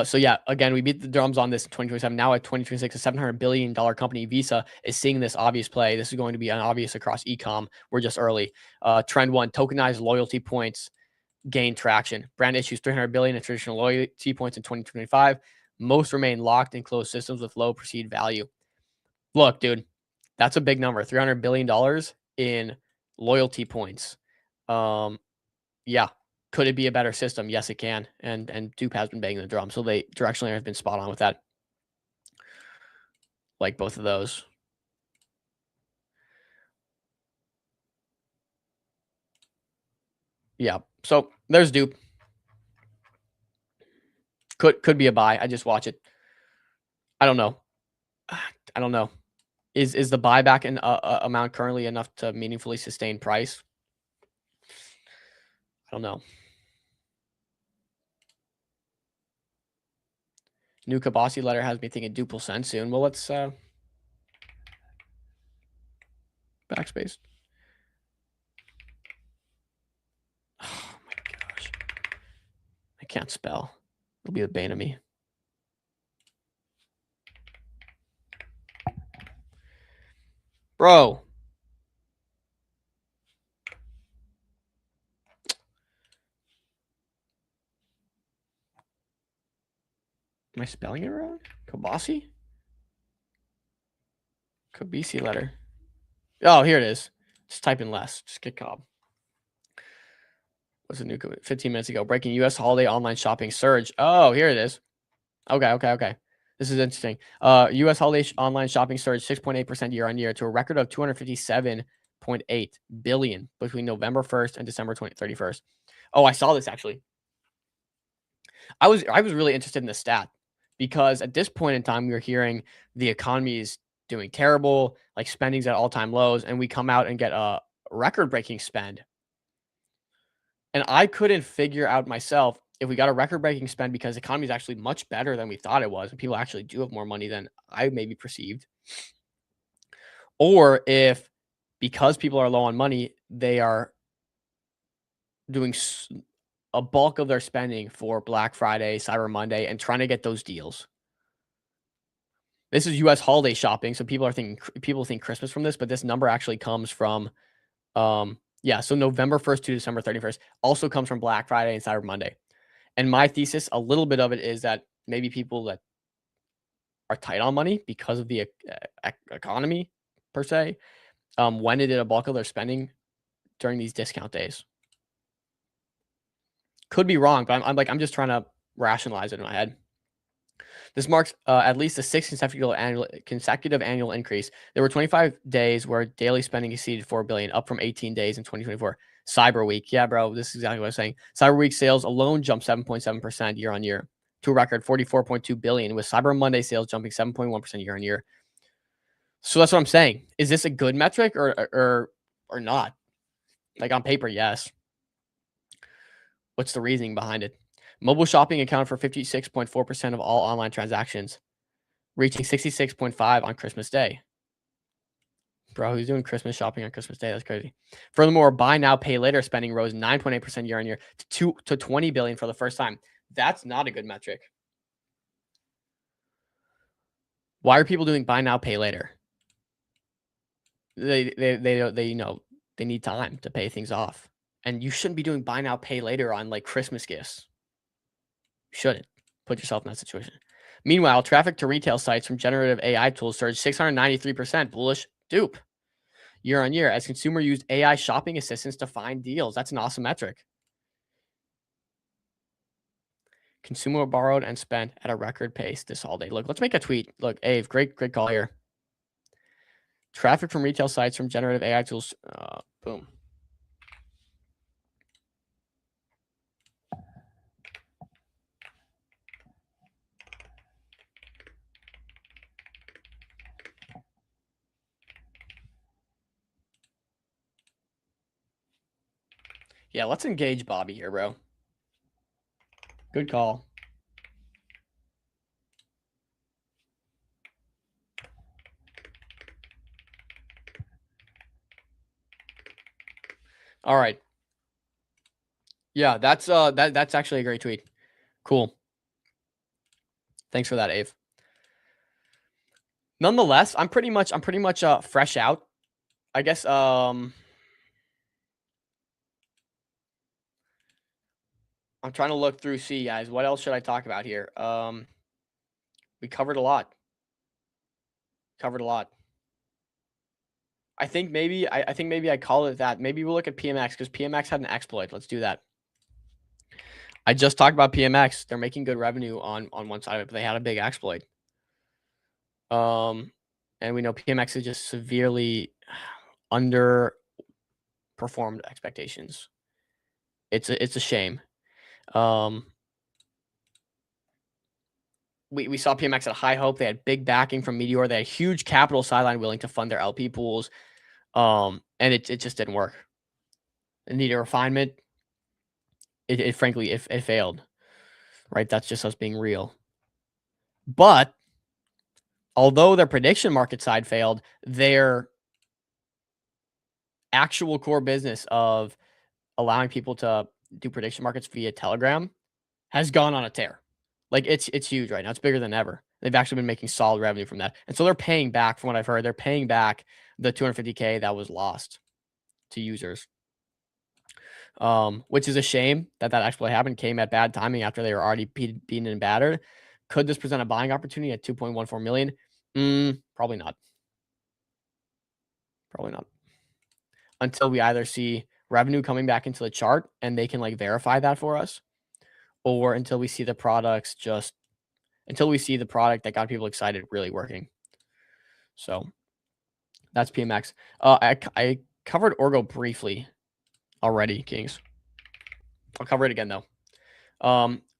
So yeah, again, we beat the drums on this in 2027. Now at 2026, a $700 billion company, Visa, is seeing this obvious play. This is going to be obvious across e-com. We're just early. Trend one: tokenized loyalty points gain traction. Brand issues 300 billion in traditional loyalty points in 2025. Most remain locked in closed systems with low perceived value. Look, dude, that's a big number. $300 billion in loyalty points. Yeah. Could it be a better system? Yes, it can. And Dupe has been banging the drum. So they directionally have been spot on with that. Like both of those. Yeah. So there's Dupe. Could be a buy. I just watch it. I don't know. Is the buyback amount currently enough to meaningfully sustain price? I don't know. New Kabasi letter has me thinking Dupe will send soon. Well, let's backspace. Oh my gosh. I can't spell. It'll be the bane of me. Bro. Am I spelling it wrong? Kabasi? Kabisi letter. Oh, here it is. Just type in less. Just get Cobb. What's the new 15 minutes ago? Breaking U.S. holiday online shopping surge. Oh, here it is. Okay. This is interesting. U.S. holiday online shopping surged 6.8% year on year to a record of 257.8 billion between November 1st and December 31st. Oh, I saw this actually. I was really interested in the stat because at this point in time, we were hearing the economy is doing terrible, like spending's at all-time lows, and we come out and get a record-breaking spend. And I couldn't figure out myself if we got a record-breaking spend because the economy is actually much better than we thought it was, and people actually do have more money than I maybe perceived, or if because people are low on money, they are doing a bulk of their spending for Black Friday, Cyber Monday, and trying to get those deals. This is U.S. holiday shopping, so people think Christmas from this, but this number actually comes from, so November 1st to December 31st also comes from Black Friday and Cyber Monday. And my thesis, a little bit of it is that maybe people that are tight on money because of the economy per se, when they did a bulk of their spending during these discount days. Could be wrong, but I'm just trying to rationalize it in my head. This marks at least the sixth consecutive annual increase. There were 25 days where daily spending exceeded 4 billion, up from 18 days in 2024. Cyber Week, yeah, bro, this is exactly what I was saying. Cyber Week sales alone jumped 7.7% year on year to a record 44.2 billion, with Cyber Monday sales jumping 7.1% year on year. So that's what I'm saying. Is this a good metric or not? Like on paper, yes. What's the reasoning behind it? Mobile shopping accounted for 56.4% of all online transactions, reaching 66.5 on Christmas Day. Bro, who's doing Christmas shopping on Christmas Day? That's crazy. Furthermore, buy now, pay later spending rose 9.8% year on year to 20 billion for the first time. That's not a good metric. Why are people doing buy now, pay later? They need time to pay things off. And you shouldn't be doing buy now, pay later on like Christmas gifts. You shouldn't put yourself in that situation. Meanwhile, traffic to retail sites from generative AI tools surged 693%, bullish dupe, year on year, as consumer used AI shopping assistants to find deals. That's an awesome metric. Consumer borrowed and spent at a record pace this holiday. Look, let's make a tweet. Look, Ave, great call here. Traffic from retail sites from generative AI tools. Boom. Yeah, let's engage Bobby here, bro. Good call. All right. Yeah, that's actually a great tweet. Cool. Thanks for that, Ave. Nonetheless, I'm pretty much fresh out. I guess I'm trying to look through, see, guys, what else should I talk about here? We covered a lot. I think maybe I call it that. Maybe we'll look at PMX because PMX had an exploit. Let's do that. I just talked about PMX. They're making good revenue on one side of it, but they had a big exploit. And we know PMX is just severely underperformed expectations. It's a shame. We saw PMX at high hope. They had big backing from Meteor. They had huge capital sideline willing to fund their LP pools. And it just didn't work. It needed refinement. It frankly failed. Right? That's just us being real. But although their prediction market side failed, their actual core business of allowing people to do prediction markets via Telegram has gone on a tear. Like it's huge right now. It's bigger than ever. They've actually been making solid revenue from that. And so they're paying back, from what I've heard, they're paying back the $250K that was lost to users. Which is a shame that exploit happened, came at bad timing after they were already beaten and battered. Could this present a buying opportunity at 2.14 million? Probably not. Probably not. Until we either see revenue coming back into the chart and they can like verify that for us, or until we see the product that got people excited really working. So that's PMX. I covered Orgo briefly already, Kings. I'll cover it again though.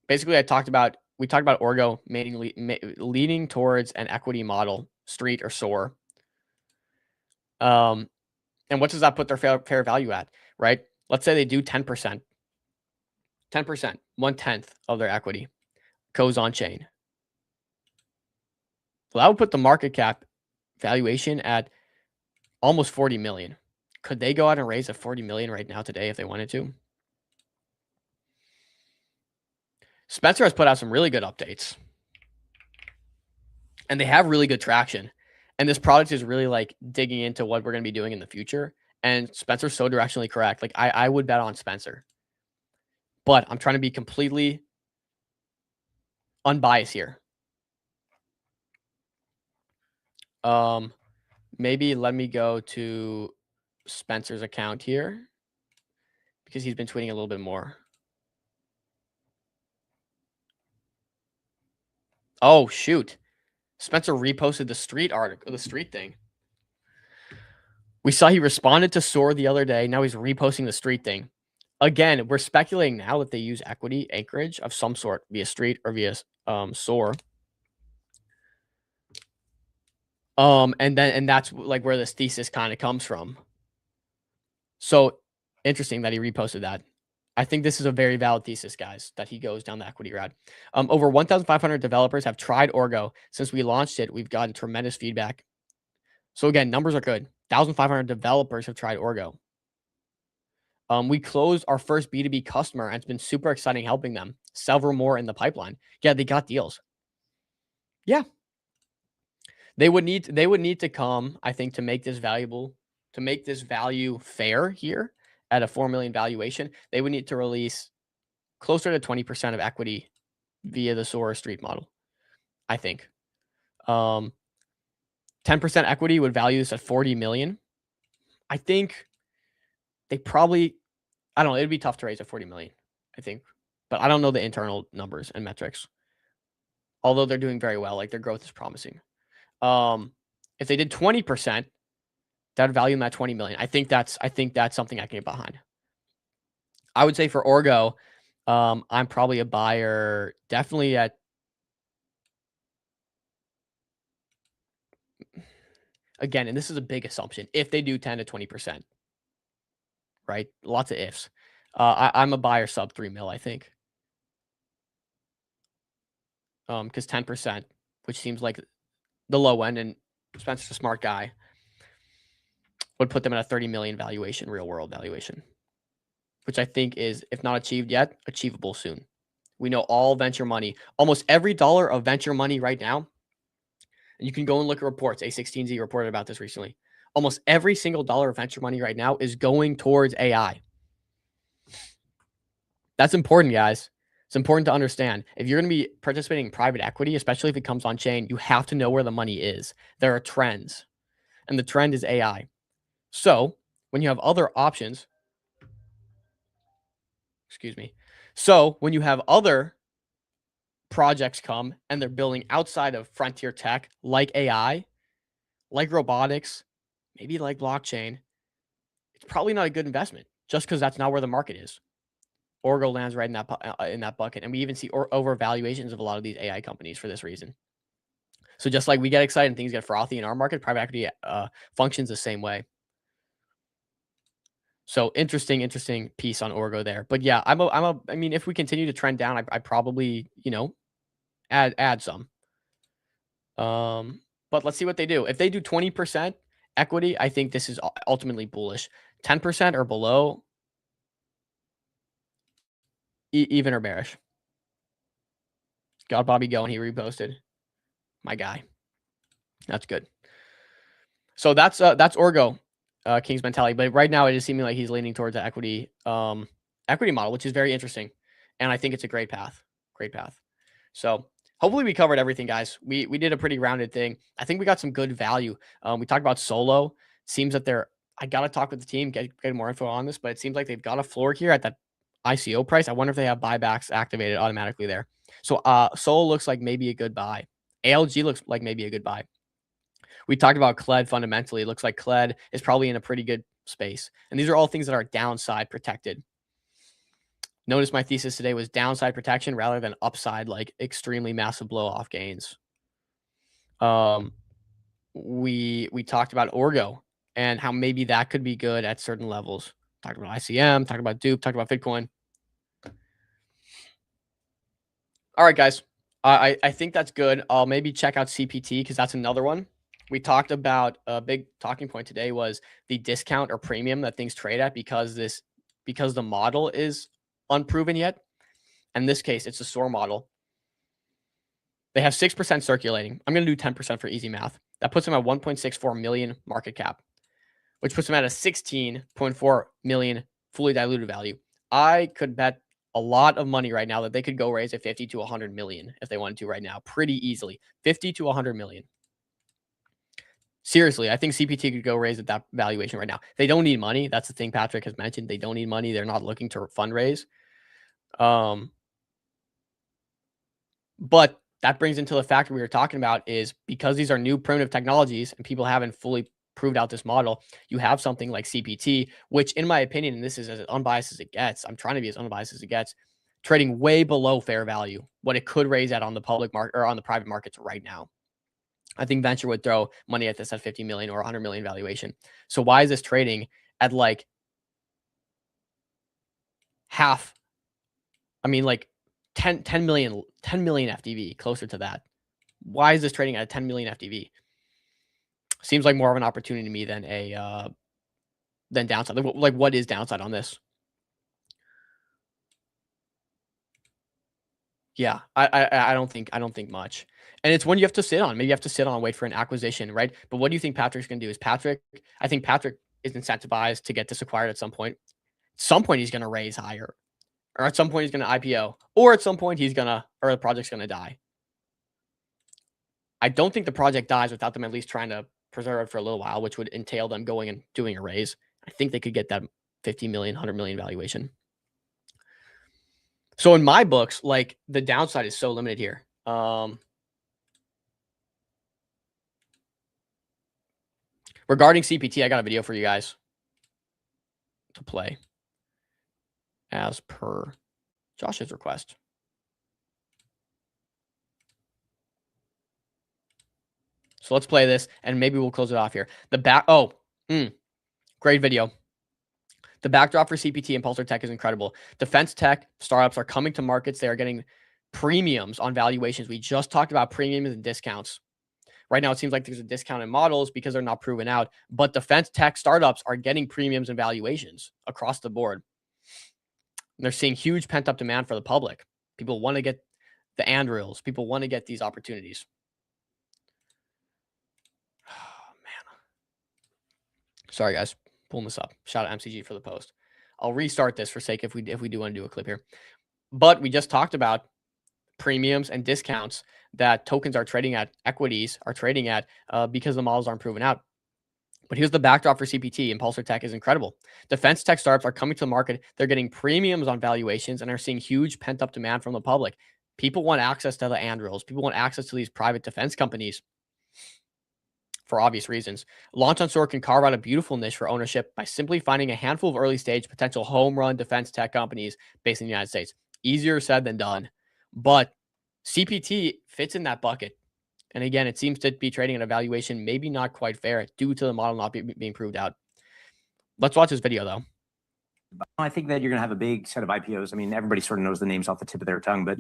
Basically, we talked about Orgo leaning towards an equity model, street or SOAR. And what does that put their fair value at, right? Let's say they do 10%. 10%, 1/10 of their equity goes on chain. Well, that would put the market cap valuation at almost 40 million. Could they go out and raise a 40 million right now today if they wanted to? Spencer has put out some really good updates. And they have really good traction. And this product is really like digging into what we're going to be doing in the future. And Spencer's so directionally correct. Like I would bet on Spencer. But I'm trying to be completely unbiased here. maybe let me go to Spencer's account here because he's been tweeting a little bit more. Oh, shoot. Spencer reposted the street article, the street thing. We saw he responded to SOAR the other day. Now he's reposting the street thing. Again, we're speculating now that they use equity anchorage of some sort via street or via SOAR. And that's like where this thesis kind of comes from. So interesting that he reposted that. I think this is a very valid thesis, guys, that he goes down the equity route. Over 1,500 developers have tried Orgo. Since we launched it, we've gotten tremendous feedback. So again, numbers are good. 1,500 developers have tried Orgo. We closed our first B2B customer, and it's been super exciting helping them. Several more in the pipeline. Yeah, they got deals. Yeah. They would need to come, I think, to make this valuable, to make this value fair here at a 4 million valuation. They would need to release closer to 20% of equity via the SOAR street model, I think. 10% equity would value this at 40 million. I think they probably, I don't know, it'd be tough to raise at 40 million, I think. But I don't know the internal numbers and metrics. Although they're doing very well, like their growth is promising. If they did 20%, that would value them at 20 million. I think that's something I can get behind. I would say for Orgo, I'm probably a buyer, definitely at, again, and this is a big assumption, if they do 10 to 20%, right? Lots of ifs. I'm a buyer sub 3 mil, I think. Because 10%, which seems like the low end, and Spencer's a smart guy, would put them at a 30 million valuation, real world valuation, which I think is, if not achieved yet, achievable soon. We know all venture money, almost every dollar of venture money right now, and you can go and look at reports. A16Z reported about this recently. Almost every single dollar of venture money right now is going towards AI. That's important, guys. It's important to understand. If you're going to be participating in private equity, especially if it comes on chain, you have to know where the money is. There are trends, and the trend is AI. So when you have other options, so when you have other projects come and they're building outside of frontier tech, like AI, like robotics, maybe like blockchain, it's probably not a good investment just because that's not where the market is. Orgo lands right in that bucket. And we even see overvaluations of a lot of these AI companies for this reason. So just like we get excited and things get frothy in our market, private equity functions the same way. So interesting piece on Orgo there. But yeah, I mean, if we continue to trend down, I probably, add some. But let's see what they do. If they do 20% equity, I think this is ultimately bullish. 10% or below, even or bearish. Got Bobby going. He reposted. My guy. That's good. So that's Orgo, King's mentality. But right now it is seeming like he's leaning towards the equity model, which is very interesting. And I think it's a great path. Great path. So hopefully we covered everything, guys. We did a pretty rounded thing. I think we got some good value. We talked about Solo. Seems that I got to talk with the team, get more info on this, but it seems like they've got a floor here at that ICO price. I wonder if they have buybacks activated automatically there. So Solo looks like maybe a good buy. ALG looks like maybe a good buy. We talked about CLED fundamentally. It looks like CLED is probably in a pretty good space. And these are all things that are downside protected. Notice my thesis today was downside protection rather than upside, like extremely massive blow off gains. We talked about Orgo and how maybe that could be good at certain levels. Talked about ICM, talked about Dupe, talked about Bitcoin. All right, guys. I think that's good. I'll maybe check out CPT because that's another one. We talked about a big talking point today was the discount or premium that things trade at because the model is unproven yet. In this case, it's a SOAR model. They have 6% circulating. I'm going to do 10% for easy math. That puts them at 1.64 million market cap, which puts them at a 16.4 million fully diluted value. I could bet a lot of money right now that they could go raise a 50 to 100 million if they wanted to right now, pretty easily. 50 to 100 million. Seriously, I think CPT could go raise at that valuation right now. They don't need money. That's the thing Patrick has mentioned. They don't need money. They're not looking to fundraise. But that brings into the factor we were talking about is because these are new primitive technologies and people haven't fully proved out this model, you have something like CPT, which in my opinion, and this is as unbiased as it gets, I'm trying to be as unbiased as it gets, trading way below fair value, what it could raise at on the public market or on the private markets right now. I think venture would throw money at this at 50 million or 100 million valuation. So why is this trading at like half? I mean, like 10 million FDV, closer to that. Why is this trading at 10 million FDV? Seems like more of an opportunity to me than a than downside. Like what is downside on this? Yeah, I don't think much. And it's one you have to sit on. Maybe you have to sit on and wait for an acquisition, right? But what do you think Patrick's going to do? I think Patrick is incentivized to get this acquired at some point. At some point, he's going to raise higher. Or at some point, he's going to IPO. Or at some point, the project's going to die. I don't think the project dies without them at least trying to preserve it for a little while, which would entail them going and doing a raise. I think they could get that 50 million, 100 million valuation. So in my books, like the downside is so limited here. Regarding CPT, I got a video for you guys to play as per Josh's request. So let's play this and maybe we'll close it off here. Great video. The backdrop for CPT and Pulsar Tech is incredible. Defense tech startups are coming to markets. They are getting premiums on valuations. We just talked about premiums and discounts. Right now, it seems like there's a discount in models because they're not proven out. But defense tech startups are getting premiums and valuations across the board. And they're seeing huge pent-up demand for the public. People want to get the Andurils. People want to get these opportunities. Oh, man. Sorry, guys. Pulling this up. Shout out MCG for the post. I'll restart this for sake if we do want to do a clip here. But we just talked about premiums and discounts that tokens are trading at, equities are trading at because the models aren't proven out. But here's the backdrop for CPT and Pulsar Tech is incredible. Defense tech startups are coming to the market. They're getting premiums on valuations and are seeing huge pent-up demand from the public. People want access to the Andurils. People want access to these private defense companies for obvious reasons. Launch on Store can carve out a beautiful niche for ownership by simply finding a handful of early-stage potential home run defense tech companies based in the United States. Easier said than done. But CPT fits in that bucket. And again, it seems to be trading at a valuation maybe not quite fair due to the model not being proved out. Let's watch this video, though. I think that you're going to have a big set of IPOs. I mean, everybody sort of knows the names off the tip of their tongue, but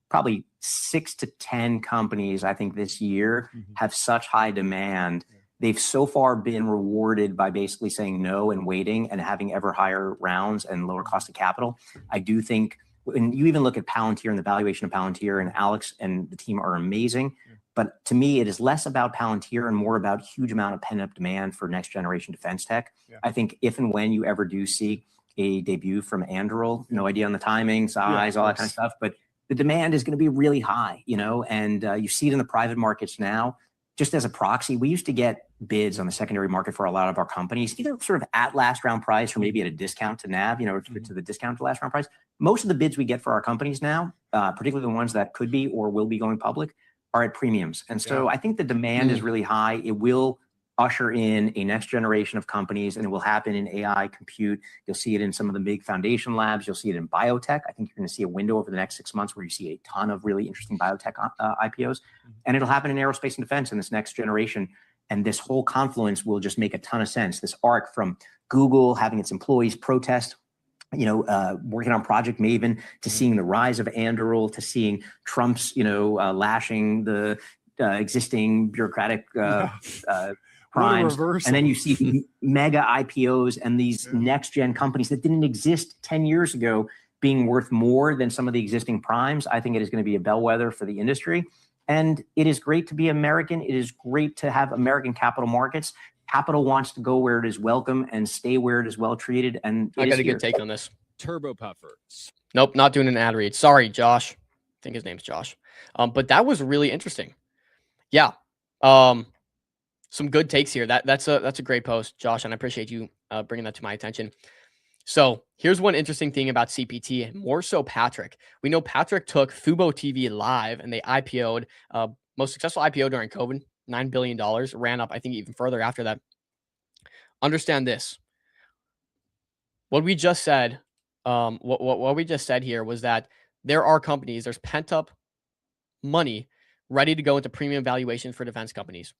probably 6 to 10 companies, I think, this year have such high demand. They've so far been rewarded by basically saying no and waiting and having ever higher rounds and lower cost of capital. I do think when you even look at Palantir and the valuation of Palantir, and Alex and the team are amazing. But to me, it is less about Palantir and more about huge amount of pent-up demand for next generation defense tech. I think if and when you ever do see a debut from Anduril, no idea on the timing, size, all that kind of stuff, but the demand is going to be really high, you know, and you see it in the private markets now. Just as a proxy, we used to get bids on the secondary market for a lot of our companies, either sort of at last round price or maybe at a discount to NAV, you know, to the discount to last round price. Most of the bids we get for our companies now, particularly the ones that could be or will be going public, are at premiums. And so I think the demand is really high. It will usher in a next generation of companies, and it will happen in AI, compute. You'll see it in some of the big foundation labs. You'll see it in biotech. I think you're going to see a window over the next 6 months where you see a ton of really interesting biotech IPOs. And it'll happen in aerospace and defense in this next generation. And this whole confluence will just make a ton of sense. This arc from Google having its employees protest, you know, working on Project Maven, to seeing the rise of Anduril, to seeing Trump's, you know, lashing the existing bureaucratic crimes. And then you see mega IPOs and these next gen companies that didn't exist 10 years ago being worth more than some of the existing primes. I think it is going to be a bellwether for the industry. And it is great to be American. It is great to have American capital markets. Capital wants to go where it is welcome and stay where it is well treated. And I got a good take on this. Turbo puffers. Nope, not doing an ad read. Sorry, Josh. I think his name's Josh. But that was really interesting. Yeah. some good takes here. That's a great post, Josh, and I appreciate you bringing that to my attention. So here's one interesting thing about CPT, and more so Patrick. We know Patrick took Fubo TV live, and they IPO'd, most successful IPO during COVID, $9 billion, ran up, I think, even further after that. Understand this. What we just said, what we just said here was that there are companies, there's pent-up money ready to go into premium valuation for defense companies.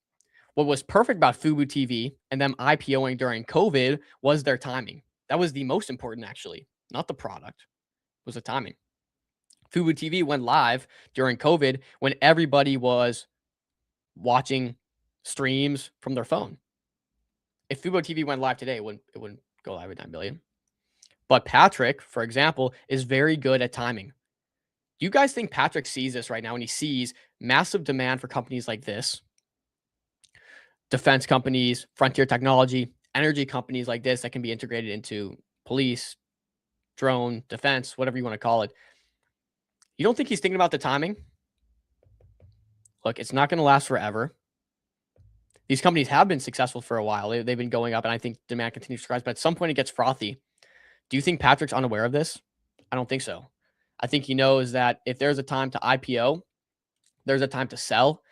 What was perfect about Fubo TV and them IPOing during COVID was their timing. That was the most important, actually, not the product. It was the timing. Fubo TV went live during COVID when everybody was watching streams from their phone. If Fubo TV went live today, it wouldn't go live at 9 billion. But Patrick, for example, is very good at timing. Do you guys think Patrick sees this right now, and he sees massive demand for companies like this? Defense companies, frontier technology, energy companies like this that can be integrated into police, drone, defense, whatever you want to call it. You don't think he's thinking about the timing? Look, it's not going to last forever. These companies have been successful for a while. They've been going up, and I think demand continues to rise. But at some point, it gets frothy. Do you think Patrick's unaware of this? I don't think so. I think he knows that if there's a time to IPO, there's a time to sell.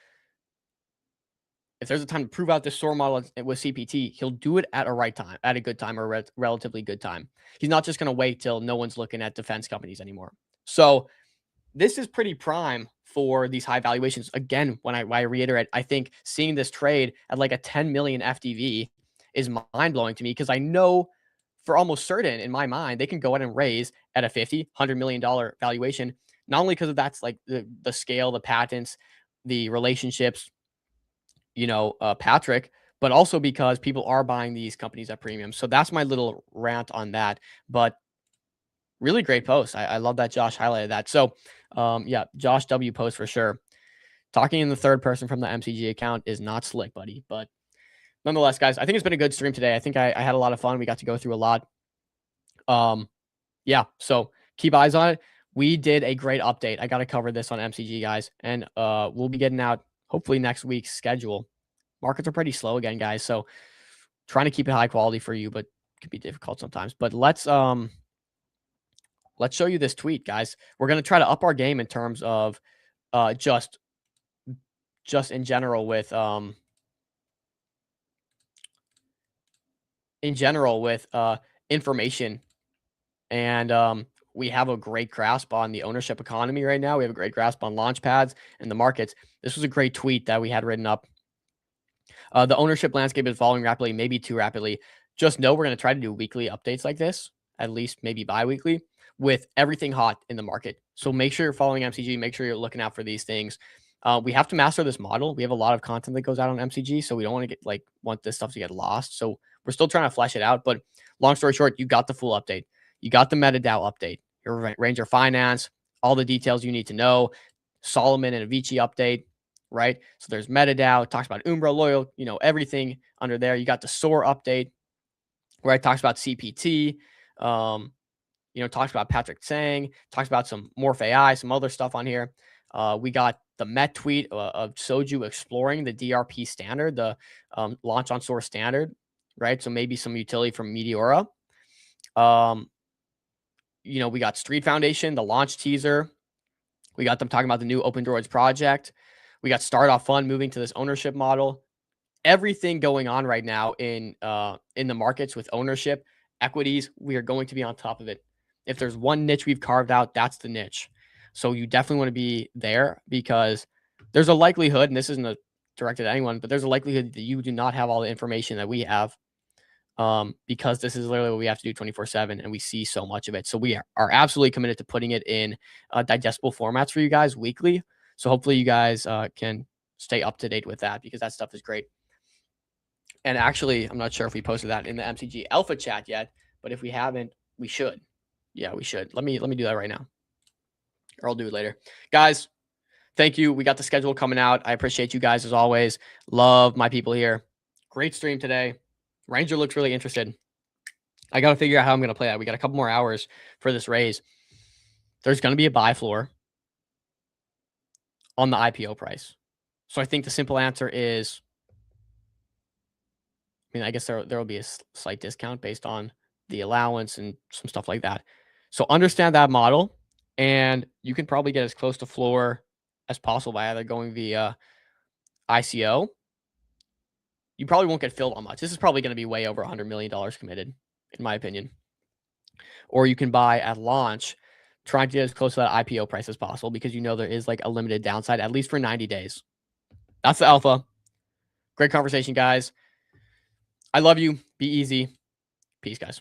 If there's a time to prove out this SOAR model with CPT, he'll do it at a right time, at a good time, or a relatively good time. He's not just going to wait till no one's looking at defense companies anymore. So this is pretty prime for these high valuations. Again, when I reiterate, I think seeing this trade at like a 10 million FDV is mind-blowing to me, because I know for almost certain in my mind, they can go ahead and raise at a $50, $100 million valuation, not only because of that's like the scale, the patents, the relationships, Patrick, but also because people are buying these companies at premium. So that's my little rant on that. But really great post. I love that Josh highlighted that. So yeah, Josh W post for sure. Talking in the third person from the MCG account is not slick, buddy. But nonetheless, guys, I think it's been a good stream today. I think I had a lot of fun. We got to go through a lot. Yeah, so keep eyes on it. We did a great update. I got to cover this on MCG, guys. And we'll be getting out hopefully next week's schedule. Markets are pretty slow again, guys. So trying to keep it high quality for you, but it could be difficult sometimes. But let's show you this tweet, guys. We're going to try to up our game in terms of just in general with information. And we have a great grasp on the ownership economy right now. We have a great grasp on launch pads and the markets. This was a great tweet that we had written up. The ownership landscape is evolving rapidly, maybe too rapidly. Just know we're going to try to do weekly updates like this, at least maybe bi-weekly, with everything hot in the market. So make sure you're following MCG. Make sure you're looking out for these things. We have to master this model. We have a lot of content that goes out on MCG, so we don't want to want this stuff to get lost. So we're still trying to flesh it out. But long story short, you got the full update. You got the MetaDAO update, your Ranger Finance, all the details you need to know, Solomon and Avicii update, right? So there's MetaDAO, talks about Umbra, Loyal, everything under there. You got the SOAR update, where it talks about CPT, talks about Patrick Tsang, talks about some Morph AI, some other stuff on here. We got the Met tweet of Soju exploring the DRP standard, the launch on source standard, right? So maybe some utility from Meteora. We got Street Foundation, the launch teaser. We got them talking about the new Open Droids project. We got Start Off Fund moving to this ownership model. Everything going on right now in the markets with ownership, equities, we are going to be on top of it. If there's one niche we've carved out, that's the niche. So you definitely want to be there, because there's a likelihood, and this isn't directed at anyone, but there's a likelihood that you do not have all the information that we have, because this is literally what we have to do 24/7, and we see so much of it. So we are absolutely committed to putting it in digestible formats for you guys weekly. So hopefully you guys can stay up to date with that, because that stuff is great. And actually, I'm not sure if we posted that in the MCG Alpha chat yet, but if we haven't, we should. Yeah, we should. Let me do that right now, or I'll do it later. Guys, thank you. We got the schedule coming out. I appreciate you guys as always. Love my people here. Great stream today. Ranger looks really interested. I got to figure out how I'm going to play that. We got a couple more hours for this raise. There's going to be a buy floor on the IPO price. So I think the simple answer is mean, I guess there will be a slight discount based on the allowance and some stuff like that. So understand that model, and you can probably get as close to floor as possible by either going via ICO. You probably won't get filled on much. This is probably going to be way over $100 million committed, in my opinion. Or you can buy at launch, trying to get as close to that IPO price as possible, because you know there is like a limited downside, at least for 90 days. That's the alpha. Great conversation, guys. I love you. Be easy. Peace, guys.